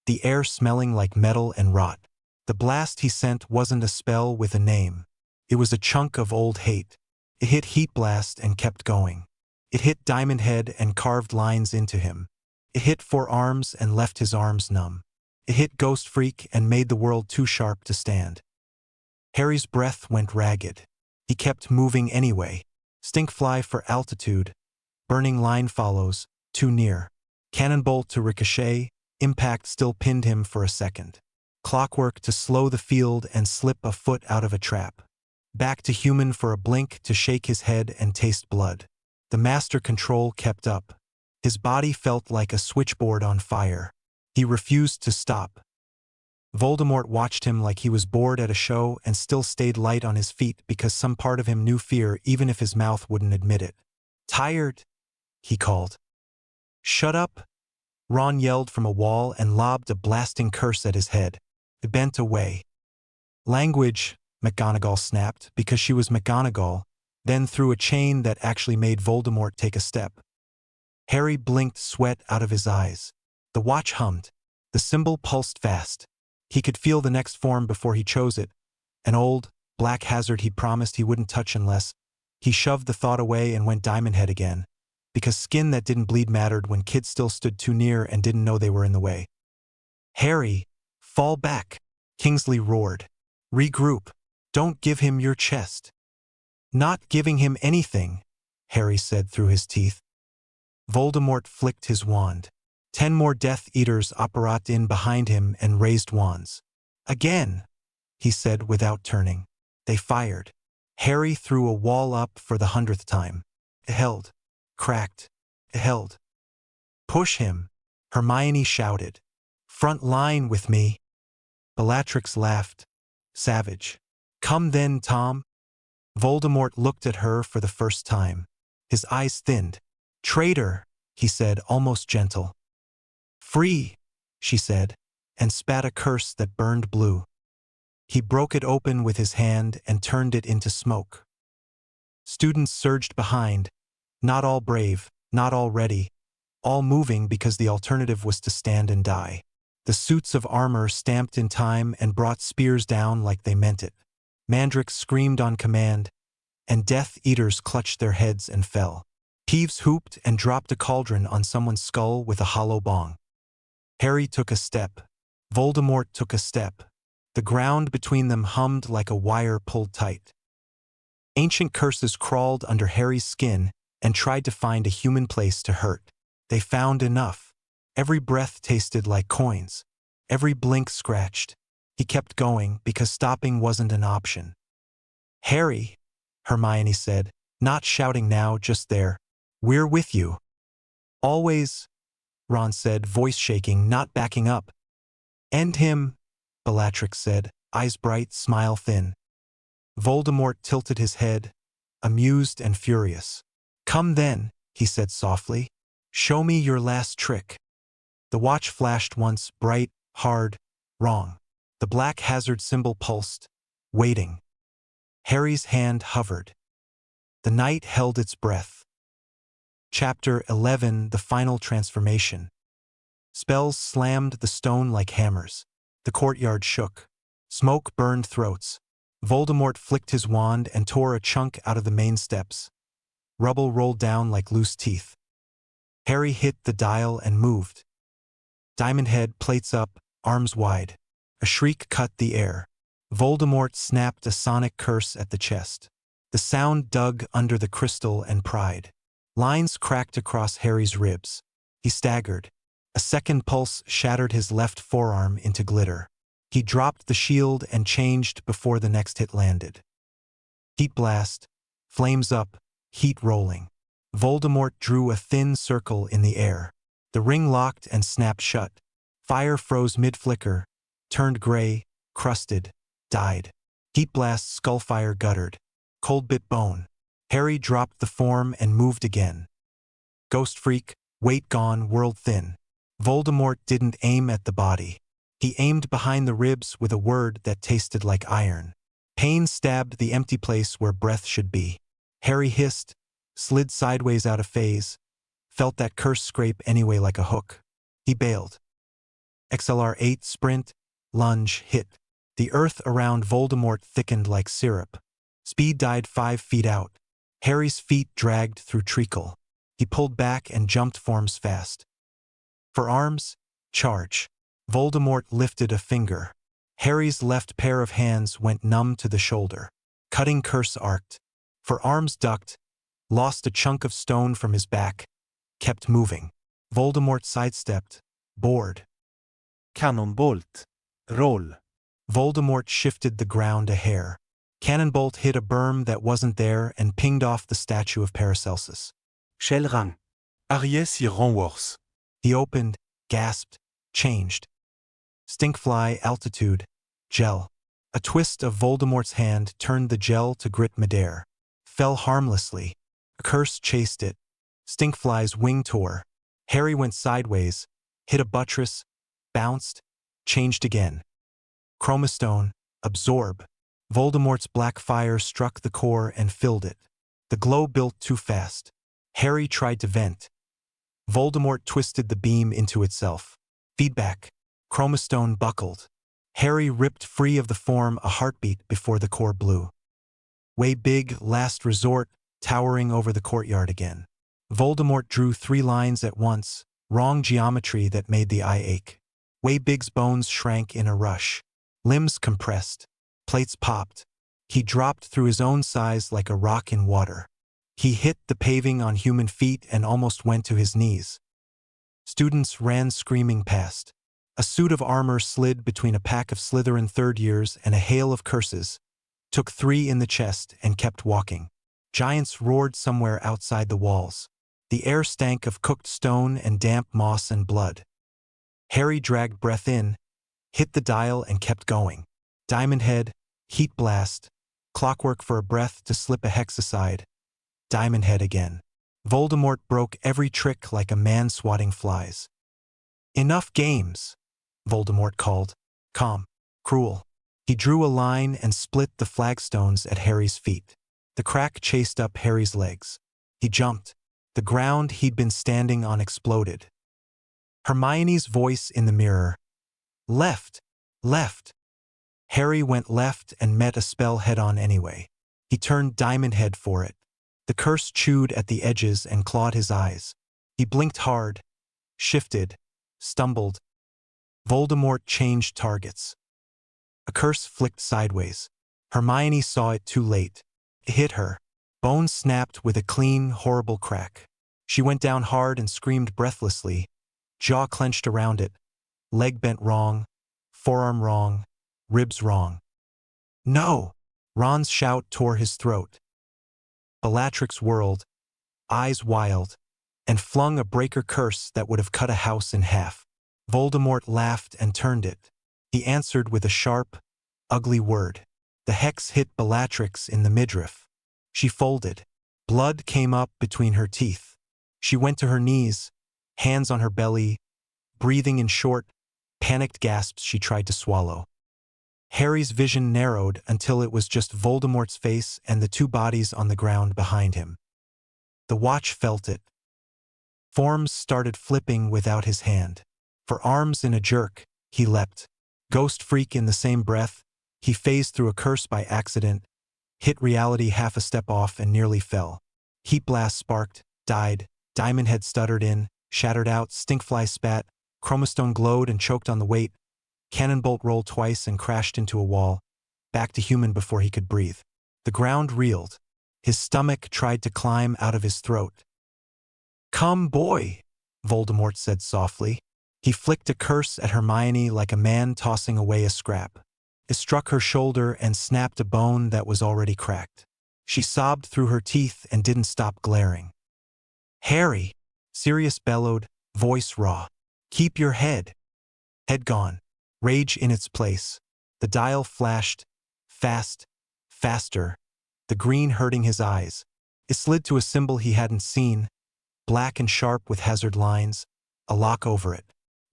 The air smelling like metal and rot. The blast he sent wasn't a spell with a name. It was a chunk of old hate. It hit Heat Blast and kept going. It hit Diamond Head and carved lines into him. It hit 4 arms and left his arms numb. It hit Ghost Freak and made the world too sharp to stand. Harry's breath went ragged. He kept moving anyway. Stinkfly for altitude. Burning line follows, too near. Cannonbolt to ricochet. Impact still pinned him for a second. Clockwork to slow the field and slip a foot out of a trap. Back to human for a blink to shake his head and taste blood. The master control kept up. His body felt like a switchboard on fire. He refused to stop. Voldemort watched him like he was bored at a show and still stayed light on his feet because some part of him knew fear even if his mouth wouldn't admit it. "Tired?" he called. "Shut up!" Ron yelled from a wall and lobbed a blasting curse at his head. It bent away. "Language," McGonagall snapped, because she was McGonagall, then threw a chain that actually made Voldemort take a step. Harry blinked sweat out of his eyes. The watch hummed. The symbol pulsed fast. He could feel the next form before he chose it. An old, black hazard he promised he wouldn't touch unless. He shoved the thought away and went Diamond Head again, because skin that didn't bleed mattered when kids still stood too near and didn't know they were in the way. "Harry, fall back," Kingsley roared. "Regroup. Don't give him your chest." "Not giving him anything," Harry said through his teeth. Voldemort flicked his wand. 10 more Death Eaters apparat in behind him and raised wands. "Again," he said without turning. They fired. Harry threw a wall up for the 100th time. It held. Cracked. It held. "Push him," Hermione shouted. "Front line with me." Bellatrix laughed. Savage. "Come then, Tom." Voldemort looked at her for the first time. His eyes thinned. "Traitor," he said, almost gentle. "Free," she said, and spat a curse that burned blue. He broke it open with his hand and turned it into smoke. Students surged behind, not all brave, not all ready, all moving because the alternative was to stand and die. The suits of armor stamped in time and brought spears down like they meant it. Mandrix screamed on command, and Death Eaters clutched their heads and fell. Peeves hooped and dropped a cauldron on someone's skull with a hollow bong. Harry took a step. Voldemort took a step. The ground between them hummed like a wire pulled tight. Ancient curses crawled under Harry's skin and tried to find a human place to hurt. They found enough. Every breath tasted like coins. Every blink scratched. He kept going because stopping wasn't an option. "Harry," Hermione said, not shouting now, just there. "We're with you." "Always," Ron said, voice shaking, not backing up. "End him." Bellatrix said, eyes bright, smile thin. Voldemort tilted his head, amused and furious. Come then, he said softly. Show me your last trick. The watch flashed once, bright, hard, wrong. The black hazard symbol pulsed, waiting. Harry's hand hovered. The knight held its breath. Chapter 11: The Final Transformation. Spells slammed the stone like hammers. The courtyard shook. Smoke burned throats. Voldemort flicked his wand and tore a chunk out of the main steps. Rubble rolled down like loose teeth. Harry hit the dial and moved. Diamond Head, plates up, arms wide. A shriek cut the air. Voldemort snapped a sonic curse at the chest. The sound dug under the crystal and pried. Lines cracked across Harry's ribs. He staggered. A second pulse shattered his left forearm into glitter. He dropped the shield and changed before the next hit landed. Heat blast. Flames up. Heat rolling. Voldemort drew a thin circle in the air. The ring locked and snapped shut. Fire froze mid-flicker, turned gray, crusted, died. Heat blast, skullfire guttered. Cold bit bone. Harry dropped the form and moved again. Ghost freak, weight gone, world thin. Voldemort didn't aim at the body. He aimed behind the ribs with a word that tasted like iron. Pain stabbed the empty place where breath should be. Harry hissed, slid sideways out of phase, felt that curse scrape anyway like a hook. He bailed. XLR8, sprint, lunge, hit. The earth around Voldemort thickened like syrup. Speed died 5 feet out. Harry's feet dragged through treacle. He pulled back and jumped forms fast. For arms, charge. Voldemort lifted a finger. Harry's left pair of hands went numb to the shoulder. Cutting curse arced. For arms ducked, lost a chunk of stone from his back, kept moving. Voldemort sidestepped, bored. Cannonbolt. Roll. Voldemort shifted the ground a hair. Cannonbolt hit a berm that wasn't there and pinged off the statue of Paracelsus. Shellrang. Ariès y renforce. He opened, gasped, changed. Stinkfly, altitude, gel. A twist of Voldemort's hand turned the gel to grit midair. Fell harmlessly. A curse chased it. Stinkfly's wing tore. Harry went sideways, hit a buttress, bounced, changed again. Chromastone, absorb. Voldemort's black fire struck the core and filled it. The glow built too fast. Harry tried to vent. Voldemort twisted the beam into itself. Feedback. Chromastone buckled. Harry ripped free of the form a heartbeat before the core blew. Way big, last resort, towering over the courtyard again. Voldemort drew 3 lines at once, wrong geometry that made the eye ache. Way Big's bones shrank in a rush. Limbs compressed. Plates popped. He dropped through his own size like a rock in water. He hit the paving on human feet and almost went to his knees. Students ran screaming past. A suit of armor slid between a pack of Slytherin third years and a hail of curses, took 3 in the chest and kept walking. Giants roared somewhere outside the walls. The air stank of cooked stone and damp moss and blood. Harry dragged breath in, hit the dial and kept going. Diamond Head, heat blast, clockwork for a breath to slip a hex aside. Diamond Head again. Voldemort broke every trick like a man swatting flies. Enough games, Voldemort called, calm, cruel. He drew a line and split the flagstones at Harry's feet. The crack chased up Harry's legs. He jumped. The ground he'd been standing on exploded. Hermione's voice in the mirror. Left, left. Harry went left and met a spell head-on anyway. He turned Diamond Head for it. The curse chewed at the edges and clawed his eyes. He blinked hard, shifted, stumbled. Voldemort changed targets. A curse flicked sideways. Hermione saw it too late. It hit her. Bone snapped with a clean, horrible crack. She went down hard and screamed breathlessly, jaw clenched around it, leg bent wrong, forearm wrong, ribs wrong. No! Ron's shout tore his throat. Bellatrix whirled, eyes wild, and flung a breaker curse that would have cut a house in half. Voldemort laughed and turned it. He answered with a sharp, ugly word. The hex hit Bellatrix in the midriff. She folded. Blood came up between her teeth. She went to her knees, hands on her belly, breathing in short, panicked gasps she tried to swallow. Harry's vision narrowed until it was just Voldemort's face and the two bodies on the ground behind him. The Watch felt it. Forms started flipping without his hand. For arms in a jerk, he leapt. Ghost freak in the same breath, he phased through a curse by accident, hit reality half a step off and nearly fell. Heat blast sparked, died, diamond head stuttered in, shattered out, stinkfly spat, chromastone glowed and choked on the weight, cannonbolt rolled twice and crashed into a wall, back to human before he could breathe. The ground reeled. His stomach tried to climb out of his throat. "Come, boy," Voldemort said softly. He flicked a curse at Hermione like a man tossing away a scrap. It struck her shoulder and snapped a bone that was already cracked. She sobbed through her teeth and didn't stop glaring. "Harry," Sirius bellowed, voice raw. "Keep your head." Head gone. Rage in its place. The dial flashed. Fast. Faster. The green hurting his eyes. It slid to a symbol he hadn't seen, black and sharp with hazard lines, a lock over it.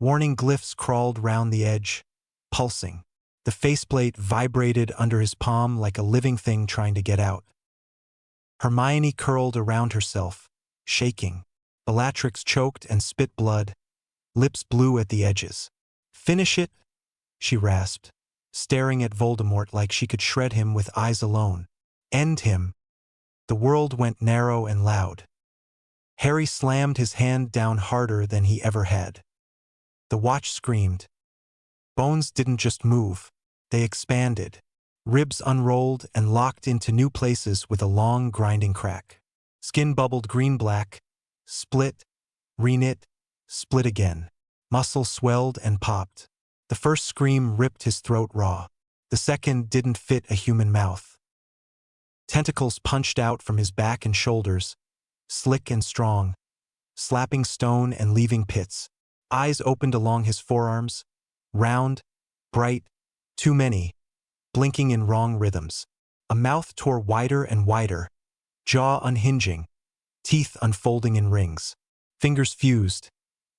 Warning glyphs crawled round the edge, pulsing. The faceplate vibrated under his palm like a living thing trying to get out. Hermione curled around herself, shaking. Bellatrix choked and spit blood, lips blue at the edges. "Finish it," she rasped, staring at Voldemort like she could shred him with eyes alone. "End him." The world went narrow and loud. Harry slammed his hand down harder than he ever had. The Watch screamed. Bones didn't just move, they expanded. Ribs unrolled and locked into new places with a long grinding crack. Skin bubbled green-black, split, reknit, split again. Muscle swelled and popped. The first scream ripped his throat raw. The second didn't fit a human mouth. Tentacles punched out from his back and shoulders, slick and strong, slapping stone and leaving pits. Eyes opened along his forearms, round, bright, too many, blinking in wrong rhythms. A mouth tore wider and wider, jaw unhinging, teeth unfolding in rings. Fingers fused,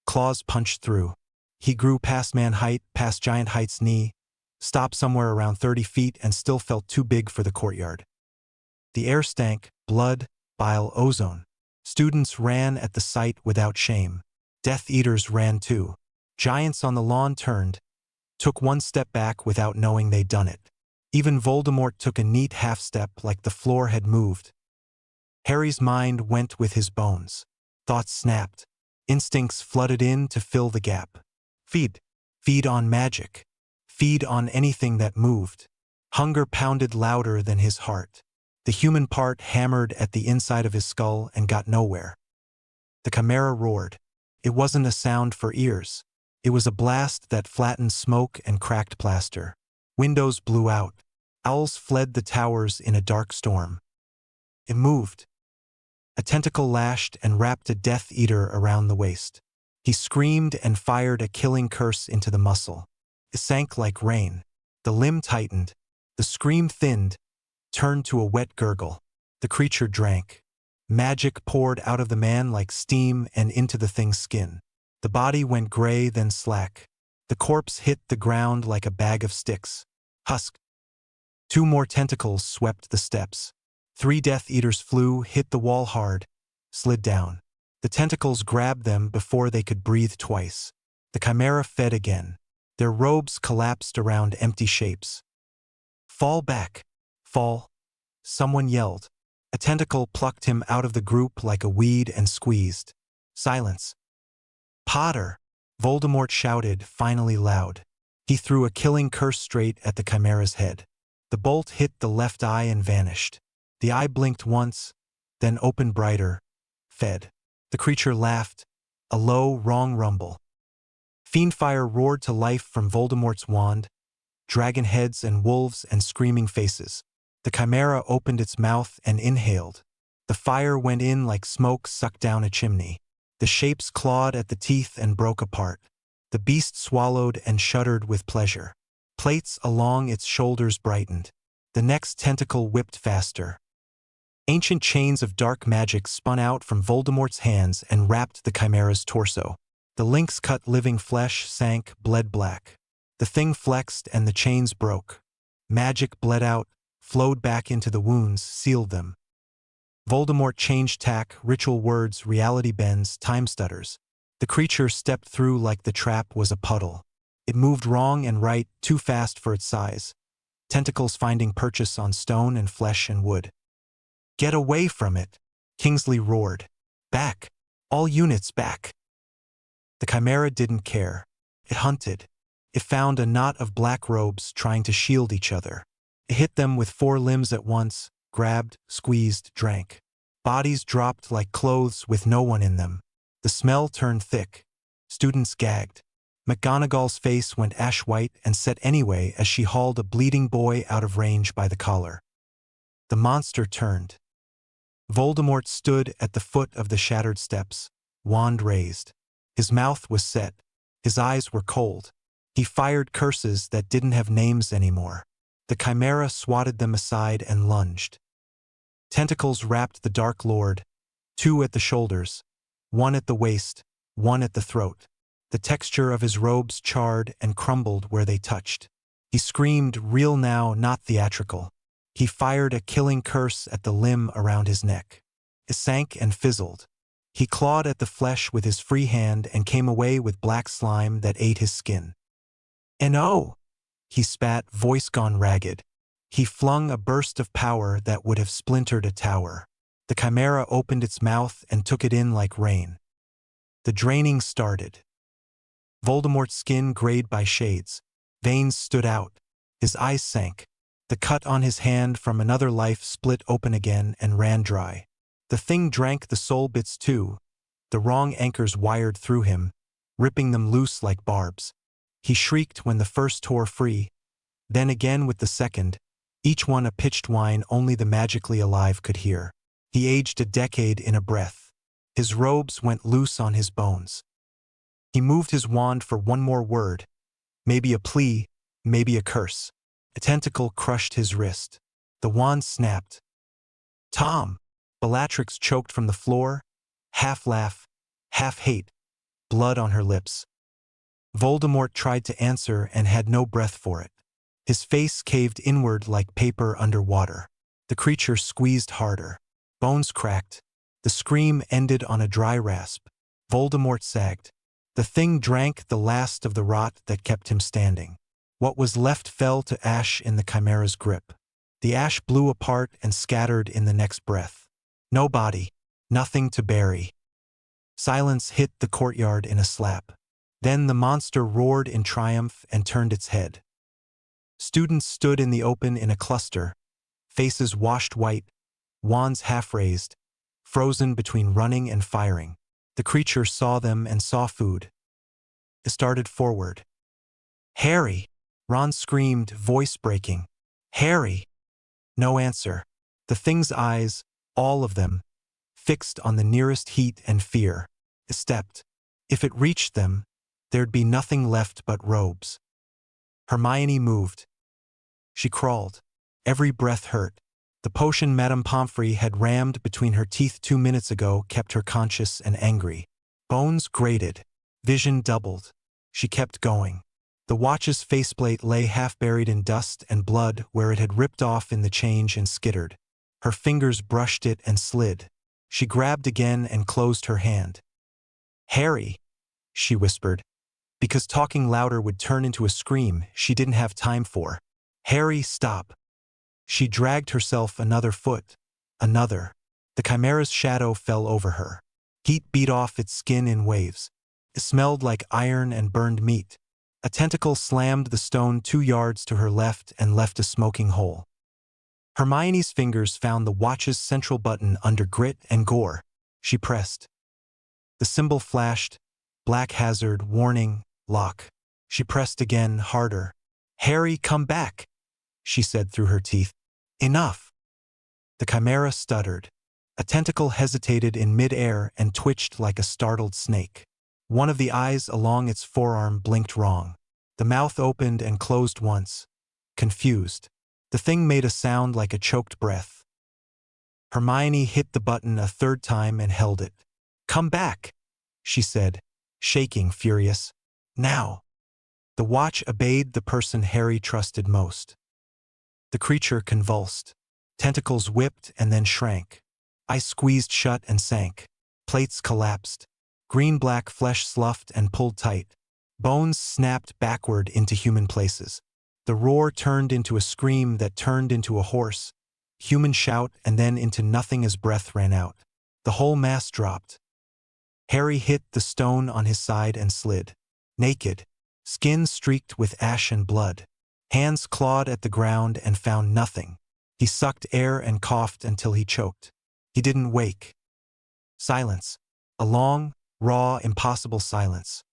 claws punched through. He grew past man height, past giant height's knee, stopped somewhere around 30 feet and still felt too big for the courtyard. The air stank, blood, bile, ozone. Students ran at the sight without shame. Death Eaters ran too. Giants on the lawn turned, took one step back without knowing they'd done it. Even Voldemort took a neat half-step like the floor had moved. Harry's mind went with his bones. Thoughts snapped. Instincts flooded in to fill the gap. Feed. Feed on magic. Feed on anything that moved. Hunger pounded louder than his heart. The human part hammered at the inside of his skull and got nowhere. The chimera roared. It wasn't a sound for ears. It was a blast that flattened smoke and cracked plaster. Windows blew out. Owls fled the towers in a dark storm. It moved. A tentacle lashed and wrapped a Death Eater around the waist. He screamed and fired a killing curse into the muscle. It sank like rain. The limb tightened. The scream thinned, turned to a wet gurgle. The creature drank. Magic poured out of the man like steam and into the thing's skin. The body went gray, then slack. The corpse hit the ground like a bag of sticks. Husk. 2 more tentacles swept the steps. 3 Death Eaters flew, hit the wall hard, slid down. The tentacles grabbed them before they could breathe twice. The chimera fed again. Their robes collapsed around empty shapes. "Fall back. Fall." Someone yelled. A tentacle plucked him out of the group like a weed and squeezed. Silence. "Potter!" Voldemort shouted, finally loud. He threw a killing curse straight at the chimera's head. The bolt hit the left eye and vanished. The eye blinked once, then opened brighter, fed. The creature laughed, a low, wrong rumble. Fiendfire roared to life from Voldemort's wand, dragon heads and wolves and screaming faces. The chimera opened its mouth and inhaled. The fire went in like smoke sucked down a chimney. The shapes clawed at the teeth and broke apart. The beast swallowed and shuddered with pleasure. Plates along its shoulders brightened. The next tentacle whipped faster. Ancient chains of dark magic spun out from Voldemort's hands and wrapped the Chimera's torso. The link's cut living flesh sank, bled black. The thing flexed and the chains broke. Magic bled out, flowed back into the wounds, sealed them. Voldemort changed tack, ritual words, reality bends, time stutters. The creature stepped through like the trap was a puddle. It moved wrong and right, too fast for its size. Tentacles finding purchase on stone and flesh and wood. "Get away from it!" Kingsley roared. "Back! All units back!" The Chimera didn't care. It hunted. It found a knot of black robes trying to shield each other. It hit them with 4 limbs at once, grabbed, squeezed, drank. Bodies dropped like clothes with no one in them. The smell turned thick. Students gagged. McGonagall's face went ash-white and set anyway as she hauled a bleeding boy out of range by the collar. The monster turned. Voldemort stood at the foot of the shattered steps, wand raised. His mouth was set. His eyes were cold. He fired curses that didn't have names anymore. The Chimera swatted them aside and lunged. Tentacles wrapped the Dark Lord, 2 at the shoulders, 1 at the waist, 1 at the throat. The texture of his robes charred and crumbled where they touched. He screamed, real now, not theatrical. He fired a killing curse at the limb around his neck. It sank and fizzled. He clawed at the flesh with his free hand and came away with black slime that ate his skin. "No!" He spat, voice gone ragged. He flung a burst of power that would have splintered a tower. The Chimera opened its mouth and took it in like rain. The draining started. Voldemort's skin grayed by shades. Veins stood out. His eyes sank. The cut on his hand from another life split open again and ran dry. The thing drank the soul bits too. The wrong anchors wired through him, ripping them loose like barbs. He shrieked when the first tore free, then again with the second, each one a pitched whine only the magically alive could hear. He aged a decade in a breath. His robes went loose on his bones. He moved his wand for one more word, maybe a plea, maybe a curse. A tentacle crushed his wrist. The wand snapped. "Tom!" Bellatrix choked from the floor, half laugh, half hate, blood on her lips. Voldemort tried to answer and had no breath for it. His face caved inward like paper under water. The creature squeezed harder. Bones cracked. The scream ended on a dry rasp. Voldemort sagged. The thing drank the last of the rot that kept him standing. What was left fell to ash in the Chimera's grip. The ash blew apart and scattered in the next breath. No body, nothing to bury. Silence hit the courtyard in a slap. Then the monster roared in triumph and turned its head. Students stood in the open in a cluster, faces washed white, wands half-raised, frozen between running and firing. The creature saw them and saw food. It started forward. "Harry!" Ron screamed, voice breaking. "Harry!" No answer. The thing's eyes, all of them, fixed on the nearest heat and fear. It stepped. If it reached them, there'd be nothing left but robes. Hermione moved. She crawled. Every breath hurt. The potion Madame Pomfrey had rammed between her teeth 2 minutes ago kept her conscious and angry. Bones grated. Vision doubled. She kept going. The watch's faceplate lay half-buried in dust and blood where it had ripped off in the change and skittered. Her fingers brushed it and slid. She grabbed again and closed her hand. "Harry," she whispered. Because talking louder would turn into a scream she didn't have time for. "Harry, stop." She dragged herself another foot. Another. The Chimera's shadow fell over her. Heat beat off its skin in waves. It smelled like iron and burned meat. A tentacle slammed the stone 2 yards to her left and left a smoking hole. Hermione's fingers found the watch's central button under grit and gore. She pressed. The symbol flashed. Black hazard, warning, lock. She pressed again, harder. "Harry, come back," she said through her teeth. "Enough." The Chimera stuttered. A tentacle hesitated in mid-air and twitched like a startled snake. One of the eyes along its forearm blinked wrong. The mouth opened and closed once, confused. The thing made a sound like a choked breath. Hermione hit the button a third time and held it. "Come back," she said, shaking, furious. "Now." The watch obeyed the person Harry trusted most. The creature convulsed. Tentacles whipped and then shrank. Eyes squeezed shut and sank. Plates collapsed. Green-black flesh sloughed and pulled tight. Bones snapped backward into human places. The roar turned into a scream that turned into a hoarse, human shout and then into nothing as breath ran out. The whole mass dropped. Harry hit the stone on his side and slid. Naked, skin streaked with ash and blood. Hands clawed at the ground and found nothing. He sucked air and coughed until he choked. He didn't wake. Silence. A long, raw, impossible silence.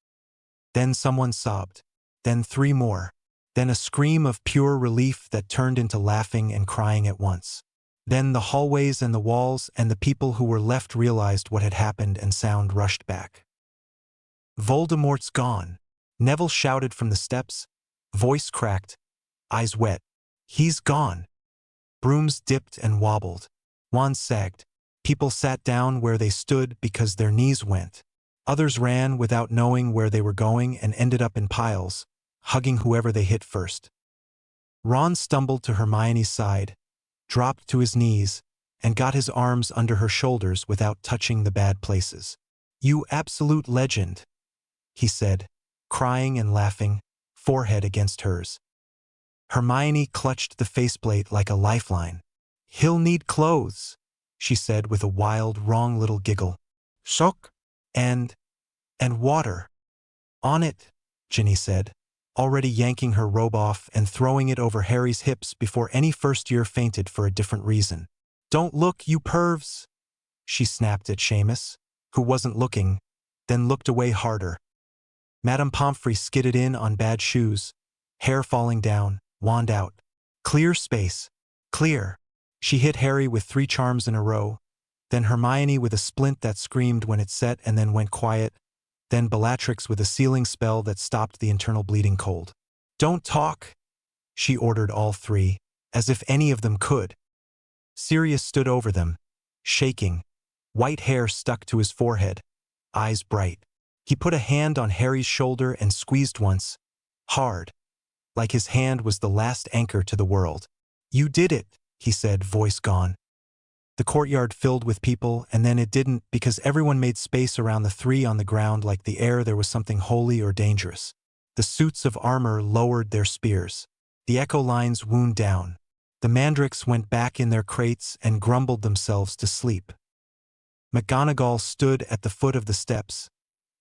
Then someone sobbed. Then 3 more. Then a scream of pure relief that turned into laughing and crying at once. Then the hallways and the walls and the people who were left realized what had happened and sound rushed back. "Voldemort's gone," Neville shouted from the steps, voice cracked, eyes wet. "He's gone." Brooms dipped and wobbled. Wands sagged. People sat down where they stood because their knees went. Others ran without knowing where they were going and ended up in piles, hugging whoever they hit first. Ron stumbled to Hermione's side, dropped to his knees, and got his arms under her shoulders without touching the bad places. "You absolute legend," he said, crying and laughing, forehead against hers. Hermione clutched the faceplate like a lifeline. "He'll need clothes," she said with a wild, wrong little giggle. "Sock and water." "On it," Ginny said, already yanking her robe off and throwing it over Harry's hips before any first-year fainted for a different reason. "Don't look, you pervs," she snapped at Seamus, who wasn't looking, then looked away harder. Madame Pomfrey skidded in on bad shoes, hair falling down, wand out. "Clear space. Clear." She hit Harry with 3 charms in a row, then Hermione with a splint that screamed when it set and then went quiet, then Bellatrix with a sealing spell that stopped the internal bleeding cold. "Don't talk," she ordered all 3, as if any of them could. Sirius stood over them, shaking, white hair stuck to his forehead, eyes bright. He put a hand on Harry's shoulder and squeezed once, hard, like his hand was the last anchor to the world. "You did it," he said, voice gone. The courtyard filled with people, and then it didn't because everyone made space around the 3 on the ground like the air there was something holy or dangerous. The suits of armor lowered their spears. The echo lines wound down. The mandrakes went back in their crates and grumbled themselves to sleep. McGonagall stood at the foot of the steps,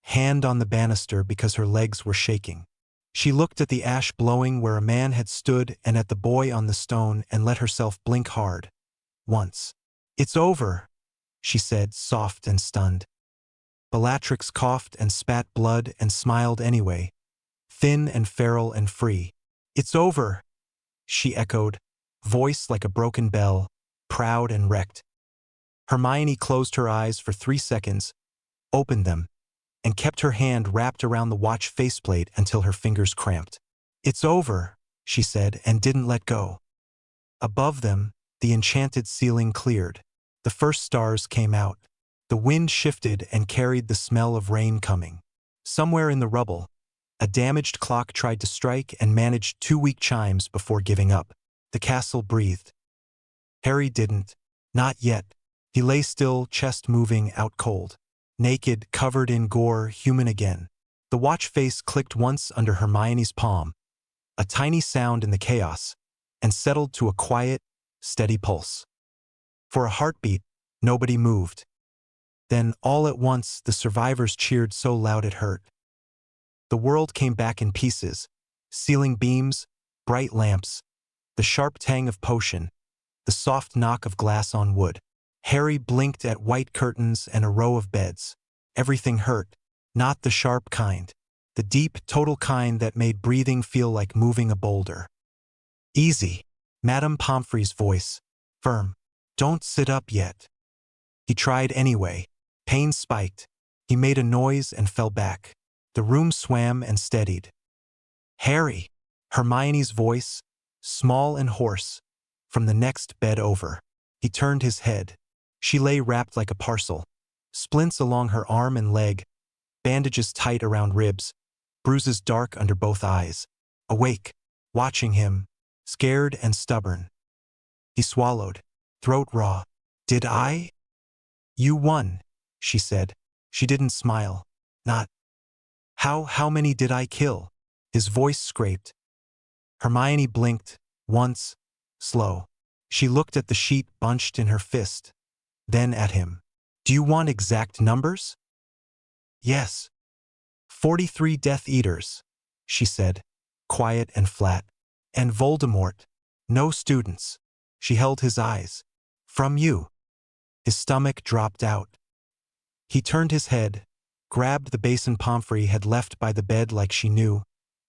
hand on the banister because her legs were shaking. She looked at the ash blowing where a man had stood and at the boy on the stone and let herself blink hard. Once. "It's over," she said, soft and stunned. Bellatrix coughed and spat blood and smiled anyway, thin and feral and free. "It's over," she echoed, voice like a broken bell, proud and wrecked. Hermione closed her eyes for 3 seconds, opened them, and kept her hand wrapped around the watch faceplate until her fingers cramped. "It's over," she said, and didn't let go. Above them, the enchanted ceiling cleared. The first stars came out. The wind shifted and carried the smell of rain coming. Somewhere in the rubble, a damaged clock tried to strike and managed 2 weak chimes before giving up. The castle breathed. Harry didn't. Not yet. He lay still, chest moving, out cold. Naked, covered in gore, human again. The watch face clicked once under Hermione's palm, a tiny sound in the chaos, and settled to a quiet, steady pulse. For a heartbeat, nobody moved. Then, all at once, the survivors cheered so loud it hurt. The world came back in pieces, ceiling beams, bright lamps, the sharp tang of potion, the soft knock of glass on wood. Harry blinked at white curtains and a row of beds. Everything hurt, not the sharp kind, the deep, total kind that made breathing feel like moving a boulder. "Easy," Madame Pomfrey's voice, firm. "Don't sit up yet." He tried anyway. Pain spiked. He made a noise and fell back. The room swam and steadied. Harry! Hermione's voice, small and hoarse, from the next bed over. He turned his head. She lay wrapped like a parcel, splints along her arm and leg, bandages tight around ribs, bruises dark under both eyes. Awake, watching him, scared and stubborn. He swallowed, throat raw. Did I? You won, she said. She didn't smile. Not. How many did I kill? His voice scraped. Hermione blinked, once, slow. She looked at the sheet bunched in her fist, then at him. Do you want exact numbers? Yes. 43 Death Eaters, she said, quiet and flat. And Voldemort. No students. She held his eyes. From you. His stomach dropped out. He turned his head, grabbed the basin Pomfrey had left by the bed like she knew,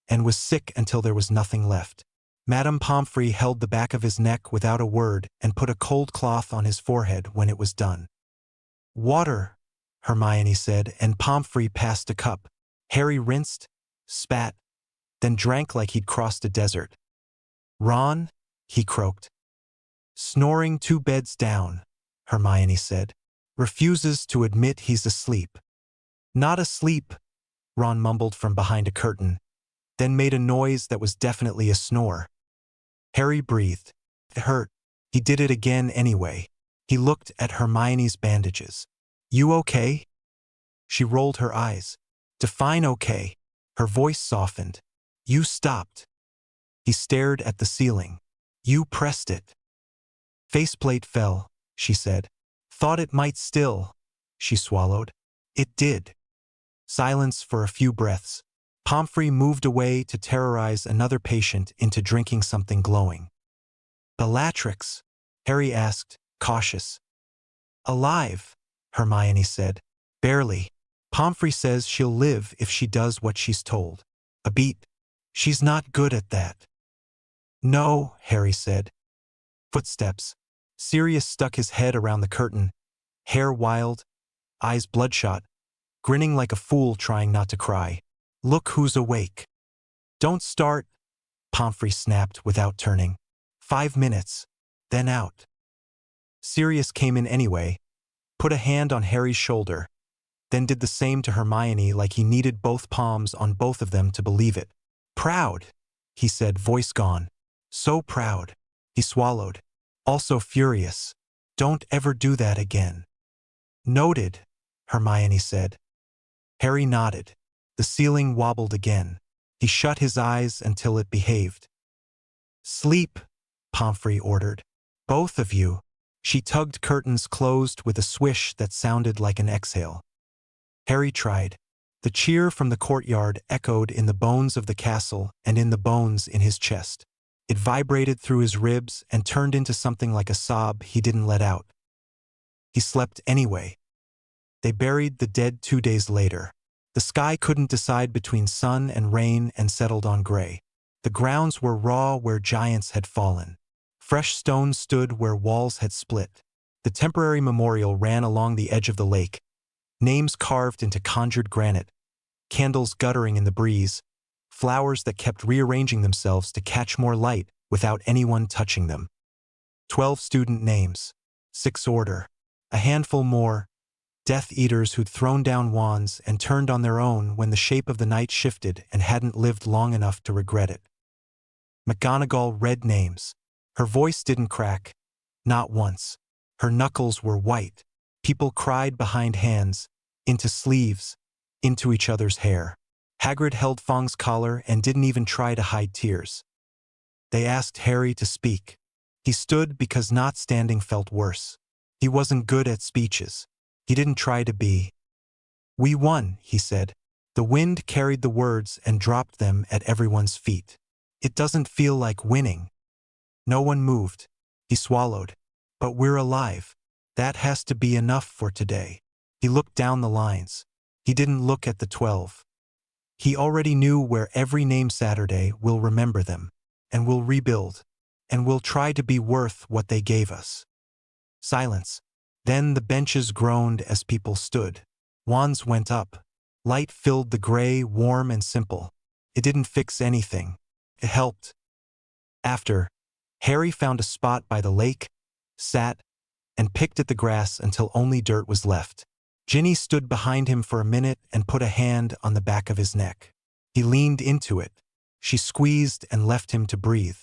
and was sick until there was nothing left. Madame Pomfrey held the back of his neck without a word and put a cold cloth on his forehead when it was done. Water, Hermione said, and Pomfrey passed a cup. Harry rinsed, spat, then drank like he'd crossed a desert. Ron, he croaked. Snoring 2 beds down, Hermione said. Refuses to admit he's asleep. Not asleep, Ron mumbled from behind a curtain, then made a noise that was definitely a snore. Harry breathed. It hurt. He did it again anyway. He looked at Hermione's bandages. You okay? She rolled her eyes. Define okay. Her voice softened. You stopped. He stared at the ceiling. You pressed it. Faceplate fell, she said. Thought it might still. She swallowed. It did. Silence for a few breaths. Pomfrey moved away to terrorize another patient into drinking something glowing. Bellatrix? Harry asked, cautious. Alive, Hermione said. Barely. Pomfrey says she'll live if she does what she's told. A beat. She's not good at that. No, Harry said. Footsteps. Sirius stuck his head around the curtain, hair wild, eyes bloodshot, grinning like a fool trying not to cry. Look who's awake. Don't start, Pomfrey snapped without turning. 5 minutes, then out. Sirius came in anyway, put a hand on Harry's shoulder, then did the same to Hermione like he needed both palms on both of them to believe it. Proud, he said, voice gone. So proud. He swallowed. Also furious. Don't ever do that again. Noted, Hermione said. Harry nodded. The ceiling wobbled again. He shut his eyes until it behaved. Sleep, Pomfrey ordered. Both of you. She tugged curtains closed with a swish that sounded like an exhale. Harry tried. The cheer from the courtyard echoed in the bones of the castle and in the bones in his chest. It vibrated through his ribs and turned into something like a sob he didn't let out. He slept anyway. They buried the dead 2 days later. The sky couldn't decide between sun and rain and settled on gray. The grounds were raw where giants had fallen. Fresh stones stood where walls had split. The temporary memorial ran along the edge of the lake, names carved into conjured granite, candles guttering in the breeze, flowers that kept rearranging themselves to catch more light without anyone touching them. 12 student names, 6 order, a handful more, Death Eaters who'd thrown down wands and turned on their own when the shape of the night shifted and hadn't lived long enough to regret it. McGonagall read names. Her voice didn't crack, not once. Her knuckles were white. People cried behind hands, into sleeves, into each other's hair. Hagrid held Fong's collar and didn't even try to hide tears. They asked Harry to speak. He stood because not standing felt worse. He wasn't good at speeches. He didn't try to be. We won, he said. The wind carried the words and dropped them at everyone's feet. It doesn't feel like winning. No one moved. He swallowed. But we're alive. That has to be enough for today. He looked down the lines. He didn't look at the 12. He already knew where every name Saturday will remember them, and will rebuild, and will try to be worth what they gave us. Silence. Then the benches groaned as people stood. Wands went up. Light filled the gray, warm and simple. It didn't fix anything. It helped. After, Harry found a spot by the lake, sat, and picked at the grass until only dirt was left. Ginny stood behind him for a minute and put a hand on the back of his neck. He leaned into it. She squeezed and left him to breathe.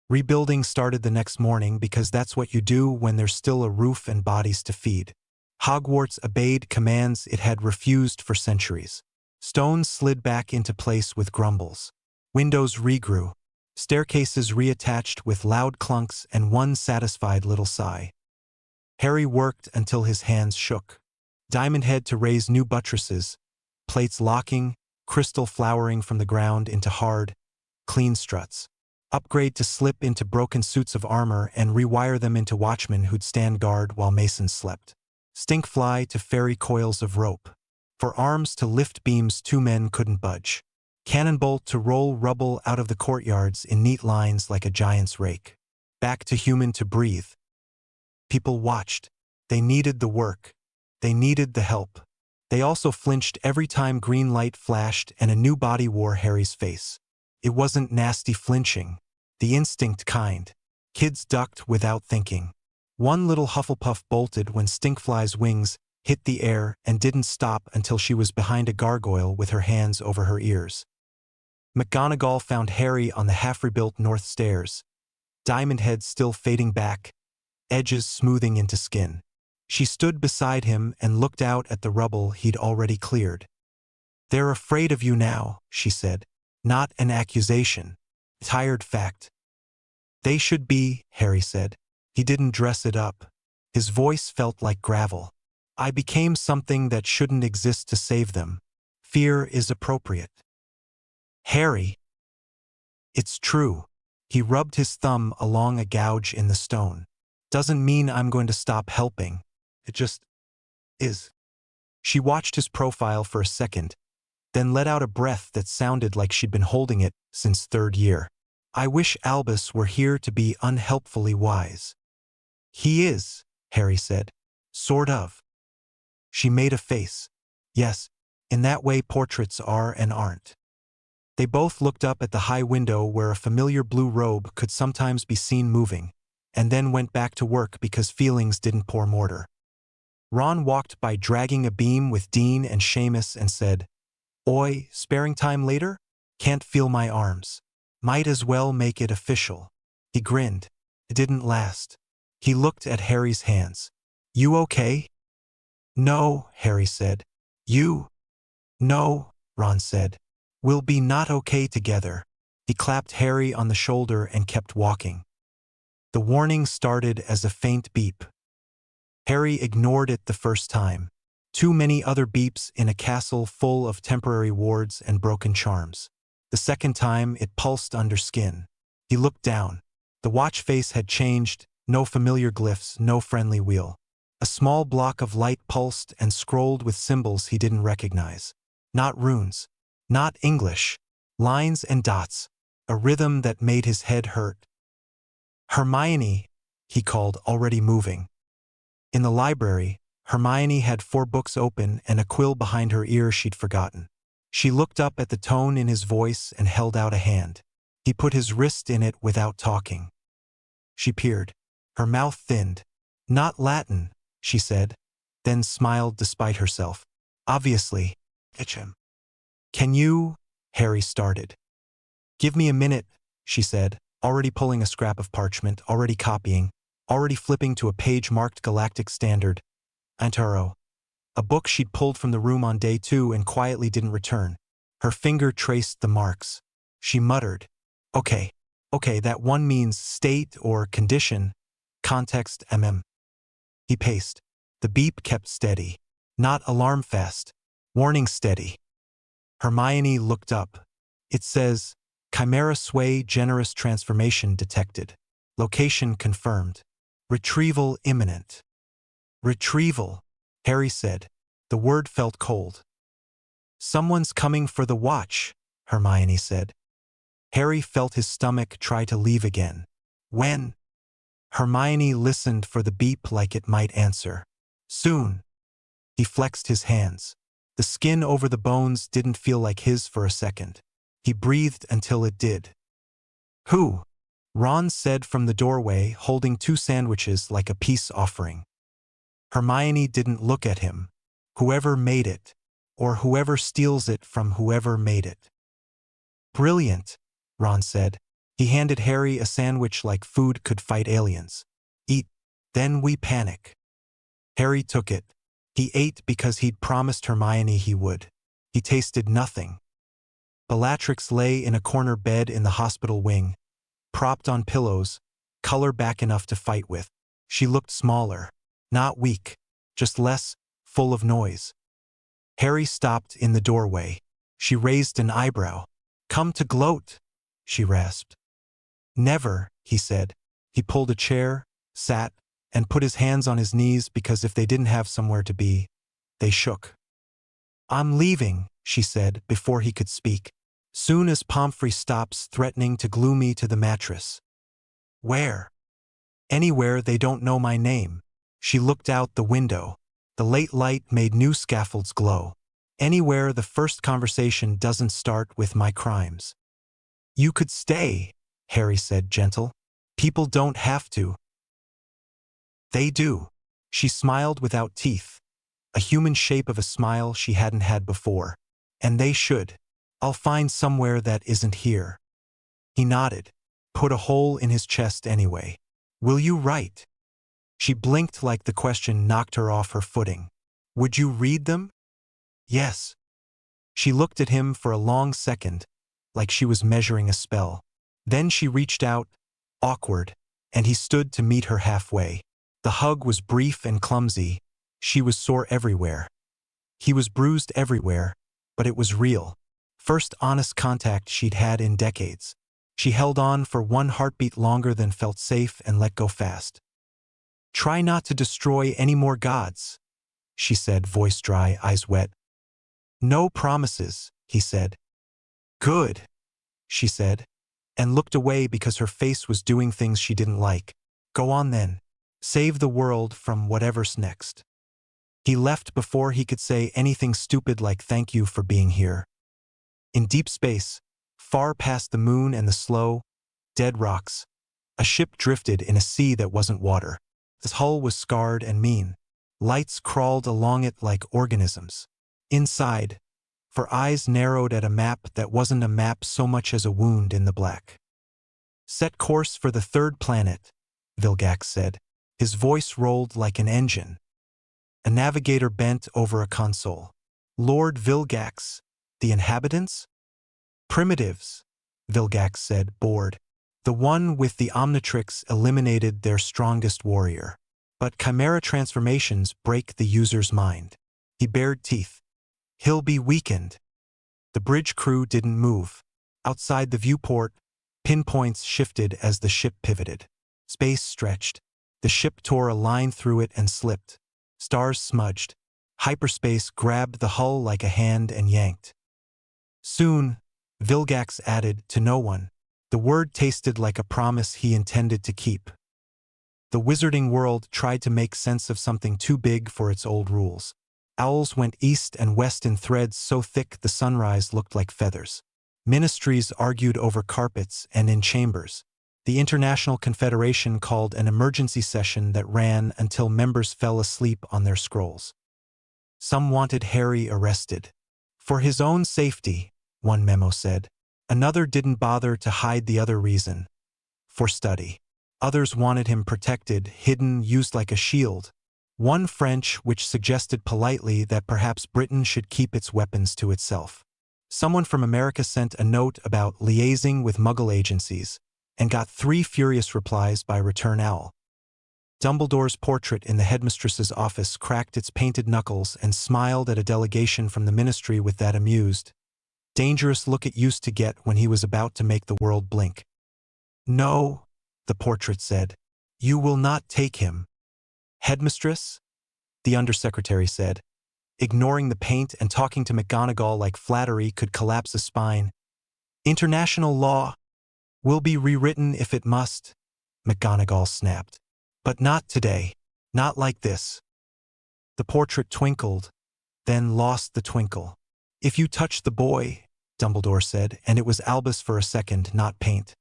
Rebuilding started the next morning because that's what you do when there's still a roof and bodies to feed. Hogwarts obeyed commands it had refused for centuries. Stones slid back into place with grumbles. Windows regrew. Staircases reattached with loud clunks and one satisfied little sigh. Harry worked until his hands shook. Diamond Head to raise new buttresses, plates locking, crystal flowering from the ground into hard, clean struts. Upgrade to slip into broken suits of armor and rewire them into watchmen who'd stand guard while masons slept. Stinkfly to ferry coils of rope. For arms to lift beams 2 men couldn't budge. Cannonbolt to roll rubble out of the courtyards in neat lines like a giant's rake. Back to human to breathe. People watched. They needed the work. They needed the help. They also flinched every time green light flashed and a new body wore Harry's face. It wasn't nasty flinching. The instinct kind. Kids ducked without thinking. One little Hufflepuff bolted when Stinkfly's wings hit the air and didn't stop until she was behind a gargoyle with her hands over her ears. McGonagall found Harry on the half-rebuilt north stairs. Diamond Head still fading back, edges smoothing into skin. She stood beside him and looked out at the rubble he'd already cleared. "They're afraid of you now," she said. "Not an accusation. Tired fact." "They should be," Harry said. He didn't dress it up. His voice felt like gravel. "I became something that shouldn't exist to save them. Fear is appropriate." "Harry." "It's true." He rubbed his thumb along a gouge in the stone. "Doesn't mean I'm going to stop helping. It just is." She watched his profile for a second, then let out a breath that sounded like she'd been holding it since 3rd year. "I wish Albus were here to be unhelpfully wise." "He is," Harry said. "Sort of." She made a face. "Yes, in that way portraits are and aren't." They both looked up at the high window where a familiar blue robe could sometimes be seen moving, and then went back to work because feelings didn't pour mortar. Ron walked by dragging a beam with Dean and Seamus and said, "Oi, sparing time later? Can't feel my arms. Might as well make it official." He grinned. It didn't last. He looked at Harry's hands. "You okay?" "No," Harry said. "You?" "No," Ron said. "We'll be not okay together." He clapped Harry on the shoulder and kept walking. The warning started as a faint beep. Harry ignored it the first time. Too many other beeps in a castle full of temporary wards and broken charms. The second time, it pulsed under skin. He looked down. The watch face had changed, no familiar glyphs, no friendly wheel. A small block of light pulsed and scrolled with symbols he didn't recognize. Not runes. Not English. Lines and dots. A rhythm that made his head hurt. "Hermione," he called, already moving. In the library, Hermione had 4 books open and a quill behind her ear she'd forgotten. She looked up at the tone in his voice and held out a hand. He put his wrist in it without talking. She peered. Her mouth thinned. "Not Latin," she said, then smiled despite herself. "Obviously. Itchem." "Can you?" Harry started. "Give me a minute," she said, already pulling a scrap of parchment, already copying, already flipping to a page marked Galactic Standard. Antaro. A book she'd pulled from the room on day 2 and quietly didn't return. Her finger traced the marks. She muttered, Okay, that one means state or condition. Context He paced. The beep kept steady. Not alarm fast. Warning steady. Hermione looked up. It says, Chimera Sway Generous Transformation Detected. Location confirmed. Retrieval imminent. Retrieval, Harry said. The word felt cold. Someone's coming for the watch, Hermione said. Harry felt his stomach try to leave again. When? Hermione listened for the beep like it might answer. Soon. He flexed his hands. The skin over the bones didn't feel like his for a second. He breathed until it did. Who? Ron said from the doorway, holding 2 sandwiches like a peace offering. Hermione didn't look at him. Whoever made it, or whoever steals it from whoever made it. Brilliant, Ron said. He handed Harry a sandwich like food could fight aliens. Eat, then we panic. Harry took it. He ate because he'd promised Hermione he would. He tasted nothing. Bellatrix lay in a corner bed in the hospital wing, propped on pillows, color back enough to fight with. She looked smaller, not weak, just less, full of noise. Harry stopped in the doorway. She raised an eyebrow. Come to gloat, she rasped. Never, he said. He pulled a chair, sat, and put his hands on his knees because if they didn't have somewhere to be, they shook. I'm leaving, she said before he could speak. Soon as Pomfrey stops threatening to glue me to the mattress. Where? Anywhere they don't know my name. She looked out the window. The late light made new scaffolds glow. Anywhere the first conversation doesn't start with my crimes. You could stay, Harry said, gentle. People don't have to. They do. She smiled without teeth, a human shape of a smile she hadn't had before. And they should. I'll find somewhere that isn't here. He nodded. Put a hole in his chest anyway. Will you write? She blinked like the question knocked her off her footing. Would you read them? Yes. She looked at him for a long second, like she was measuring a spell. Then she reached out, awkward, and he stood to meet her halfway. The hug was brief and clumsy. She was sore everywhere. He was bruised everywhere, but it was real. First honest contact she'd had in decades. She held on for 1 heartbeat longer than felt safe and let go fast. Try not to destroy any more gods, she said, voice dry, eyes wet. No promises, he said. Good, she said, and looked away because her face was doing things she didn't like. Go on then. Save the world from whatever's next. He left before he could say anything stupid like thank you for being here. In deep space, far past the moon and the slow, dead rocks, a ship drifted in a sea that wasn't water. Its hull was scarred and mean. Lights crawled along it like organisms. Inside, for eyes narrowed at a map that wasn't a map so much as a wound in the black. Set course for the 3rd planet, Vilgax said. His voice rolled like an engine. A navigator bent over a console. Lord Vilgax, the inhabitants? Primitives, Vilgax said, bored. The one with the Omnitrix eliminated their strongest warrior. But chimera transformations break the user's mind. He bared teeth. He'll be weakened. The bridge crew didn't move. Outside the viewport, pinpoints shifted as the ship pivoted. Space stretched. The ship tore a line through it and slipped. Stars smudged. Hyperspace grabbed the hull like a hand and yanked. Soon, Vilgax added, to no one. The word tasted like a promise he intended to keep. The wizarding world tried to make sense of something too big for its old rules. Owls went east and west in threads so thick the sunrise looked like feathers. Ministries argued over carpets and in chambers. The International Confederation called an emergency session that ran until members fell asleep on their scrolls. Some wanted Harry arrested. For his own safety, one memo said. Another didn't bother to hide the other reason. For study. Others wanted him protected, hidden, used like a shield. One French which suggested politely that perhaps Britain should keep its weapons to itself. Someone from America sent a note about liaising with Muggle agencies, and got 3 furious replies by return owl. Dumbledore's portrait in the headmistress's office cracked its painted knuckles and smiled at a delegation from the ministry with that amused, dangerous look it used to get when he was about to make the world blink. No, the portrait said. You will not take him. Headmistress? The undersecretary said, ignoring the paint and talking to McGonagall like flattery could collapse a spine. International law will be rewritten if it must, McGonagall snapped. But not today. Not like this. The portrait twinkled, then lost the twinkle. If you touch the boy, Dumbledore said, and it was Albus for a second, not paint.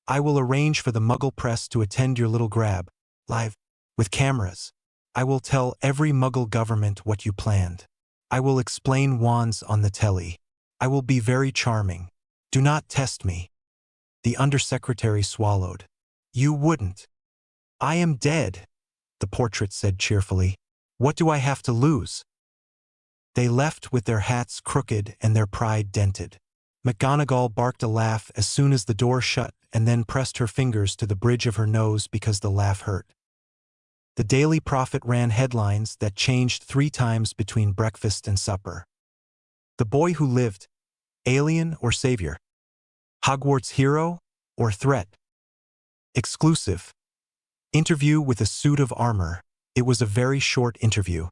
I will arrange for the Muggle press to attend your little grab, live, with cameras. I will tell every Muggle government what you planned. I will explain wands on the telly. I will be very charming. Do not test me. The undersecretary swallowed. You wouldn't. I am dead, the portrait said cheerfully. What do I have to lose? They left with their hats crooked and their pride dented. McGonagall barked a laugh as soon as the door shut and then pressed her fingers to the bridge of her nose because the laugh hurt. The Daily Prophet ran headlines that changed 3 times between breakfast and supper. The boy who lived, alien or savior? Hogwarts hero or threat? Exclusive. Interview with a suit of armor. It was a very short interview.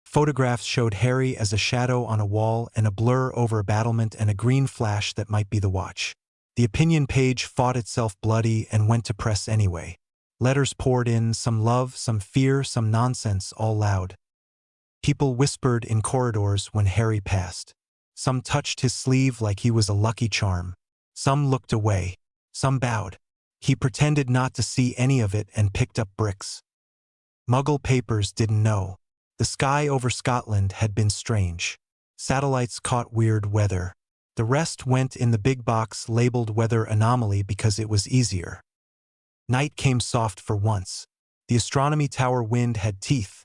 Photographs showed Harry as a shadow on a wall and a blur over a battlement and a green flash that might be the watch. The opinion page fought itself bloody and went to press anyway. Letters poured in, some love, some fear, some nonsense, all loud. People whispered in corridors when Harry passed. Some touched his sleeve like he was a lucky charm. Some looked away. Some bowed. He pretended not to see any of it and picked up bricks. Muggle papers didn't know. The sky over Scotland had been strange. Satellites caught weird weather. The rest went in the big box labeled weather anomaly because it was easier. Night came soft for once. The astronomy tower wind had teeth,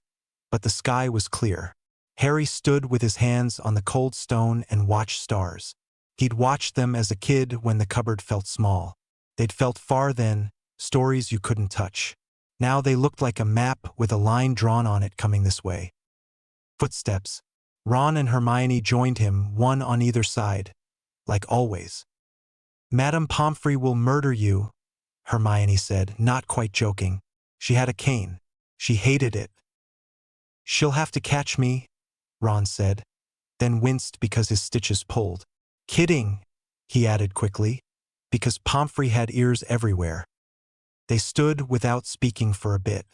but the sky was clear. Harry stood with his hands on the cold stone and watched stars. He'd watched them as a kid when the cupboard felt small. They'd felt far then, stories you couldn't touch. Now they looked like a map with a line drawn on it coming this way. Footsteps. Ron and Hermione joined him, one on either side, like always. Madame Pomfrey will murder you, Hermione said, not quite joking. She had a cane. She hated it. She'll have to catch me, Ron said, then winced because his stitches pulled. Kidding, he added quickly, because Pomfrey had ears everywhere. They stood without speaking for a bit.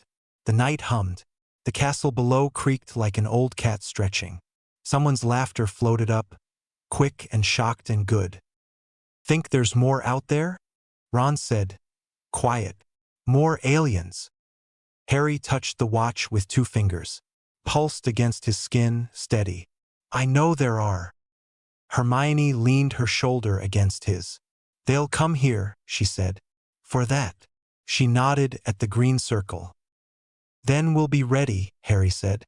The night hummed. The castle below creaked like an old cat stretching. Someone's laughter floated up, quick and shocked and good. Think there's more out there? Ron said. Quiet. More aliens. Harry touched the watch with 2 fingers. Pulsed against his skin, steady. I know there are. Hermione leaned her shoulder against his. They'll come here, she said. For that. She nodded at the green circle. Then we'll be ready, Harry said.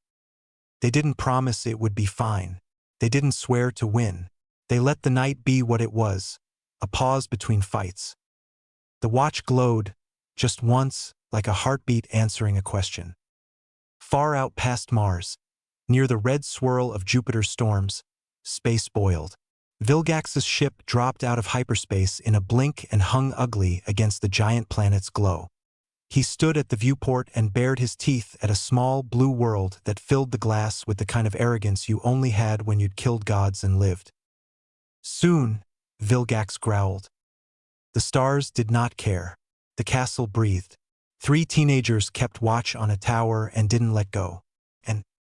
They didn't promise it would be fine. They didn't swear to win. They let the night be what it was, a pause between fights. The watch glowed, just once, like a heartbeat answering a question. Far out past Mars, near the red swirl of Jupiter's storms, space boiled. Vilgax's ship dropped out of hyperspace in a blink and hung ugly against the giant planet's glow. He stood at the viewport and bared his teeth at a small blue world that filled the glass with the kind of arrogance you only had when you'd killed gods and lived. Soon, Vilgax growled. The stars did not care. The castle breathed. 3 teenagers kept watch on a tower and didn't let go.